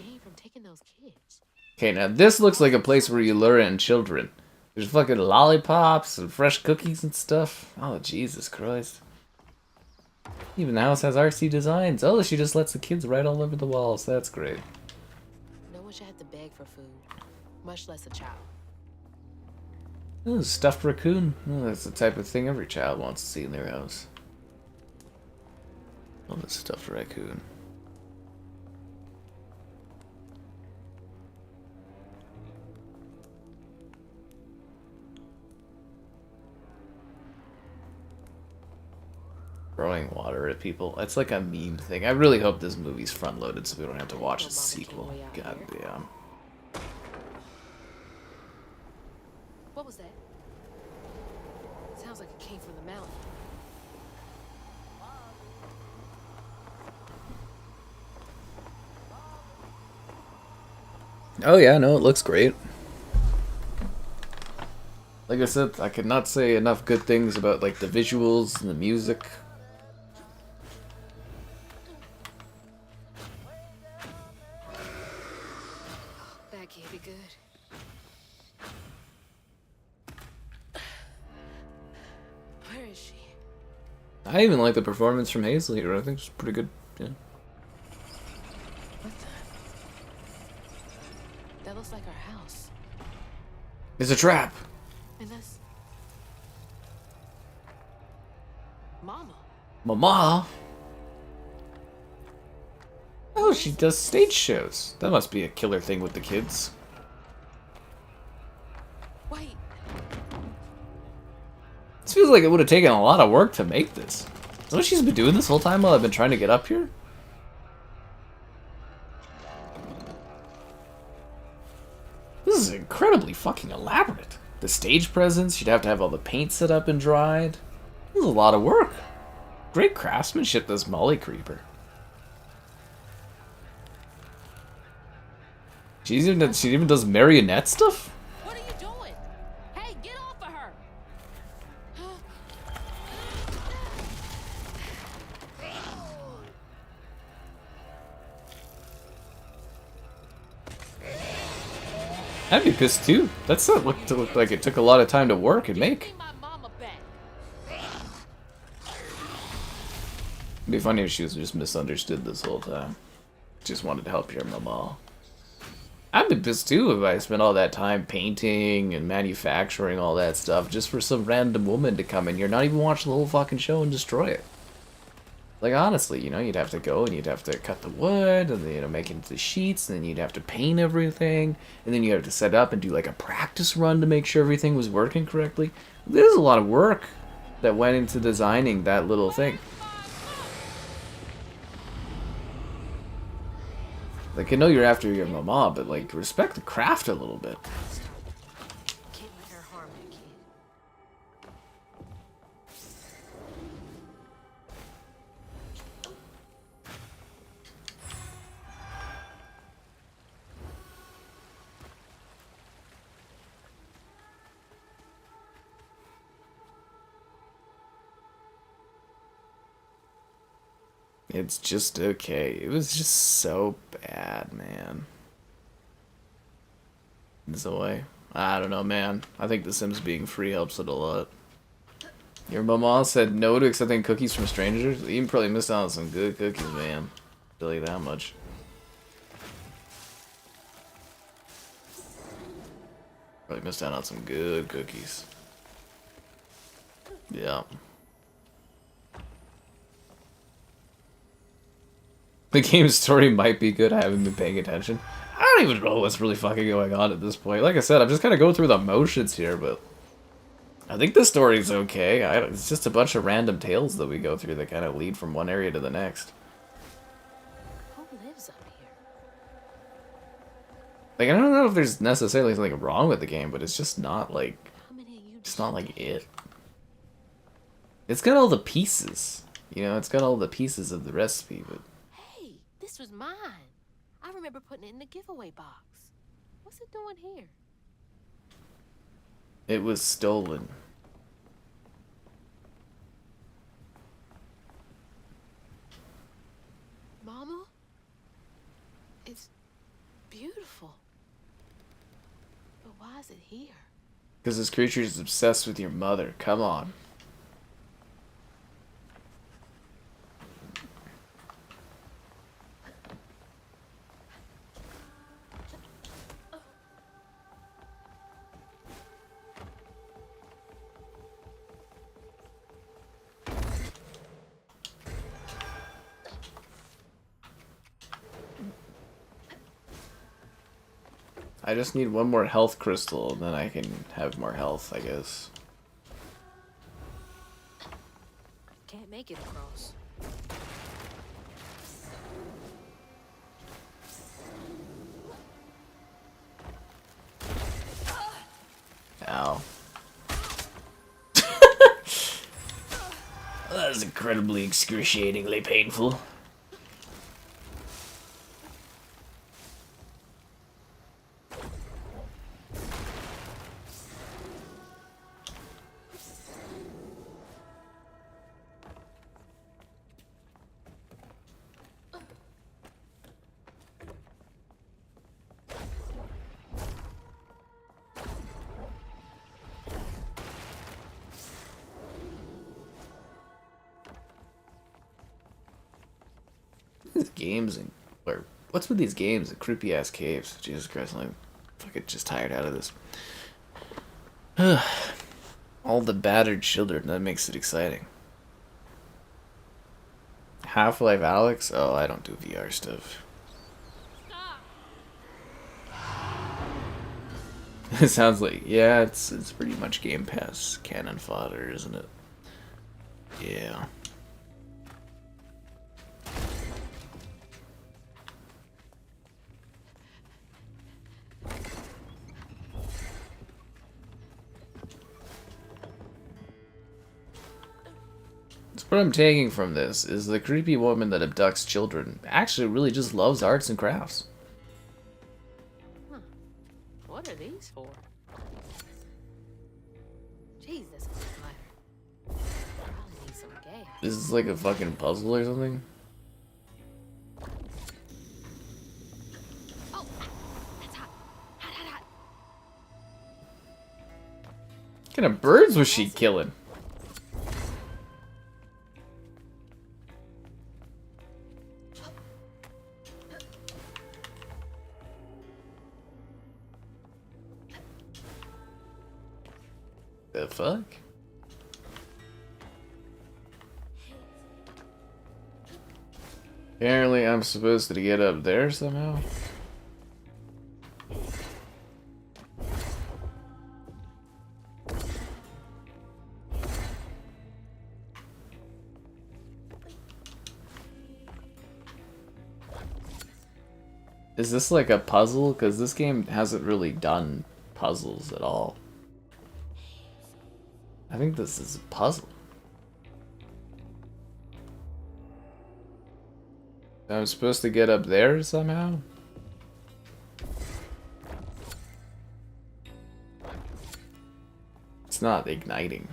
Speaker 1: Okay, now this looks like a place where you lure in children. There's fucking lollipops and fresh cookies and stuff. Oh, Jesus Christ. Even the house has RC designs. Oh, she just lets the kids write all over the walls. That's great.
Speaker 7: No one should have to beg for food, much less a child.
Speaker 1: Oh, stuffed raccoon. Oh, that's the type of thing every child wants to see in their house. Oh, the stuffed raccoon. Throwing water at people. It's like a meme thing. I really hope this movie's front-loaded so we don't have to watch the sequel. God damn.
Speaker 7: What was that? Sounds like it came from the mountain.
Speaker 1: Oh yeah, no, it looks great. Like I said, I could not say enough good things about like the visuals and the music.
Speaker 7: That can't be good. Where is she?
Speaker 1: I even like the performance from Hazel here. I think it's pretty good. Yeah.
Speaker 7: What the? That looks like our house.
Speaker 1: It's a trap.
Speaker 7: And that's Mama.
Speaker 1: Mama. Oh, she does stage shows. That must be a killer thing with the kids.
Speaker 7: Wait.
Speaker 1: This feels like it would have taken a lot of work to make this. Is what she's been doing this whole time while I've been trying to get up here? This is incredibly fucking elaborate. The stage presence, you'd have to have all the paint set up and dried. This is a lot of work. Great craftsmanship, this Molly Creeper. She even does marionette stuff?
Speaker 7: What are you doing? Hey, get off of her!
Speaker 1: I'd be pissed too. That's not look like it took a lot of time to work and make. It'd be funny if she was just misunderstood this whole time. Just wanted to help your mama. I'd be pissed too if I spent all that time painting and manufacturing all that stuff just for some random woman to come in here, not even watch the whole fucking show and destroy it. Like, honestly, you know, you'd have to go and you'd have to cut the wood and then, you know, make it into sheets, and then you'd have to paint everything, and then you have to set up and do like a practice run to make sure everything was working correctly. There's a lot of work that went into designing that little thing. Like, I know you're after your mama, but like, respect the craft a little bit.
Speaker 7: Can't let her harm that kid.
Speaker 1: It's just okay. It was just so bad, man. Zoe. I don't know, man. I think The Sims being free helps it a lot. Your mama said no to accepting cookies from strangers? You probably missed out on some good cookies, man. I'll tell you that much. Really missed out on some good cookies. Yeah. The game's story might be good. I haven't been paying attention. I don't even know what's really fucking going on at this point. Like I said, I'm just kind of going through the motions here, but I think the story's okay. It's just a bunch of random tales that we go through that kind of lead from one area to the next.
Speaker 7: Who lives up here?
Speaker 1: Like, I don't know if there's necessarily something wrong with the game, but it's just not like, it's not like it. It's got all the pieces, you know, it's got all the pieces of the recipe, but...
Speaker 7: Hey, this was mine. I remember putting it in the giveaway box. What's it doing here?
Speaker 1: It was stolen.
Speaker 7: Mama? It's beautiful. But why is it here?
Speaker 1: Because this creature is obsessed with your mother. Come on. I just need one more health crystal, and then I can have more health, I guess.
Speaker 7: Can't make it across.
Speaker 1: Ow. That is incredibly excruciatingly painful. These games and or what's with these games and creepy ass caves? Jesus Christ, I'm fucking just tired out of this. All the battered children, that makes it exciting. Half-Life Alyx? Oh, I don't do VR stuff. It sounds like, yeah, it's pretty much Game Pass cannon fodder, isn't it? Yeah. What I'm taking from this is the creepy woman that abducts children actually really just loves arts and crafts.
Speaker 7: Huh. What are these for? Jeez, this is a clutter. Probably need some gas.
Speaker 1: This is like a fucking puzzle or something?
Speaker 7: Oh, that's hot. Hot, hot, hot.
Speaker 1: What kind of birds was she killing? The fuck? Apparently I'm supposed to get up there somehow. Is this like a puzzle? Because this game hasn't really done puzzles at all. I think this is a puzzle. I'm supposed to get up there somehow? It's not igniting.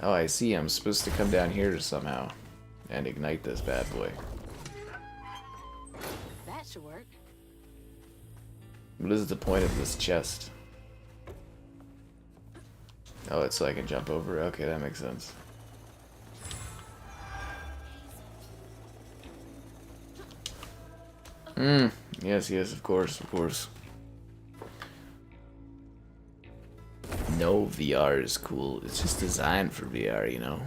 Speaker 1: Oh, I see. I'm supposed to come down here somehow and ignite this bad boy.
Speaker 7: That should work.
Speaker 1: What is the point of this chest? Oh, it's so I can jump over. Okay, that makes sense. Yes, yes, of course, of course. No, VR is cool. It's just designed for VR, you know?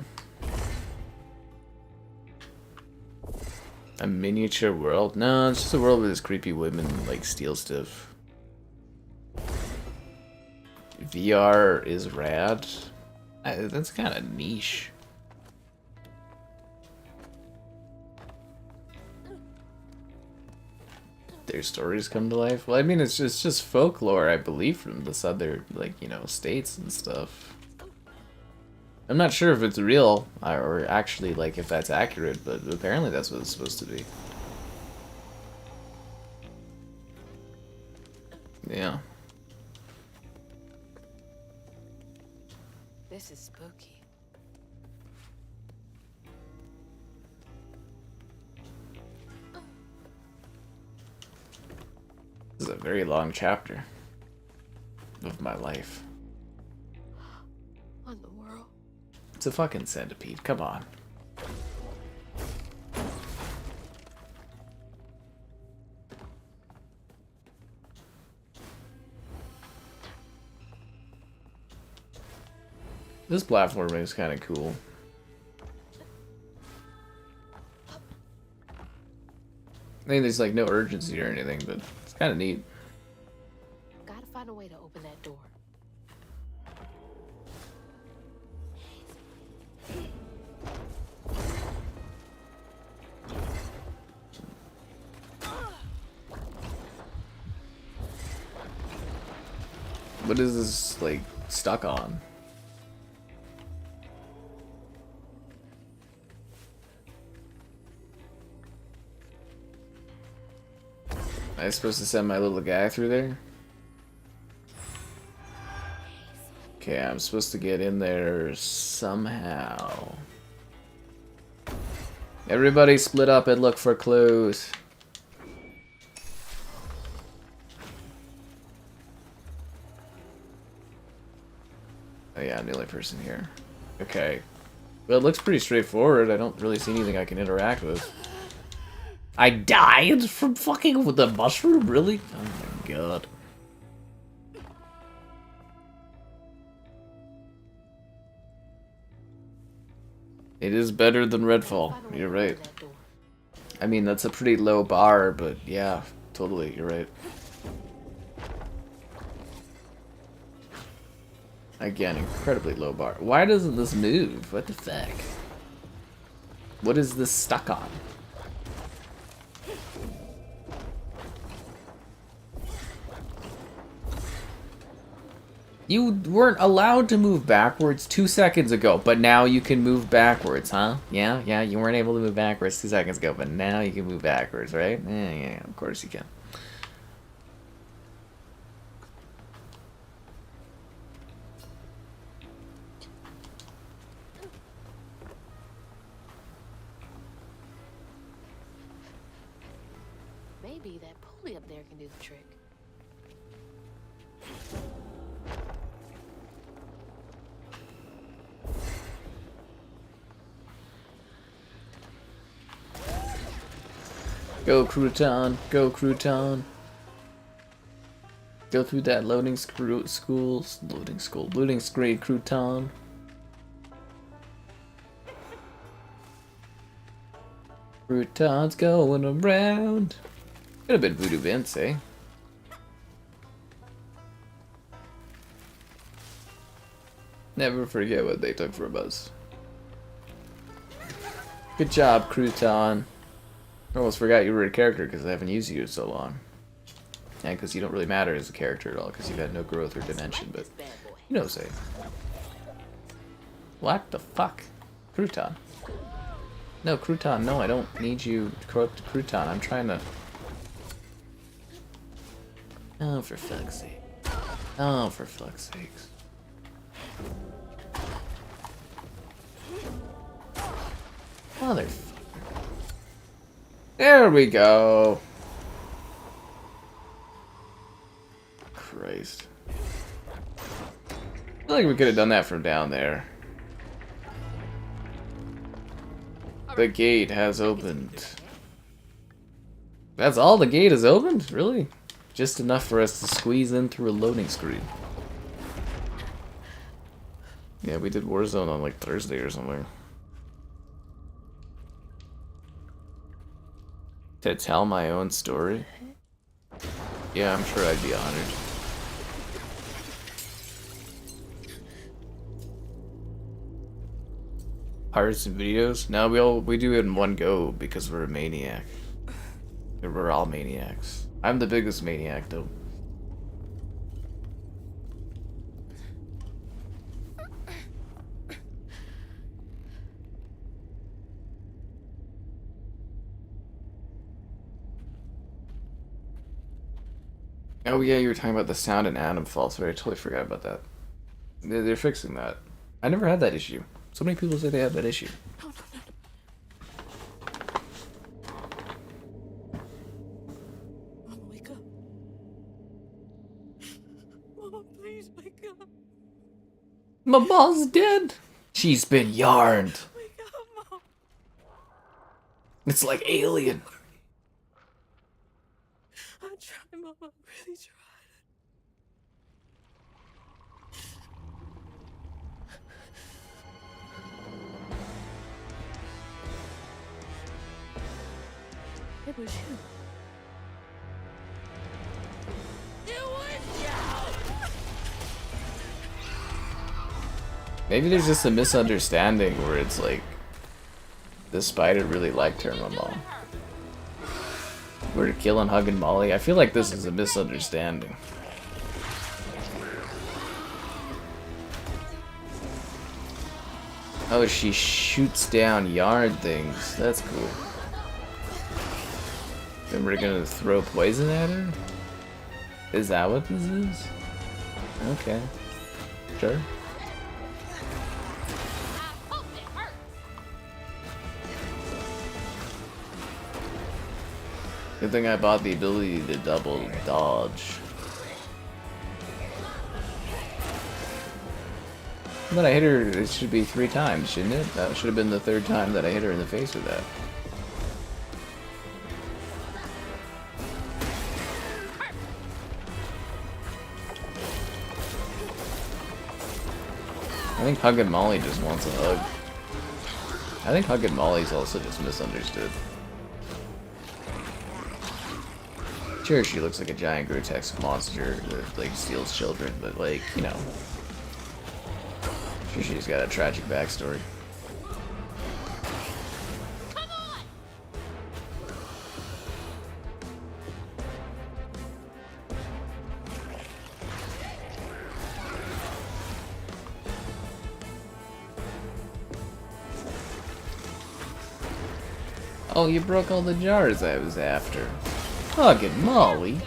Speaker 1: A miniature world? No, it's just a world where this creepy women, like, steal stuff. VR is rad. That's kind of niche. Their stories come to life. Well, I mean, it's just folklore, I believe, from this other, like, you know, states and stuff. I'm not sure if it's real or actually, like, if that's accurate, but apparently that's what it's supposed to be. Yeah.
Speaker 3: This is spooky.
Speaker 1: This is a very long chapter of my life.
Speaker 3: What in the world?
Speaker 1: It's a fucking centipede, come on. This platforming is kind of cool. I mean, there's like no urgency or anything, but it's kind of neat.
Speaker 3: Gotta find a way to open that door.
Speaker 1: What is this, like, stuck on? Am I supposed to send my little guy through there? Okay, I'm supposed to get in there somehow. Everybody split up and look for clues. Oh yeah, I'm the only person here. Okay. Well, it looks pretty straightforward. I don't really see anything I can interact with. I died from fucking with the mushroom? Really? Oh my god. It is better than Redfall. You're right. I mean, that's a pretty low bar, but yeah, totally, you're right. Again, incredibly low bar. Why doesn't this move? What the fuck? What is this stuck on? You weren't allowed to move backwards 2 seconds ago, but now you can move backwards, huh? Yeah, you weren't able to move backwards 2 seconds ago, but now you can move backwards, right? Yeah, of course you can.
Speaker 3: Maybe that pulley up there can do the trick.
Speaker 1: Go crouton, go crouton. Go through that loading screen crouton. Croutons going around. Could have been Voodoo Vince, eh? Never forget what they took from us. Good job, crouton. I almost forgot you were a character because I haven't used you in so long. And because you don't really matter as a character at all because you've had no growth or dimension, but you know what I'm saying. What the fuck? Crouton. No, crouton, no, I don't need you, crouton. I'm trying to... Oh, for fuck's sake. Oh, for fuck's sakes. Motherfucker. There we go. Christ. I feel like we could have done that from down there. The gate has opened. That's all the gate is opened? Really? Just enough for us to squeeze in through a loading screen. Yeah, we did Warzone on like Thursday or something. To tell my own story? Yeah, I'm sure I'd be honored. Hearts and videos? No, we do it in one go because we're a maniac. We're all maniacs. I'm the biggest maniac though. Oh yeah, you were talking about the sound and anim faults, right? I totally forgot about that. They're fixing that. I never had that issue. So many people say they have that issue.
Speaker 11: Mama, wake up. Mama, please wake up.
Speaker 1: My mom's dead. She's been yarned.
Speaker 11: Wake up, Mom.
Speaker 1: It's like Alien.
Speaker 11: I tried, Mama. I really tried. It was you. It was you!
Speaker 1: Maybe there's just a misunderstanding where it's like the spider really liked her, my mom. We're killing Huggin Molly. I feel like this is a misunderstanding. Oh, she shoots down yard things. That's cool. Then we're gonna throw poison at her? Is that what this is? Okay. Sure. Good thing I bought the ability to double dodge. When I hit her, it should be 3 times, shouldn't it? That should have been the 3rd time that I hit her in the face with that. I think Huggin Molly just wants a hug. I think Huggin Molly's also just misunderstood. Sure, she looks like a giant grotesque monster that like steals children, but like, you know, sure she's got a tragic backstory. Oh, you broke all the jars I was after. Huggin Molly.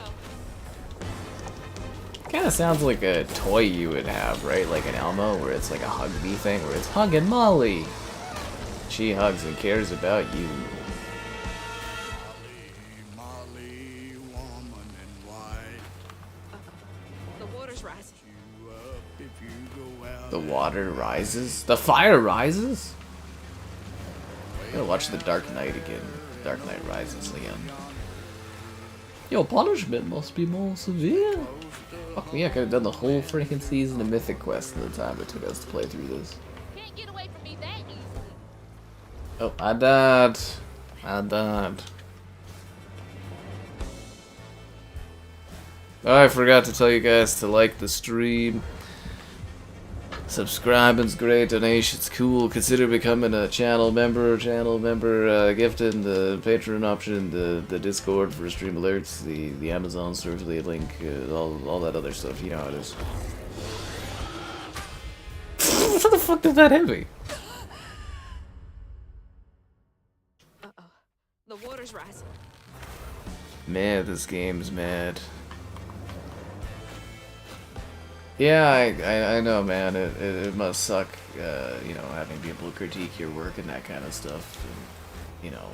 Speaker 1: Kinda sounds like a toy you would have, right? Like an Elmo, where it's like a hug me thing, where it's Huggin Molly. She hugs and cares about you.
Speaker 11: Molly, woman in white.
Speaker 3: The water's rising.
Speaker 11: You up if you go out.
Speaker 1: The water rises? The fire rises? I gotta watch The Dark Knight again. Dark Knight Rises again. Your punishment must be more severe. Fuck me, I could have done the whole freaking season of Mythic Quest in the time it took us to play through this.
Speaker 7: Can't get away from me that easily.
Speaker 1: Oh, I died. I died. Oh, I forgot to tell you guys to like the stream. Subscribing's great, donation's cool. Consider becoming a channel member, gifting the Patreon option, the Discord for stream alerts, the Amazon store affiliate link, all that other stuff. You know how it is. What the fuck did that hit me?
Speaker 3: Uh-oh. The water's rising.
Speaker 1: Man, this game's mad. Yeah, I know, man. It must suck, you know, having people critique your work and that kind of stuff, and, you know,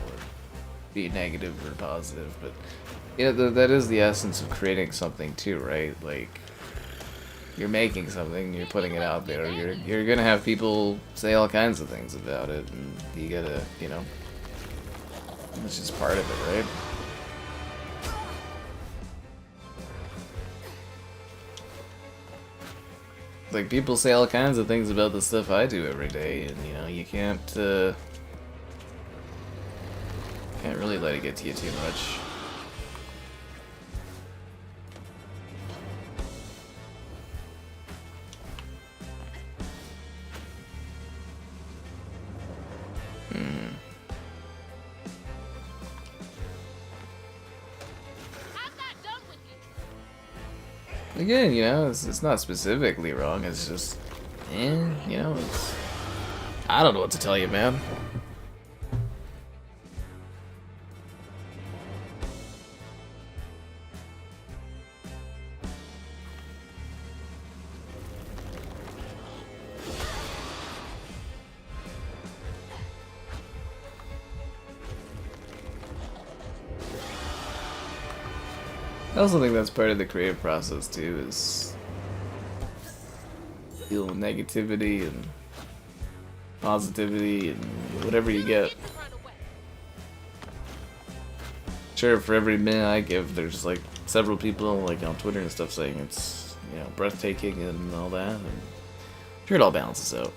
Speaker 1: be negative or positive. But you know, that is the essence of creating something too, right? Like, you're making something, you're putting it out there. You're gonna have people say all kinds of things about it, and you gotta, you know, it's just part of it, right? like people say all kinds of things about the stuff I do every day, and you know, you can't really let it get to you too much. Again, you know, it's not specifically wrong, it's just, you know, it's, I don't know what to tell you, man. I also think that's part of the creative process too, is dealing with negativity and positivity and whatever you get. Sure, for every minute I give, there's like several people like on Twitter and stuff saying it's, you know, breathtaking and all that, and sure it all balances out.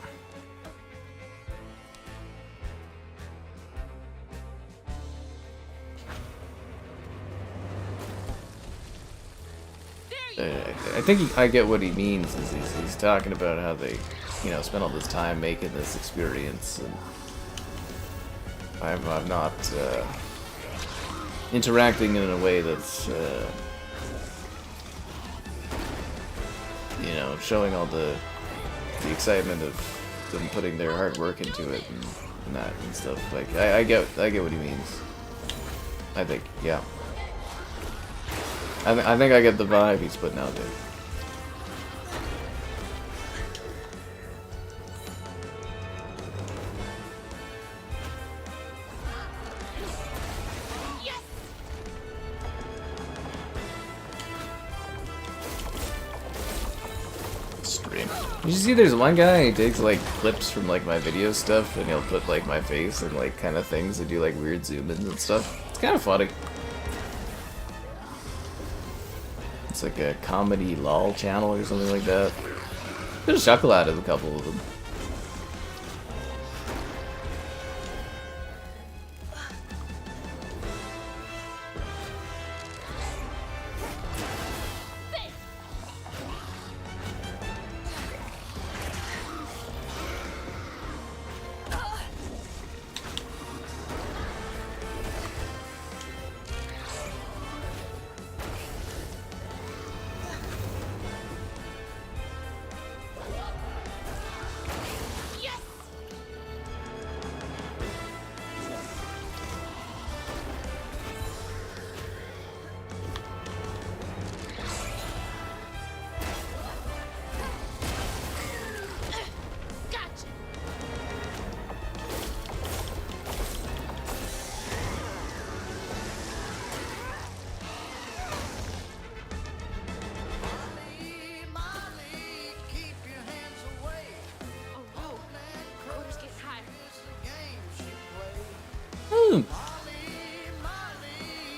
Speaker 1: I think I get what he means. Is he's talking about how they, you know, spent all this time making this experience, and I'm not interacting in a way that's, you know, showing all the excitement of them putting their hard work into it and that and stuff. Like I get what he means. I think, yeah. I think I get the vibe he's putting out there. Stream. You see, there's one guy, he takes like clips from like my video stuff, and he'll put like my face and like kind of things and do like weird zoom-ins and stuff. It's kind of funny. It's like a comedy lol channel or something like that. There's a chuckle out of a couple of them.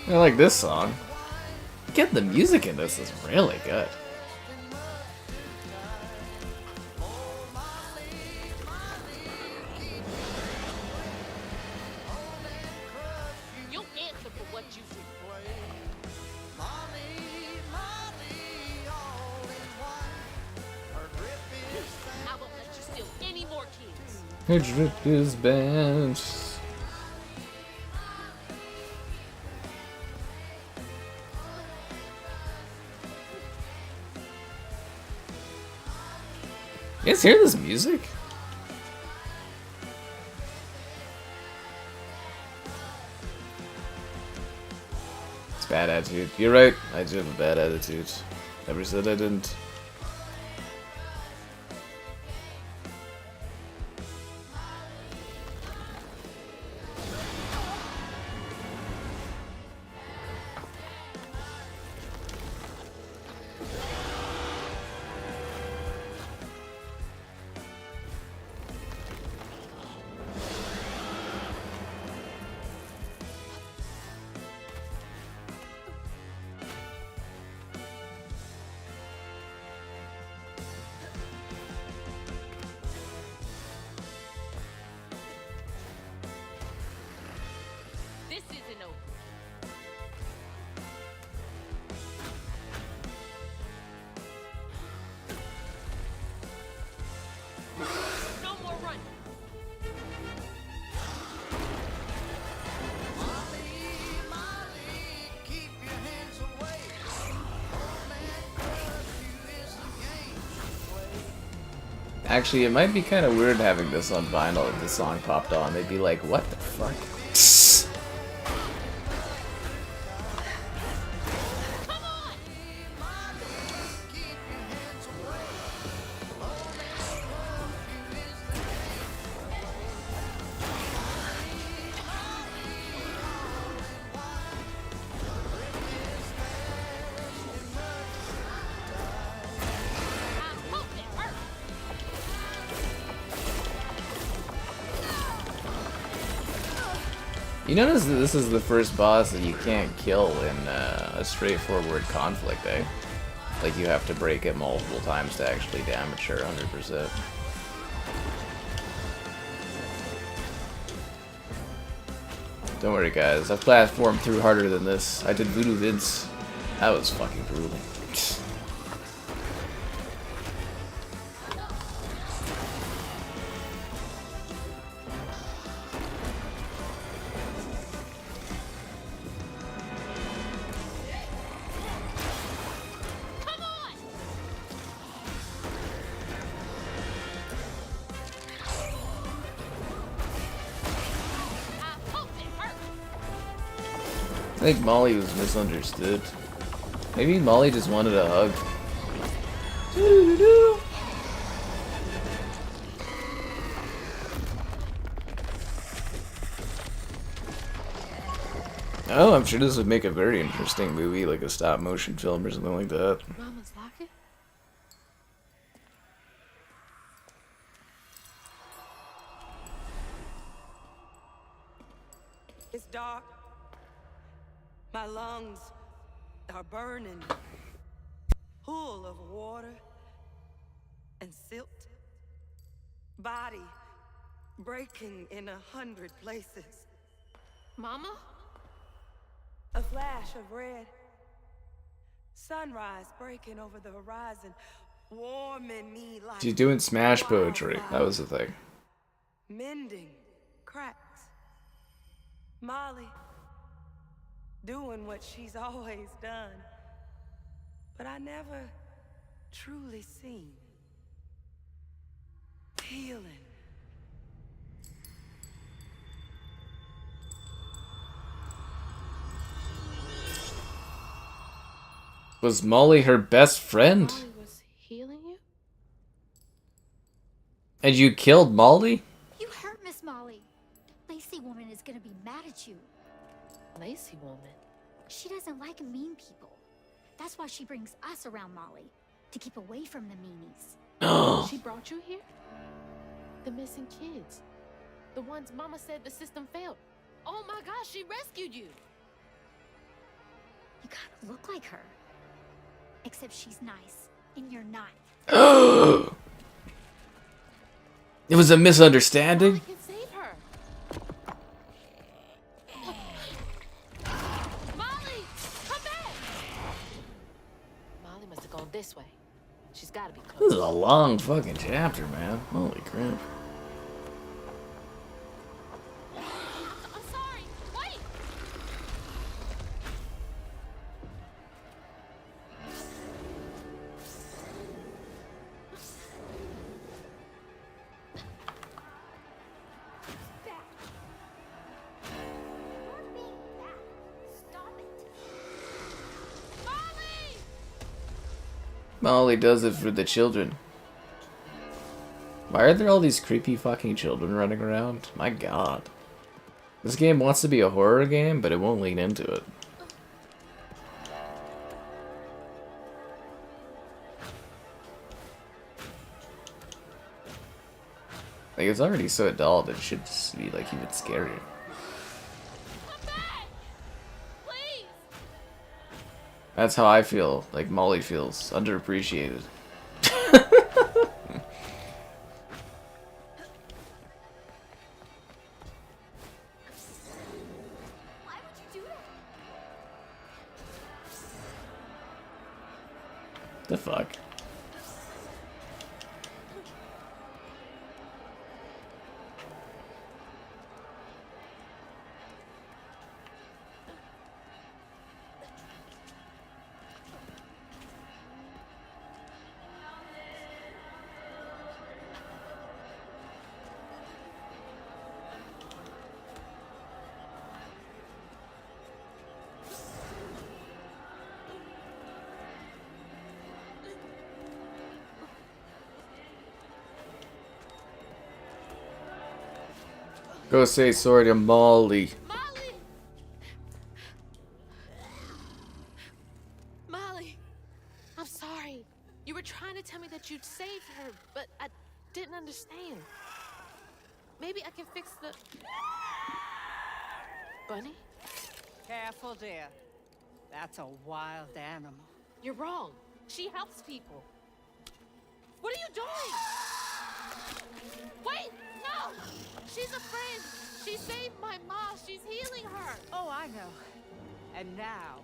Speaker 1: I like this song. Get the music in this is really good.
Speaker 7: You'll answer for what you do. I won't let you steal any more keys.
Speaker 1: Her drip is bad. You guys hear this music? It's bad attitude. You're right. I do have a bad attitude. Never said I didn't. Actually, it might be kind of weird having this on vinyl if the song popped on. They'd be like, what the fuck? You notice that this is the first boss that you can't kill in a straightforward conflict, eh? Like, you have to break it multiple times to actually damage her 100%. Don't worry, guys. I've platformed through harder than this. I did Voodoo Vince. That was fucking brutal. I think Molly was misunderstood. Maybe Molly just wanted a hug. Oh, I'm sure this would make a very interesting movie, like a stop motion film or something like that.
Speaker 3: Mama's locket?
Speaker 4: It's dark. My lungs are burning, full of water and silt. Body breaking in 100 places.
Speaker 3: Mama?
Speaker 4: A flash of red. Sunrise breaking over the horizon, warming me like
Speaker 1: She's doing smash poetry. That was the thing.
Speaker 4: mending cracks. Molly doing what she's always done, but I never truly seen. Healing.
Speaker 1: Was Molly her best friend?
Speaker 3: Molly was healing you?
Speaker 1: And you killed Molly?
Speaker 14: You hurt Miss Molly. Lacey woman is gonna be mad at you.
Speaker 3: Lacey woman?
Speaker 14: She doesn't like mean people. That's why she brings us around Molly, to keep away from the meanies.
Speaker 3: She brought you here? The missing kids. The ones Mama said the system failed. Oh my gosh, she rescued you!
Speaker 14: You kind of look like her. Except she's nice, and you're not.
Speaker 1: It was a misunderstanding?
Speaker 3: I can save her. Molly, come back! Molly must have gone this way. She's gotta be close.
Speaker 1: This is a long fucking chapter, man. Holy crap.
Speaker 3: I'm sorry. Wait!
Speaker 1: Molly does it for the children. Why are there all these creepy fucking children running around? My god. This game wants to be a horror game, but it won't lean into it. Like, it's already so dull that it should just be, like, even scarier. That's how I feel, like Molly feels, underappreciated.
Speaker 14: Why would you do that?
Speaker 1: The fuck? Go say sorry to Molly.
Speaker 7: Molly, I'm sorry. You were trying to tell me that you'd saved her, but I didn't understand. Maybe I can fix the... Bunny?
Speaker 8: Careful, dear. That's a wild animal.
Speaker 7: You're wrong. She helps people. What are you doing? Wait, no! She's a friend. She saved my mom. She's healing her.
Speaker 8: Oh, I know. And now,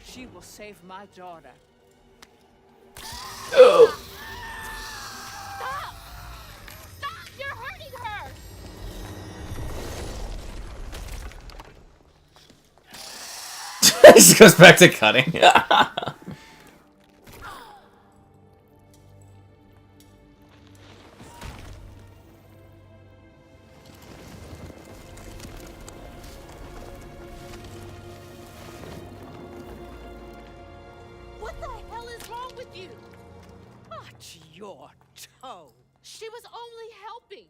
Speaker 8: she will save my daughter.
Speaker 1: Oh.
Speaker 7: Stop! Stop! You're hurting her!
Speaker 1: He just goes back to cutting.
Speaker 7: What the hell is wrong with you?
Speaker 8: Watch your toe.
Speaker 7: She was only helping.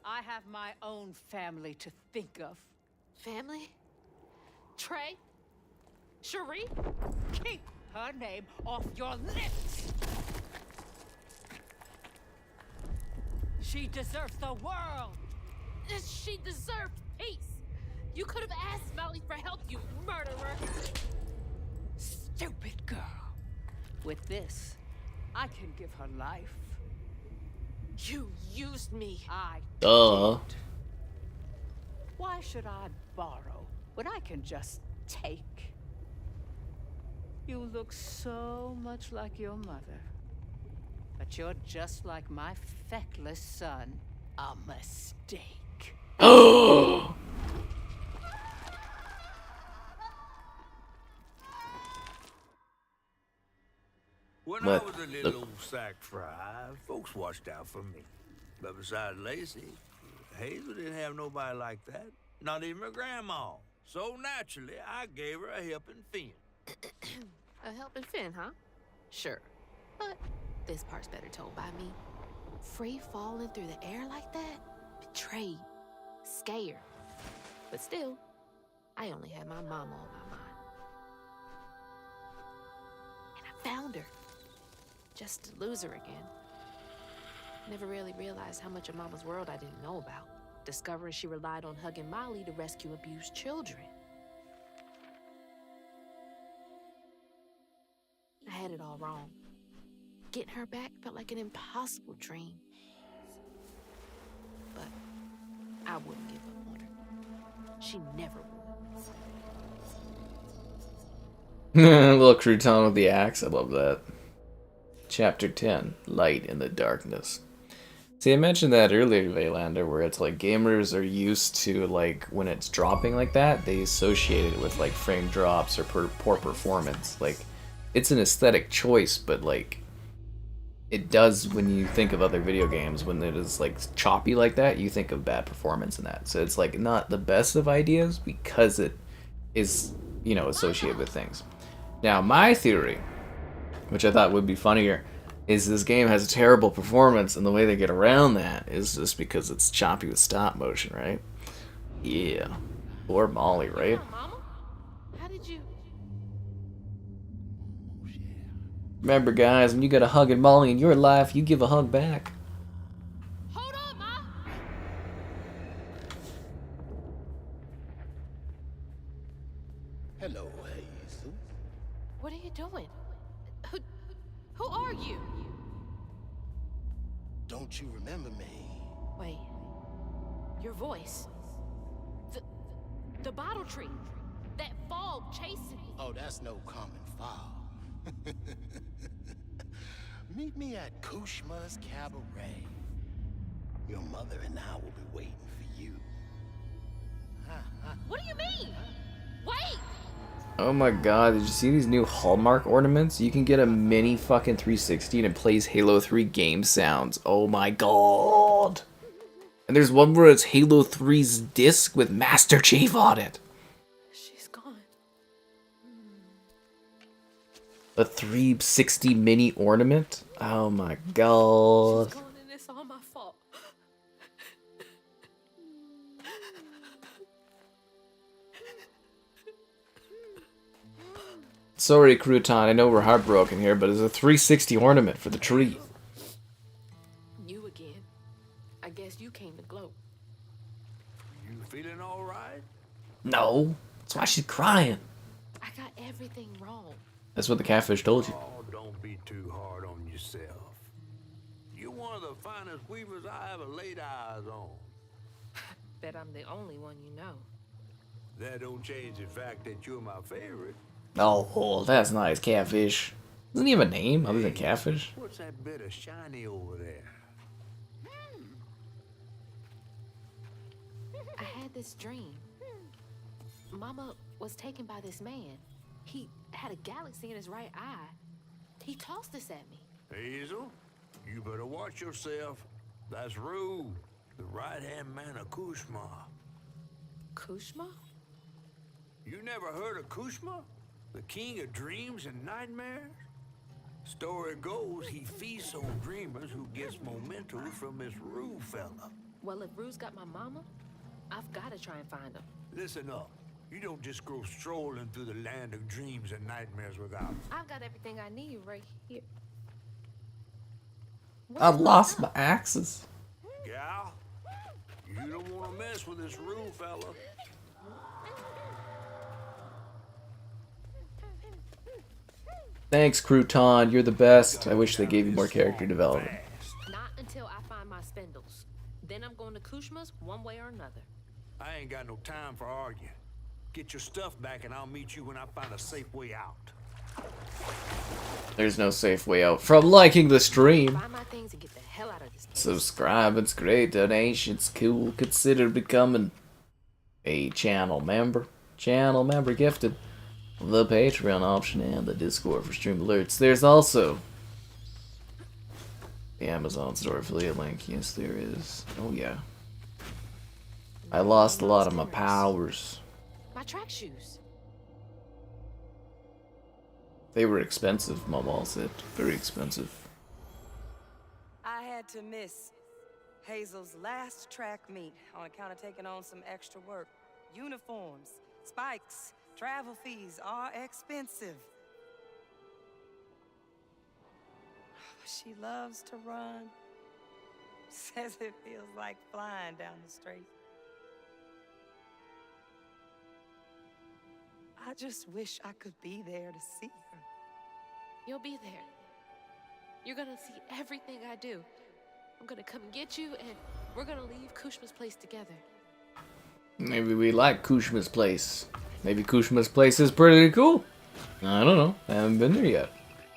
Speaker 8: I have my own family to think of.
Speaker 7: Family? Trey? Cherie?
Speaker 8: Keep her name off your lips! She deserves the world!
Speaker 7: She deserved peace. You could have asked Molly for help, you murderer.
Speaker 8: Stupid girl. With this, I can give her life.
Speaker 7: You used me.
Speaker 8: I
Speaker 1: Duh.
Speaker 8: did. Why should I borrow when I can just take? You look so much like your mother. But you're just like my feckless son. A mistake.
Speaker 1: Oh.
Speaker 2: When I was a little old sack fry, folks watched out for me. But besides Lacey, Hazel didn't have nobody like that. Not even her grandma. So naturally, I gave her a helping fin.
Speaker 7: A helping fin, huh? Sure. But this part's better told by me. Free falling through the air like that? Betrayed. Scared. But still, I only had my mama on my mind. And I found her. Just to lose her again. Never really realized how much of Mama's world I didn't know about. Discovering she relied on Huggin Molly to rescue abused children. I had it all wrong. Getting her back felt like an impossible dream. But I wouldn't give up on her. She never would.
Speaker 1: A little crouton with the axe. I love that. Chapter 10. Light in the Darkness. See, I mentioned that earlier, Vaylander, where it's like gamers are used to, like, when it's dropping like that, they associate it with, like, frame drops or poor performance. Like, it's an aesthetic choice, but, like, it does when you think of other video games. When it is, like, choppy like that, you think of bad performance in that. So it's, like, not the best of ideas because it is, you know, associated with things. Now, my theory, which I thought would be funnier, is this game has a terrible performance, and the way they get around that is just because it's choppy with stop motion, right? Yeah. Or Molly, right?
Speaker 7: Yeah, Mama? How did you...
Speaker 1: Remember, guys, when you got a hug and Molly in your life, you give a hug back.
Speaker 7: Hold on, Ma!
Speaker 15: Hello, Hazel.
Speaker 7: What are you doing? Who are you?
Speaker 15: Don't you remember me?
Speaker 7: Wait. Your voice. The bottle tree. That fog chasing me.
Speaker 15: Oh, that's no common fog. Meet me at Kooshma's Cabaret. Your mother and I will be waiting for you.
Speaker 7: What do you mean? Wait!
Speaker 1: Oh my god, did you see these new Hallmark ornaments? You can get a mini fucking 360 and it plays Halo 3 game sounds. Oh my god. And there's one where it's Halo 3's disc with Master Chief on it.
Speaker 7: She's gone.
Speaker 1: A 360 mini ornament? Oh my god.
Speaker 7: She's gone and it's all my fault.
Speaker 1: Sorry, Crouton, I know we're heartbroken here, but it's a 360 ornament for the tree.
Speaker 3: You again. I guess you came to gloat.
Speaker 2: You feeling all right?
Speaker 1: No, that's why she's crying.
Speaker 3: I got everything wrong.
Speaker 1: That's what the catfish told you.
Speaker 2: Oh, don't be too hard on yourself. You're one of the finest weavers I ever laid eyes on.
Speaker 3: Bet I'm the only one you know.
Speaker 2: That don't change the fact that you're my favorite.
Speaker 1: Oh, that's nice, catfish. Doesn't he have a name other than catfish?
Speaker 2: What's that bit of shiny over there?
Speaker 3: I had this dream. Mama was taken by this man. He had a galaxy in his right eye. He tossed this at me.
Speaker 2: Hazel, you better watch yourself. That's Rue, the right-hand man of Kooshma.
Speaker 3: Kooshma?
Speaker 2: You never heard of Kooshma? The king of dreams and nightmares? Story goes he feasts on dreamers who gets memento from this Rue fella.
Speaker 3: Well, if Rue's got my mama, I've got to try and find him.
Speaker 2: Listen up. You don't just go strolling through the land of dreams and nightmares without.
Speaker 3: I've got everything I need right here.
Speaker 1: I've lost my axes.
Speaker 2: Gal, you don't want to mess with this Rue fella.
Speaker 1: Thanks, Crouton. You're the best. I wish they gave you more character development.
Speaker 3: Not until I find my spindles. Then I'm going to Kooshma's one way or another.
Speaker 2: I ain't got no time for arguing. Get your stuff back and I'll meet you when I find a safe way out.
Speaker 1: There's no safe way out from liking the stream.
Speaker 3: Find my things and get the hell out of this place.
Speaker 1: Subscribe, it's great. Donations, cool. Consider becoming a channel member. Channel member gifted. The Patreon option and the Discord for stream alerts. There's also the Amazon store affiliate link. Yes, there is. Oh, yeah. I lost a lot of my powers.
Speaker 3: My track shoes.
Speaker 1: They were expensive, my mom said. Very expensive.
Speaker 4: I had to miss Hazel's last track meet on account of taking on some extra work. Uniforms, spikes, travel fees are expensive. She loves to run. Says it feels like flying down the straight. I just wish I could be there to see her.
Speaker 3: You'll be there. You're gonna see everything I do. I'm gonna come get you, and we're gonna leave Kooshma's place together.
Speaker 1: Maybe we like Kooshma's place. Maybe Kooshma's place is pretty cool. I don't know. I haven't been there yet.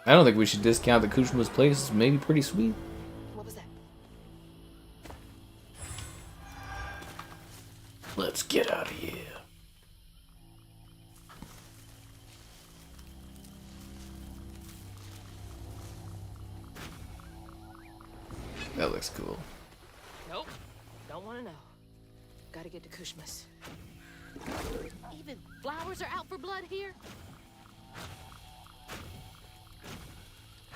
Speaker 1: I don't think we should discount that Kooshma's place is maybe pretty sweet.
Speaker 3: What was that?
Speaker 1: Let's get out of here. That looks cool.
Speaker 3: Nope. Don't want to know. Gotta get to Kooshma's. Even flowers are out for blood here?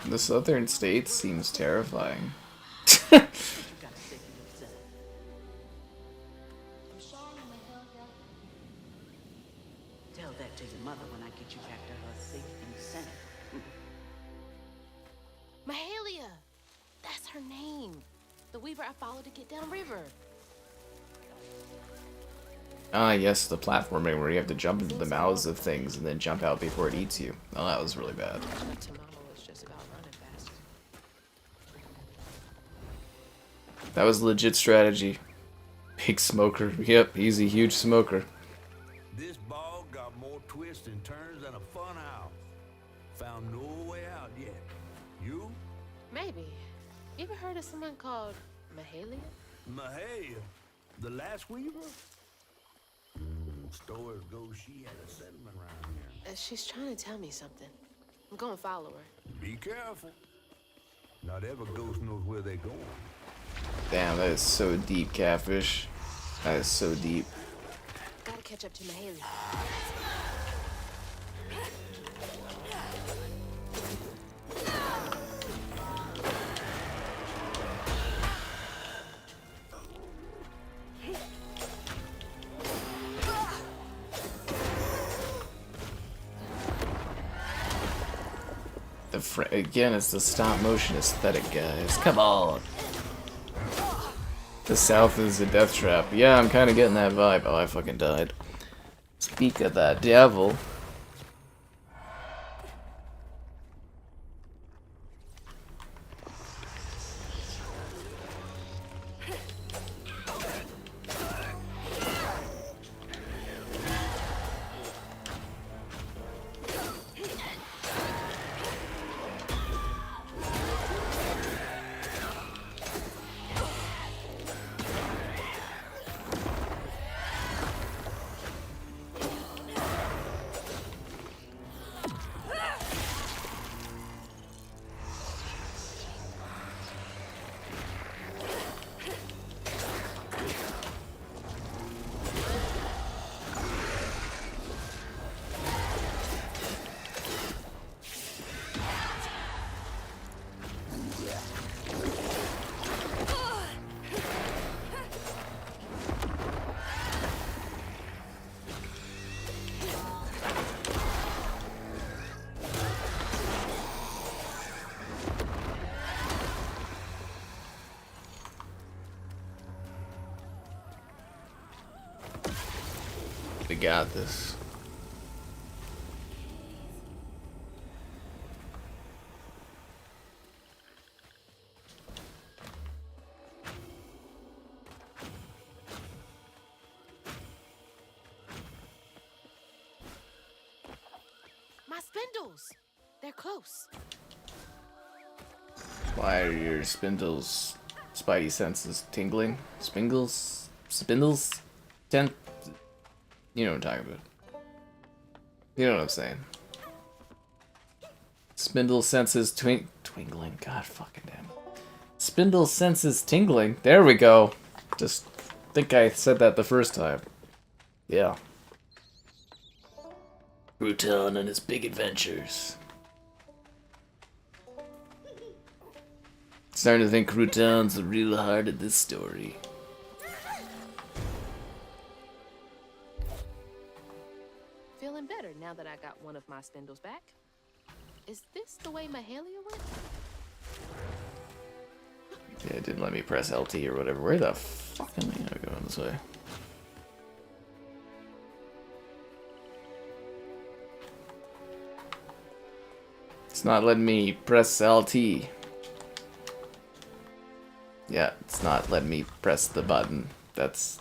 Speaker 1: The southern states seems terrifying.
Speaker 6: Tell that to your mother when I get you back to her safe and sound.
Speaker 3: Mahalia! That's her name. The weaver I followed to get downriver.
Speaker 1: Ah, yes, the platforming where you have to jump into the mouths of things and then jump out before it eats you. Oh, that was really bad. That was legit strategy. Big smoker. Yep, easy, huge smoker.
Speaker 2: This bog got more twists and turns than a fun house. Found no way out yet. You?
Speaker 3: Maybe. You ever heard of someone called Mahalia?
Speaker 2: Mahalia, the last weaver? Stories go she had a settlement around here.
Speaker 3: She's trying to tell me something. I'm gonna follow her.
Speaker 2: Be careful. Not every ghost knows where they're going.
Speaker 1: Damn, that is so deep, Catfish. That is so deep.
Speaker 3: Gotta catch up to Mahalia.
Speaker 1: Again, it's the stop motion aesthetic, guys. Come on. The South is a death trap. Yeah, I'm kind of getting that vibe. Oh, I fucking died. Speak of that devil. We got this.
Speaker 7: My spindles! They're close.
Speaker 1: Why are your spindles, spidey senses tingling? Spindles? You know what I'm talking about. You know what I'm saying. Spindle senses twinkling. God fucking damn. Spindle senses tingling. There we go. Just think I said that the first time. Yeah. Crouton and his big adventures. Starting to think Crouton's the real heart of this story.
Speaker 3: Feeling better now that I got one of my spindles back. Is this the way Mahalia went?
Speaker 1: Yeah, it didn't let me press LT or whatever. Where the fuck am I going this way? It's not letting me press LT. Yeah, it's not letting me press the button. That's...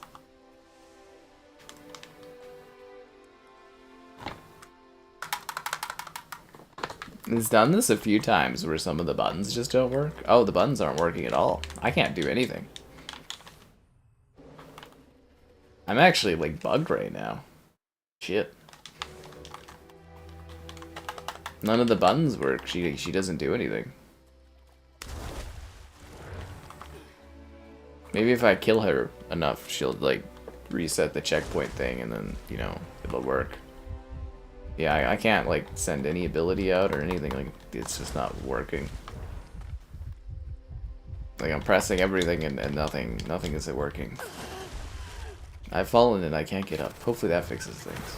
Speaker 1: It's done this a few times where some of the buttons just don't work. Oh, the buttons aren't working at all. I can't do anything. I'm actually like bugged right now. Shit. None of the buttons work. She doesn't do anything. Maybe if I kill her enough, she'll like reset the checkpoint thing and then, you know, it'll work. Yeah, I can't like send any ability out or anything, like it's just not working. Like I'm pressing everything and nothing is working. I've fallen and I can't get up. Hopefully that fixes things.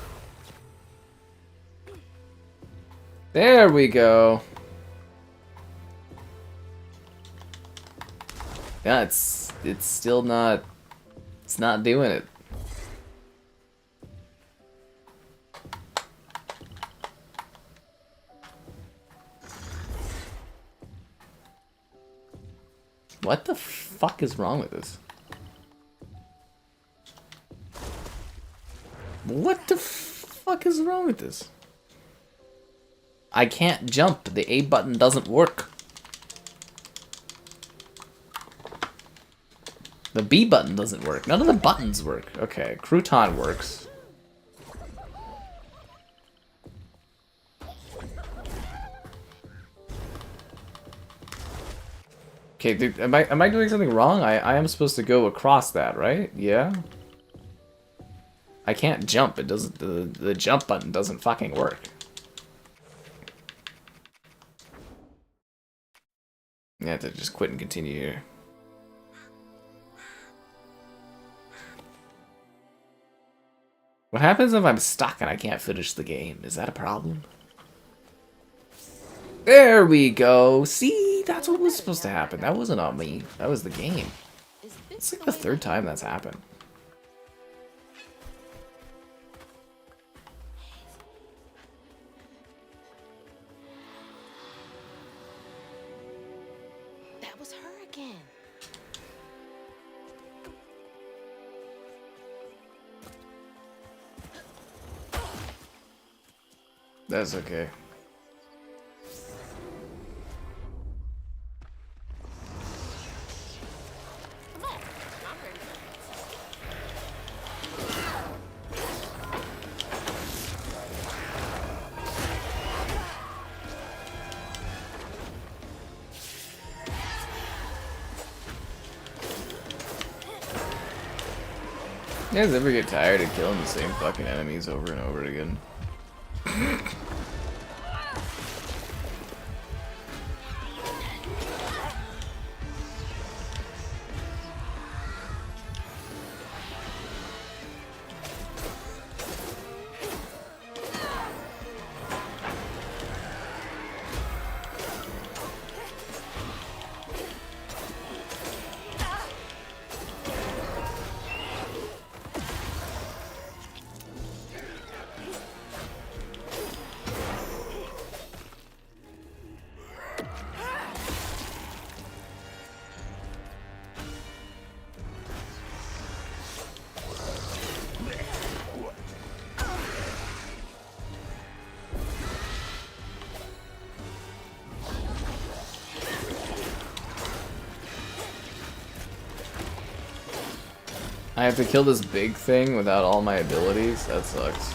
Speaker 1: There we go. Yeah, it's still not, it's not doing it. What the fuck is wrong with this? What the fuck is wrong with this? I can't jump. The A button doesn't work. The B button doesn't work. None of the buttons work. Okay, Crouton works. Okay, dude, am I doing something wrong? I am supposed to go across that, right? Yeah. I can't jump. It doesn't. The jump button doesn't fucking work. I have to just quit and continue here. What happens if I'm stuck and I can't finish the game? Is that a problem? There we go. See, that's what was supposed to happen. That wasn't on me. That was the game. It's like the third time that's happened.
Speaker 7: That was her again.
Speaker 1: That's okay. You guys ever get tired of killing the same fucking enemies over and over again? I have to kill this big thing without all my abilities? That sucks.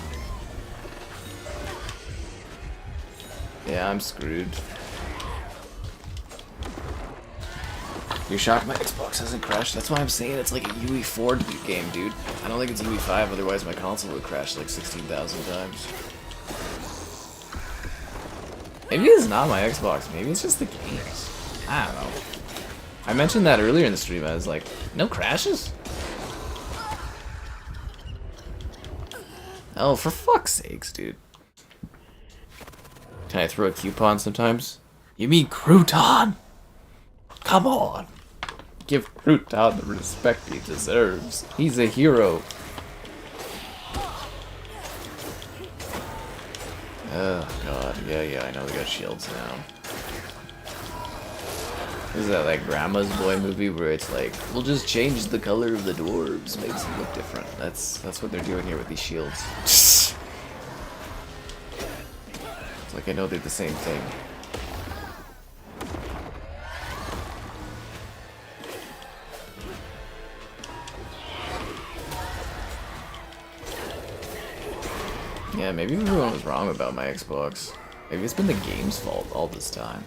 Speaker 1: Yeah, I'm screwed. You're shocked my Xbox hasn't crashed? That's why I'm saying it's like a UE4 game, dude. I don't think it's UE5, otherwise my console would crash like 16,000 times. Maybe it's not my Xbox, maybe it's just the games. I don't know. I mentioned that earlier in the stream, I was like, no crashes? Oh, for fuck's sakes, dude. Can I throw a coupon sometimes? You mean crouton? Come on. Give Crouton the respect he deserves. He's a hero. Oh, God. Yeah, I know we got shields now. Is that like Grandma's Boy movie where it's like, we'll just change the color of the dwarves, makes them look different. That's what they're doing here with these shields. It's like I know they're the same thing. Yeah, maybe everyone was wrong about my Xbox. Maybe it's been the game's fault all this time.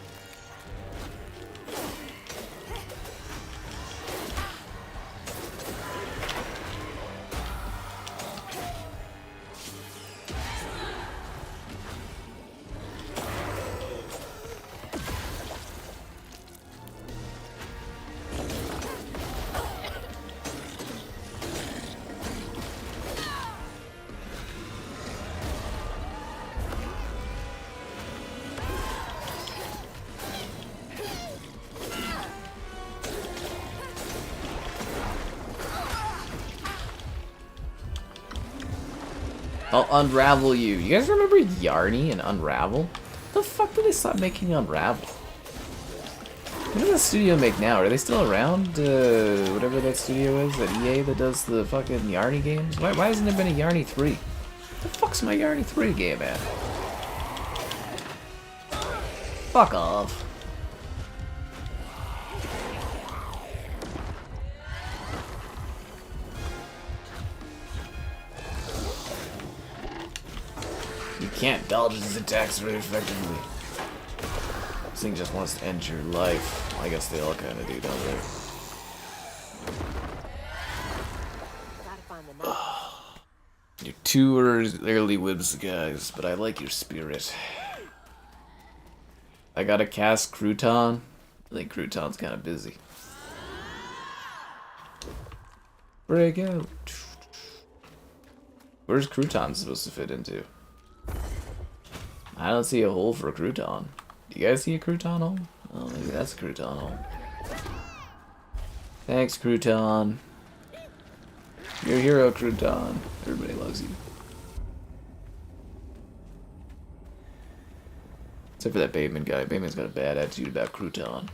Speaker 1: I'll unravel you. You guys remember Yarny and Unravel? What the fuck did they stop making Unravel? What does the studio make now? Are they still around? Whatever that studio is, that EA that does the fucking Yarny games? Why hasn't there been a Yarny 3? What the fuck's my Yarny 3 game at? Fuck off. You can't dodge his attacks very effectively. This thing just wants to end your life. I guess they all kind of do, don't they? You're too early whibs, guys, but I like your spirit. I gotta cast Crouton. I think Crouton's kind of busy. Break out. Where's Crouton supposed to fit into? I don't see a hole for Crouton. Do you guys see a crouton home? Oh, maybe that's a crouton home. Thanks, crouton. You're a hero, crouton. Everybody loves you. Except for that Barman guy. Barman's got a bad attitude about crouton.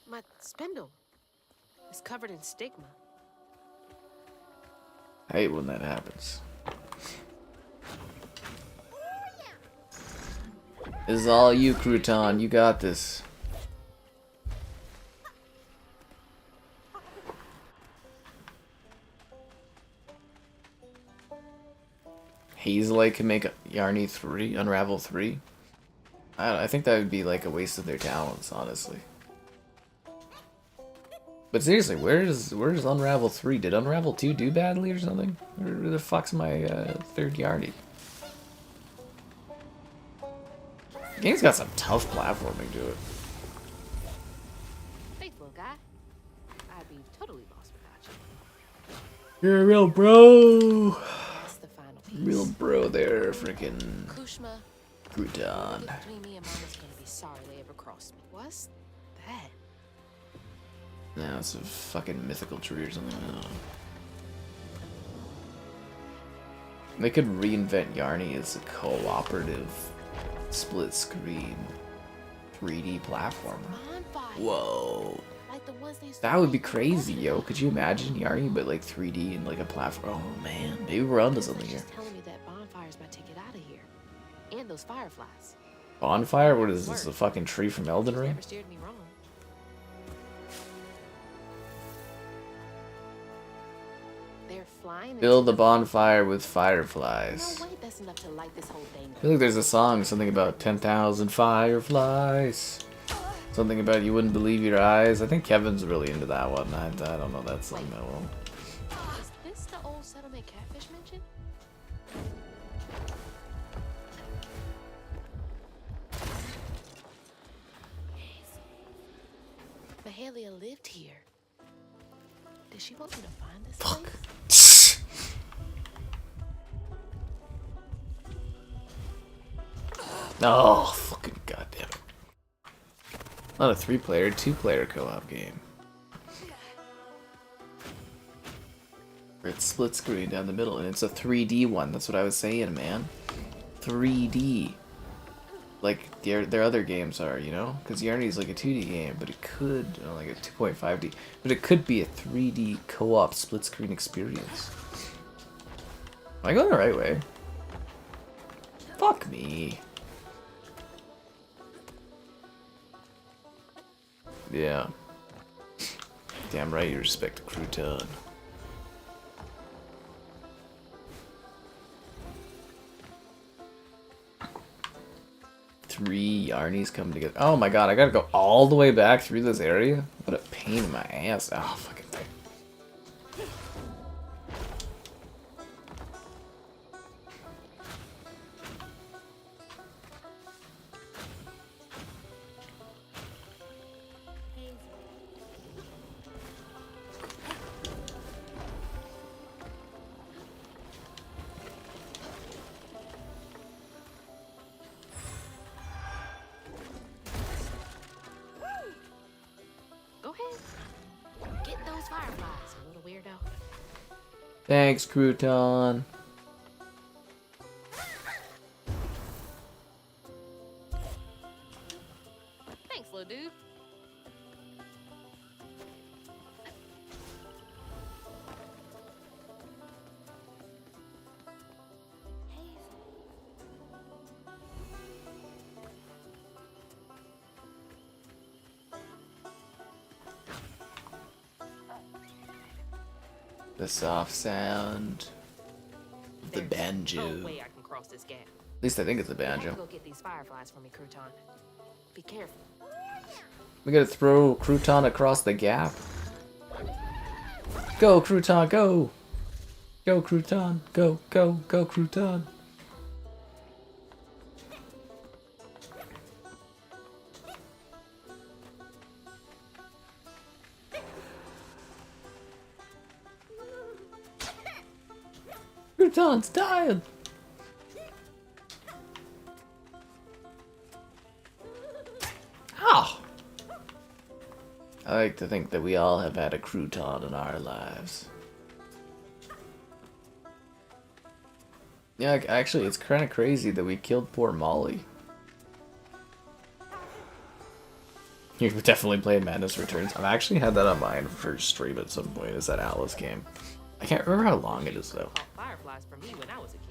Speaker 3: My spindle is covered in stigma.
Speaker 1: I hate when that happens. This is all you, crouton. You got this. Hazel can make Yarny 3, Unravel 3. I think that would be like a waste of their talents, honestly. But seriously, where's Unravel 3? Did Unravel 2 do badly or something? Where the fuck's my third Yarny? The game's got some tough platforming to it.
Speaker 3: Faithful guy. I'd be totally lost without you.
Speaker 1: You're a real bro.
Speaker 3: That's the final piece.
Speaker 1: Real bro there, freaking
Speaker 3: Kooshma.
Speaker 1: crouton.
Speaker 3: Between me and Mama's gonna be sorry they ever crossed me. What's that?
Speaker 1: Nah, it's a fucking mythical tree or something. I don't know. They could reinvent Yarny as a cooperative, split screen, 3D platformer. Whoa.
Speaker 3: Like the ones they used to
Speaker 1: That would be
Speaker 3: make in
Speaker 1: crazy,
Speaker 3: Hazel.
Speaker 1: yo. Could you imagine Yarny but like 3D and like a platform? Oh man, maybe we're onto something here.
Speaker 3: Just telling me that bonfire's my ticket out of here. And those fireflies.
Speaker 1: Bonfire? What is this? A fucking tree from Elden Ring?
Speaker 3: Never steered me wrong. They're flying.
Speaker 1: Build a bonfire with fireflies.
Speaker 3: No way that's enough to light this whole thing.
Speaker 1: I feel like there's a song, something about 10,000 fireflies. Something about you wouldn't believe your eyes. I think Kevin's really into that one. I don't know that song that well.
Speaker 3: Is this the old settlement catfish mentioned? Mahalia lived here. Did she want me to find this place?
Speaker 1: Oh, fucking goddamn it. Not a 3-player, 2-player co-op game. Where it's split screen down the middle, and it's a 3D one. That's what I was saying, man. 3D. Like their other games are, you know? Because Yarny's like a 2D game, but it could, like a 2.5D, but it could be a 3D co-op split screen experience. Am I going the right way? Fuck me. Yeah. Damn right you respect the crouton. Three Yarnies come together. Oh my god, I gotta go all the way back through this area? What a pain in my ass. Oh, fucking thing.
Speaker 3: Go ahead. Get those fireflies, you little weirdo.
Speaker 1: Thanks, crouton.
Speaker 3: Thanks, little dude.
Speaker 1: The soft sound of the banjo.
Speaker 3: No way I can cross this gap.
Speaker 1: At least I think it's a
Speaker 3: You have to
Speaker 1: banjo.
Speaker 3: go get these fireflies for me, crouton. Be careful.
Speaker 1: We gotta throw crouton across the gap. Go, crouton, go! Go, crouton, go, go, go, crouton. Crouton's dying! Ow! I like to think that we all have had a crouton in our lives. Yeah, actually, it's kind of crazy that we killed poor Molly. You definitely played Madness Returns. I've actually had that on mine for stream at some point. Is that Alice game? I can't remember how long it is though.
Speaker 3: Fireflies for me when I was a kid.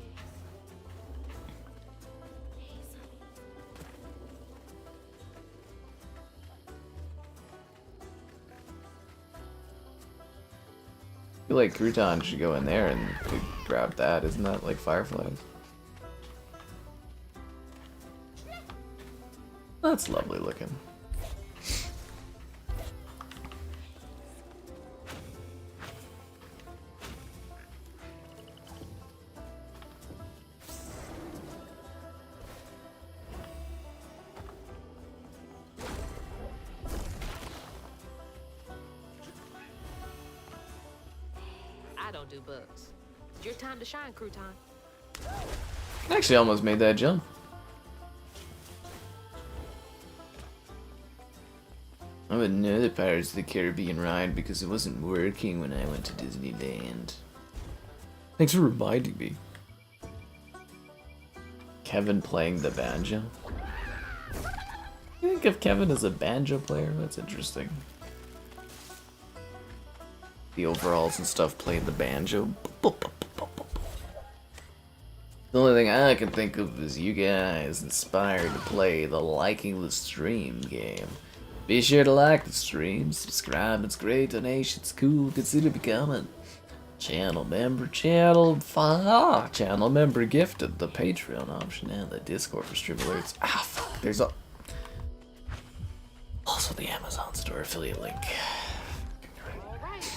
Speaker 1: I feel like Crouton should go in there and grab that. Isn't that like fireflies? That's lovely looking.
Speaker 3: I don't do bugs. It's your time to shine, Crouton.
Speaker 1: I actually almost made that jump. I would know the Pirates of the Caribbean ride because it wasn't working when I went to Disneyland. Thanks for reminding me. Kevin playing the banjo? You think of Kevin as a banjo player? That's interesting. The overalls and stuff playing the banjo. The only thing I can think of is you guys inspired to play the Liking the Stream game. Be sure to like the stream, subscribe, it's great, donations cool, consider becoming channel member, channel member gifted, the Patreon option, and the Discord for stream alerts. Ah, fuck, there's also the Amazon store affiliate link.
Speaker 3: Alright.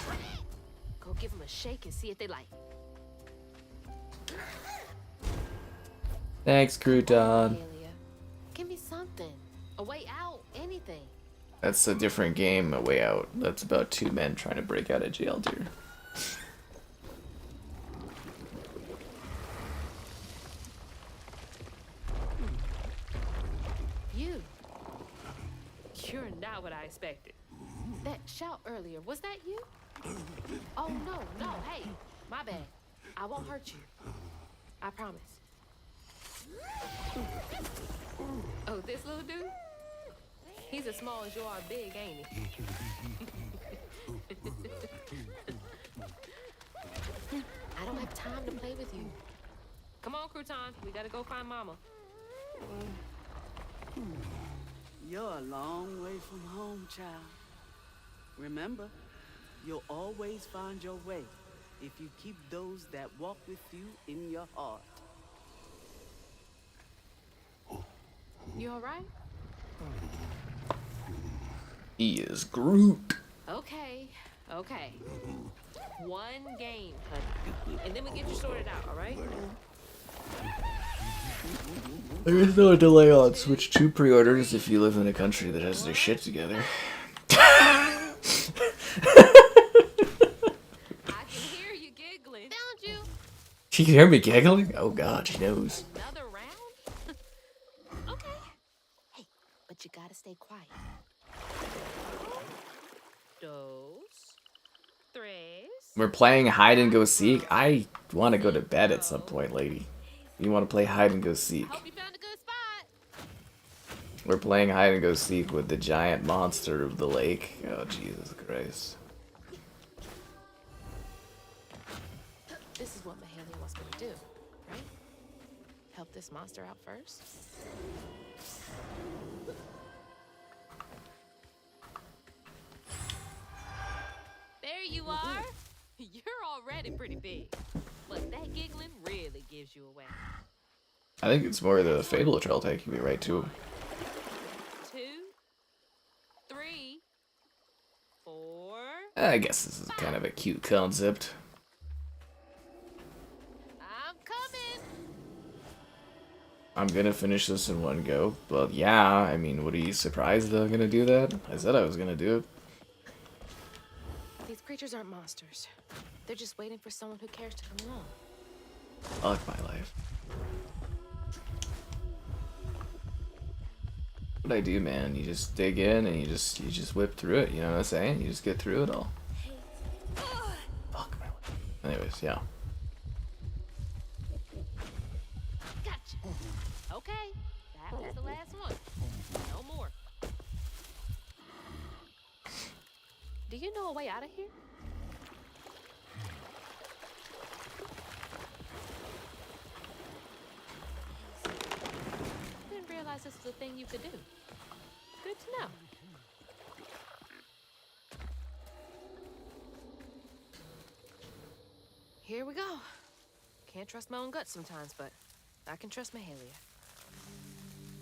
Speaker 3: Go give them a shake and see if they like.
Speaker 1: Thanks, Crouton.
Speaker 3: Give me something. A way out, anything.
Speaker 1: That's a different game, A Way Out. That's about two men trying to break out of jail, dear.
Speaker 3: You're not what I expected. That shout earlier, was that you? Oh, no, hey, my bad. I won't hurt you. I promise. Oh, this little dude? He's as small as you are big, ain't he? I don't have time to play with you. Come on, Crouton. We gotta go find Mama.
Speaker 11: You're a long way from home, child. Remember, you'll always find your way if you keep those that walk with you in your heart.
Speaker 3: You alright?
Speaker 1: He is Groot.
Speaker 3: Okay. One game, honey. And then we get you sorted out, alright?
Speaker 1: There is no delay on Switch 2 pre-orders if you live in a country that has their shit together.
Speaker 3: I can hear you giggling. Don't you?
Speaker 1: She can hear me giggling? Oh god, she knows.
Speaker 3: Another round? Okay. Hey, but you gotta stay quiet. Dos, tres.
Speaker 1: We're playing hide and go seek. I want to go to bed at some point, lady. You want to play hide and go seek?
Speaker 3: Hope you found a good spot.
Speaker 1: We're playing hide and go seek with the giant monster of the lake. Oh Jesus Christ!
Speaker 3: This is what Mahalia wants me to do, right? Help this monster out first. There you are. You're already pretty big. But that giggling really gives you away.
Speaker 1: I think it's more the Fable Trail taking me right to him.
Speaker 3: 2, 3, 4.
Speaker 1: I guess this is kind of a cute concept.
Speaker 3: I'm coming.
Speaker 1: I'm gonna finish this in one go. But yeah, I mean, what are you surprised that I'm gonna do that? I said I was gonna do it.
Speaker 3: These creatures aren't monsters. They're just waiting for someone who cares to come along.
Speaker 1: Fuck my life. What I do, man, you just dig in and you just whip through it, you know what I'm saying? You just get through it all. Fuck my life. Anyways, yeah.
Speaker 3: Gotcha. Okay, that was the last one. No more. Do you know a way out of here? Didn't realize this was a thing you could do. Good to know. Here we go. Can't trust my own gut sometimes, but I can trust Mahalia.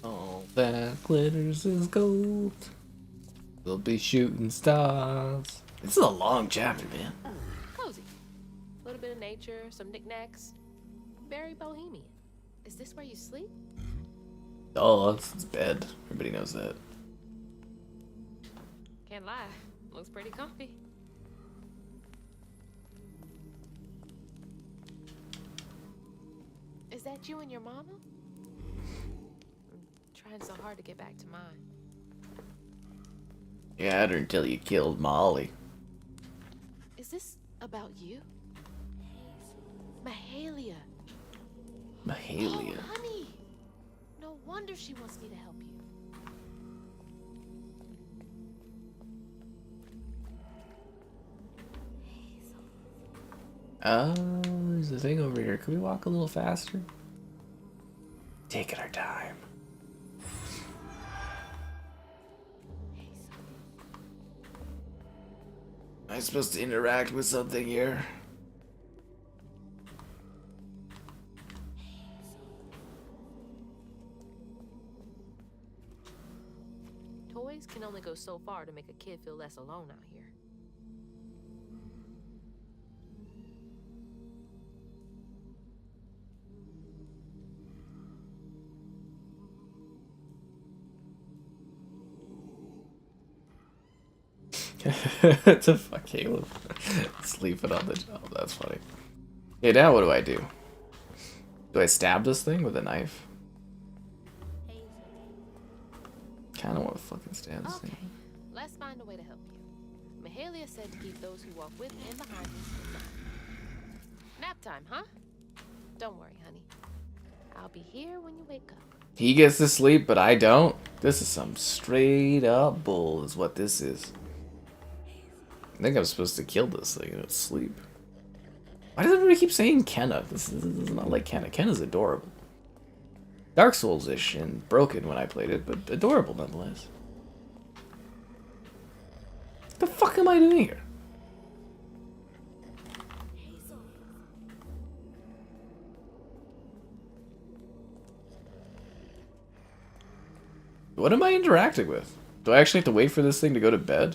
Speaker 1: All that glitters is gold. We'll be shooting stars. This is a long chapter, man.
Speaker 3: Cozy. A little bit of nature, some knickknacks. Very bohemian. Is this where you sleep?
Speaker 1: Oh, it's bed. Everybody knows that.
Speaker 3: Can't lie. Looks pretty comfy. Is that you and your mama? I'm trying so hard to get back to mine.
Speaker 1: You had her until you killed Molly.
Speaker 3: Is this about you? Mahalia.
Speaker 1: Mahalia.
Speaker 3: Oh, honey. No wonder she wants me to help you.
Speaker 1: There's a thing over here. Could we walk a little faster? Taking our time. Am I supposed to interact with something here?
Speaker 3: Toys can only go so far to make a kid feel less alone out here.
Speaker 1: To fuck Caleb. Sleeping on the job. That's funny. Okay, now what do I do? Do I stab this thing with a knife? Kinda wanna fucking stab this thing.
Speaker 3: Let's find a way to help you. Mahalia said to keep those who walk with and behind us in mind. Nap time, huh? Don't worry, honey. I'll be here when you wake up.
Speaker 1: He gets to sleep, but I don't? This is some straight up bull is what this is. I think I'm supposed to kill this thing in its sleep. Why does everybody keep saying Kenna? This is not like Kenna. Kenna's adorable. Dark Souls-ish and broken when I played it, but adorable nonetheless. What the fuck am I doing here? What am I interacting with? Do I actually have to wait for this thing to go to bed?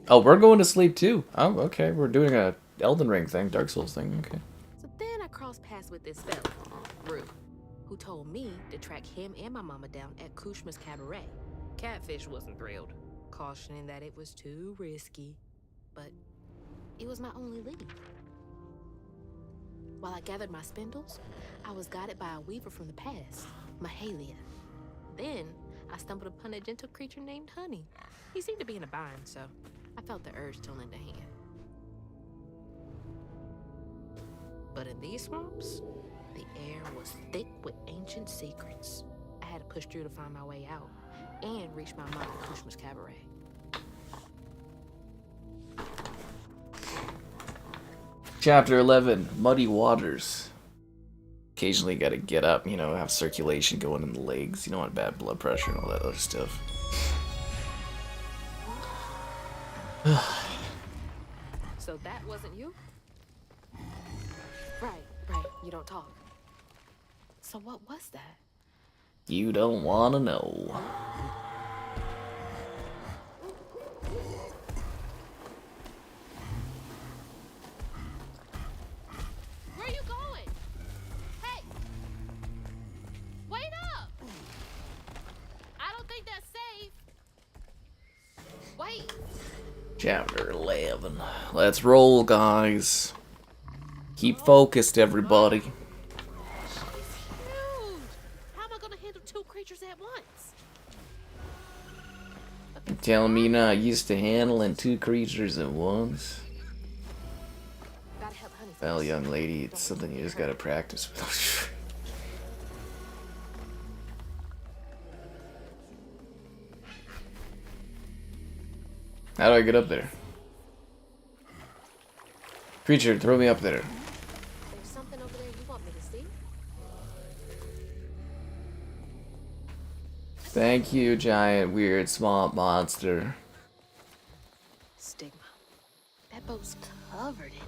Speaker 1: Oh, we're going to sleep too. Oh, okay. We're doing a Elden Ring thing, Dark Souls thing. Okay.
Speaker 3: So then I crossed paths with this fella, Rue, who told me to track him and my mama down at Kooshma's cabaret. Catfish wasn't thrilled, cautioning that it was too risky. But it was my only lead. While I gathered my spindles, I was guided by a weaver from the past, Mahalia. Then I stumbled upon a gentle creature named Honey. He seemed to be in a bind, so I felt the urge to lend a hand. But in these swamps, the air was thick with ancient secrets. I had to push through to find my way out and reach my mother at Kooshma's cabaret.
Speaker 1: Chapter 11, Muddy Waters. Occasionally gotta get up, you know, have circulation going in the legs. You don't want bad blood pressure and all that other stuff.
Speaker 3: So that wasn't you? Right. You don't talk. So what was that?
Speaker 1: You don't wanna know.
Speaker 3: Where are you going? Hey! Wait up! I don't think that's safe. Wait!
Speaker 1: Chapter 11. Let's roll, guys. Keep focused, everybody.
Speaker 7: It's huge. How am I gonna handle 2 creatures at once?
Speaker 1: You telling me you're not used to handling 2 creatures at once?
Speaker 7: Gotta help Honey.
Speaker 1: Well, young lady, it's something you just gotta practice with. How do I get up there? Creature, throw me up there.
Speaker 7: There's something over there you want me to see?
Speaker 1: Thank you, giant, weird, swamp monster.
Speaker 7: Stigma. That boat's covered in it.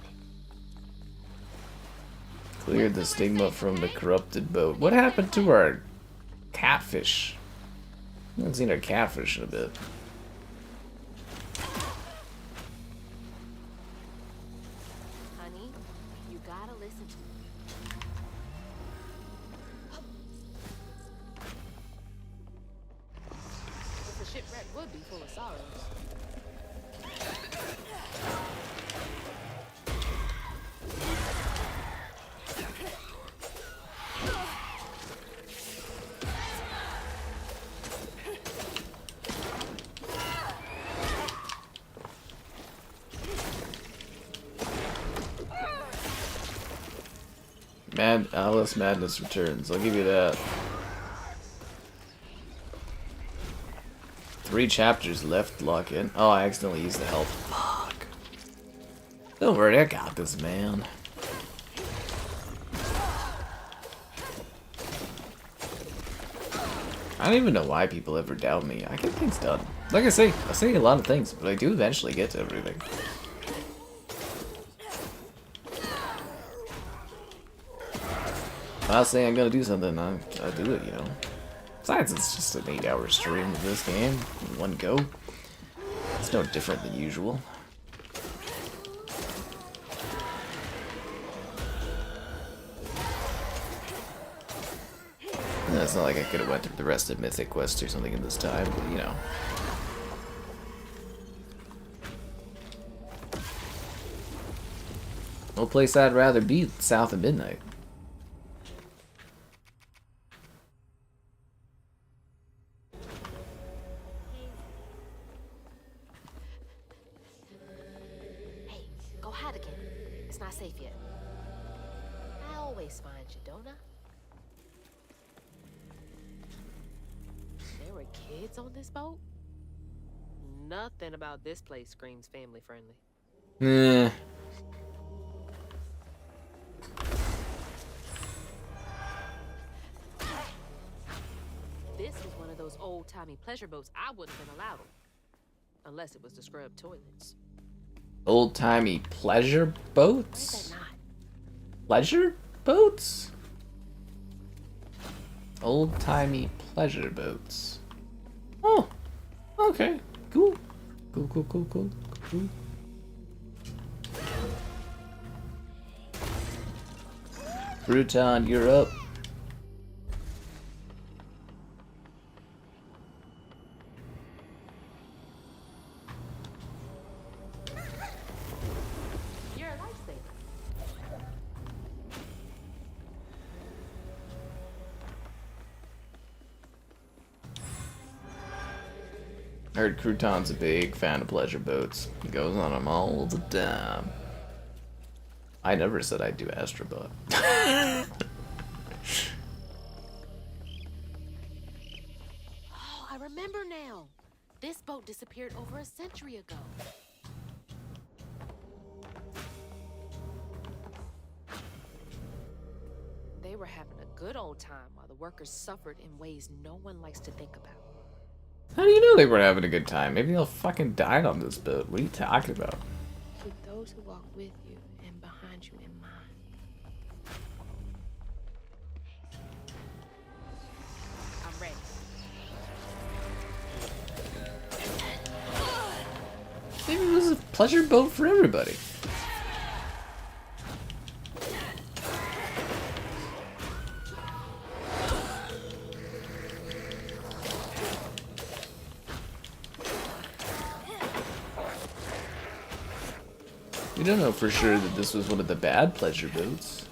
Speaker 1: Cleared the stigma from the corrupted boat. What happened to our catfish? I haven't seen our catfish in a bit.
Speaker 7: Honey, you gotta listen to me. If the shipwreck would be full of sorrows.
Speaker 1: Alice Madness returns. I'll give you that. 3 chapters left. Lock in. Oh, I accidentally used the health. Fuck. Don't worry, I got this, man. I don't even know why people ever doubt me. I get things done. Like I say a lot of things, but I do eventually get to everything. If I say I'm gonna do something, I do it, you know. Besides, it's just an 8-hour stream of this game in one go. It's no different than usual. And it's not like I could have went through the rest of Mythic Quest or something in this time, but you know. No place I'd rather be south of midnight.
Speaker 7: On this boat? Nothing about this place screams family friendly. This was one of those old-timey pleasure boats I wouldn't have been allowed on. Unless it was to scrub toilets.
Speaker 1: Old-timey pleasure boats? Pleasure boats? Old-timey pleasure boats. Oh, okay, cool. Cool. Bruton, you're up.
Speaker 7: You're a lifesaver.
Speaker 1: I heard Crouton's a big fan of pleasure boats. He goes on them all the time. I never said I'd do Astrobot.
Speaker 7: Oh, I remember now. This boat disappeared over a century ago. They were having a good old time while the workers suffered in ways no one likes to think about.
Speaker 1: How do you know they were having a good time? Maybe they'll fucking died on this boat. What are you talking about?
Speaker 7: Keep those who walk with you and behind you in mind. I'm ready.
Speaker 1: Maybe it was a pleasure boat for everybody. We don't know for sure that this was one of the bad pleasure boats.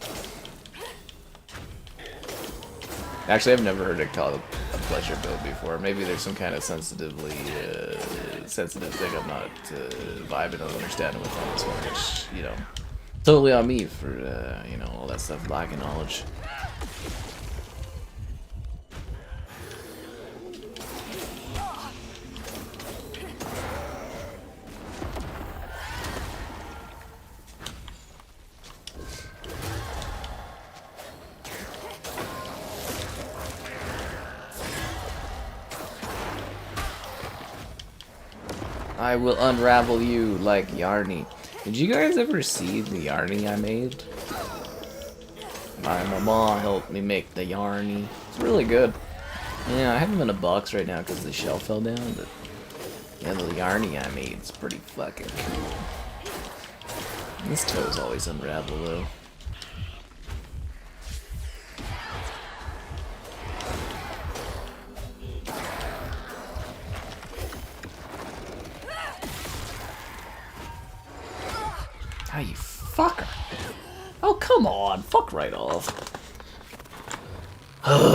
Speaker 1: Actually, I've never heard it called a pleasure boat before. Maybe there's some kind of sensitive thing I'm not vibing or understanding with on this one, which, you know, totally on me for, you know, all that stuff, lacking knowledge. I will unravel you like Yarny. Did you guys ever see the Yarny I made? My mama helped me make the Yarny. It's really good. Yeah, I have them in a box right now because the shell fell down, but yeah, the Yarny I made is pretty fucking cool. This toe's always unravel though. Ah, you fucker. Oh, come on. Fuck right off. Okay.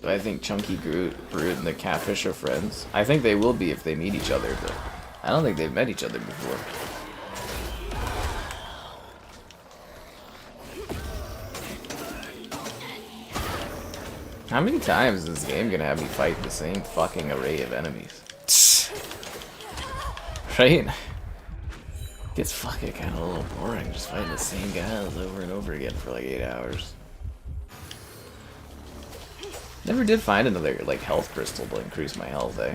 Speaker 1: Do I think Chunky Groot and the Catfish are friends? I think they will be if they meet each other, but I don't think they've met each other before. How many times is this game gonna have me fight the same fucking array of enemies? Right? Gets fucking kind of a little boring just fighting the same guys over and over again for like 8 hours. Never did find another, like, health crystal to increase my health, eh?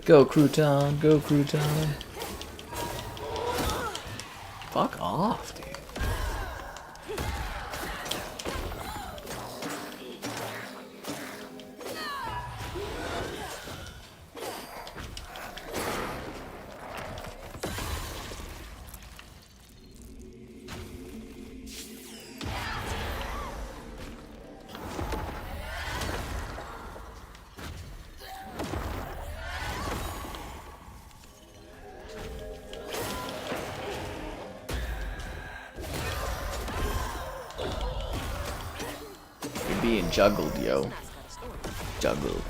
Speaker 1: Go, Crouton! Go, Crouton! Fuck off, dude. Being juggled, yo. Juggled.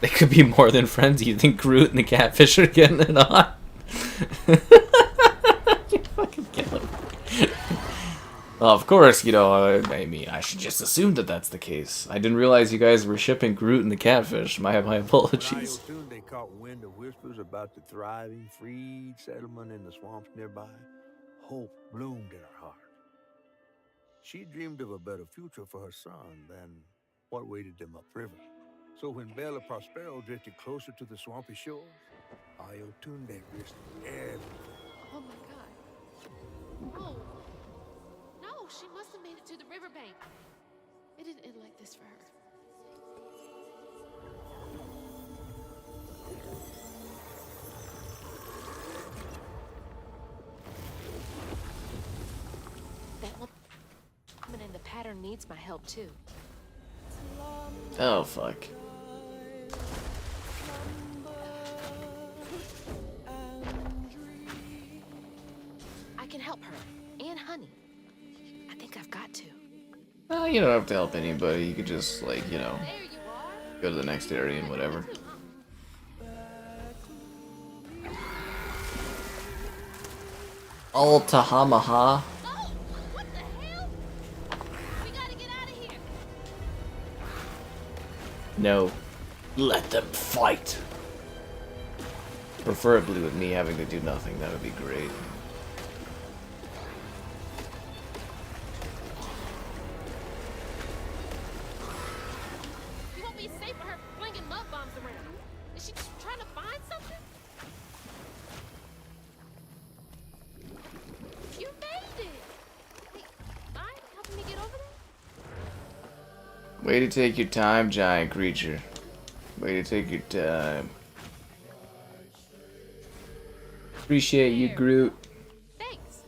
Speaker 1: They could be more than friends. You think Groot and the Catfish are getting it on? You fucking kill him. Well, of course, you know, I mean, I should just assume that that's the case. I didn't realize you guys were shipping Groot and the Catfish. My apologies.
Speaker 2: Soon they caught wind of whispers about the thriving, freed settlement in the swamps nearby. Hope bloomed in her heart. She dreamed of a better future for her son than what waited them upriver. So when Bella Prospero drifted closer to the swampy shores, Ayotunde risked everything.
Speaker 7: Oh my god. Oh. No, she must have made it to the riverbank. It didn't end like this for her. That woman in the pattern needs my help too.
Speaker 1: Oh, fuck.
Speaker 7: I can help her. And Honey. I think I've got to.
Speaker 1: Well, you don't have to help anybody. You could just, like, you know, go to the next area and whatever. Altahamaha. No. Let them fight. Preferably with me having to do nothing, that would be great.
Speaker 7: You won't be safe for her flinging love bombs around. Is she trying to find something? You made it! Wait, mind helping me get over there?
Speaker 1: Way to take your time, giant creature. Way to take your time. Appreciate you, Groot.
Speaker 7: Thanks.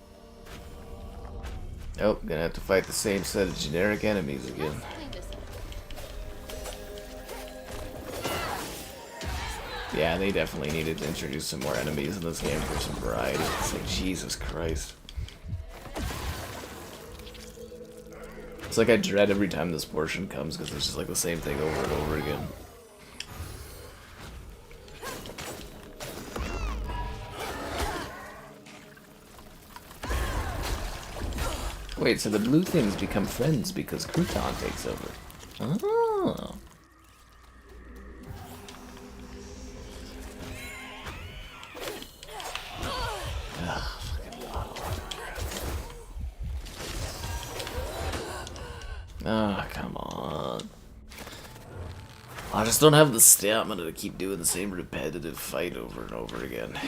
Speaker 1: Oh, gonna have to fight the same set of generic enemies again.
Speaker 7: Clean this up.
Speaker 1: Yeah, they definitely needed to introduce some more enemies in this game for some variety. It's like, Jesus Christ. It's like I dread every time this portion comes because it's just like the same thing over and over again. Wait, so the blue things become friends because Crouton takes over. Oh. Ah, come on. I just don't have the stamina to keep doing the same repetitive fight over and over again.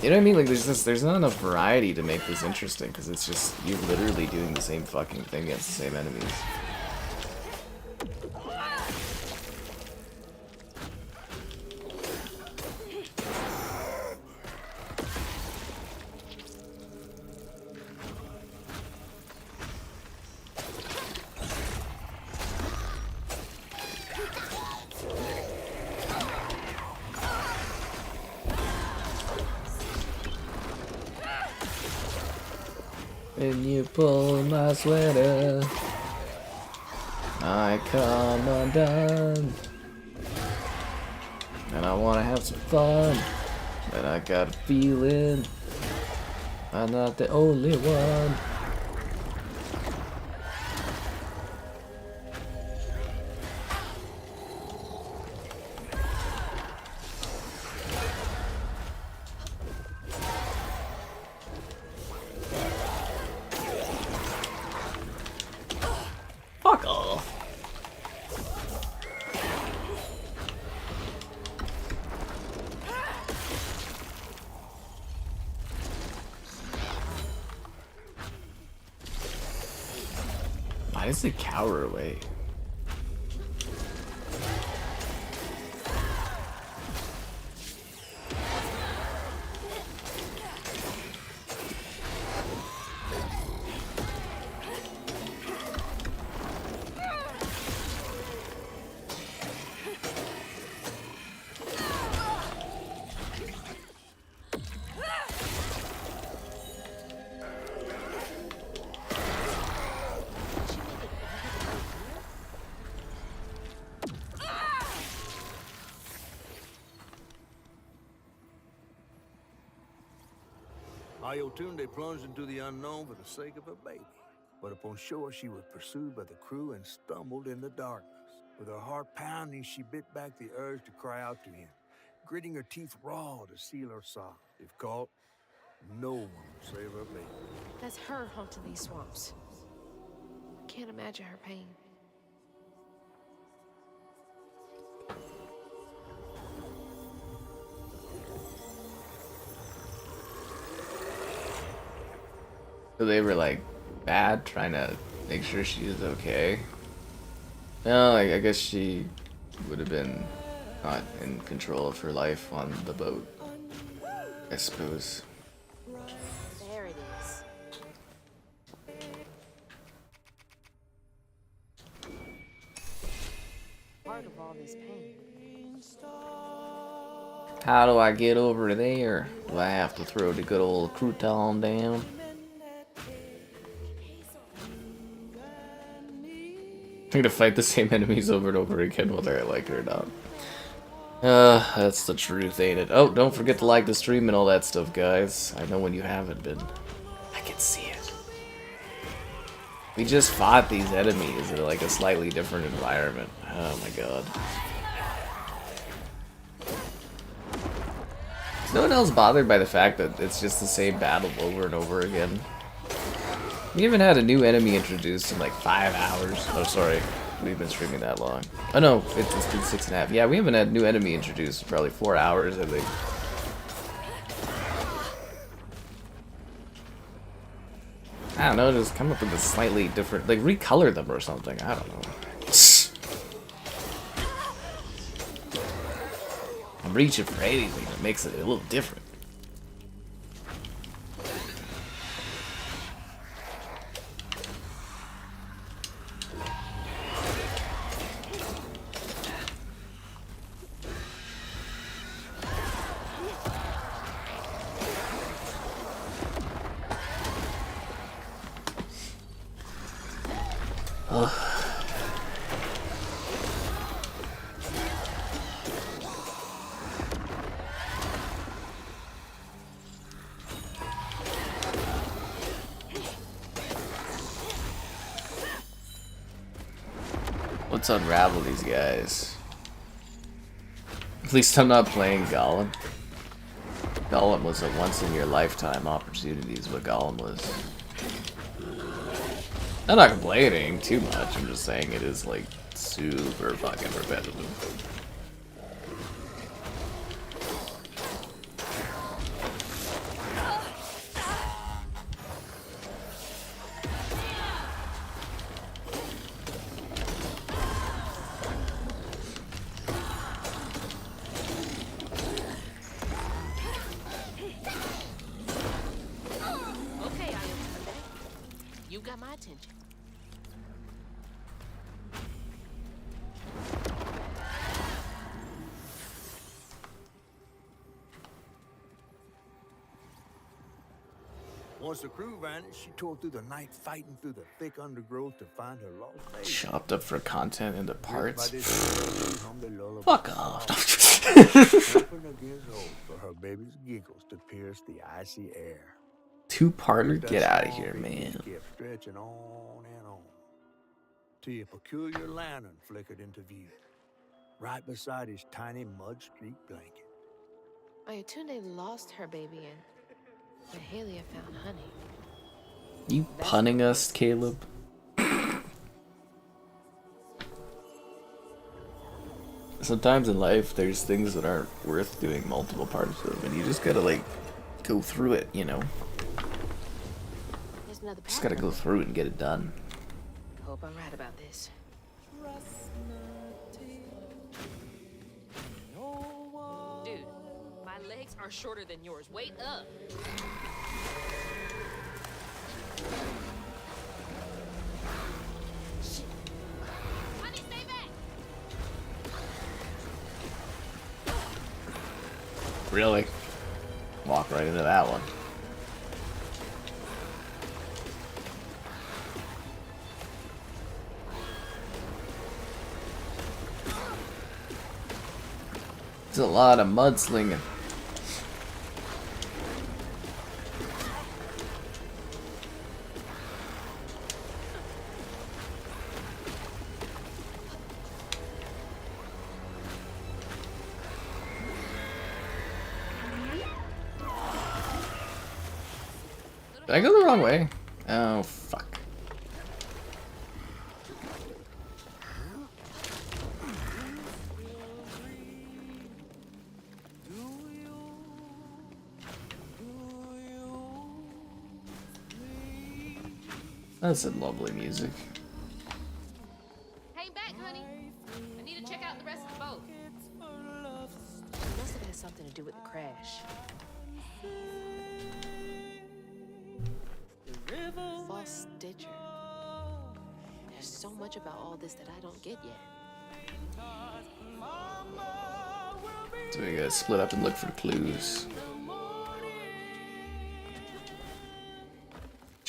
Speaker 1: You know what I mean? Like, there's not enough variety to make this interesting, because it's just, you're literally doing the same fucking thing against the same enemies. When you pull my sweater, I come undone. And I wanna have some fun, but I got a feeling I'm not the only one. Fuck off. Why does it cower away?
Speaker 2: Ayotunde plunged into the unknown for the sake of a baby. But upon shore, she was pursued by the crew and stumbled in the darkness. With her heart pounding, she bit back the urge to cry out to him, gritting her teeth raw to seal her sob. If caught, no one would save her baby.
Speaker 3: That's her haunting these swamps. Can't imagine her pain.
Speaker 1: So they were like bad, trying to make sure she is okay. No, like, I guess she would have been not in control of her life on the boat, I suppose.
Speaker 3: There it is. Part of all this pain.
Speaker 1: How do I get over there? Do I have to throw the good old crouton down? I'm gonna fight the same enemies over and over again, whether I like it or not. That's the truth, ain't it? Oh, don't forget to like the stream and all that stuff, guys. I know when you haven't been. I can see it. We just fought these enemies in like a slightly different environment. Oh my god. Is no one else bothered by the fact that it's just the same battle over and over again? We haven't had a new enemy introduced in like 5 hours. Oh, sorry. We've been streaming that long. Oh no, it's been 6.5. Yeah, we haven't had a new enemy introduced in probably 4 hours, I think. I don't know, just come up with a slightly different, like recolor them or something. I don't know. I'm reaching for anything that makes it a little different. Let's unravel these guys. At least I'm not playing Golem. Golem was a once-in-your-lifetime opportunity is what Golem was. I'm not complaining too much, I'm just saying it is like super fucking repetitive.
Speaker 2: Once the crew vanished, she tore through the night fighting through the thick undergrowth to find her lost baby.
Speaker 1: Chopped up for content into parts.
Speaker 2: Fuck
Speaker 1: Fuck off.
Speaker 2: Hoping against hope for her baby's giggles to pierce the icy air.
Speaker 1: Two-parter? Get out of here, man.
Speaker 2: Kept stretching on and on, till a peculiar lantern flickered into view, right beside his tiny mud-streaked blanket.
Speaker 3: Ayatunde lost her baby and Mahalia found honey.
Speaker 1: You punning us, Caleb? Sometimes in life, there's things that aren't worth doing multiple parts of, and you just gotta, like, go through it, you know? Just gotta go through it and get it done.
Speaker 3: Hope I'm right about this. Dude, my legs are shorter than yours. Wait up. Honey, stay back.
Speaker 1: Really? Walk right into that one. It's a lot of mudslinging. Did I go the wrong way? Oh, fuck. That's some lovely music.
Speaker 3: Hang back, honey. I need to check out the rest of the boat. It must have had something to do with the crash. False stitcher. There's so much about all this that I don't get yet.
Speaker 1: So we gotta split up and look for clues.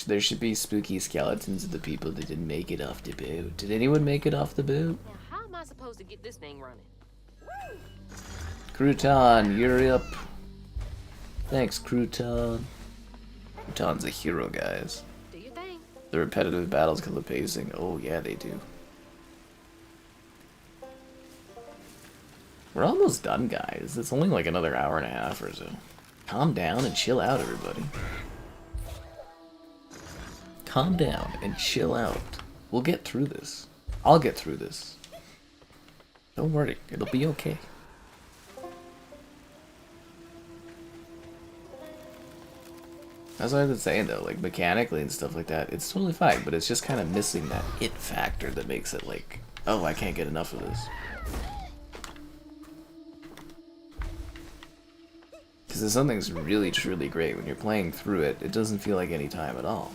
Speaker 1: There should be spooky skeletons of the people that didn't make it off the boat. Did anyone make it off the boat?
Speaker 3: Now, how am I supposed to get this thing running?
Speaker 1: Crouton, you're up. Thanks, Crouton. Crouton's a hero, guys.
Speaker 3: Do your thing.
Speaker 1: The repetitive battles kill the pacing. Oh yeah, they do. We're almost done, guys. It's only like another hour and a half or so. Calm down and chill out, everybody. Calm down and chill out. We'll get through this. I'll get through this. Don't worry, it'll be okay. That's what I've been saying though, like mechanically and stuff like that, it's totally fine, but it's just kind of missing that it factor that makes it like, oh, I can't get enough of this. Because if something's really truly great, when you're playing through it, it doesn't feel like any time at all.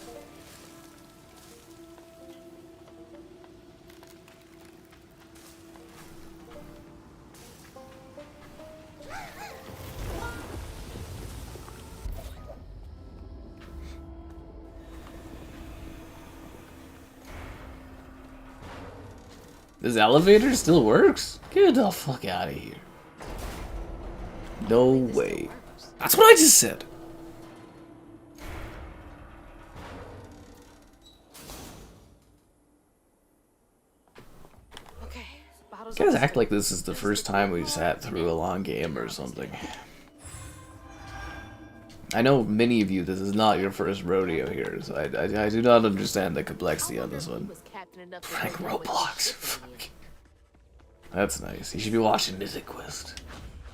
Speaker 1: This elevator still works? Get the fuck out of here. No way. That's what I just said.
Speaker 3: Okay, bottles.
Speaker 1: You guys act like this is the first time we've sat through a long game or something. I know many of you, this is not your first rodeo here, so I do not understand the complexity on this one. Frank Roblox. Fuck. That's nice. You should be watching Mythic Quest.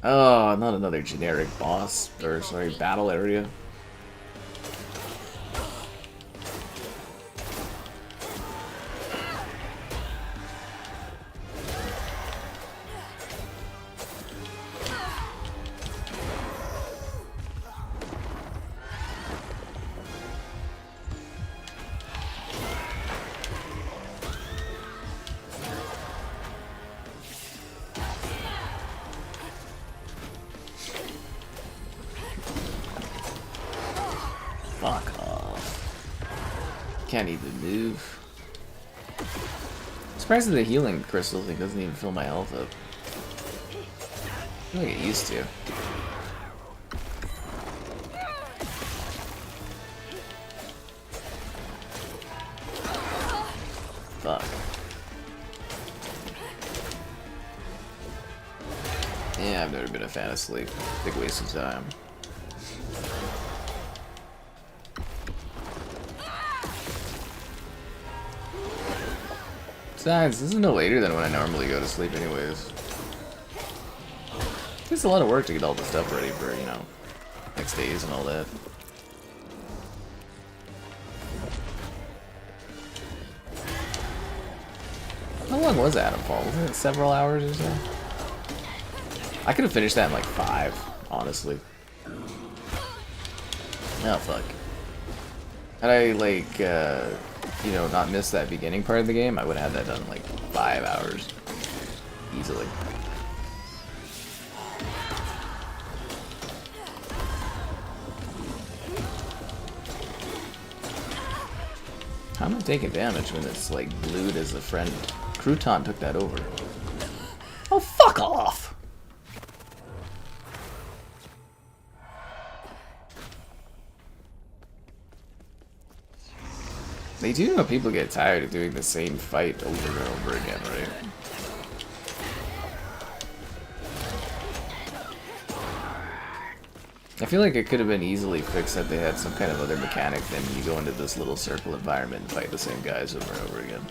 Speaker 1: Oh, not another generic boss, or sorry, battle area. Fuck off. Can't even move. I'm surprised that the healing crystal thing doesn't even fill my health up. I feel like it used to. Fuck. Yeah, I've never been a fan of sleep. Big waste of time. Besides, this is no later than when I normally go to sleep anyways. It's a lot of work to get all the stuff ready for, you know, next days and all that. How long was Adamfall? Wasn't it several hours or so? I could have finished that in like 5, honestly. Oh, fuck. Had I, like, you know, not missed that beginning part of the game, I would have had that done in like 5 hours. Easily. How am I taking damage when it's like blued as a friend? Crouton took that over. Oh, fuck off! They do know people get tired of doing the same fight over and over again, right? I feel like it could have been easily fixed if they had some kind of other mechanic than you go into this little circle environment and fight the same guys over and over again.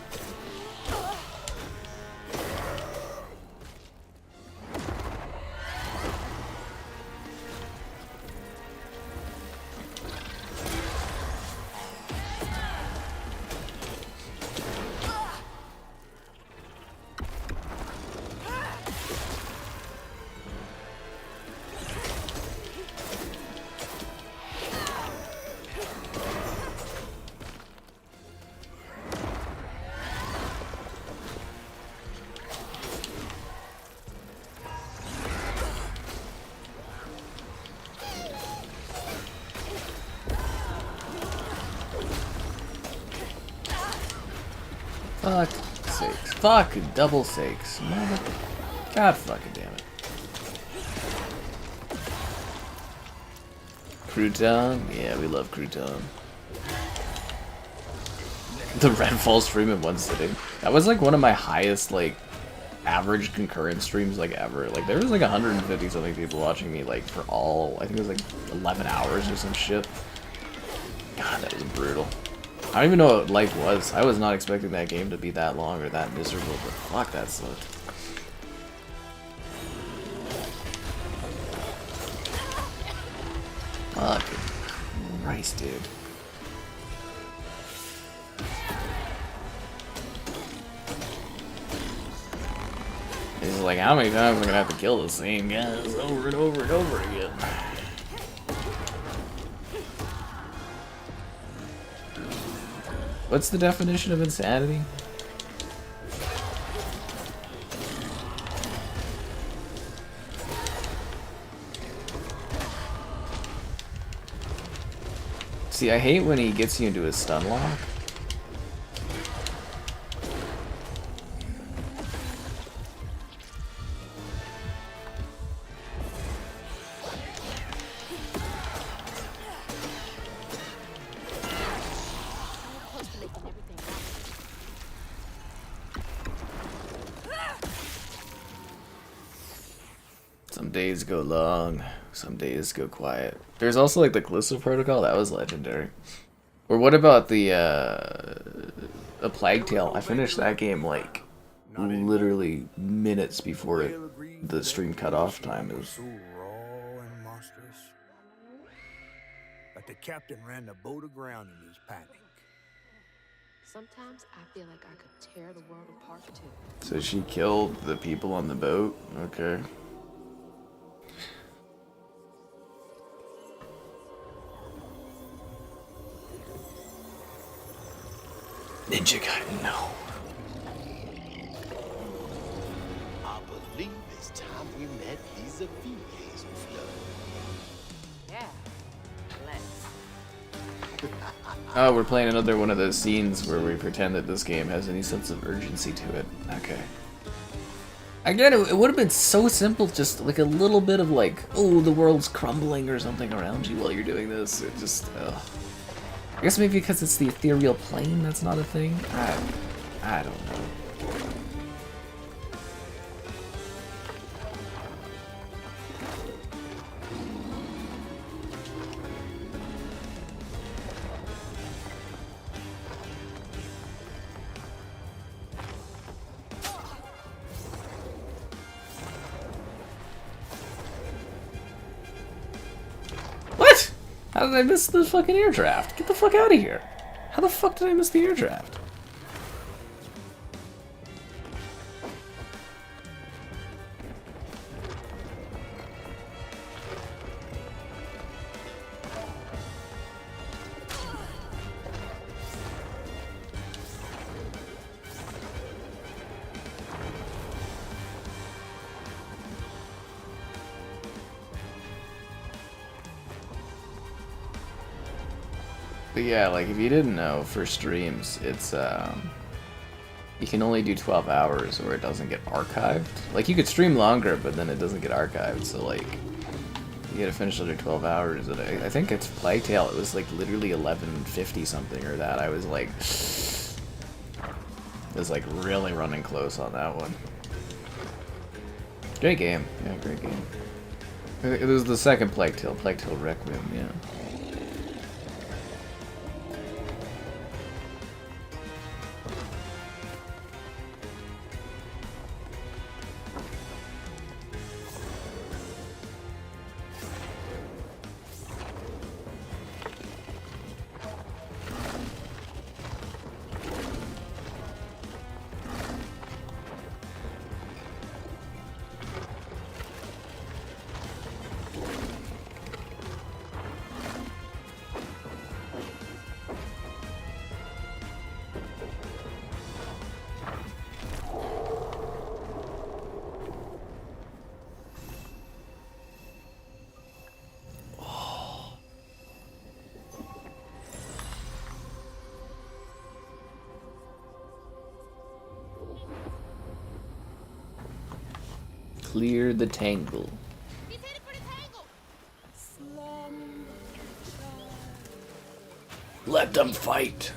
Speaker 1: Fuck sakes. Fuck double sakes. Mother. God fucking damn it. Crouton? Yeah, we love Crouton. The Redfall stream in one sitting. That was like one of my highest like average concurrent streams like ever. Like there was like 150 something people watching me like for all, I think it was like 11 hours or some shit. God, that was brutal. I don't even know what life was. I was not expecting that game to be that long or that miserable, but fuck, that sucked. Fucking Christ, dude. He's like, how many times am I gonna have to kill the same guys over and over and over again? What's the definition of insanity? See, I hate when he gets you into a stun lock. Some days go long, some days go quiet. There's also like the Callisto Protocol, that was legendary. Or what about the Plague Tale? I finished that game like literally minutes before the stream cutoff time. It was
Speaker 2: So raw and monstrous. But the captain ran the boat aground in his panic.
Speaker 3: Sometimes I feel like I could tear the world apart too.
Speaker 1: So she killed the people on the boat? Okay. Ninja guy, no.
Speaker 15: I believe it's time we met vis-a-vis Hazel Flood.
Speaker 8: Yeah, let's.
Speaker 1: Oh, we're playing another one of those scenes where we pretend that this game has any sense of urgency to it. Okay. Again, it would have been so simple, just like a little bit of like, oh, the world's crumbling or something around you while you're doing this. It just, I guess maybe because it's the ethereal plane that's not a thing? I don't know. What? How did I miss the fucking air draft? Get the fuck out of here. How the fuck did I miss the air draft? But yeah, like if you didn't know, for streams, it's you can only do 12 hours or it doesn't get archived. Like you could stream longer, but then it doesn't get archived. So like you gotta finish under 12 hours. And I think it's Plague Tale. It was like literally 11:50 something or that. I was like really running close on that one. Great game. Yeah, great game. It was the second Plague Tale Requiem. Yeah. Clear the tangle. Let them fight.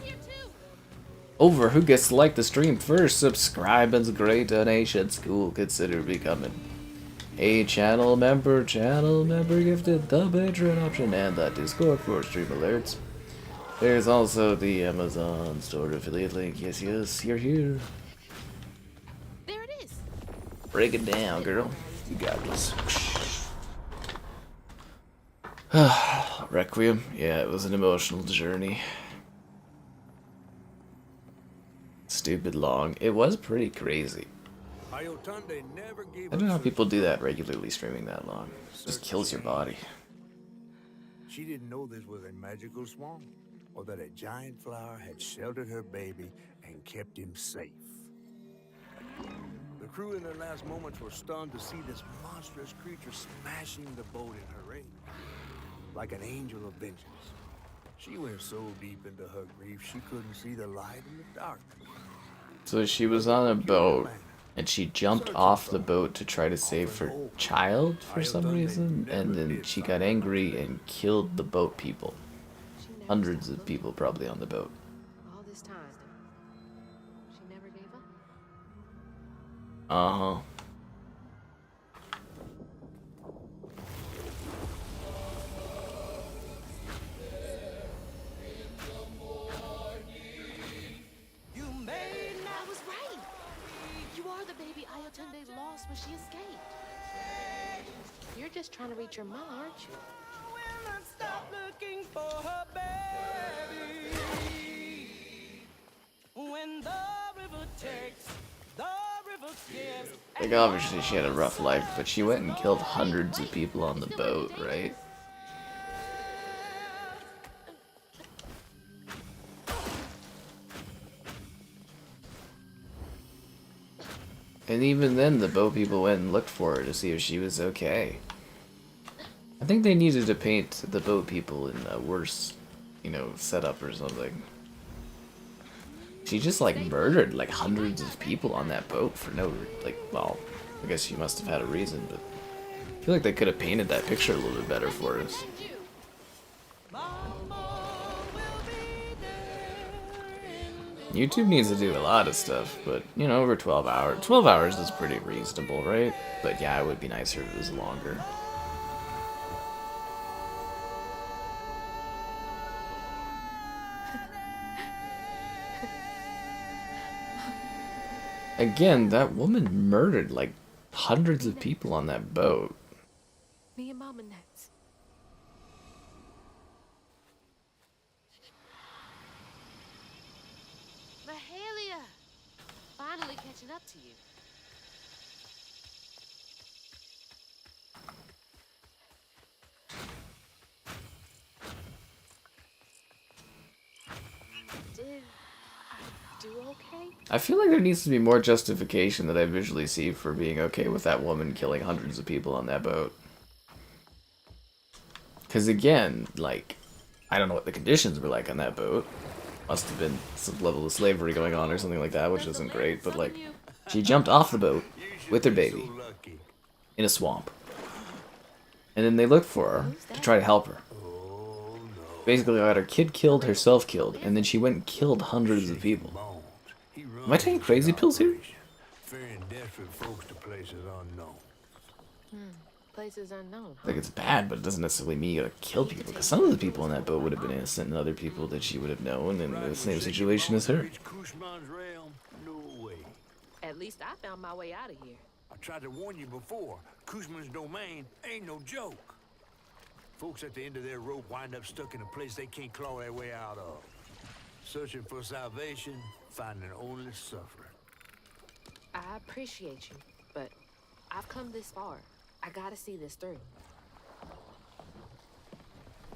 Speaker 1: over who gets to like the stream first. Subscribe and grade donation. School consider becoming a channel member. Channel member gifted the Patreon option and the Discord for stream alerts. There's also the Amazon store affiliate link. Yes, yes, you're here.
Speaker 7: There it is.
Speaker 1: Break it down, girl. You got this. Requiem. Yeah, it was an emotional journey. Stupid long. It was pretty crazy. I don't know how people do that regularly, streaming that long. It just kills your body.
Speaker 2: She didn't know this was a magical swamp, or that a giant flower had sheltered her baby and kept him safe. The crew in their last moments were stunned to see this monstrous creature smashing the boat in her rage, like an angel of vengeance. She went so deep into her grief she couldn't see the light in the dark.
Speaker 1: So she was on a boat, and she jumped off the boat to try to save her child for some reason, and then she got angry and killed the boat people. Hundreds of people probably on the boat.
Speaker 3: All this time, she never gave up?
Speaker 1: Uh-huh.
Speaker 7: I was right. You are the baby Ayotunde lost when she escaped.
Speaker 3: You're just trying to reach your mom, aren't you?
Speaker 11: Stop looking for her baby. When the river takes, the river gives.
Speaker 1: Like, obviously she had a rough life, but she went and killed hundreds of people on the boat, right? And even then, the boat people went and looked for her to see if she was okay. I think they needed to paint the boat people in a worse, you know, setup or something. She just, like, murdered, like, hundreds of people on that boat for no, like, well, I guess she must have had a reason, but I feel like they could have painted that picture a little bit better for us. YouTube needs to do a lot of stuff, but, you know, over 12 hours. 12 hours is pretty reasonable, right? But yeah, it would be nicer if it was longer. Again, that woman murdered, like, hundreds of people on that boat.
Speaker 3: Me and Mama next.
Speaker 7: Mahalia! Finally catching up to you.
Speaker 3: Did I do okay?
Speaker 1: I feel like there needs to be more justification that I visually see for being okay with that woman killing hundreds of people on that boat. Because again, like, I don't know what the conditions were like on that boat. Must have been some level of slavery going on or something like that, which isn't great, but like, she jumped off the boat with her baby in a swamp. And then they looked for her to try to help her. Basically got her kid killed, herself killed, and then she went and killed hundreds of people. Am I taking crazy pills here?
Speaker 2: Ferrying desperate folks to places unknown.
Speaker 3: Places unknown.
Speaker 1: Like, it's bad, but it doesn't necessarily mean you gotta kill people. Because some of the people in that boat would have been innocent, and other people that she would have known in the same situation as her.
Speaker 2: Kooshma's realm? No way.
Speaker 3: At least I found my way out of here.
Speaker 2: I tried to warn you before. Kooshma's domain ain't no joke. Folks at the end of their rope wind up stuck in a place they can't claw their way out of. Searching for salvation, finding only suffering.
Speaker 3: I appreciate you, but I've come this far. I gotta see this through.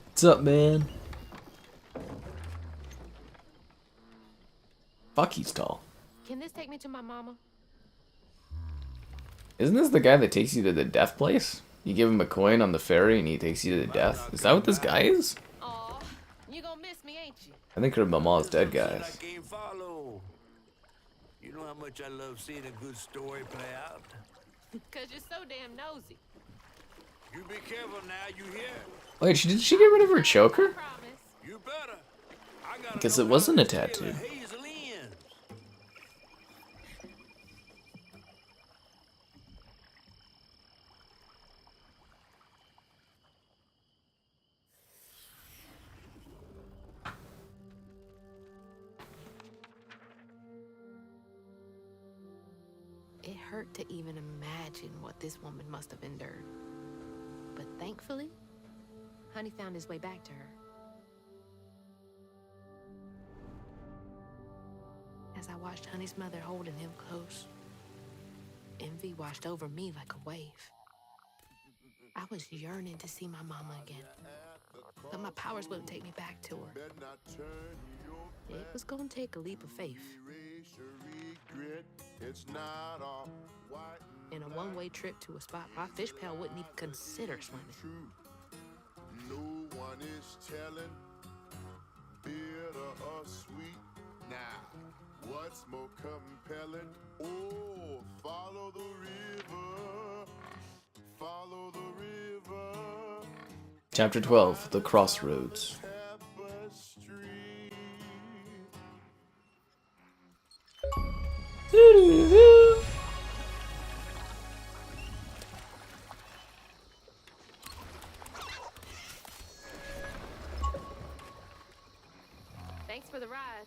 Speaker 1: What's up, man? Fuck, he's tall.
Speaker 3: Can this take me to my mama?
Speaker 1: Isn't this the guy that takes you to the death place? You give him a coin on the ferry and he takes you to the death? Is that what this guy is?
Speaker 3: Aw, you gonna miss me, ain't you?
Speaker 1: I think her mama's dead, guys.
Speaker 2: You know how much I love seeing a good story play out?
Speaker 3: Cause you're so damn nosy.
Speaker 2: You be careful now, you hear?
Speaker 1: Wait, did she get rid of her choker?
Speaker 2: You better. I gotta
Speaker 1: Because it wasn't a tattoo.
Speaker 2: Hazel in.
Speaker 7: It hurt to even imagine what this woman must have endured. But thankfully, Honey found his way back to her. As I watched Honey's mother holding him close, envy washed over me like a wave. I was yearning to see my mama again, but my powers wouldn't take me back to her. It was gonna take a leap of faith. In a one-way trip to a spot my fish pal wouldn't even consider swimming.
Speaker 16: No one is telling, bitter or sweet. Now, what's more compelling? Oh, follow the river, follow the river.
Speaker 1: Chapter 12, The Crossroads.
Speaker 3: Thanks for the ride.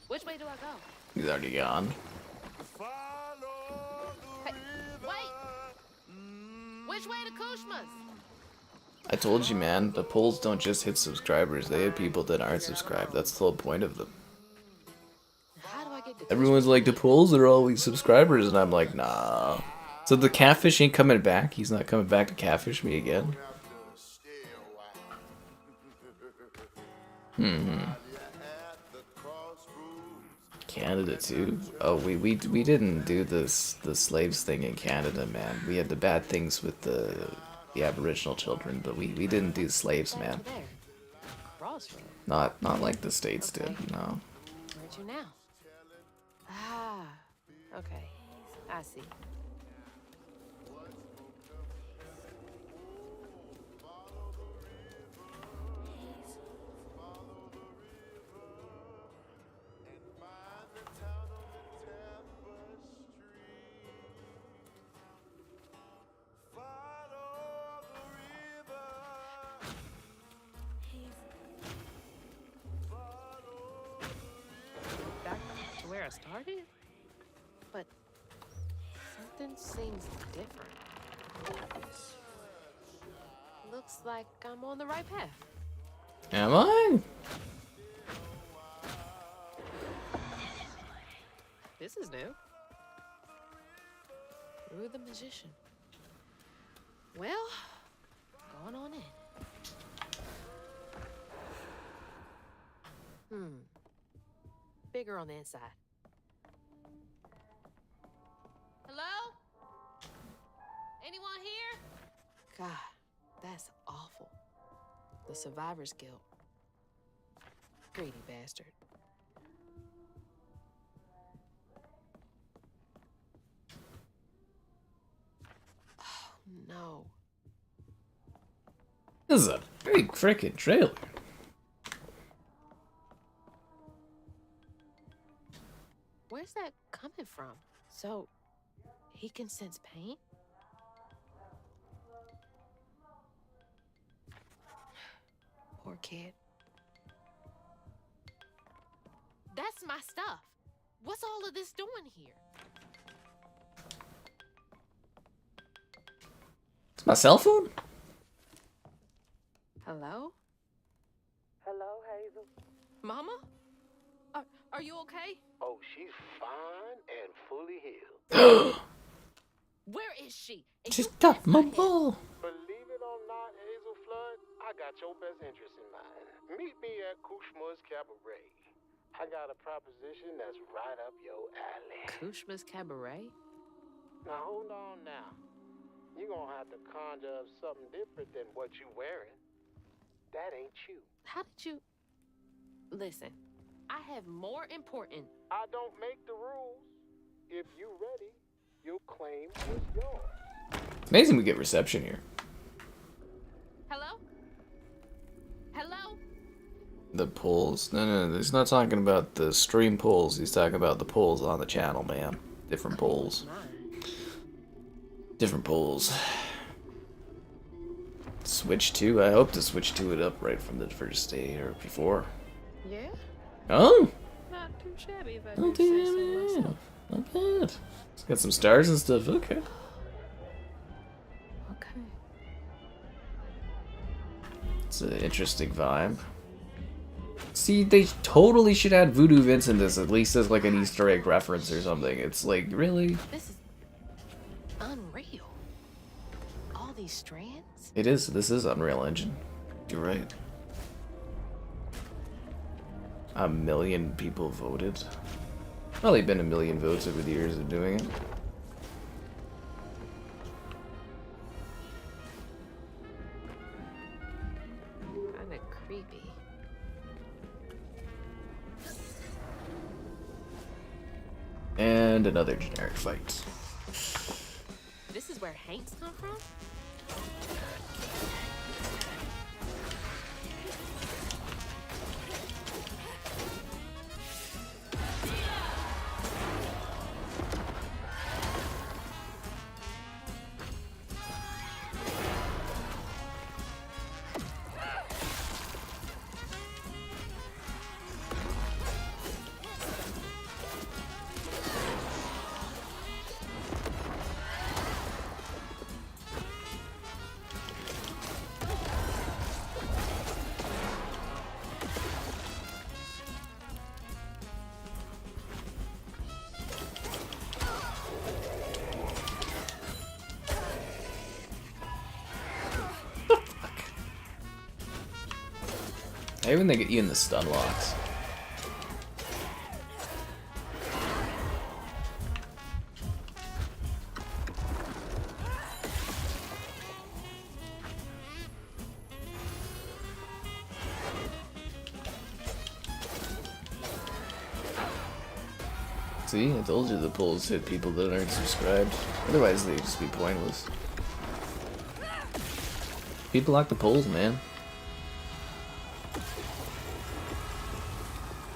Speaker 3: Which way do I go?
Speaker 1: He's already gone.
Speaker 3: Hey, wait! Which way to Kooshma's?
Speaker 1: I told you, man, the polls don't just hit subscribers, they hit people that aren't subscribed. That's the whole point of them.
Speaker 3: How do I get to
Speaker 1: Everyone's like, the polls are always subscribers, and I'm like, nah. So the catfish ain't coming back? He's not coming back to catfish me again? Canada too? Oh, we didn't do the slaves thing in Canada, man. We had the bad things with the Aboriginal children, but we didn't do slaves, man.
Speaker 3: Crossroads?
Speaker 1: Not like the States did, no.
Speaker 3: Where'd you now? Ah, okay. I see. Where I started? But something seems different. Looks like I'm on the right path.
Speaker 1: Am I?
Speaker 3: This is new. You're the magician. Well, going on in. Bigger on the inside. Hello? Anyone here? God, that's awful. The survivor's guilt. Greedy bastard. Oh, no.
Speaker 1: This is a big freaking trailer.
Speaker 3: Where's that coming from? So, he can sense pain? Poor kid. That's my stuff. What's all of this doing here?
Speaker 1: It's my cell phone?
Speaker 3: Hello?
Speaker 15: Hello, Hazel.
Speaker 3: Mama? Are you okay?
Speaker 15: Oh, she's fine and fully healed.
Speaker 3: Where is she?
Speaker 1: Just got my ball.
Speaker 15: Believe it or not, Hazel Flood, I got your best interest in mind. Meet me at Kooshma's Cabaret. I got a proposition that's right up your alley.
Speaker 3: Kooshma's Cabaret?
Speaker 15: Now, hold on now. You're gonna have to conjure up something different than what you wearing. That ain't you.
Speaker 3: How did you... Listen, I have more important...
Speaker 15: I don't make the rules. If you ready, you'll claim what's yours.
Speaker 1: It's amazing we get reception here.
Speaker 3: Hello? Hello?
Speaker 1: The polls. No, he's not talking about the stream polls. He's talking about the polls on the channel, man. Different polls. Different polls. Switch to? I hope to switch to it up right from the first day or before.
Speaker 3: Yeah?
Speaker 1: Oh!
Speaker 3: Not too shabby if I
Speaker 1: Oh,
Speaker 3: do say
Speaker 1: damn
Speaker 3: so
Speaker 1: it.
Speaker 3: myself.
Speaker 1: Not bad. It's got some stars and stuff. Okay.
Speaker 3: Okay.
Speaker 1: It's an interesting vibe. See, they totally should add Voodoo Vince in this, at least as like an Easter egg reference or something. It's like, really?
Speaker 3: This is unreal. All these strands?
Speaker 1: It is. This is Unreal Engine. You're right. 1 million people voted. Probably been 1 million votes over the years of doing it.
Speaker 3: Kinda creepy.
Speaker 1: And another generic fight.
Speaker 3: This is where Hanks come from?
Speaker 1: I hate when they get you in the stun locks. See, I told you the polls hit people that aren't subscribed. Otherwise, they'd just be pointless. People like the polls, man.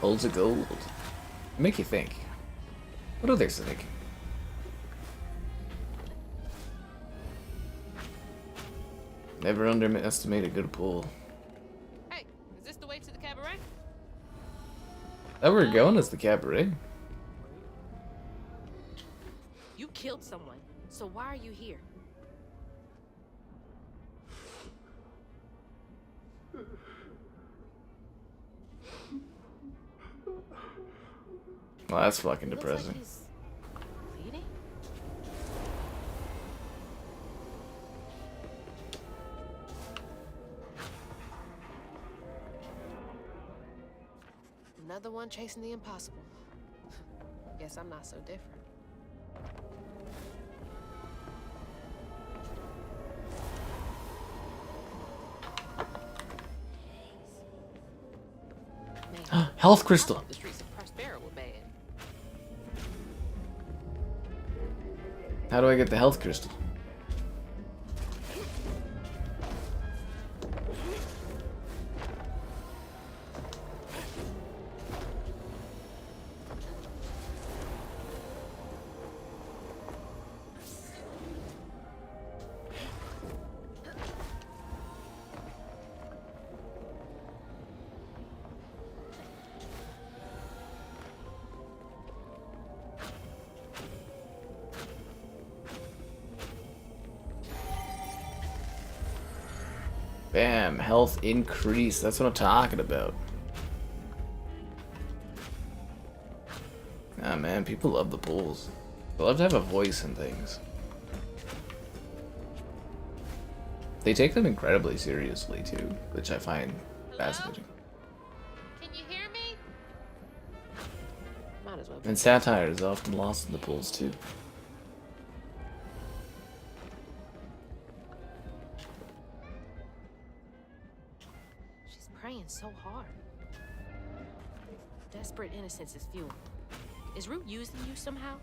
Speaker 1: Polls of gold. Make you think. What others think? Never underestimate a good poll.
Speaker 3: Hey, is this the way to the cabaret?
Speaker 1: That we're going is the cabaret.
Speaker 3: You killed someone, so why are you here?
Speaker 1: Well, that's fucking depressing.
Speaker 3: Like he's bleeding? Another one chasing the impossible. Guess I'm not so different.
Speaker 1: Health crystal.
Speaker 3: The streets of Prospero were bad.
Speaker 1: How do I get the health crystal? Bam, health increase. That's what I'm talking about. Ah man, people love the pools. They love to have a voice in things. They take them incredibly seriously too, which I find fascinating.
Speaker 3: Can you hear me? Might as well.
Speaker 1: And satire is often lost in the pools too.
Speaker 3: She's praying so hard. Desperate innocence is fuel. Is Root using you somehow?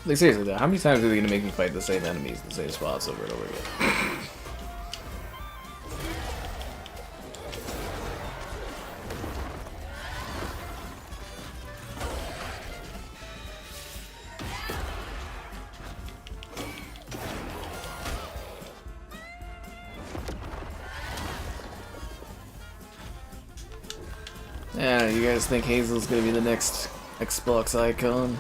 Speaker 1: Like seriously though, how many times are they gonna make me fight the same enemies in the same spots over and over again? Yeah, you guys think Hazel's gonna be the next Xbox icon?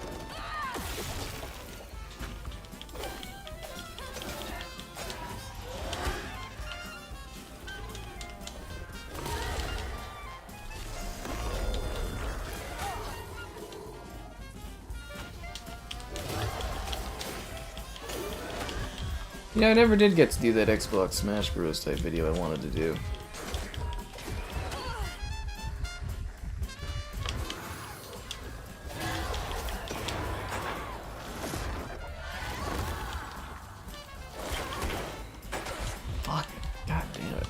Speaker 1: Yeah, I never did get to do that Xbox Smash Bros. Type video I wanted to do. Fuck. God damn it.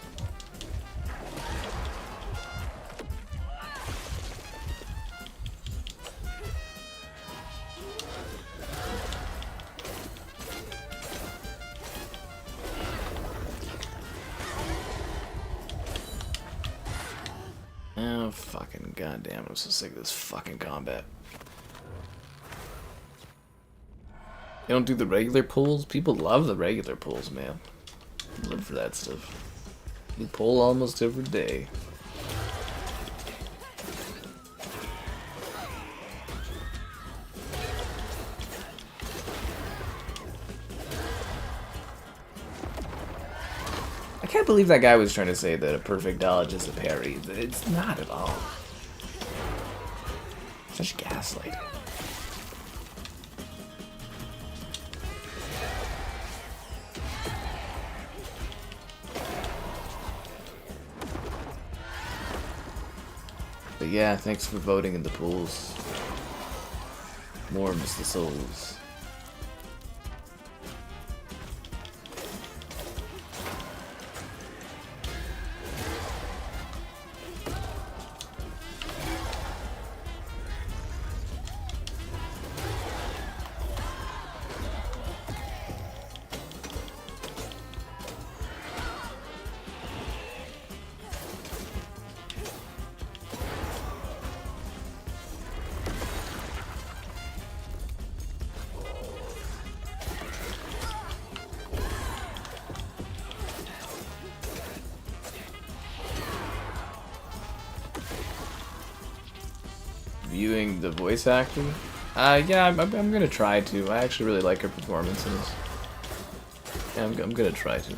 Speaker 1: Oh, fucking goddamn, I'm so sick of this fucking combat. You don't do the regular pulls? People love the regular pulls, man. I live for that stuff. You pull almost every day. I can't believe that guy was trying to say that a perfect dodge is a parry. It's not at all. Such gaslighting. But yeah, thanks for voting in the polls. Warms the souls. Viewing the voice acting? Yeah, I'm gonna try to. I actually really like her performance in this. Yeah, I'm gonna try to.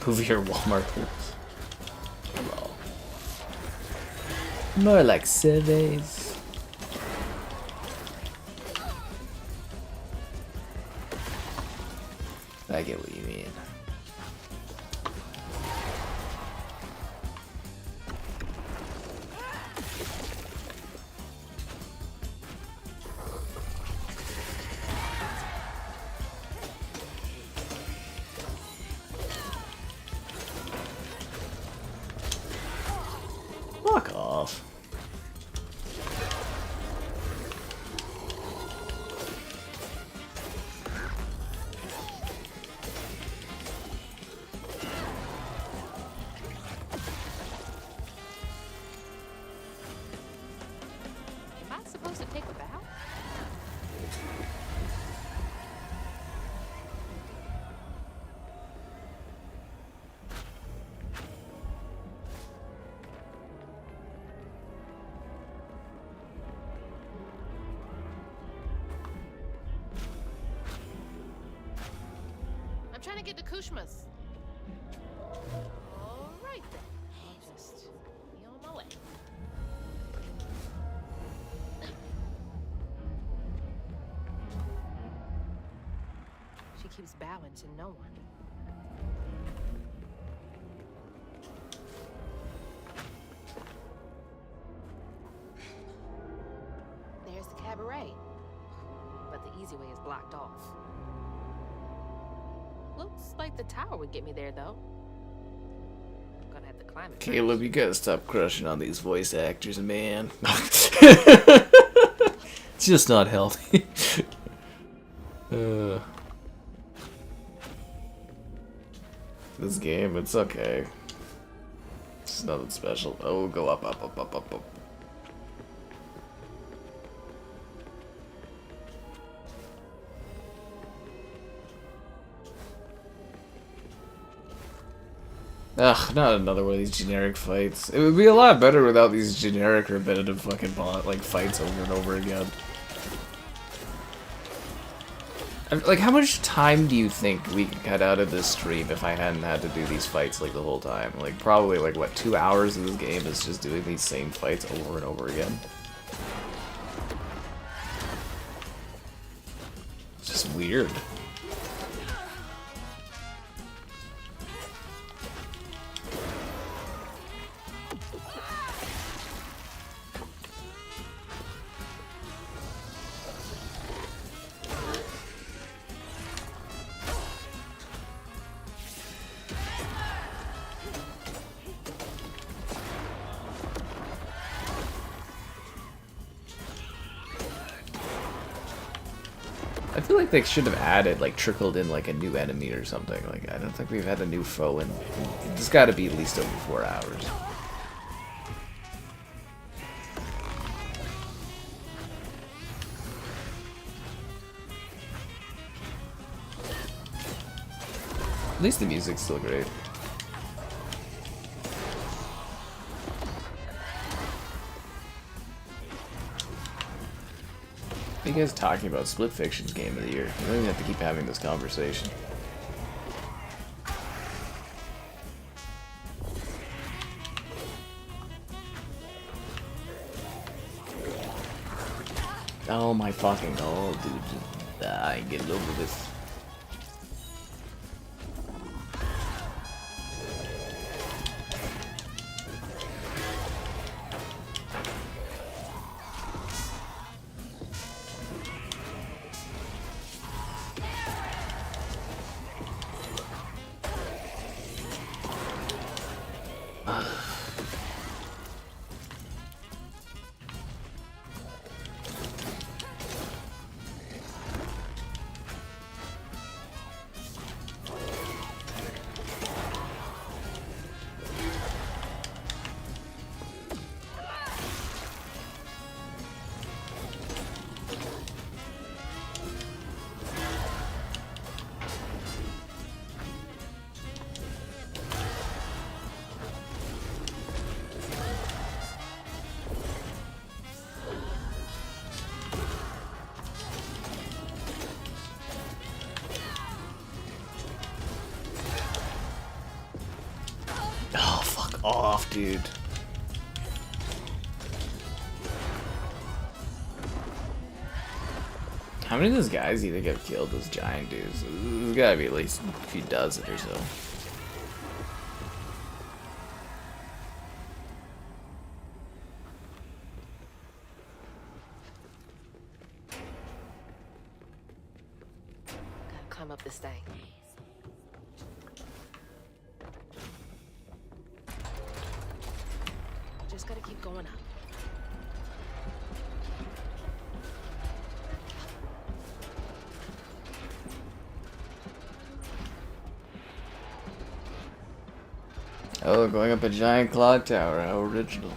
Speaker 1: Move your Walmart clips. Hello. More like surveys. I get what you mean. Fuck off.
Speaker 3: Am I supposed to take a bow? I'm trying to get to Kooshma's. All right then. I'll just be on my way. She keeps bowing to no one. There's the cabaret. But the easy way is blocked off. Looks like the tower would get me there, though. I'm gonna have to climb it.
Speaker 1: Caleb, you gotta stop crushing on these voice actors, man. It's just not healthy. This game, it's okay. It's nothing special. Oh, go up, up, up, up, up, up. Ugh, not another one of these generic fights. It would be a lot better without these generic repetitive fucking fights over and over again. Like, how much time do you think we could cut out of this stream if I hadn't had to do these fights, like, the whole time? Like, probably, like, what, 2 hours of this game is just doing these same fights over and over again. It's just weird. I feel like they should have added, like, trickled in, like, a new enemy or something. Like, I don't think we've had a new foe in... It's gotta be at least over 4 hours. At least the music's still great. What are you guys talking about? Split Fiction's game of the year. You don't even have to keep having this conversation. Oh my fucking god, dude. Just die, get over this. Off, dude. How many of those guys do you think have killed those giant dudes? There's gotta be at least a few dozen or so.
Speaker 3: Gotta climb up this thing. Just gotta keep going up.
Speaker 1: Oh, going up a giant clock tower. How original.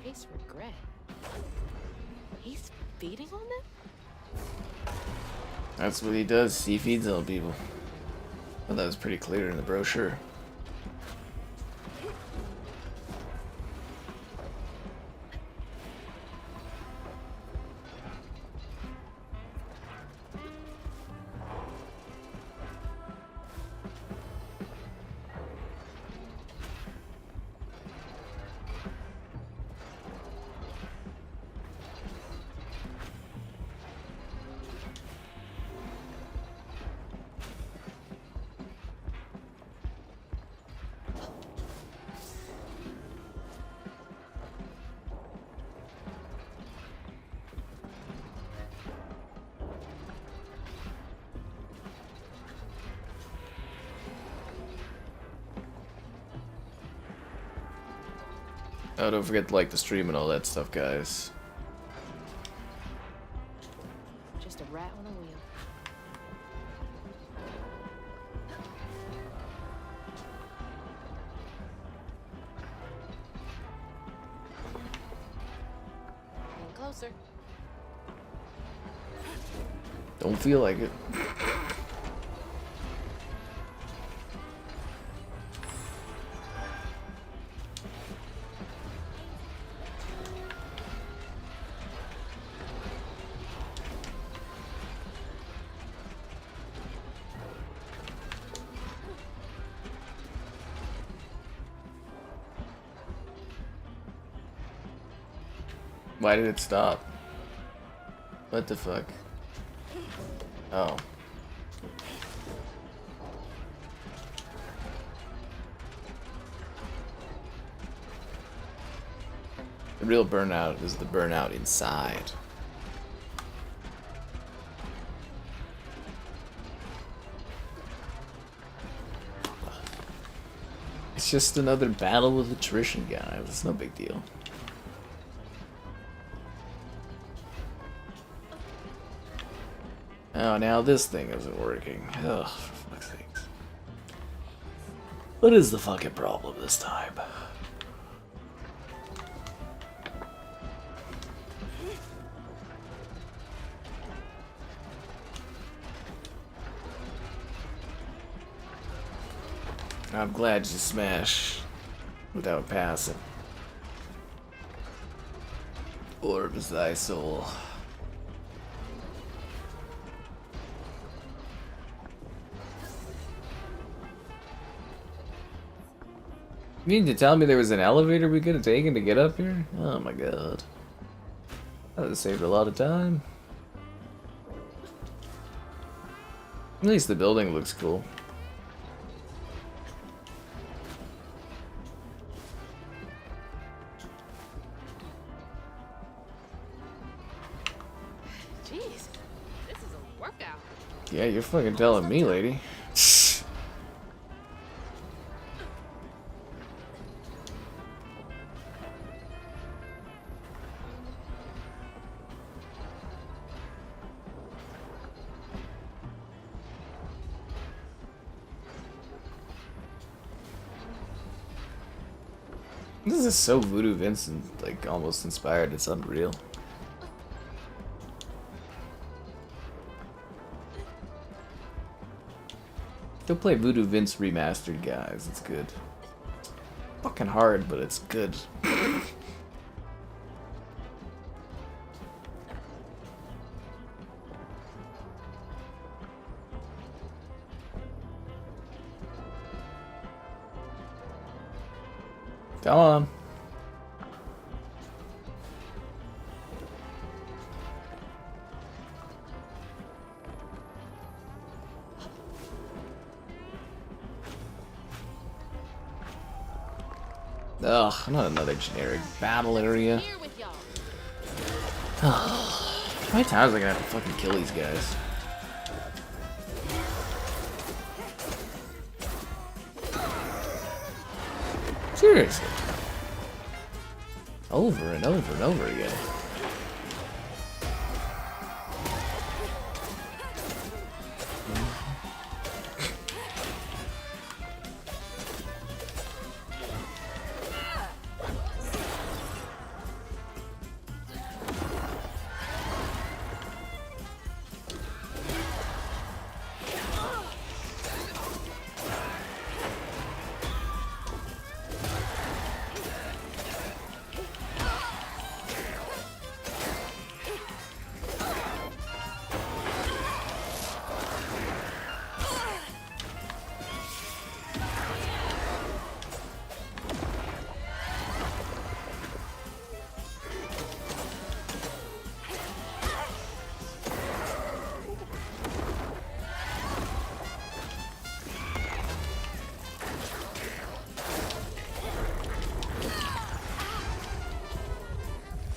Speaker 3: Taste regret. He's feeding on them?
Speaker 1: That's what he does. He feeds on people. Well, that was pretty clear in the brochure. Oh, don't forget to like the stream and all that stuff, guys.
Speaker 3: Just a rat on a wheel. closer.
Speaker 1: Don't feel like it. Why did it stop? What the fuck? Oh. The real burnout is the burnout inside. It's just another battle with attrition, guys. It's no big deal. Oh, now this thing isn't working. Ugh, for fuck's sakes. What is the fucking problem this time? I'm glad you smash without passing. Orbs thy soul. You mean to tell me there was an elevator we could have taken to get up here? Oh my god. That would have saved a lot of time. At least the building looks cool.
Speaker 3: Jeez, this is a workout.
Speaker 1: Yeah, you're fucking telling me, lady. This is so Voodoo Vincent, like almost inspired. It's unreal. Go play Voodoo Vince Remastered, guys. It's good. Fucking hard, but it's good. Come on. Ugh, not another generic battle area. How many times am I gonna have to fucking kill these guys? Seriously. Over and over and over again.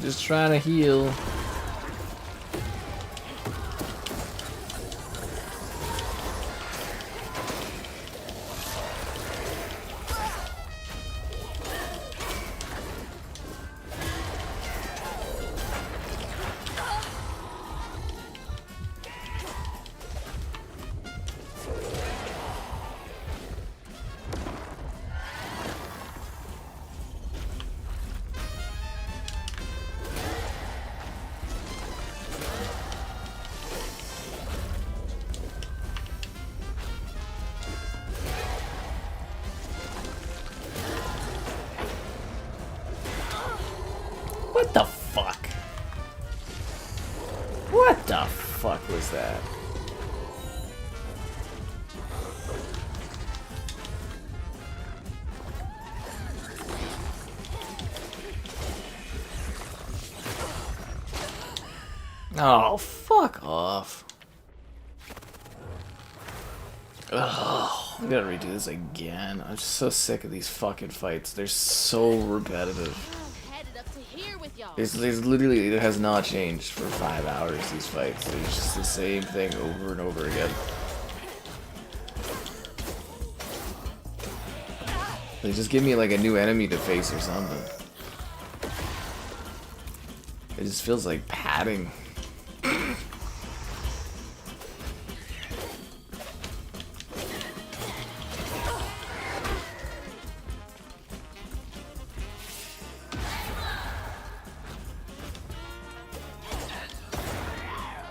Speaker 1: Just trying to heal. What the fuck? What the fuck was that? Oh, fuck off. Ugh, I gotta redo this again. I'm just so sick of these fucking fights. They're so repetitive. This literally, it has not changed for 5 hours, these fights. They're just the same thing over and over again. They just give me like a new enemy to face or something. It just feels like padding.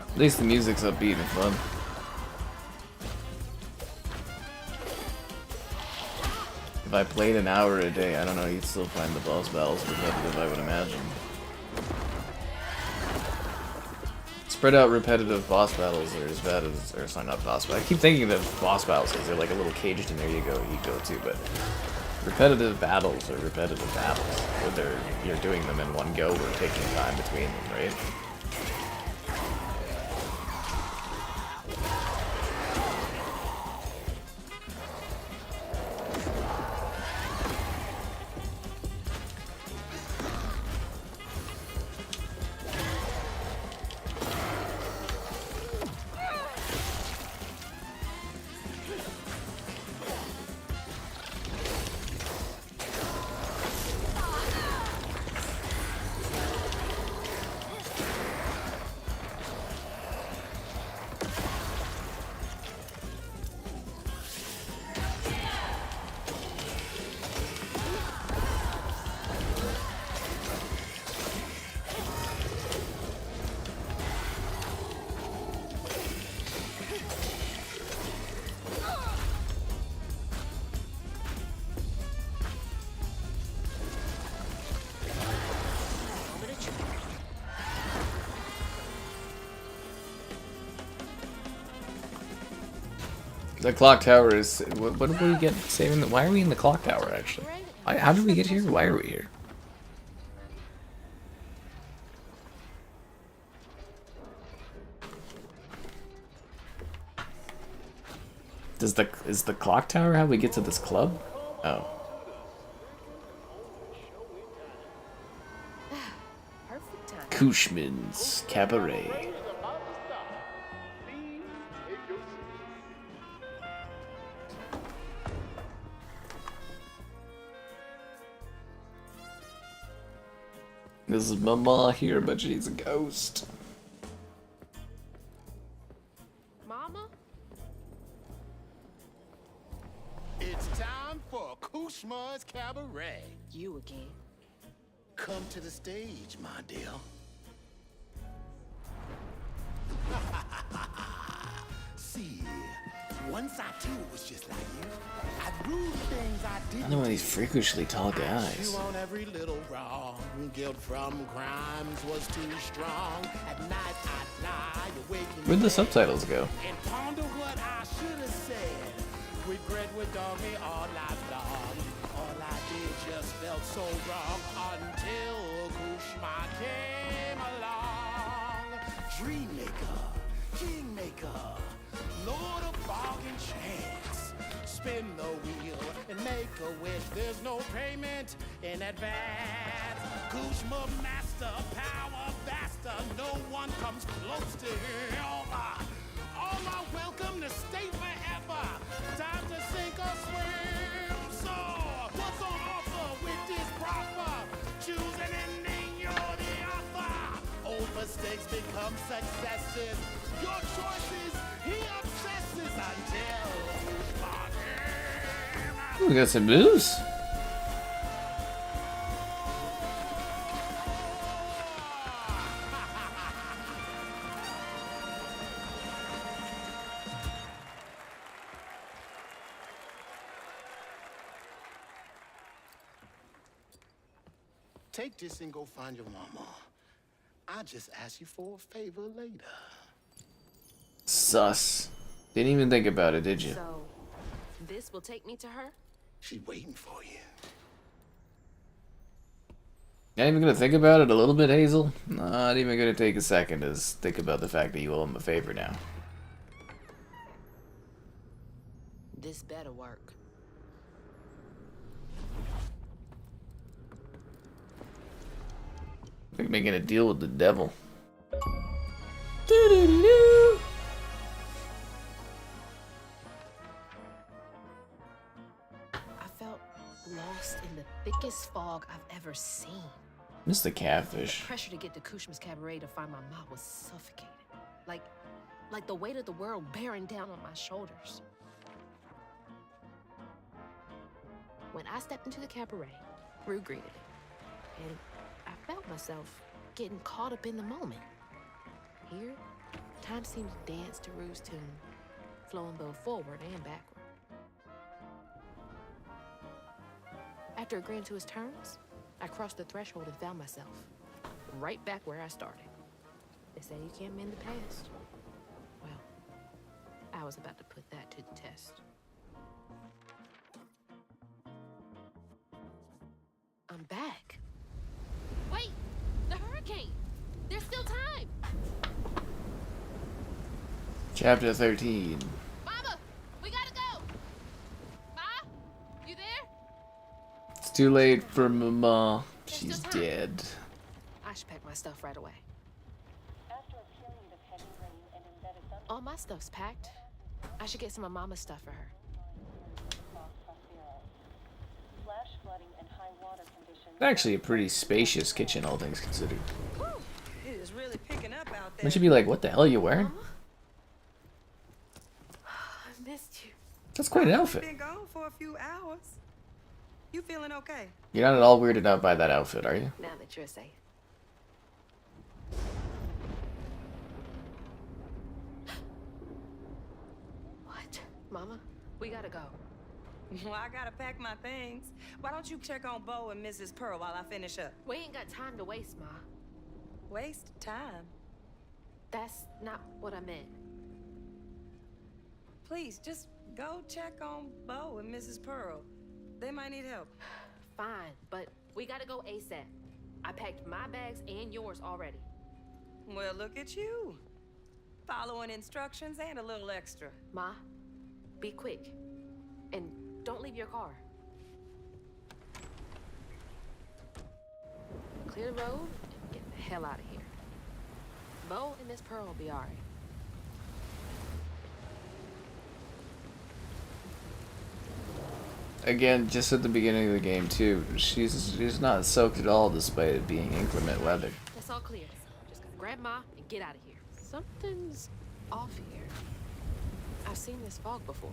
Speaker 1: At least the music's upbeat and fun. If I played an hour a day, I don't know, you'd still find the boss battles repetitive, I would imagine. Spread out repetitive boss battles are as bad as, or sorry, not boss battles. I keep thinking of boss battles because they're like a little caged and there you go too, but repetitive battles are repetitive battles. Whether you're doing them in one go or taking time between them, right? The clock tower is... What did we get saving? Why are we in the clock tower, actually? How did we get here? Why are we here? Is the clock tower how we get to this club? Oh. Kooshma's Cabaret. This is Mama here, but she's a ghost.
Speaker 3: Mama?
Speaker 15: It's time for Kooshma's Cabaret.
Speaker 3: You again.
Speaker 15: Come to the stage, my dear. See, once I too was just like you. I'd rule things I didn't.
Speaker 1: Another one of these freakishly tall guys.
Speaker 15: You on every little wrong. Guilt from crimes was too strong. At night I'd lie awake.
Speaker 1: Where'd the subtitles go?
Speaker 15: And ponder what I should have said. Regret would dog me all life long. All I did just felt so wrong until Kooshma came along. Dreammaker, kingmaker, Lord of bargain chance. Spin the wheel and make a wish. There's no payment in advance. Kooshma master, power vaster. No one comes close to him. All are welcome to stay forever. Time to sink or swim. So, what's on offer with this proffer? Choose an ending, you're the author. Old mistakes become successes. Your choices, he obsesses until
Speaker 1: Ooh, we got some moves.
Speaker 15: take this and go find your mama. I'll just ask you for a favor later.
Speaker 1: Sus. Didn't even think about it, did you?
Speaker 3: So, this will take me to her?
Speaker 15: She's waiting for you.
Speaker 1: Not even gonna think about it a little bit, Hazel? Not even gonna take a second to think about the fact that you owe him a favor now.
Speaker 3: This better work.
Speaker 1: Like making a deal with the devil.
Speaker 3: I felt lost in the thickest fog I've ever seen.
Speaker 1: Missed the catfish.
Speaker 3: The pressure to get to Kooshma's cabaret to find my mom was suffocating. Like the weight of the world bearing down on my shoulders. When I stepped into the cabaret, Rue greeted me, and I felt myself getting caught up in the moment. Here, time seemed to dance to Rue's tune, flowing both forward and backward. After agreeing to his terms, I crossed the threshold and found myself right back where I started. They say you can't mend the past. Well, I was about to put that to the test. I'm back. Wait! The hurricane! There's still time!
Speaker 1: Chapter 13.
Speaker 3: Mama! We gotta go! Ma? You there?
Speaker 1: It's too late for Mama. She's dead.
Speaker 3: I should pack my stuff right away. All my stuff's packed. I should get some of Mama's stuff for her.
Speaker 1: Actually, a pretty spacious kitchen, all things considered.
Speaker 4: It is really picking up out there.
Speaker 1: Wouldn't you be like, what the hell are you wearing?
Speaker 3: I missed you.
Speaker 1: That's quite an outfit.
Speaker 4: Been gone for a few hours. You feeling okay?
Speaker 1: You're not at all weirded out by that outfit, are you?
Speaker 3: Now that you're safe. What? Mama, we gotta go.
Speaker 4: Well, I gotta pack my things. Why don't you check on Bo and Mrs. Pearl while I finish up?
Speaker 3: We ain't got time to waste, Ma.
Speaker 4: Waste time?
Speaker 3: That's not what I meant.
Speaker 4: Please, just go check on Bo and Mrs. Pearl. They might need help.
Speaker 3: Fine, but we gotta go ASAP. I packed my bags and yours already.
Speaker 4: Well, look at you. Following instructions and a little extra.
Speaker 3: Ma, be quick. And don't leave your car. Clear the road and get the hell out of here. Bo and Miss Pearl will be alright.
Speaker 1: Again, just at the beginning of the game too, she's not soaked at all despite it being inclement weather.
Speaker 3: That's all clear. Just gotta grab Ma and get out of here. Something's off here. I've seen this fog before.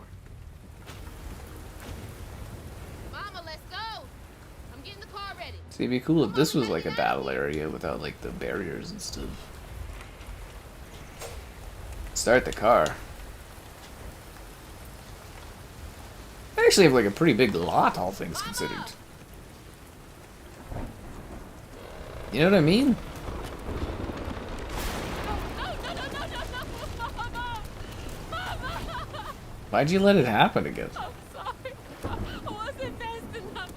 Speaker 3: Mama, let's go! I'm getting the car ready.
Speaker 1: See, it'd be cool if this was like a battle area without like the barriers and stuff. Start the car. I actually have like a pretty big lot, all things considered. You know what I mean? Why'd you let it happen again?
Speaker 3: I'm sorry. I wasn't fast enough.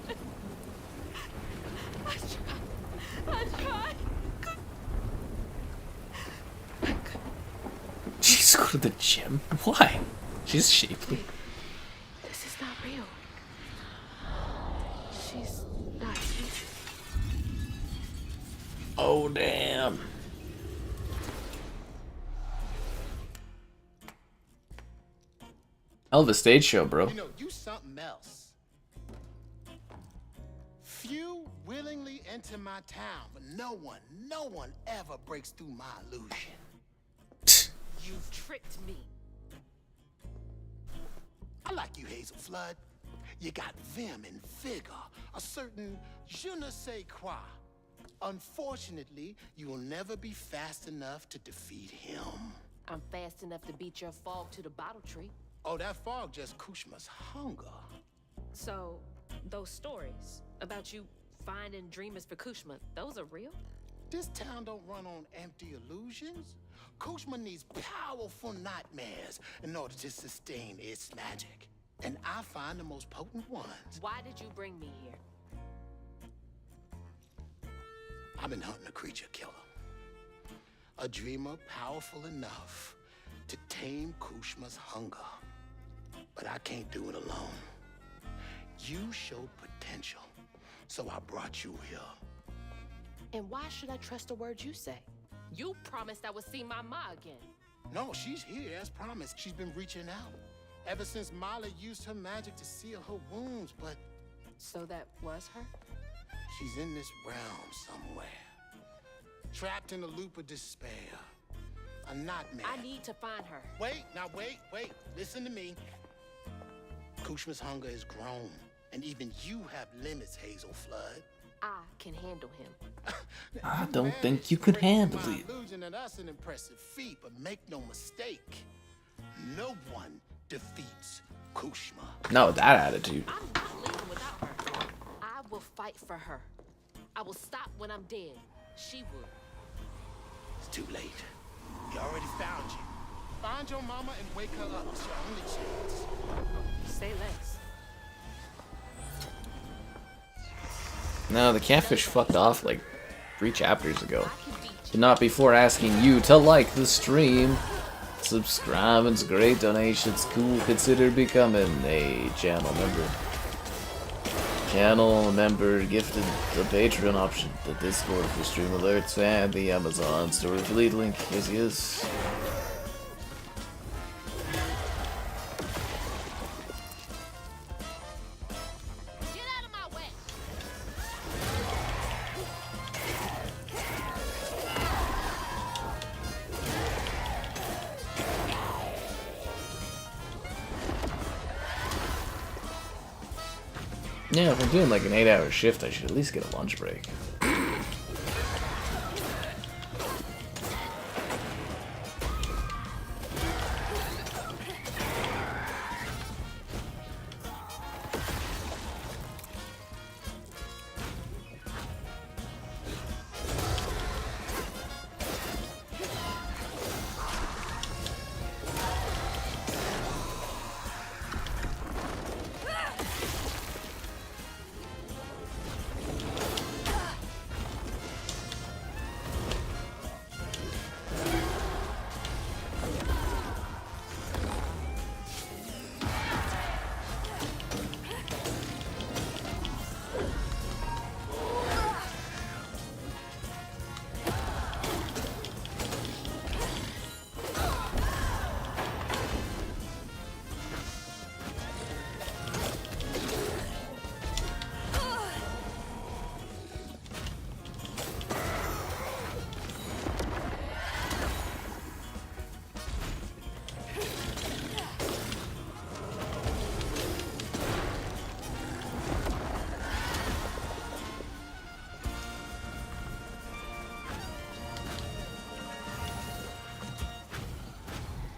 Speaker 3: I tried.
Speaker 1: She's go to the gym? Why? She's shapely.
Speaker 3: This is not real. She's not.
Speaker 1: Oh, damn. Hell of a stage show, bro.
Speaker 15: You know, you something else. Few willingly enter my town, but no one ever breaks through my illusion.
Speaker 3: You tricked me.
Speaker 15: I like you, Hazel Flood. You got vim and vigor, a certain je ne sais quoi. Unfortunately, you will never be fast enough to defeat him.
Speaker 3: I'm fast enough to beat your fog to the bottle tree.
Speaker 15: Oh, that fog just Kooshma's hunger.
Speaker 3: So, those stories about you Finding dreamers for Kooshma, those are real?
Speaker 15: This town don't run on empty illusions. Kooshma needs powerful nightmares in order to sustain its magic. And I find the most potent ones.
Speaker 3: Why did you bring me here?
Speaker 15: I've been hunting a creature killer. A dreamer powerful enough to tame Kooshma's hunger. But I can't do it alone. You showed potential, so I brought you here.
Speaker 3: And why should I trust the words you say? You promised I would see my ma again.
Speaker 15: No, she's here as promised. She's been reaching out. Ever since Molly used her magic to seal her wounds, but...
Speaker 3: So that was her?
Speaker 15: She's in this realm somewhere. Trapped in a loop of despair. A nightmare.
Speaker 3: I need to find her.
Speaker 15: Wait. Listen to me. Kooshma's hunger is grown. And even you have limits, Hazel Flood.
Speaker 3: I can handle him.
Speaker 1: I don't think you could handle it.
Speaker 15: Illusion and us an impressive feat, but make no mistake. No one defeats Kooshma.
Speaker 1: Not with that attitude.
Speaker 3: I'm not leaving without her. I will fight for her. I will stop when I'm dead. She would.
Speaker 15: It's too late. He already found you. Find your mama and wake her up. It's your only chance.
Speaker 3: Say less.
Speaker 1: No, the catfish fucked off like 3 chapters ago. But not before asking you to like the stream. Subscribe, it's great donations, cool, consider becoming a channel member. Channel member gifted the Patreon option, the Discord for stream alerts, and the Amazon store affiliate link. Yes. Yeah, if I'm doing like an 8-hour shift, I should at least get a lunch break.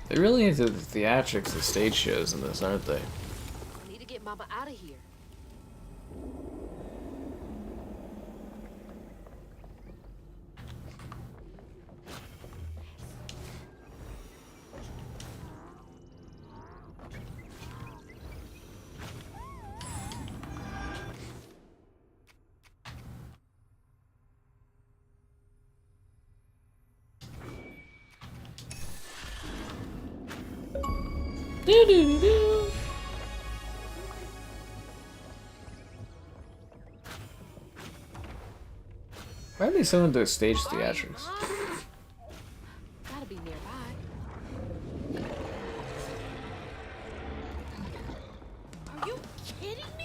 Speaker 1: They really into the theatrics of stage shows in this, aren't they?
Speaker 3: I need to get Mama out of here.
Speaker 1: Why are they so into stage theatrics?
Speaker 3: Gotta be nearby. Are you kidding me?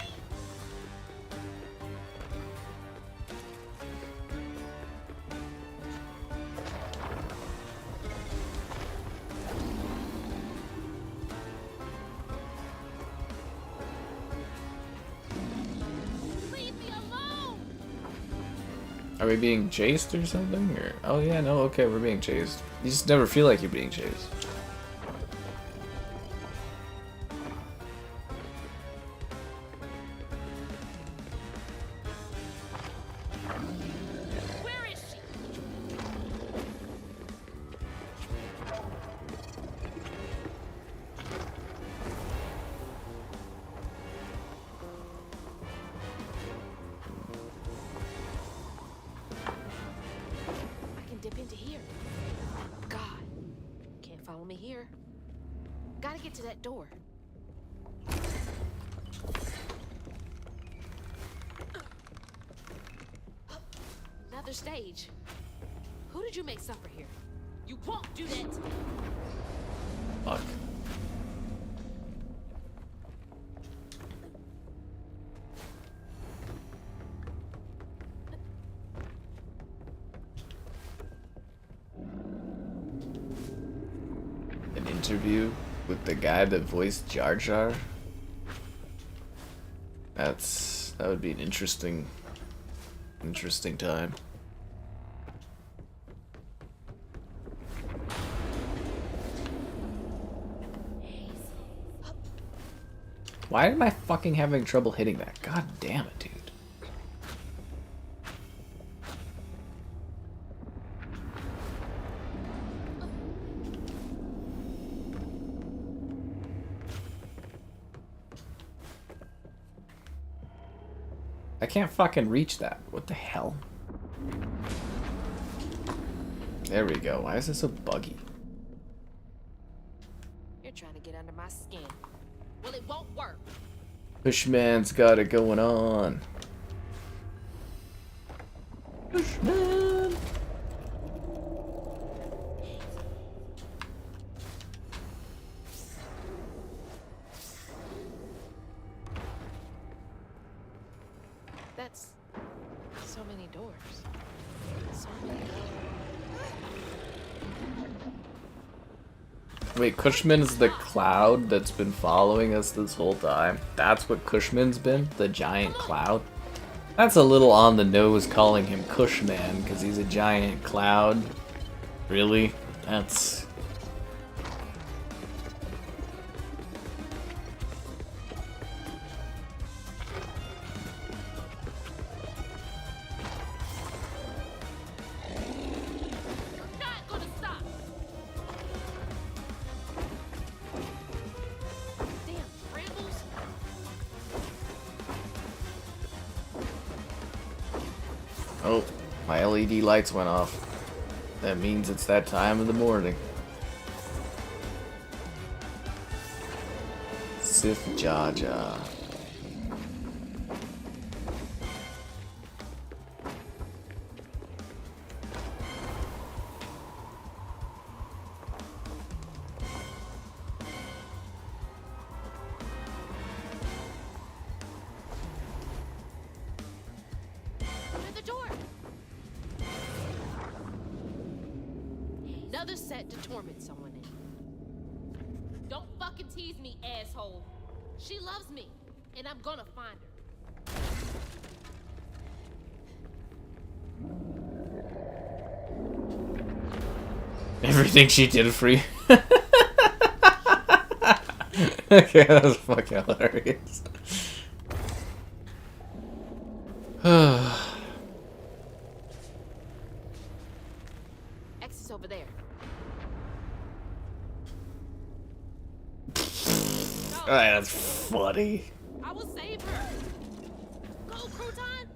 Speaker 1: Are we being chased or something? Or oh yeah, no, okay, we're being chased. You just never feel like you're being chased.
Speaker 7: me here. Gotta get to that door. Another stage. Who did you make suffer here? You won't do that!
Speaker 1: Fuck. An interview with the guy that voiced Jar Jar? That would be an interesting time. Why am I fucking having trouble hitting that? God damn it, dude. I can't fucking reach that. What the hell? There we go. Why is this so buggy?
Speaker 7: You're trying to get under my skin. Well, it won't work.
Speaker 1: Pushman's got it going on. Pushman!
Speaker 7: That's so many doors. So many doors.
Speaker 1: Wait, Kooshman's the cloud that's been following us this whole time? That's what Kooshman's been? The giant cloud? That's a little on the nose calling him Kooshman, because he's a giant cloud. Really? That's... Oh, my LED lights went off. That means it's that time of the morning. Sith Jaja.
Speaker 7: Another set to torment someone in. Don't fucking tease me, asshole. She loves me, and I'm gonna find her.
Speaker 1: Everything she did for you. Okay, that was fucking hilarious.
Speaker 7: X is over there.
Speaker 1: Oh, that's funny.
Speaker 7: I will save her. Go, Crouton.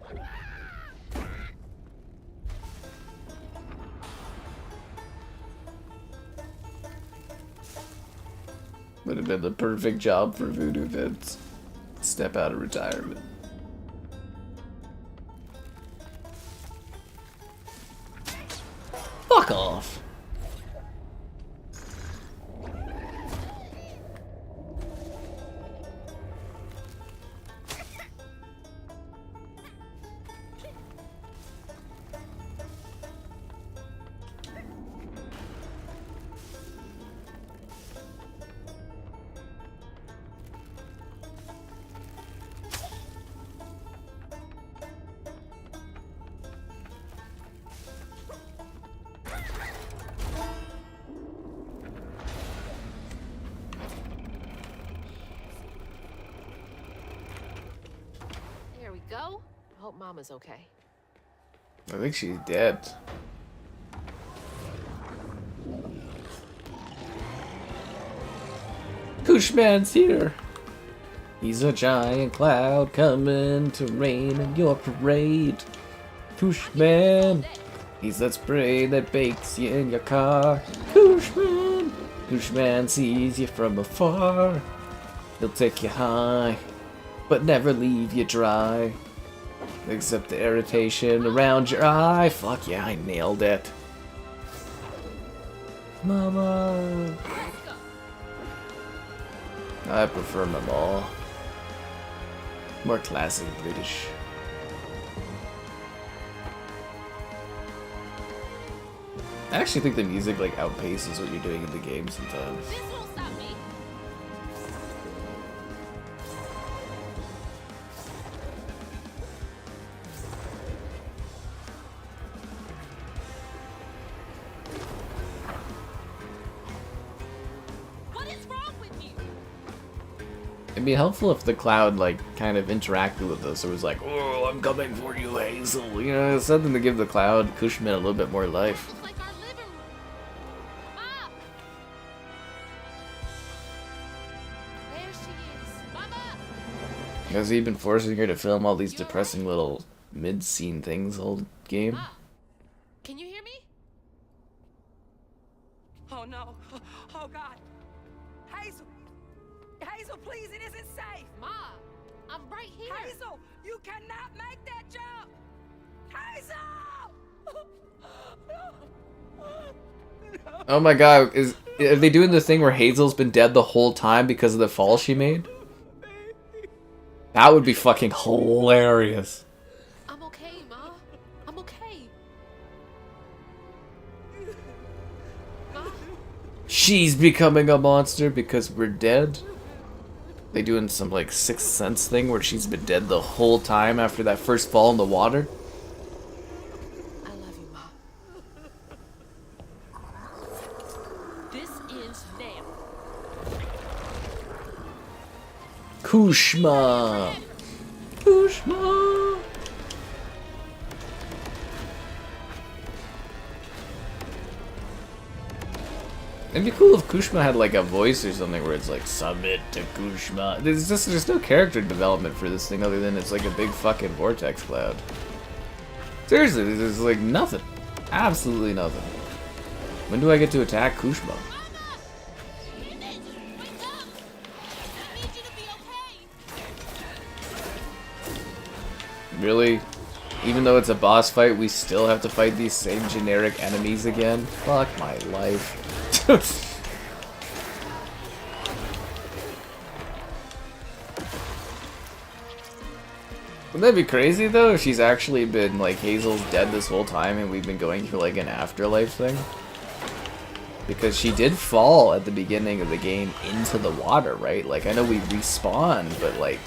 Speaker 1: Would have been the perfect job for Voodoo Vince. Step out of retirement. Fuck off.
Speaker 7: There we go. I hope Mama's okay.
Speaker 1: I think she's dead. Kooshman's here. He's a giant cloud coming to rain in your parade. Kooshman. He's that spray that bakes you in your car. Kooshman. Kooshman sees you from afar. He'll take you high, but never leave you dry. Except the irritation around your eye. Fuck yeah, I nailed it. Mama. I prefer Mama. More classic British. I actually think the music like outpaces what you're doing in the game sometimes.
Speaker 7: This won't stop me. What is wrong with you?
Speaker 1: It'd be helpful if the cloud like kind of interacted with us or was like, "Oh, I'm coming for you, Hazel." You know, something to give the cloud Kooshman a little bit more life. Has he been forcing her to film all these depressing little mid-scene things all game?
Speaker 7: Can you hear me?
Speaker 4: Oh no. Oh God. Hazel. Hazel, please, it isn't safe.
Speaker 7: Ma, I'm right here.
Speaker 4: Hazel, you cannot make that jump. Hazel!
Speaker 1: Oh my god, are they doing the thing where Hazel's been dead the whole time because of the fall she made? That would be fucking hilarious.
Speaker 7: I'm okay, Ma. I'm okay. Ma?
Speaker 1: She's becoming a monster because we're dead? They doing some like Sixth Sense thing where she's been dead the whole time after that first fall in the water?
Speaker 7: I love you, Ma. This ends now.
Speaker 1: Kooshma! Kooshma! It'd be cool if Kooshma had like a voice or something where it's like, submit to Kooshma. There's no character development for this thing other than it's like a big fucking vortex cloud. Seriously, there's like nothing. Absolutely nothing. When do I get to attack Kooshma? Really? Even though it's a boss fight, we still have to fight these same generic enemies again? Fuck my life. Wouldn't that be crazy though if she's actually been like Hazel's dead this whole time and we've been going through like an afterlife thing? Because she did fall at the beginning of the game into the water, right? Like I know we respawn, but like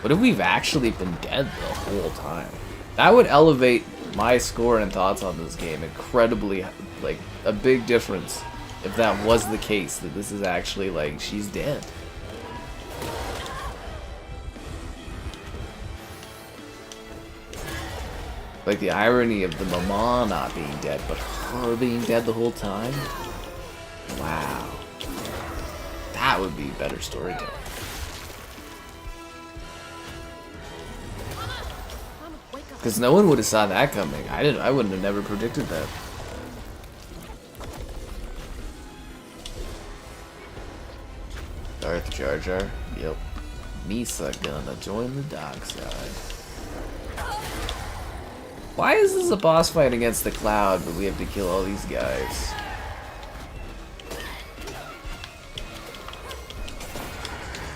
Speaker 1: what if we've actually been dead the whole time? That would elevate my score and thoughts on this game incredibly, like a big difference if that was the case, that this is actually like she's dead. Like the irony of the mama not being dead, but her being dead the whole time. Wow. That would be better storytelling. Because no one would have saw that coming. I wouldn't have never predicted that. Darth Jar Jar? Yep. Misa gonna join the dark side. Why is this a boss fight against the cloud, but we have to kill all these guys?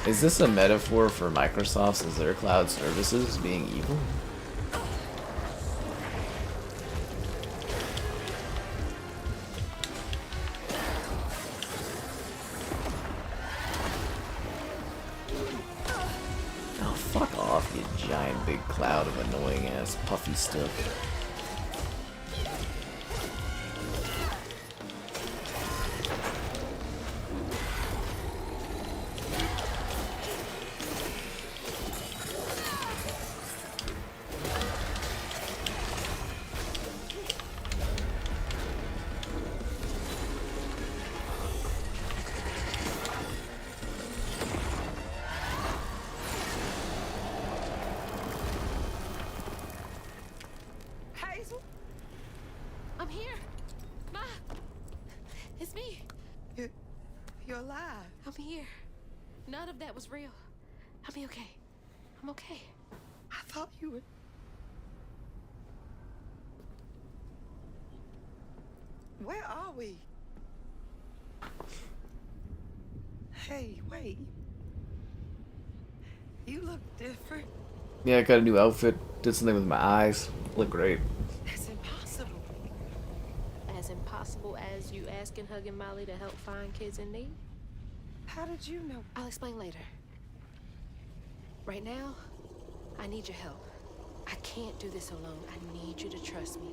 Speaker 1: Is this a metaphor for Microsoft's Azure Cloud Services being evil? Oh, fuck off, you giant big cloud of annoying ass puffy stuff.
Speaker 7: I'm here. Ma, it's me.
Speaker 3: You're alive. I'm here. None of that was real. I'll be okay. I'm okay. I thought you were... Where are we? Hey, wait. You look different.
Speaker 1: Yeah, I got a new outfit. Did something with my eyes. Look great.
Speaker 3: That's impossible. As impossible as you asking Huggin Molly to help find kids in need? How did you know? I'll explain later. Right now, I need your help. I can't do this alone. I need you to trust me.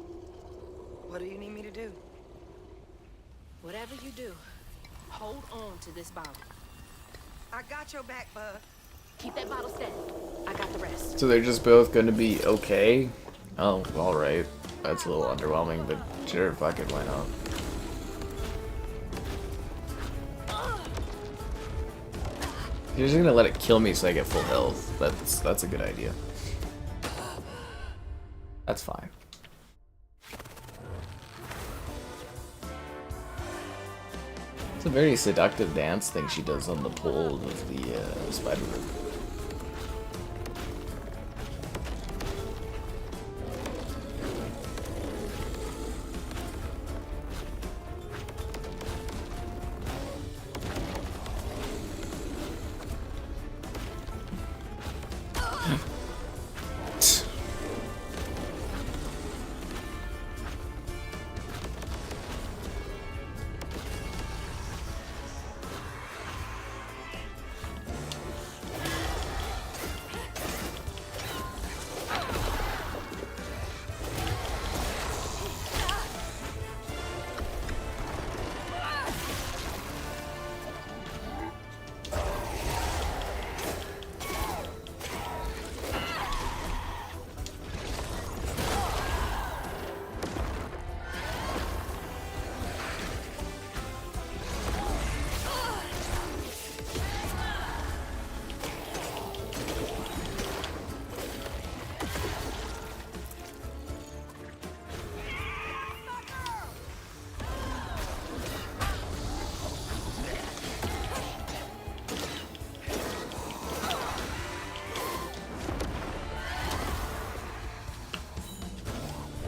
Speaker 3: What do you need me to do? Whatever you do, hold on to this bottle. I got your back, bud. Keep that bottle steady. I got the rest.
Speaker 1: So they're just both gonna be okay? Oh, alright. That's a little underwhelming, but sure, fuck it, why not? You're just gonna let it kill me so I get full health. That's a good idea. That's fine. It's a very seductive dance thing she does on the pole with the spider rope.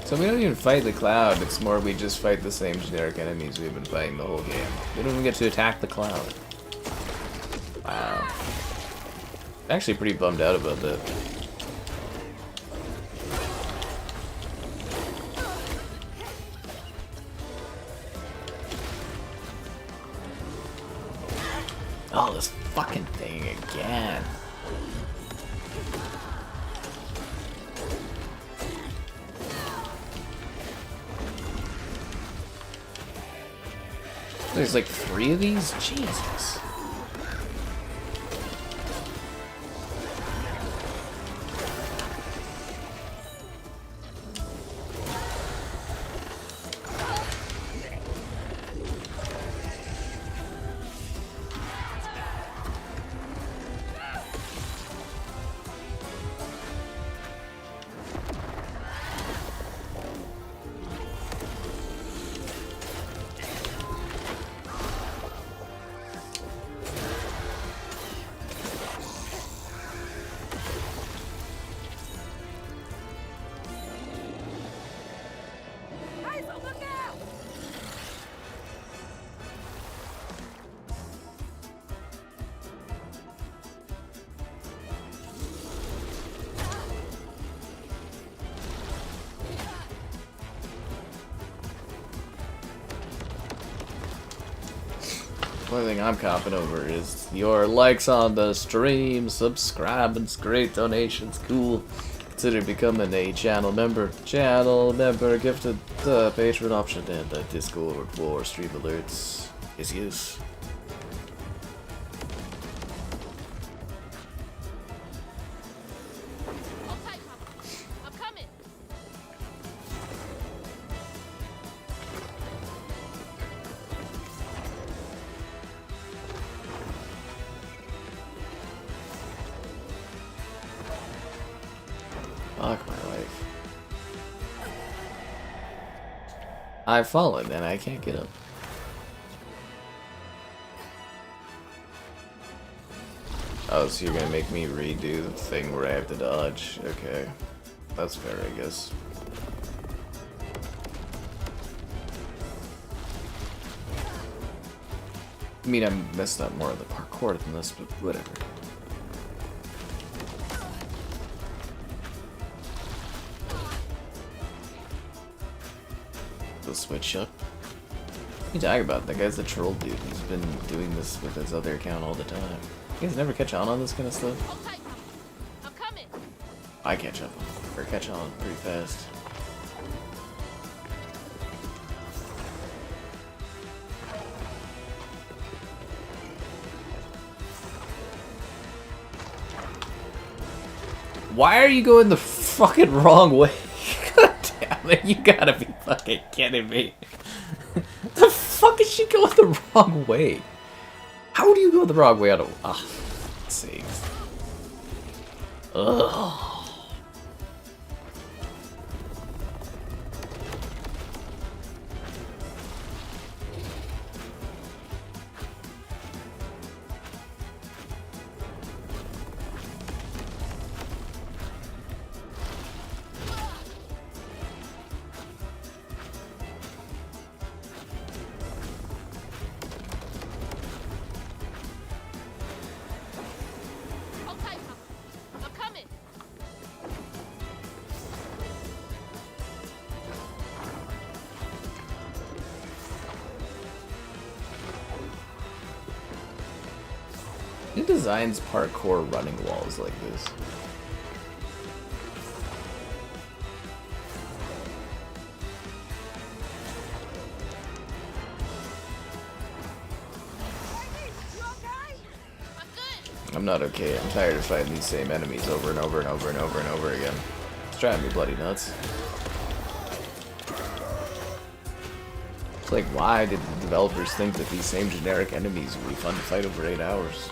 Speaker 1: So we don't even fight the cloud, it's more we just fight the same generic enemies we've been fighting the whole game. We don't even get to attack the cloud. Wow. I'm actually pretty bummed out about that. Oh, this fucking thing again. There's like 3 of these? Jesus. The only thing I'm copping over is your likes on the stream, subscribing, great donations, cool. Consider becoming a channel member. Channel member gifted the patron option and the Discord for stream alerts is used. Fuck my life. I've fallen and I can't get up. Oh, so you're gonna make me redo the thing where I have to dodge. Okay. That's fair, I guess. I mean, I messed up more of the parkour than this, but whatever. The switch up. What are you talking about? That guy's the troll dude. He's been doing this with his other account all the time. You guys never catch on this kind of stuff?
Speaker 7: Okay, I'm coming.
Speaker 1: I catch up. Or catch on pretty fast. Why are you going the fucking wrong way? God damn it, you gotta be fucking kidding me. The fuck is she going the wrong way? How do you go the wrong way out of... Ah, let's see. Ugh.
Speaker 7: Okay, I'm coming.
Speaker 1: Who designs parkour running walls like this? I'm not okay. I'm tired of fighting these same enemies over and over and over and over and over again. It's driving me bloody nuts. It's like, why did the developers think that these same generic enemies would be fun to fight over 8 hours?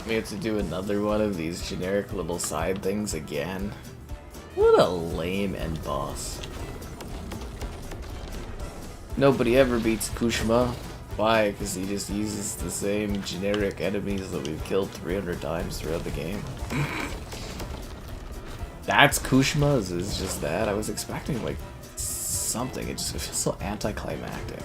Speaker 1: We have to do another one of these generic little side things again. What a lame end boss. Nobody ever beats Kooshma. Why? Because he just uses the same generic enemies that we've killed 300 times throughout the game. That's Kooshma? Is just that? I was expecting like something. It feels so anticlimactic.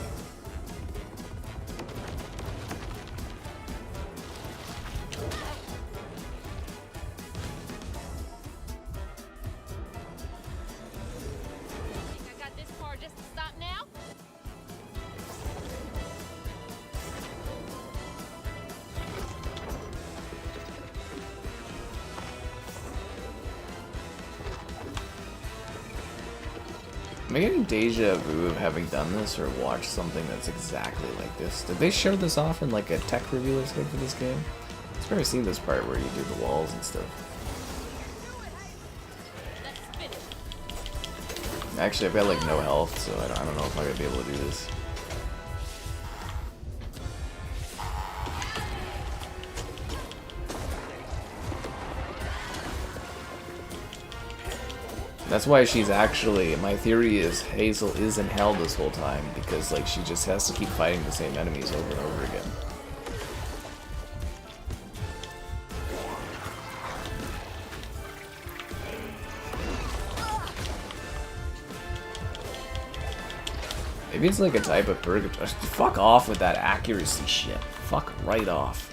Speaker 1: Am I getting deja vu of having done this or watched something that's exactly like this? Did they show this off in like a tech review or something for this game? I've never seen this part where you do the walls and stuff. Actually, I've got like no health, so I don't know if I'm gonna be able to do this. That's why she's actually, my theory is Hazel is in hell this whole time, because like she just has to keep fighting the same enemies over and over again. Maybe it's like a type of purgatory. Fuck off with that accuracy shit. Fuck right off.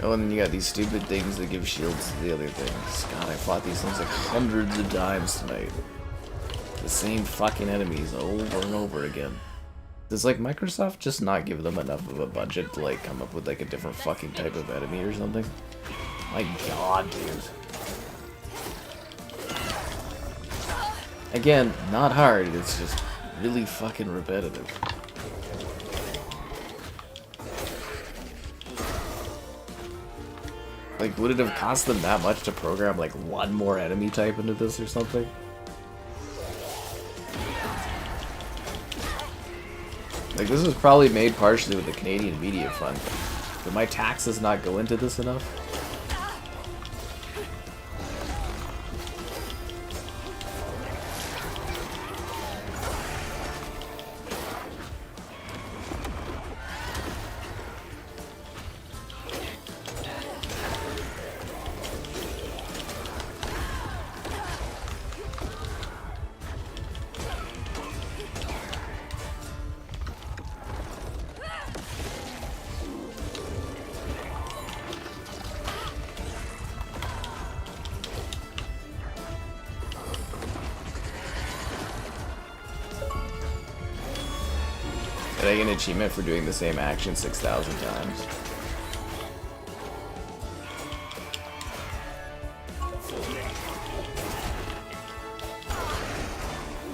Speaker 1: Oh, and then you got these stupid things that give shields to the other things. God, I fought these things like hundreds of times tonight. The same fucking enemies over and over again. Does like Microsoft just not give them enough of a budget to like come up with like a different fucking type of enemy or something? My god, dude. Again, not hard, it's just really fucking repetitive. Like, would it have cost them that much to program like one more enemy type into this or something? Like, this was probably made partially with the Canadian Media Fund. Did my taxes not go into this enough? Did I get an achievement for doing the same action 6,000 times?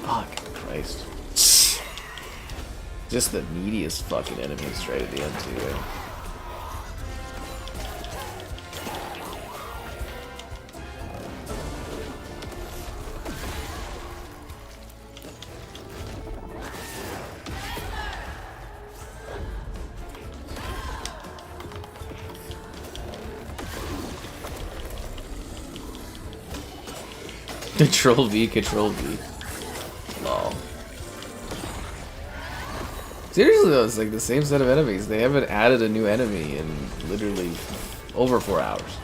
Speaker 1: Fuck Christ. Just the neediest fucking enemies right at the end too, eh? Control V, Control V. Lol. Seriously though, it's like the same set of enemies. They haven't added a new enemy in literally over 4 hours.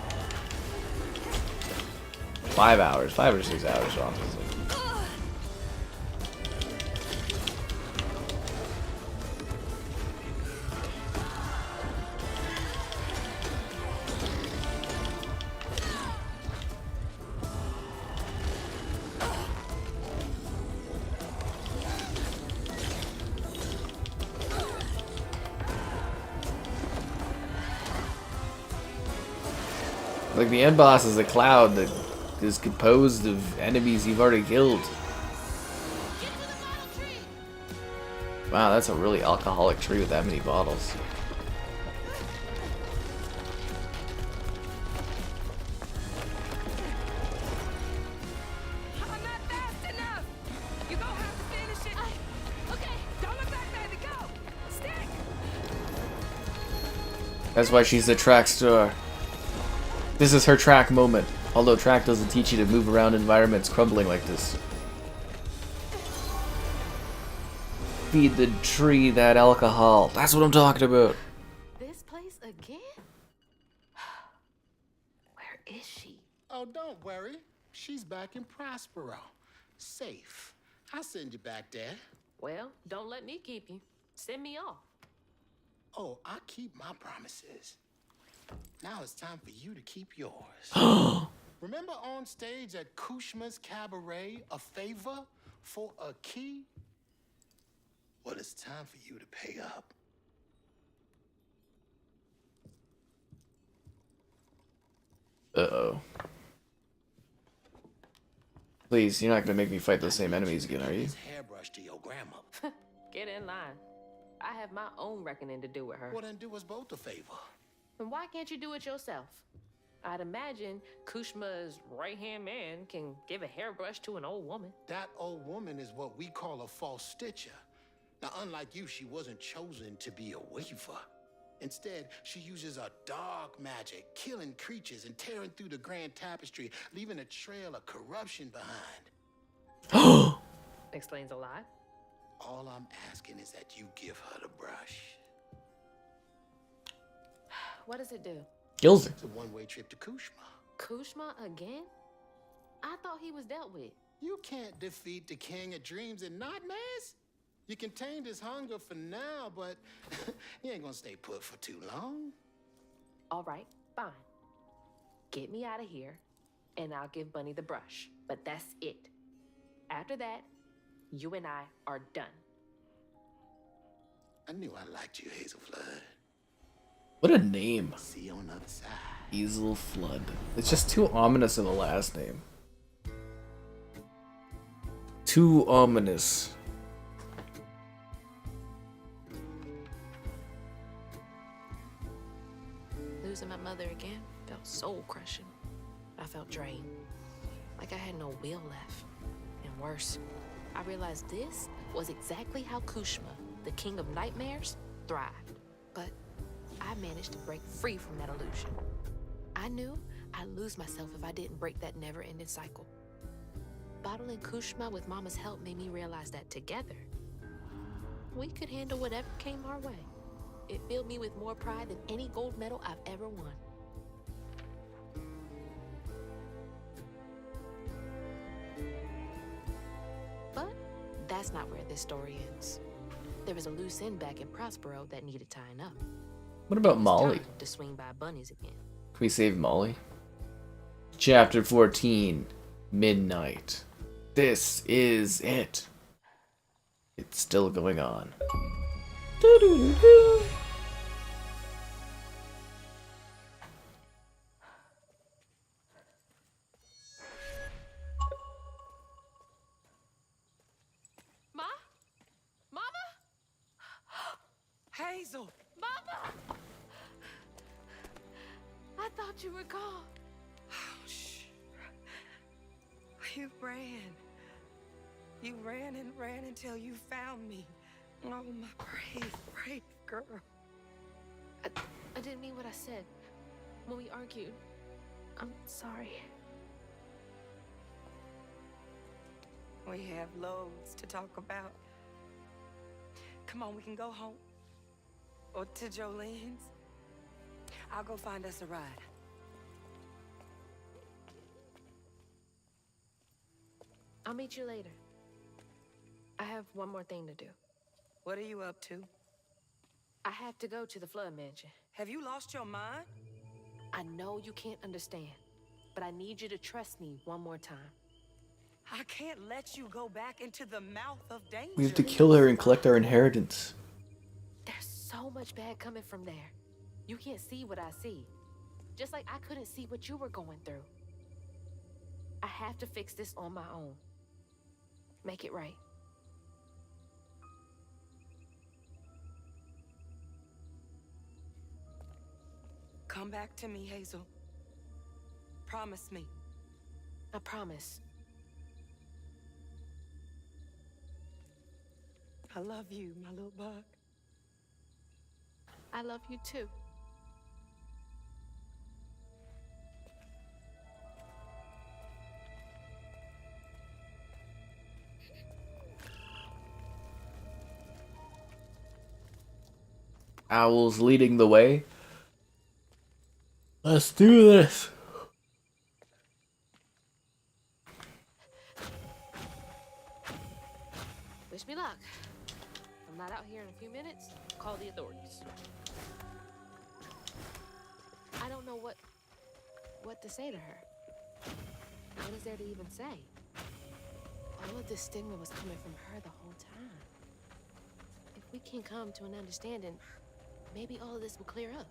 Speaker 1: 5 hours, 5 or 6 hours, honestly. Like, the end boss is a cloud that is composed of enemies you've already killed. Wow, that's a really alcoholic tree with that many bottles. That's why she's the track star. This is her track moment, although track doesn't teach you to move around environments crumbling like this. Feed the tree that alcohol. That's what I'm talking about.
Speaker 7: This place again? Where is she?
Speaker 15: Oh, don't worry. She's back in Prospero. Safe. I'll send you back there.
Speaker 7: Well, don't let me keep you. Send me off.
Speaker 15: Oh, I keep my promises. Now it's time for you to keep yours. Remember on stage at Kooshma's Cabaret, a favor for a key? Well, it's time for you to pay up.
Speaker 1: Uh-oh. Please, you're not gonna make me fight those same enemies again, are you?
Speaker 15: Hairbrush to your grandma.
Speaker 7: Get in line. I have my own reckoning to do with her.
Speaker 15: Well, then do us both a favor.
Speaker 7: And why can't you do it yourself?
Speaker 3: I'd imagine Kooshma's right-hand man can give a hairbrush to an old woman.
Speaker 15: That old woman is what we call a false stitcher. Now, unlike you, she wasn't chosen to be a weaver. Instead, she uses a dark magic, killing creatures and tearing through the grand tapestry, leaving a trail of corruption behind.
Speaker 3: Explains a lot.
Speaker 15: All I'm asking is that you give her the brush.
Speaker 3: What does it do?
Speaker 1: Kills it.
Speaker 15: It's a one-way trip to Kooshma.
Speaker 3: Kooshma again? I thought he was dealt with.
Speaker 15: You can't defeat the king of dreams and not mess. You contained his hunger for now, but he ain't gonna stay put for too long.
Speaker 3: All right, fine. Get me out of here, and I'll give Bunny the brush. But that's it. After that, you and I are done.
Speaker 15: I knew I liked you, Hazel Flood.
Speaker 1: What a name.
Speaker 15: See you on the other side.
Speaker 1: Hazel Flood. It's just too ominous of a last name. Too ominous.
Speaker 7: Losing my mother again felt soul crushing. I felt drained, like I had no will left. And worse, I realized this was exactly how Kooshma, the king of nightmares, thrived. But I managed to break free from that illusion. I knew I'd lose myself if I didn't break that never-ending cycle. Bottling Kooshma with Mama's help made me realize that together, we could handle whatever came our way. It filled me with more pride than any gold medal I've ever won. But that's not where this story ends. There was a loose end back in Prospero that needed tying up.
Speaker 1: What about Molly?
Speaker 7: Time to swing by bunnies again.
Speaker 1: Can we save Molly? Chapter 14. Midnight. This is it. It's still going on. Doo-doo-doo-doo.
Speaker 3: Ma? Mama?
Speaker 4: Hazel!
Speaker 3: Mama! I thought you were gone.
Speaker 4: Oh, shh. You ran. You ran and ran until you found me. Oh, my brave, brave girl.
Speaker 7: I didn't mean what I said when we argued. I'm sorry.
Speaker 4: We have loads to talk about. Come on, we can go home. Or to Jolene's. I'll go find us a ride.
Speaker 7: I'll meet you later. I have one more thing to do.
Speaker 4: What are you up to?
Speaker 7: I have to go to the Flood Mansion.
Speaker 4: Have you lost your mind?
Speaker 7: I know you can't understand, but I need you to trust me one more time.
Speaker 4: I can't let you go back into the mouth of danger.
Speaker 1: We have to kill her and collect our inheritance.
Speaker 7: There's so much bad coming from there. You can't see what I see. Just like I couldn't see what you were going through. I have to fix this on my own. Make it right.
Speaker 4: Come back to me, Hazel. Promise me.
Speaker 7: I promise.
Speaker 4: I love you, my little bug.
Speaker 7: I love you too.
Speaker 1: Owls leading the way. Let's do this.
Speaker 7: Wish me luck. I'm not out here in a few minutes. Call the authorities. I don't know what to say to her. What is there to even say? All of this stigma was coming from her the whole time. If we can come to an understanding, maybe all of this will clear up.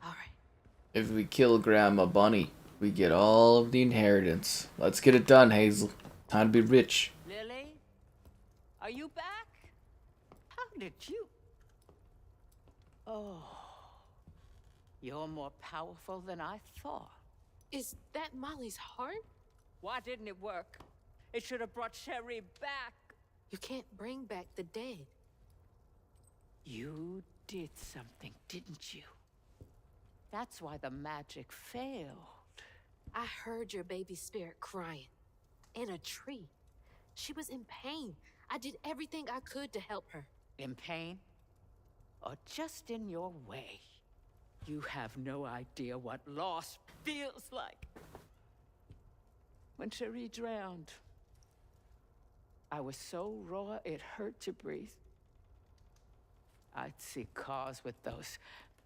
Speaker 7: All right.
Speaker 1: If we kill Grandma Bunny, we get all of the inheritance. Let's get it done, Hazel. Time to be rich.
Speaker 8: Lily? Are you back? Oh, you're more powerful than I thought.
Speaker 3: Is that Molly's heart?
Speaker 8: Why didn't it work? It should have brought Cherie back.
Speaker 3: You can't bring back the dead.
Speaker 8: You did something, didn't you? That's why the magic failed.
Speaker 3: I heard your baby's spirit crying. In a tree. She was in pain. I did everything I could to help her.
Speaker 8: In pain? Or just in your way? You have no idea what loss feels like. When Cherie drowned, I was so raw it hurt to breathe. I'd see cars with those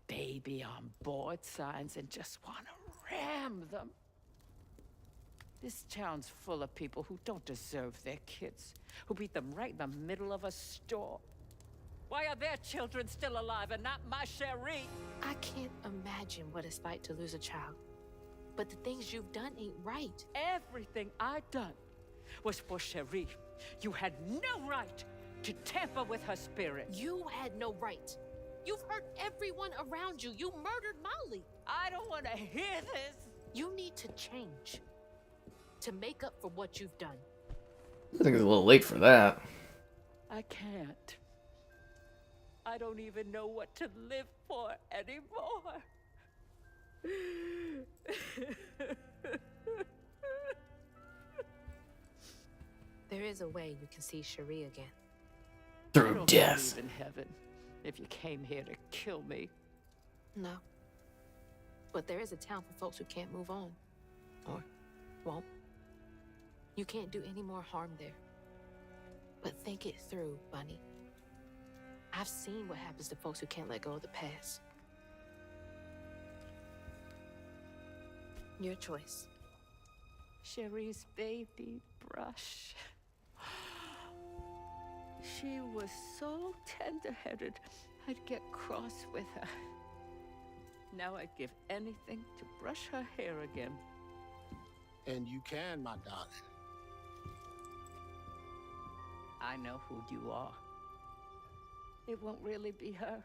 Speaker 8: baby on board signs and just want to ram them. This town's full of people who don't deserve their kids, who beat them right in the middle of a store. Why are their children still alive and not my Cherie?
Speaker 3: I can't imagine what it's like to lose a child. But the things you've done ain't right.
Speaker 8: Everything I done was for Cherie. You had no right to tamper with her spirit.
Speaker 3: You had no right. You've hurt everyone around you. You murdered Molly.
Speaker 8: I don't want to hear this.
Speaker 3: You need to change. To make up for what you've done.
Speaker 1: I think it's a little late for that.
Speaker 8: I can't. I don't even know what to live for anymore.
Speaker 3: There is a way you can see Cherie again.
Speaker 1: Through death.
Speaker 8: In heaven, if you came here to kill me.
Speaker 3: No. But there is a town for folks who can't move on. Or won't. You can't do any more harm there. But think it through, Bunny. I've seen what happens to folks who can't let go of the past. Your choice.
Speaker 8: Cherie's baby brush. She was so tender-headed, I'd get cross with her. Now I'd give anything to brush her hair again.
Speaker 15: And you can, my darling.
Speaker 8: I know who you are. It won't really be her.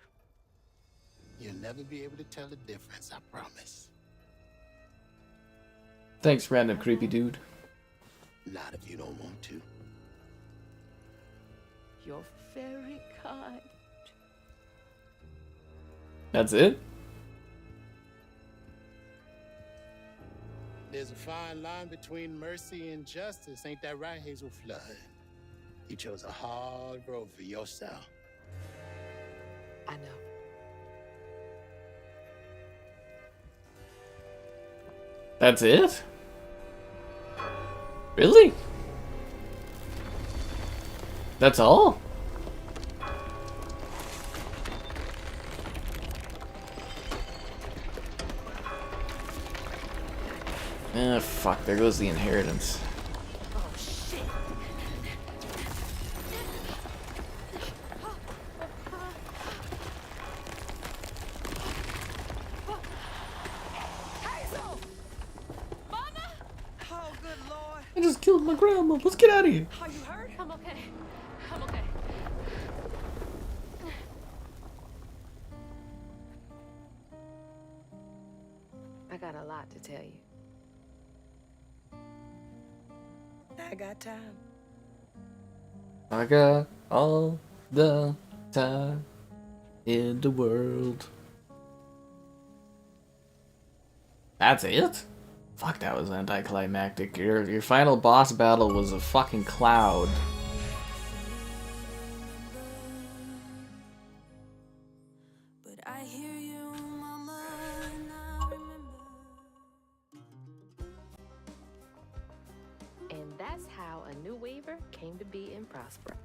Speaker 15: You'll never be able to tell the difference, I promise.
Speaker 1: Thanks, random creepy dude.
Speaker 15: Not if you don't want to.
Speaker 8: You're very kind.
Speaker 1: That's it?
Speaker 15: There's a fine line between mercy and justice, ain't that right, Hazel Flood? You chose a hard road for yourself.
Speaker 3: I know.
Speaker 1: That's it? Really? That's all? Ah, fuck, there goes the inheritance.
Speaker 8: Oh, shit.
Speaker 4: Hazel! Mama! Oh, good Lord.
Speaker 1: I just killed my grandma. Let's get out of here.
Speaker 4: Are you hurt?
Speaker 3: I'm okay. I'm okay. I got a lot to tell you.
Speaker 4: I got time.
Speaker 1: I got all the time in the world. That's it? Fuck, that was anticlimactic. Your final boss battle was a fucking cloud.
Speaker 17: But I hear you, Mama, and I remember.
Speaker 3: And that's how a new weaver came to be in Prospero.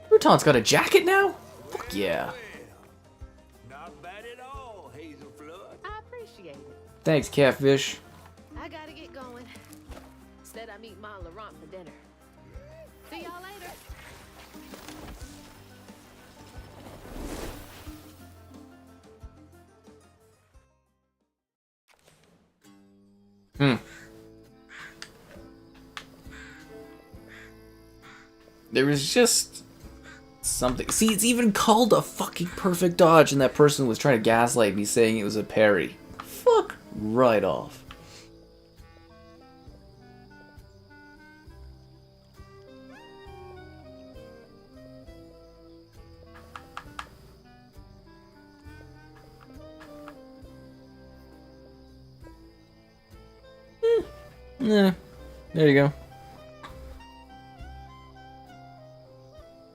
Speaker 1: Rutan's got a jacket now? Fuck yeah.
Speaker 2: Not bad at all, Hazel Flood.
Speaker 3: I appreciate it.
Speaker 1: Thanks, Catfish.
Speaker 3: I gotta get going. Instead, I meet Ma and Laurent for dinner. See y'all later.
Speaker 1: There was just something. See, it's even called a fucking perfect dodge, and that person was trying to gaslight me saying it was a parry. Fuck right off. Yeah, there you go.